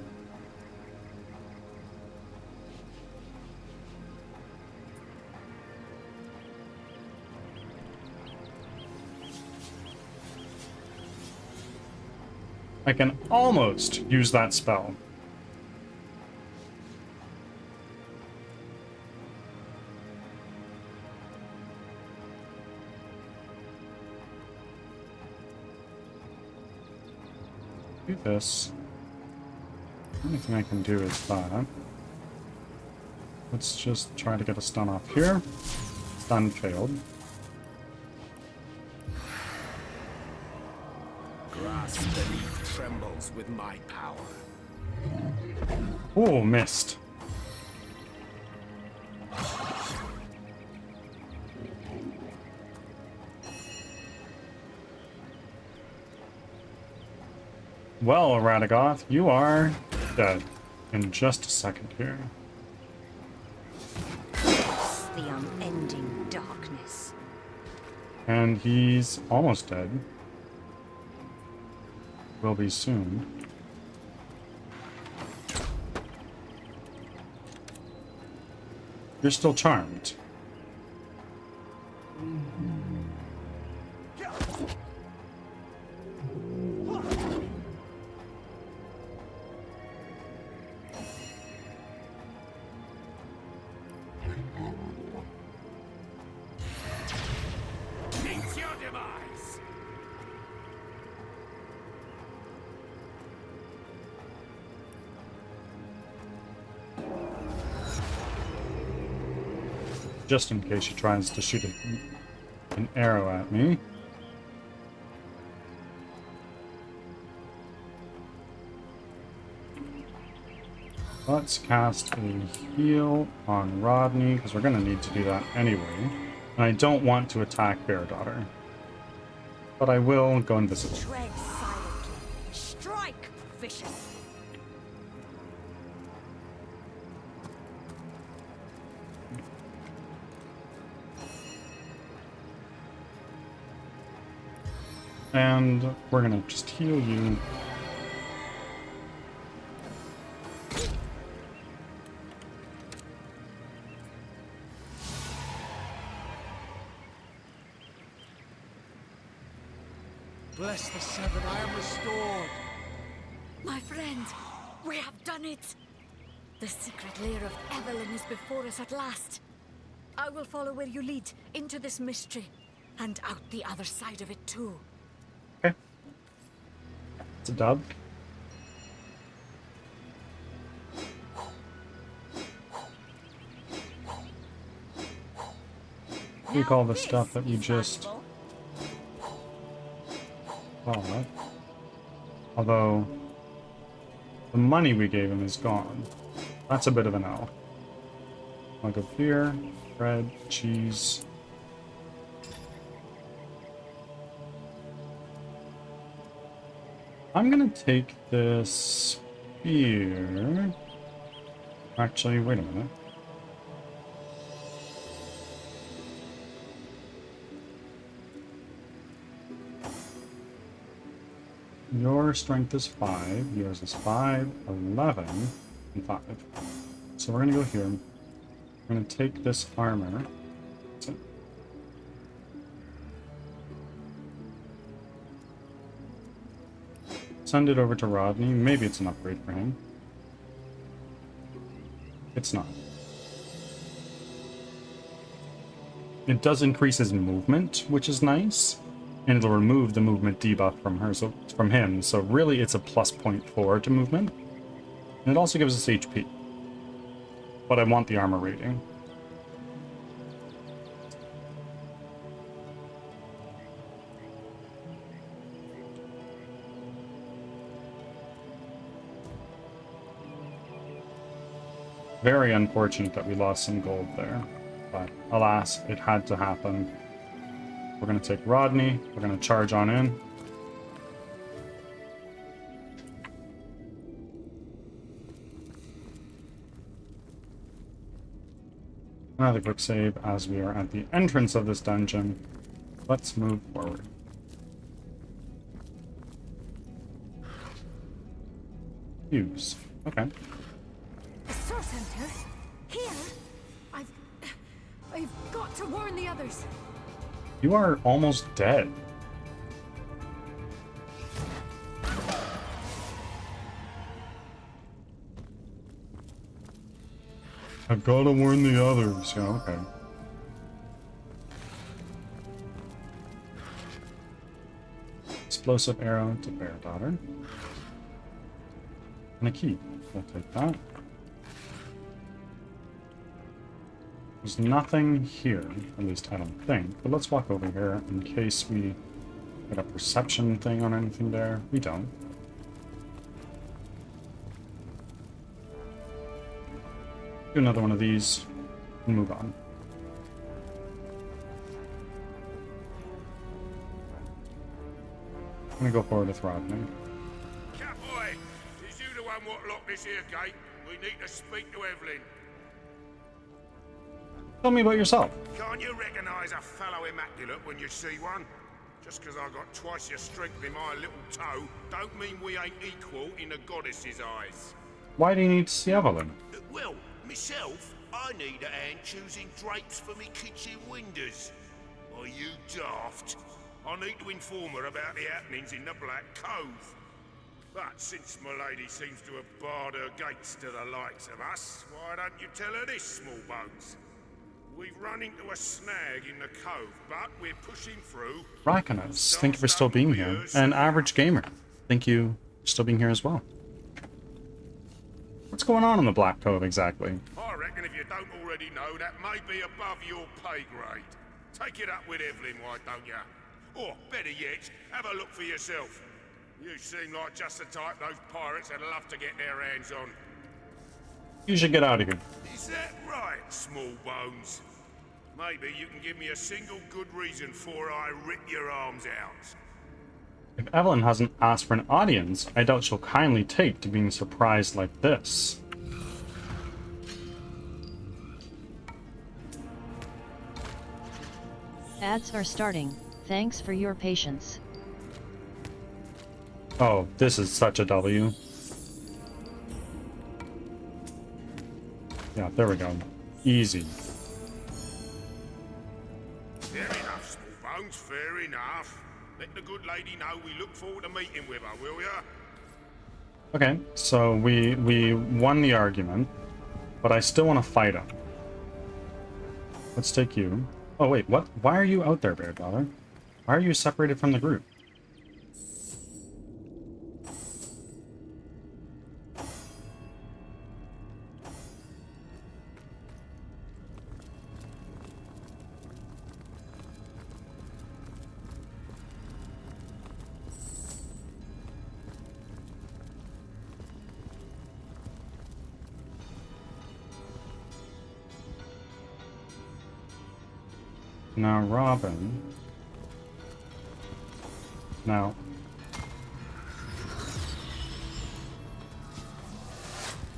Speaker 1: I can almost use that spell. Do this. The only thing I can do is that. Let's just try to get a stun off here. Stun failed.
Speaker 9: Grass beneath trembles with my power.
Speaker 1: Oh, missed. Well, Radagoth, you are dead in just a second here.
Speaker 14: The unending darkness.
Speaker 1: And he's almost dead. Will be soon. You're still charmed.
Speaker 9: Meet your demise.
Speaker 1: just in case she tries to shoot an arrow at me. Let's cast a heal on Rodney, because we're going to need to do that anyway. And I don't want to attack Bear Daughter. But I will go invisible.
Speaker 5: Tread silently. Strike, vicious.
Speaker 1: And we're going to just heal you.
Speaker 8: Bless the Seven, I am restored.
Speaker 5: My friend, we have done it. The secret lair of Evelyn is before us at last. I will follow where you lead, into this mystery, and out the other side of it too.
Speaker 1: Okay. It's a dub. We call the stuff that we just... Oh, although the money we gave him is gone. That's a bit of an L. Like a beer, bread, cheese. I'm gonna take this spear. Actually, wait a minute. Your strength is 5, yours is 5, 11, and 5. So we're going to go here. We're going to take this armor. Send it over to Rodney. Maybe it's an upgrade for him. It's not. It does increase his movement, which is nice. And it'll remove the movement debuff from him, so really it's a plus 0.4 to movement. And it also gives us HP. But I want the armor rating. Very unfortunate that we lost some gold there. But alas, it had to happen. We're going to take Rodney. We're going to charge on in. Another quick save as we are at the entrance of this dungeon. Let's move forward. Use. Okay.
Speaker 11: A source center? Here? I've got to warn the others.
Speaker 1: You are almost dead. I've got to warn the others. Yeah, okay. Explosive arrow to Bear Daughter. And a key. We'll take that. There's nothing here, at least I don't think. But let's walk over here in case we get a perception thing on anything there. We don't. Do another one of these and move on. I'm gonna go forward with Rodney.
Speaker 7: Catboy, is you the one what locked this here gate? We need to speak to Evelyn.
Speaker 1: Tell me about yourself.
Speaker 7: Can't you recognise a fellow immaculate when you see one? Just because I got twice your strength in my little toe, don't mean we ain't equal in the goddess's eyes.
Speaker 1: Why do you need to see Evelyn?
Speaker 7: Well, myself, I need a hand choosing drapes for me kitchen windows. Are you daft? I need to inform her about the happenings in the Black Cove. But since my lady seems to have barred her gates to the likes of us, why don't you tell her this, small bones? We've run into a snag in the cove, but we're pushing through.
Speaker 1: Rakonos, thank you for still being here. And Average Gamer, thank you for still being here as well. What's going on in the Black Cove exactly?
Speaker 7: I reckon reckon if you don't already know, that may be above your pay grade. Take it up with Evelyn, why don't you? Or, better yet, have a look for yourself. You seem like just the type those pirates would love to get their hands on.
Speaker 1: You should get out of here.
Speaker 7: Is that right, small bones? Maybe you can give me a single good reason for I rip your arms out.
Speaker 1: If Evelyn hasn't asked for an audience, I doubt she'll kindly take to being surprised like this.
Speaker 2: Ads are starting. Thanks for your patience.
Speaker 1: Oh, this is such a W. Yeah, there we go. Easy.
Speaker 7: Fair enough, small bones, fair enough. Let the good lady know we look forward to meeting with her, will ya?
Speaker 1: Okay, so we won the argument, but I still want to fight him. Let's take you. Oh wait, what? Why are you out there, Bear Daughter? Why are you separated from the group? Now, Robin. Now.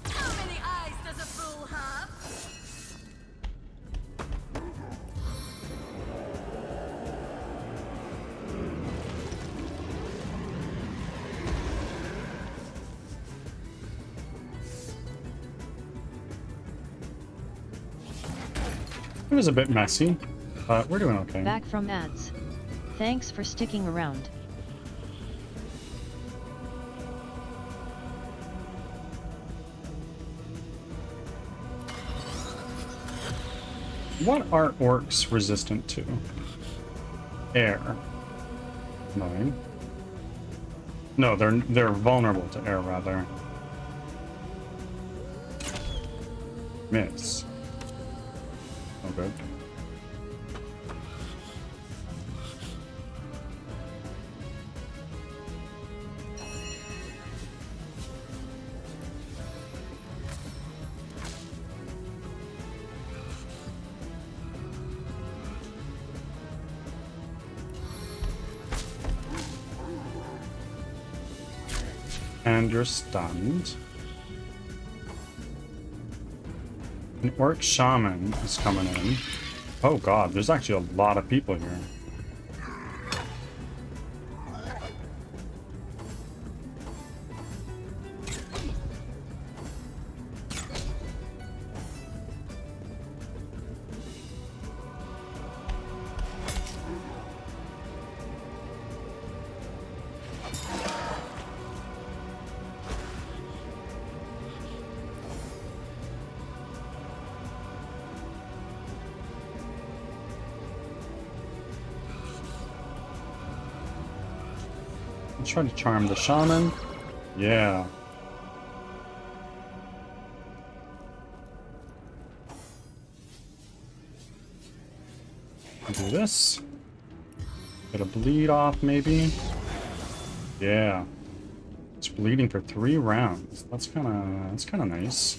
Speaker 11: How many eyes does a fool have?
Speaker 1: It was a bit messy. We're doing okay.
Speaker 2: Back from ads. Thanks for sticking around.
Speaker 1: What are orcs resistant to? Air. 9. No, they're vulnerable to air, rather. Miss. Oh, good. And you're stunned. An orc shaman is coming in. Oh god, there's actually a lot of people here. Let's try to charm the shaman. Yeah. Do this. Get a bleed off, maybe. Yeah. It's bleeding for 3 rounds. That's kind of nice.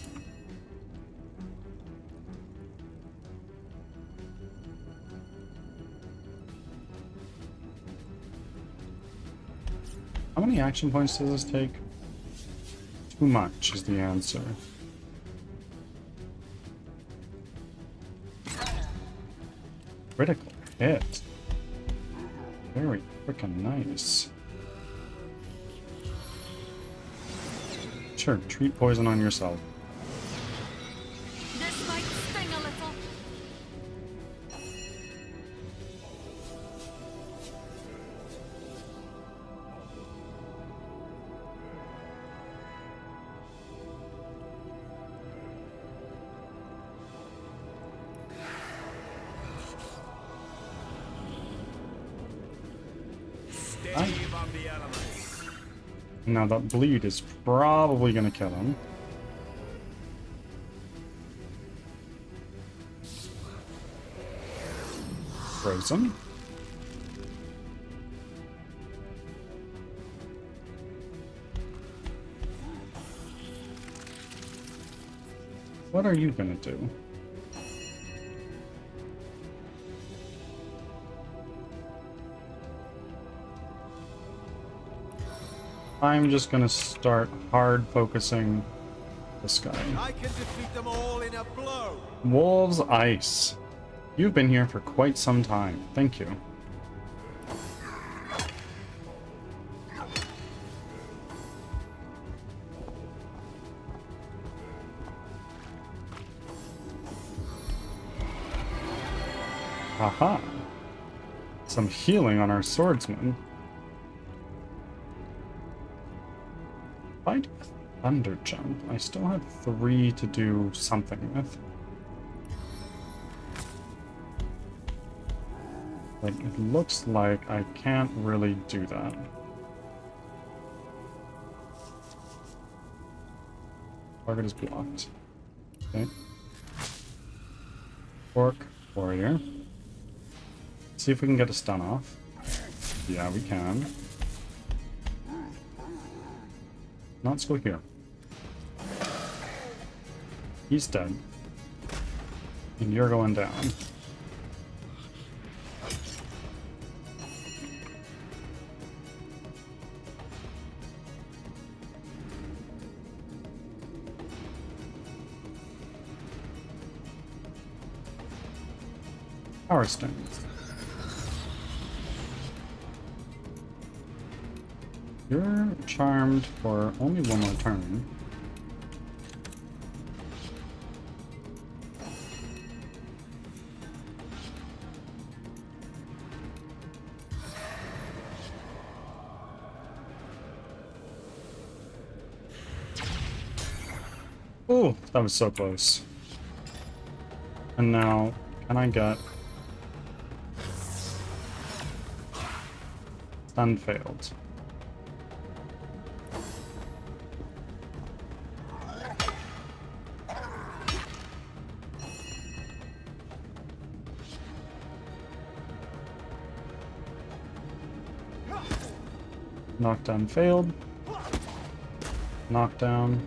Speaker 1: How many action points does this take? Too much is the answer. Critical hit. Very freaking nice. Sure, treat poison on yourself.
Speaker 11: This might sting a little.
Speaker 1: Now that bleed is probably gonna kill him. frozen. What are you gonna do? I'm just gonna start hard focusing this guy.
Speaker 8: I can defeat them all in a blow.
Speaker 1: Wolves Ice. You've been here for quite some time. Thank you. Aha. Some healing on our swordsman. If I do a thunder jump, I still have 3 to do something with. Like, it looks like I can't really do that. Target is blocked. Okay. Orc warrior. See if we can get a stun off. Yeah, we can. Now let's go here. He's dead. And you're going down. Power stones. You're charmed for only 1 more turn. Oh, that was so close. And now, can I get... Stun failed. Knockdown failed. Knockdown.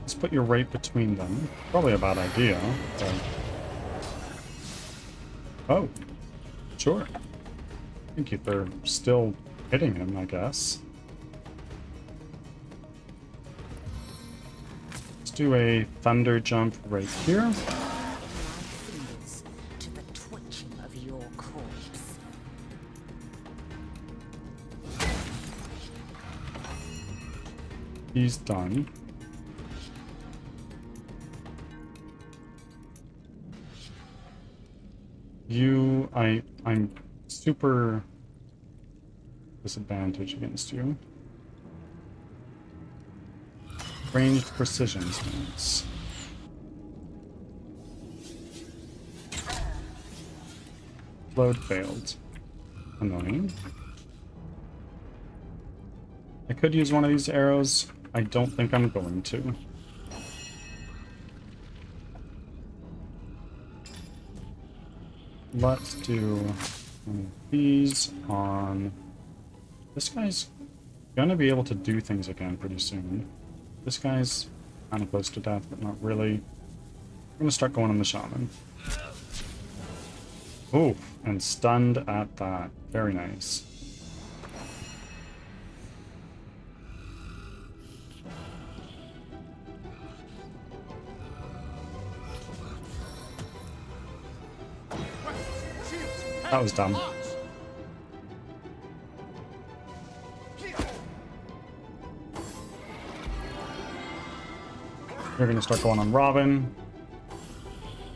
Speaker 1: Let's put you right between them. Probably a bad idea, but... Oh. Sure. Thank you for still hitting him, I guess. Let's do a thunder jump right here.
Speaker 5: To the twitching of your corpse.
Speaker 1: He's done. I'm super disadvantaged against you. Ranged precision stance. Load failed. Annoying. I could use one of these arrows. I don't think I'm going to. Let's do one of these on... This guy's gonna be able to do things again pretty soon. This guy's kind of close to death, but not really. I'm gonna start going on the shaman. Oh, and stunned at that. Very nice. That was dumb. We're gonna start going on Robin.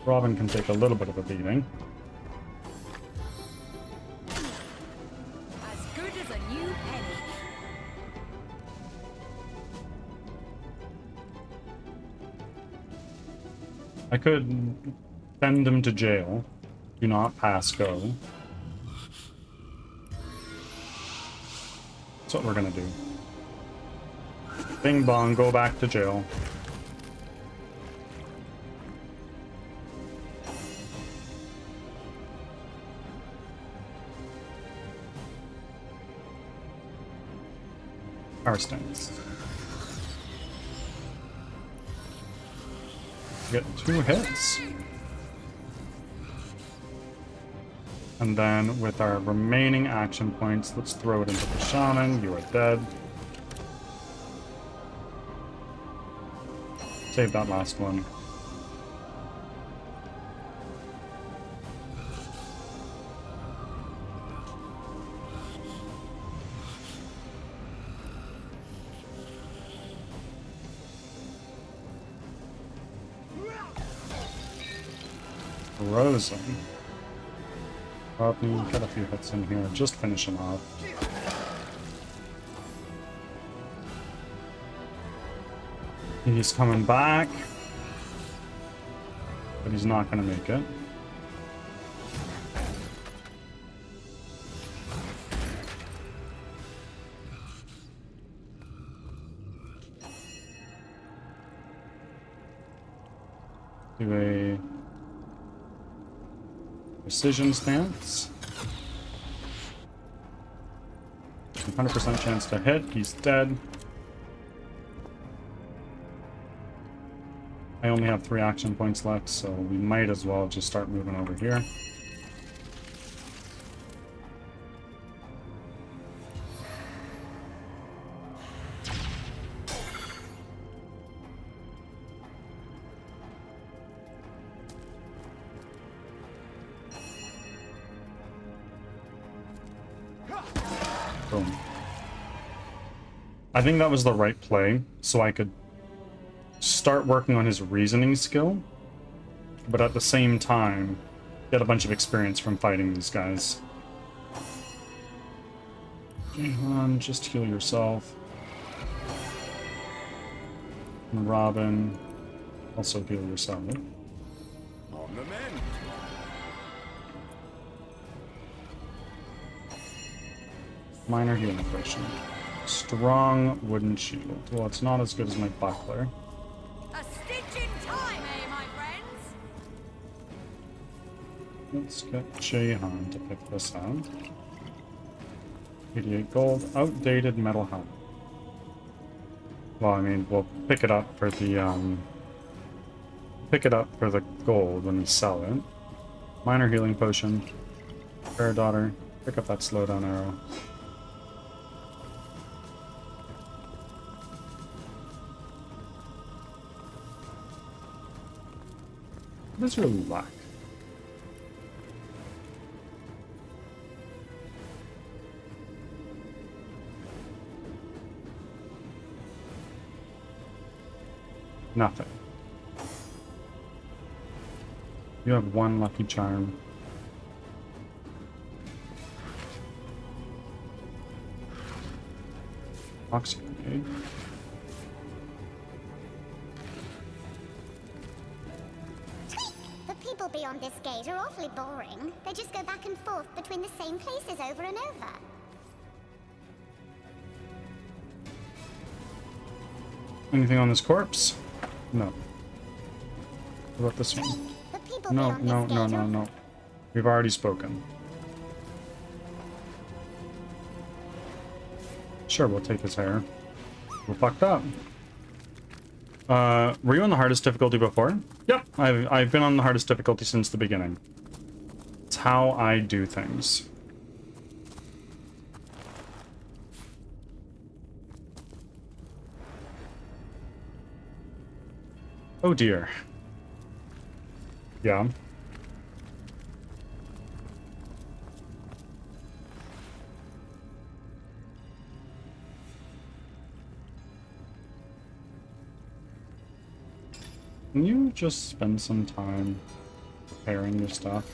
Speaker 1: Robin can take a little bit of a beating.
Speaker 5: As good as a new penny.
Speaker 1: I could send him to jail. Do not pass go. That's what we're gonna do. Bing bong, go back to jail. Power stance. Get 2 hits. And then with our remaining action points, let's throw it into the shaman. You are dead. Save that last one. Frozen. Rodney, get a few hits in here. Just finish him off. He's coming back. But he's not going to make it. Do a precision stance. 100% chance to hit. He's dead. I only have 3 action points left, so we might as well just start moving over here. Boom. I think that was the right play, so I could start working on his reasoning skill, but at the same time, get a bunch of experience from fighting these guys. Just heal yourself. And Robin, also heal yourself.
Speaker 9: On the mend.
Speaker 1: Minor healing potion. Strong wooden shield. Well, it's not as good as my buckler.
Speaker 11: A stitch in time, eh, my friends?
Speaker 1: Let's get Jahan to pick this out. 88 gold. Outdated metal helmet. Well, I mean, we'll pick it up for the, gold when we sell it. Minor healing potion. Fair daughter. Pick up that slowdown arrow. What does really lack? Nothing. You have 1 lucky charm. Oxygen grenade.
Speaker 4: The people beyond this gate are awfully boring. They just go back and forth between the same places over and over.
Speaker 1: Anything on this corpse? No. What about this one?
Speaker 4: The people
Speaker 1: No,
Speaker 4: beyond
Speaker 1: no,
Speaker 4: this
Speaker 1: no,
Speaker 4: gate
Speaker 1: no,
Speaker 4: are...
Speaker 1: no. We've already spoken. Sure, we'll take his hair. We're fucked up. Were you on the hardest difficulty before? Yep, I've been on the hardest difficulty since the beginning. It's how I do things. Oh dear. Yeah. Can you just spend some time preparing your stuff?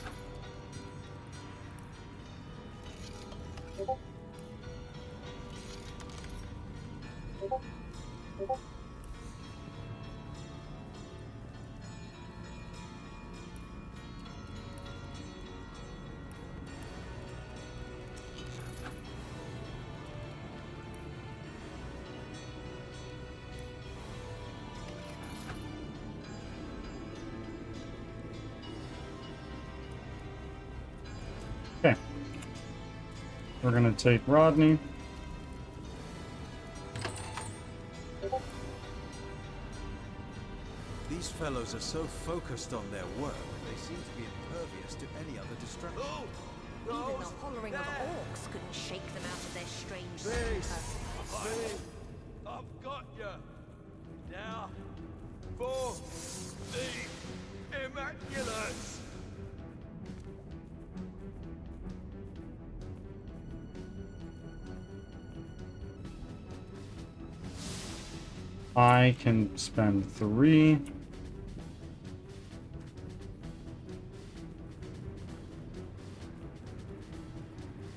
Speaker 1: Okay. We're gonna take Rodney.
Speaker 8: fellows are so focused on their work, they seem to be impervious to any other distraction.
Speaker 14: Even the hollering of orcs couldn't shake them out of their strange
Speaker 15: Please, I've got you. Now, for the Immaculates.
Speaker 1: I can spend 3.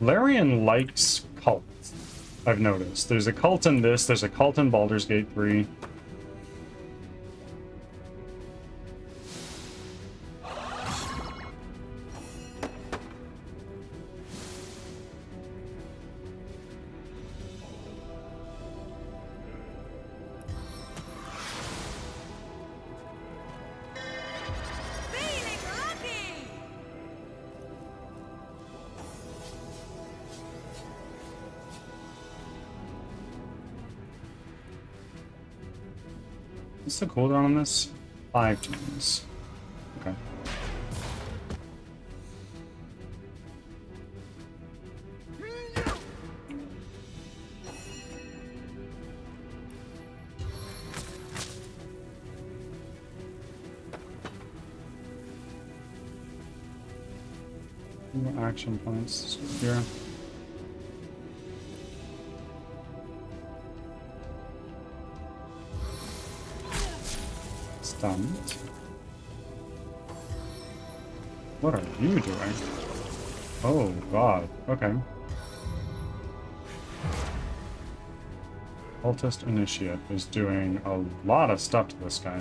Speaker 1: Larian likes cults, I've noticed. There's a cult in this, there's a cult in Baldur's Gate 3. What's the cooldown on this? 5 turns. Okay. More action points here. Stunned. What are you doing? Oh god, okay. Cultist Initiate is doing a lot of stuff to this guy.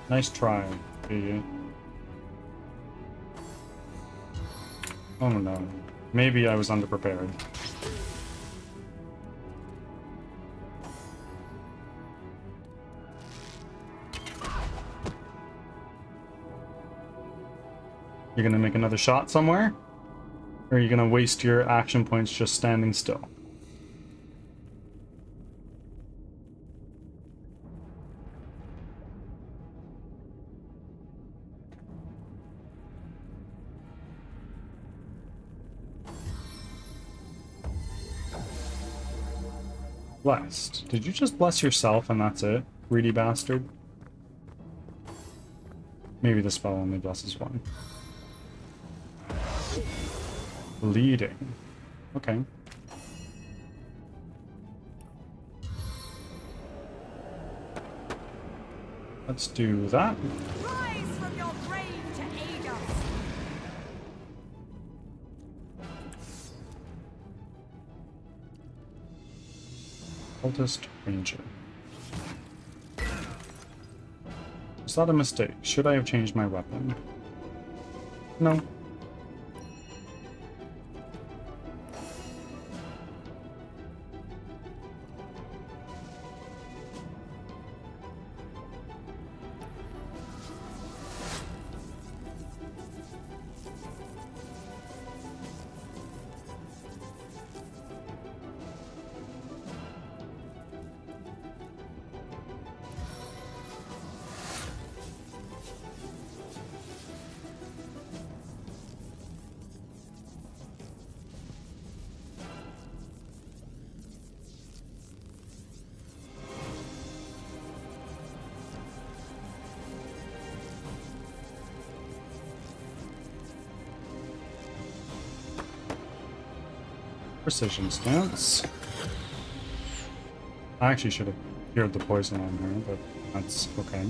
Speaker 1: Nice try, idiot. Oh no. Maybe I was underprepared. You're gonna make another shot somewhere? Or are you gonna waste your action points just standing still? Blessed. Did you just bless yourself and that's it? Greedy bastard. Maybe the spell only blesses one. Bleeding. Okay. Let's do that.
Speaker 11: Rise from your grave to aid us.
Speaker 1: Cultist Ranger. Is that a mistake? Should I have changed my weapon? No. Precision stance. I actually should have cured the poison on her, but that's okay.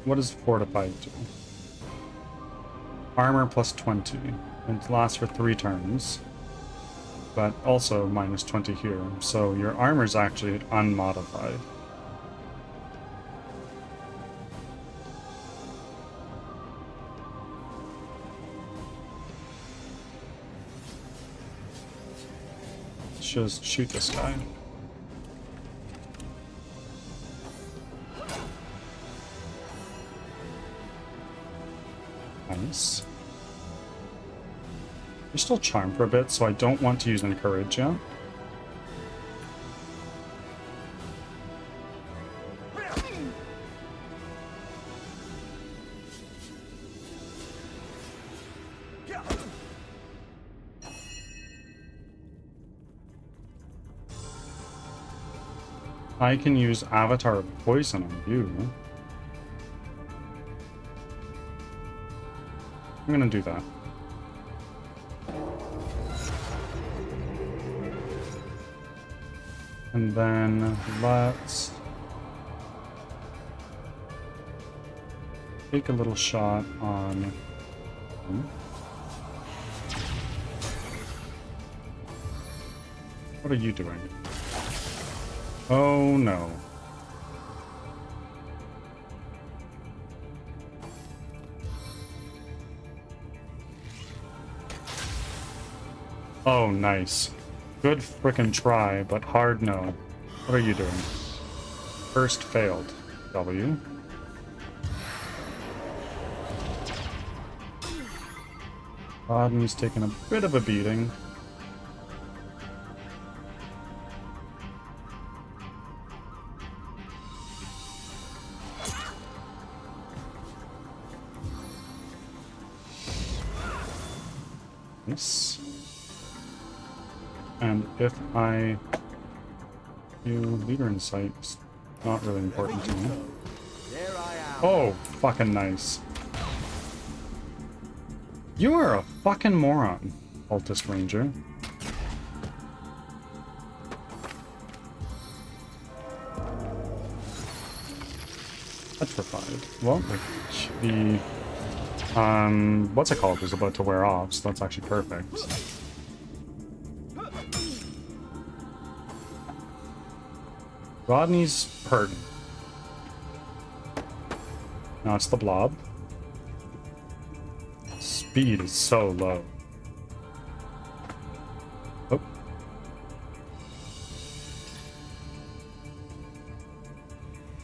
Speaker 1: What does Fortified do? Armor plus 20. It lasts for 3 turns. But also minus 20 here, so your armor's actually unmodified. Let's just shoot this guy. Nice. You're still charmed for a bit, so I don't want to use encourage yet. I can use Avatar of Poison on you. I'm gonna do that. And then let's take a little shot on... What are you doing? Oh no. Oh, nice. Good frickin' try, but hard no. What are you doing? First failed. W. Rodney's taking a bit of a beating. Nice. And if I do leader insight, it's not really important to me. Oh, fucking nice. You are a fucking moron, Altus Ranger. Petrified. Well, the what's it called is about to wear off, so that's actually perfect. Rodney's hurting. Now it's the blob. Speed is so low. Oh.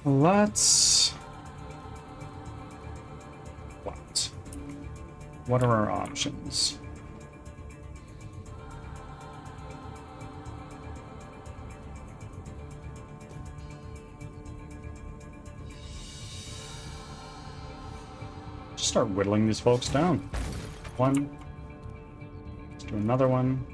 Speaker 1: Let's... What are our options? Just start whittling these folks down. One. Let's do another one.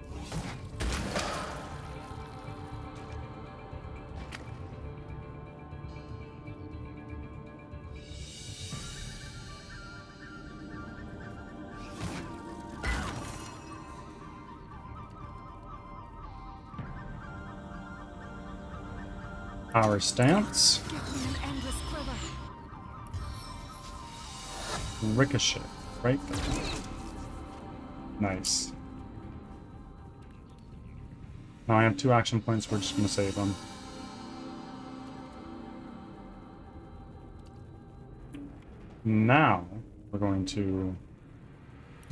Speaker 1: Our stance. Ricochet, right there. Nice. Now I have 2 action points, we're just gonna save them. Now we're going to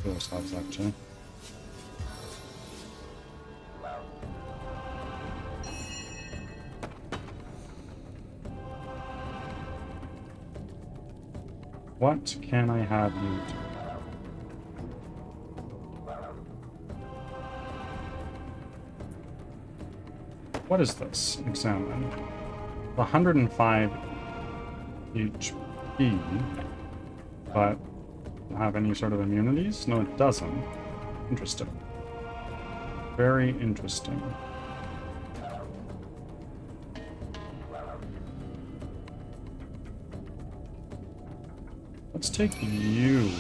Speaker 1: kill ourselves actually. What can I have you do? What is this? Examine. 105 HP, but have any sort of immunities? No, it doesn't. Interesting. Very interesting. Let's take you,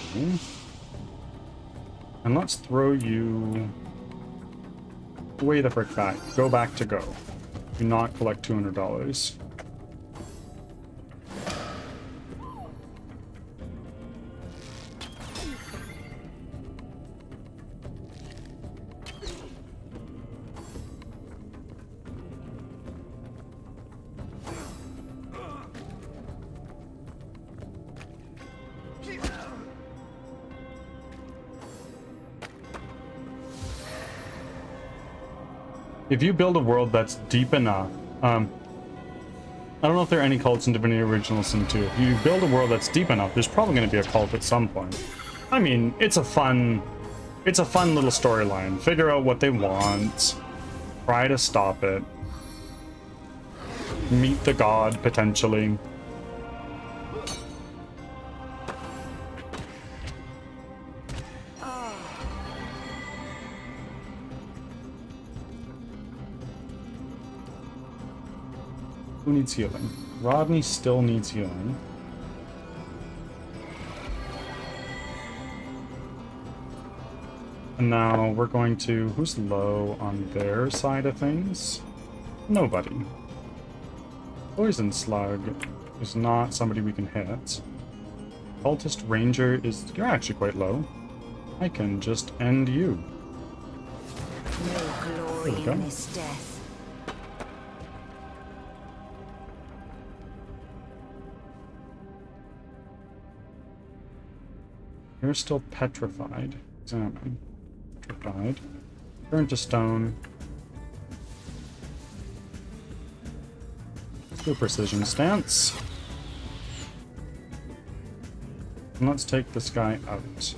Speaker 1: and let's throw you way the frick back. Go back to go. Do not collect $200. If you build a world that's deep enough, I don't know if there are any cults in Divinity Original Sin 2. If you build a world that's deep enough, there's probably going to be a cult at some point. I mean, it's a fun little storyline. Figure out what they want, try to stop it, meet the god potentially. Who needs healing? Rodney still needs healing. And now we're going to... Who's low on their side of things? Nobody. Poison Slug is not somebody we can hit. Cultist Ranger is... You're actually quite low. I can just end you.
Speaker 14: No glory in this death.
Speaker 1: You're still petrified. Examine. Petrified. Turn to stone. Let's do a precision stance. And let's take this guy out.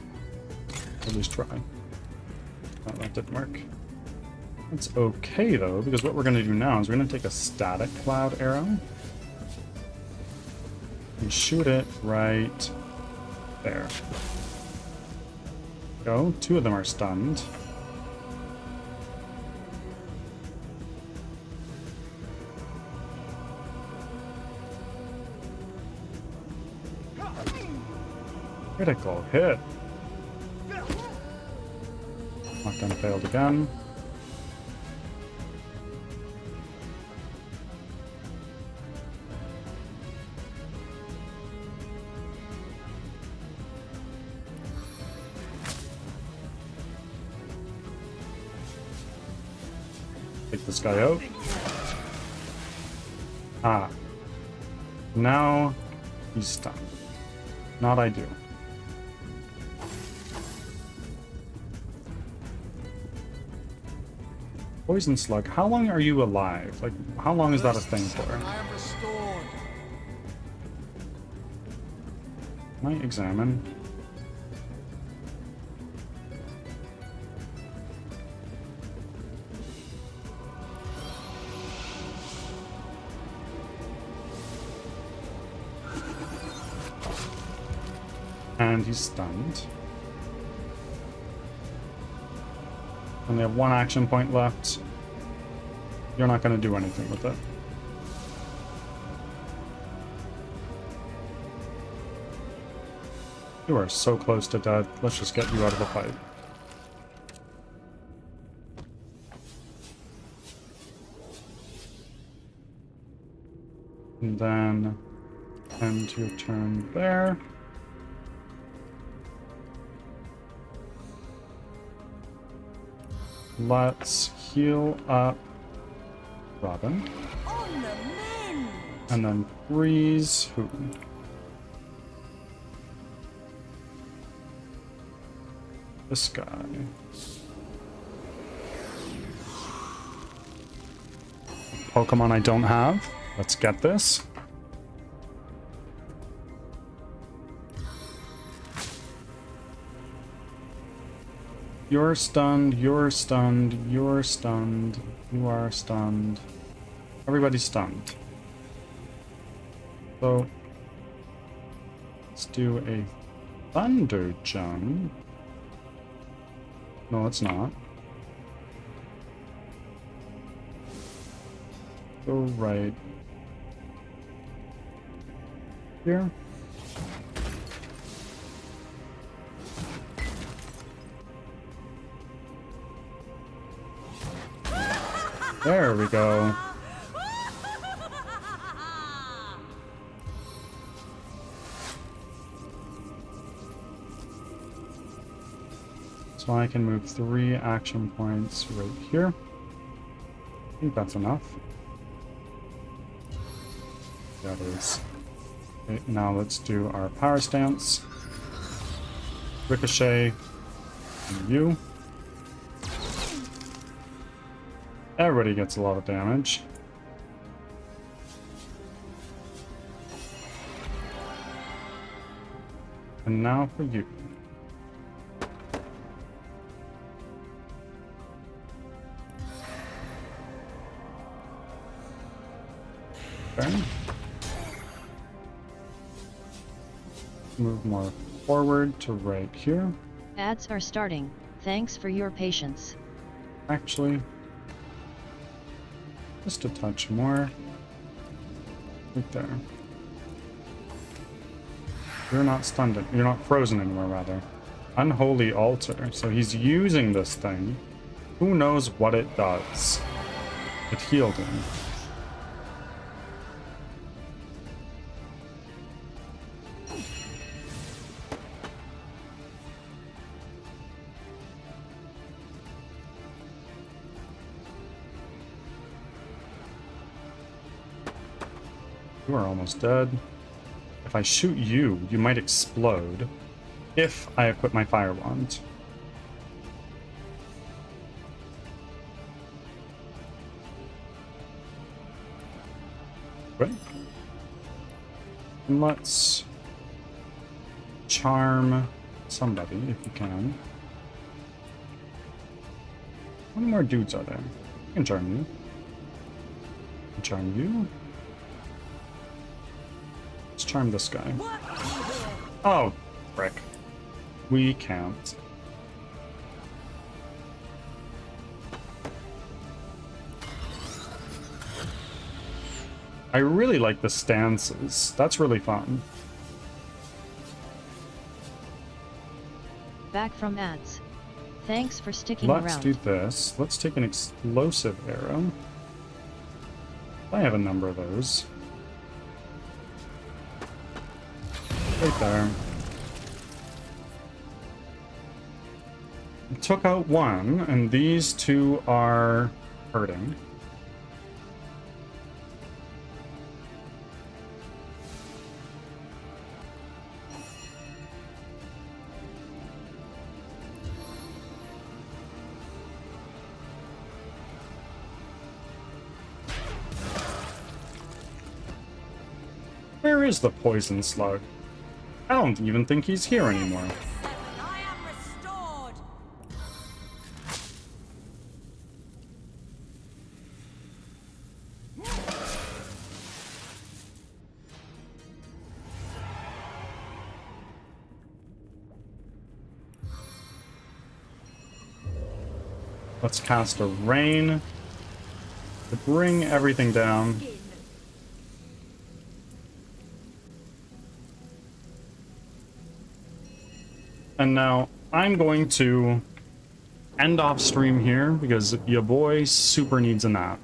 Speaker 1: At least try. Oh, that didn't work. That's okay though, because what we're going to do now is we're going to take a static cloud arrow and shoot it right there. Go. 2 of them are stunned. Critical hit. Lockdown failed again. Take this guy out. Ah. Now he's stunned. Not ideal. Poison Slug, how long are you alive? Like, how long is that a thing for?
Speaker 8: I am restored.
Speaker 1: Can I examine? And he's stunned. And they have 1 action point left. You're not going to do anything with it. You are so close to dead. Let's just get you out of the fight. And then end your turn there. Let's heal up Robin. And then freeze who? This guy. Pokemon I don't have. Let's get this. You're stunned, you're stunned, you're stunned, you are stunned. Everybody's stunned. So, let's do a Thunder Jump. No, it's not. Go right here. There we go. So I can move 3 action points right here. I think that's enough. That is. Okay, now let's do our power stance. Ricochet. And you. Everybody gets a lot of damage. And now for you. Okay. Move more forward to right here.
Speaker 2: Ads are starting. Thanks for your patience.
Speaker 1: Actually, just a touch more. Right there. You're not stunned. You're not frozen anymore, rather. Unholy altar. So he's using this thing. Who knows what it does? It healed him. You are almost dead. If I shoot you, you might explode. If I equip my fire wand. Great. And let's charm somebody if you can. How many more dudes are there? I can charm you. I can charm you. Let's charm this guy. Oh, frick. We can't. I really like the stances. That's really fun.
Speaker 2: Back from ads. Thanks for sticking
Speaker 1: Let's
Speaker 2: around.
Speaker 1: do this. Let's take an explosive arrow. I have a number of those. Right there. Took out one, and these two are hurting. Where is the poison slug? I don't even think he's here anymore. Let's cast a rain to bring everything down. And now I'm going to end off stream here because your boy super needs a nap.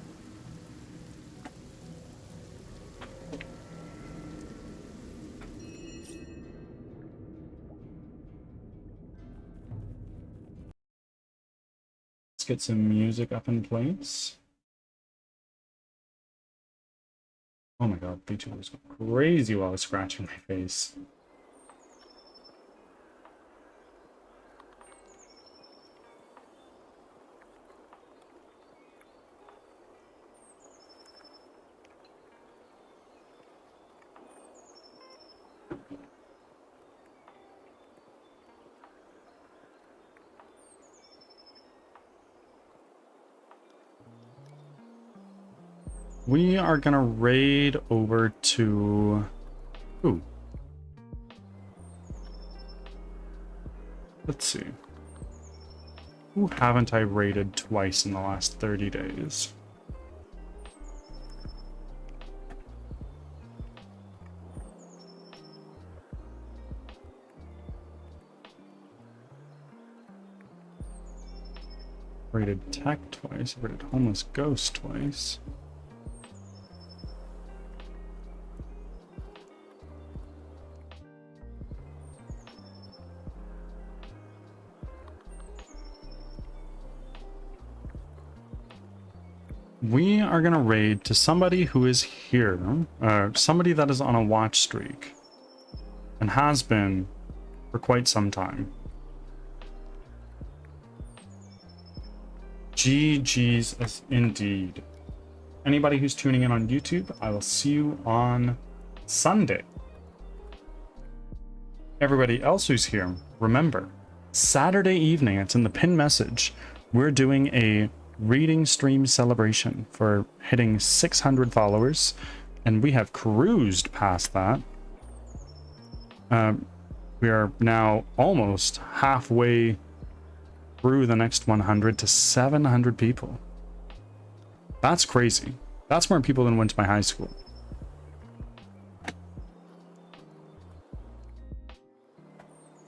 Speaker 1: Let's get some music up in place. Oh my god, B2 was crazy while I was scratching my face. We are gonna raid over to... Ooh. Let's see. Who haven't I raided twice in the last 30 days? Raided Tech twice, raided Homeless Ghost twice. We are gonna raid to somebody who is here, somebody that is on a watch streak, and has been for quite some time. GG's indeed. Anybody who's tuning in on YouTube, I will see you on Sunday. Everybody else who's here, remember, Saturday evening, it's in the pinned message, we're doing a reading stream celebration for hitting 600 followers. And we have cruised past that. We are now almost halfway through the next 100 to 700 people. That's crazy. That's more people than went to my high school.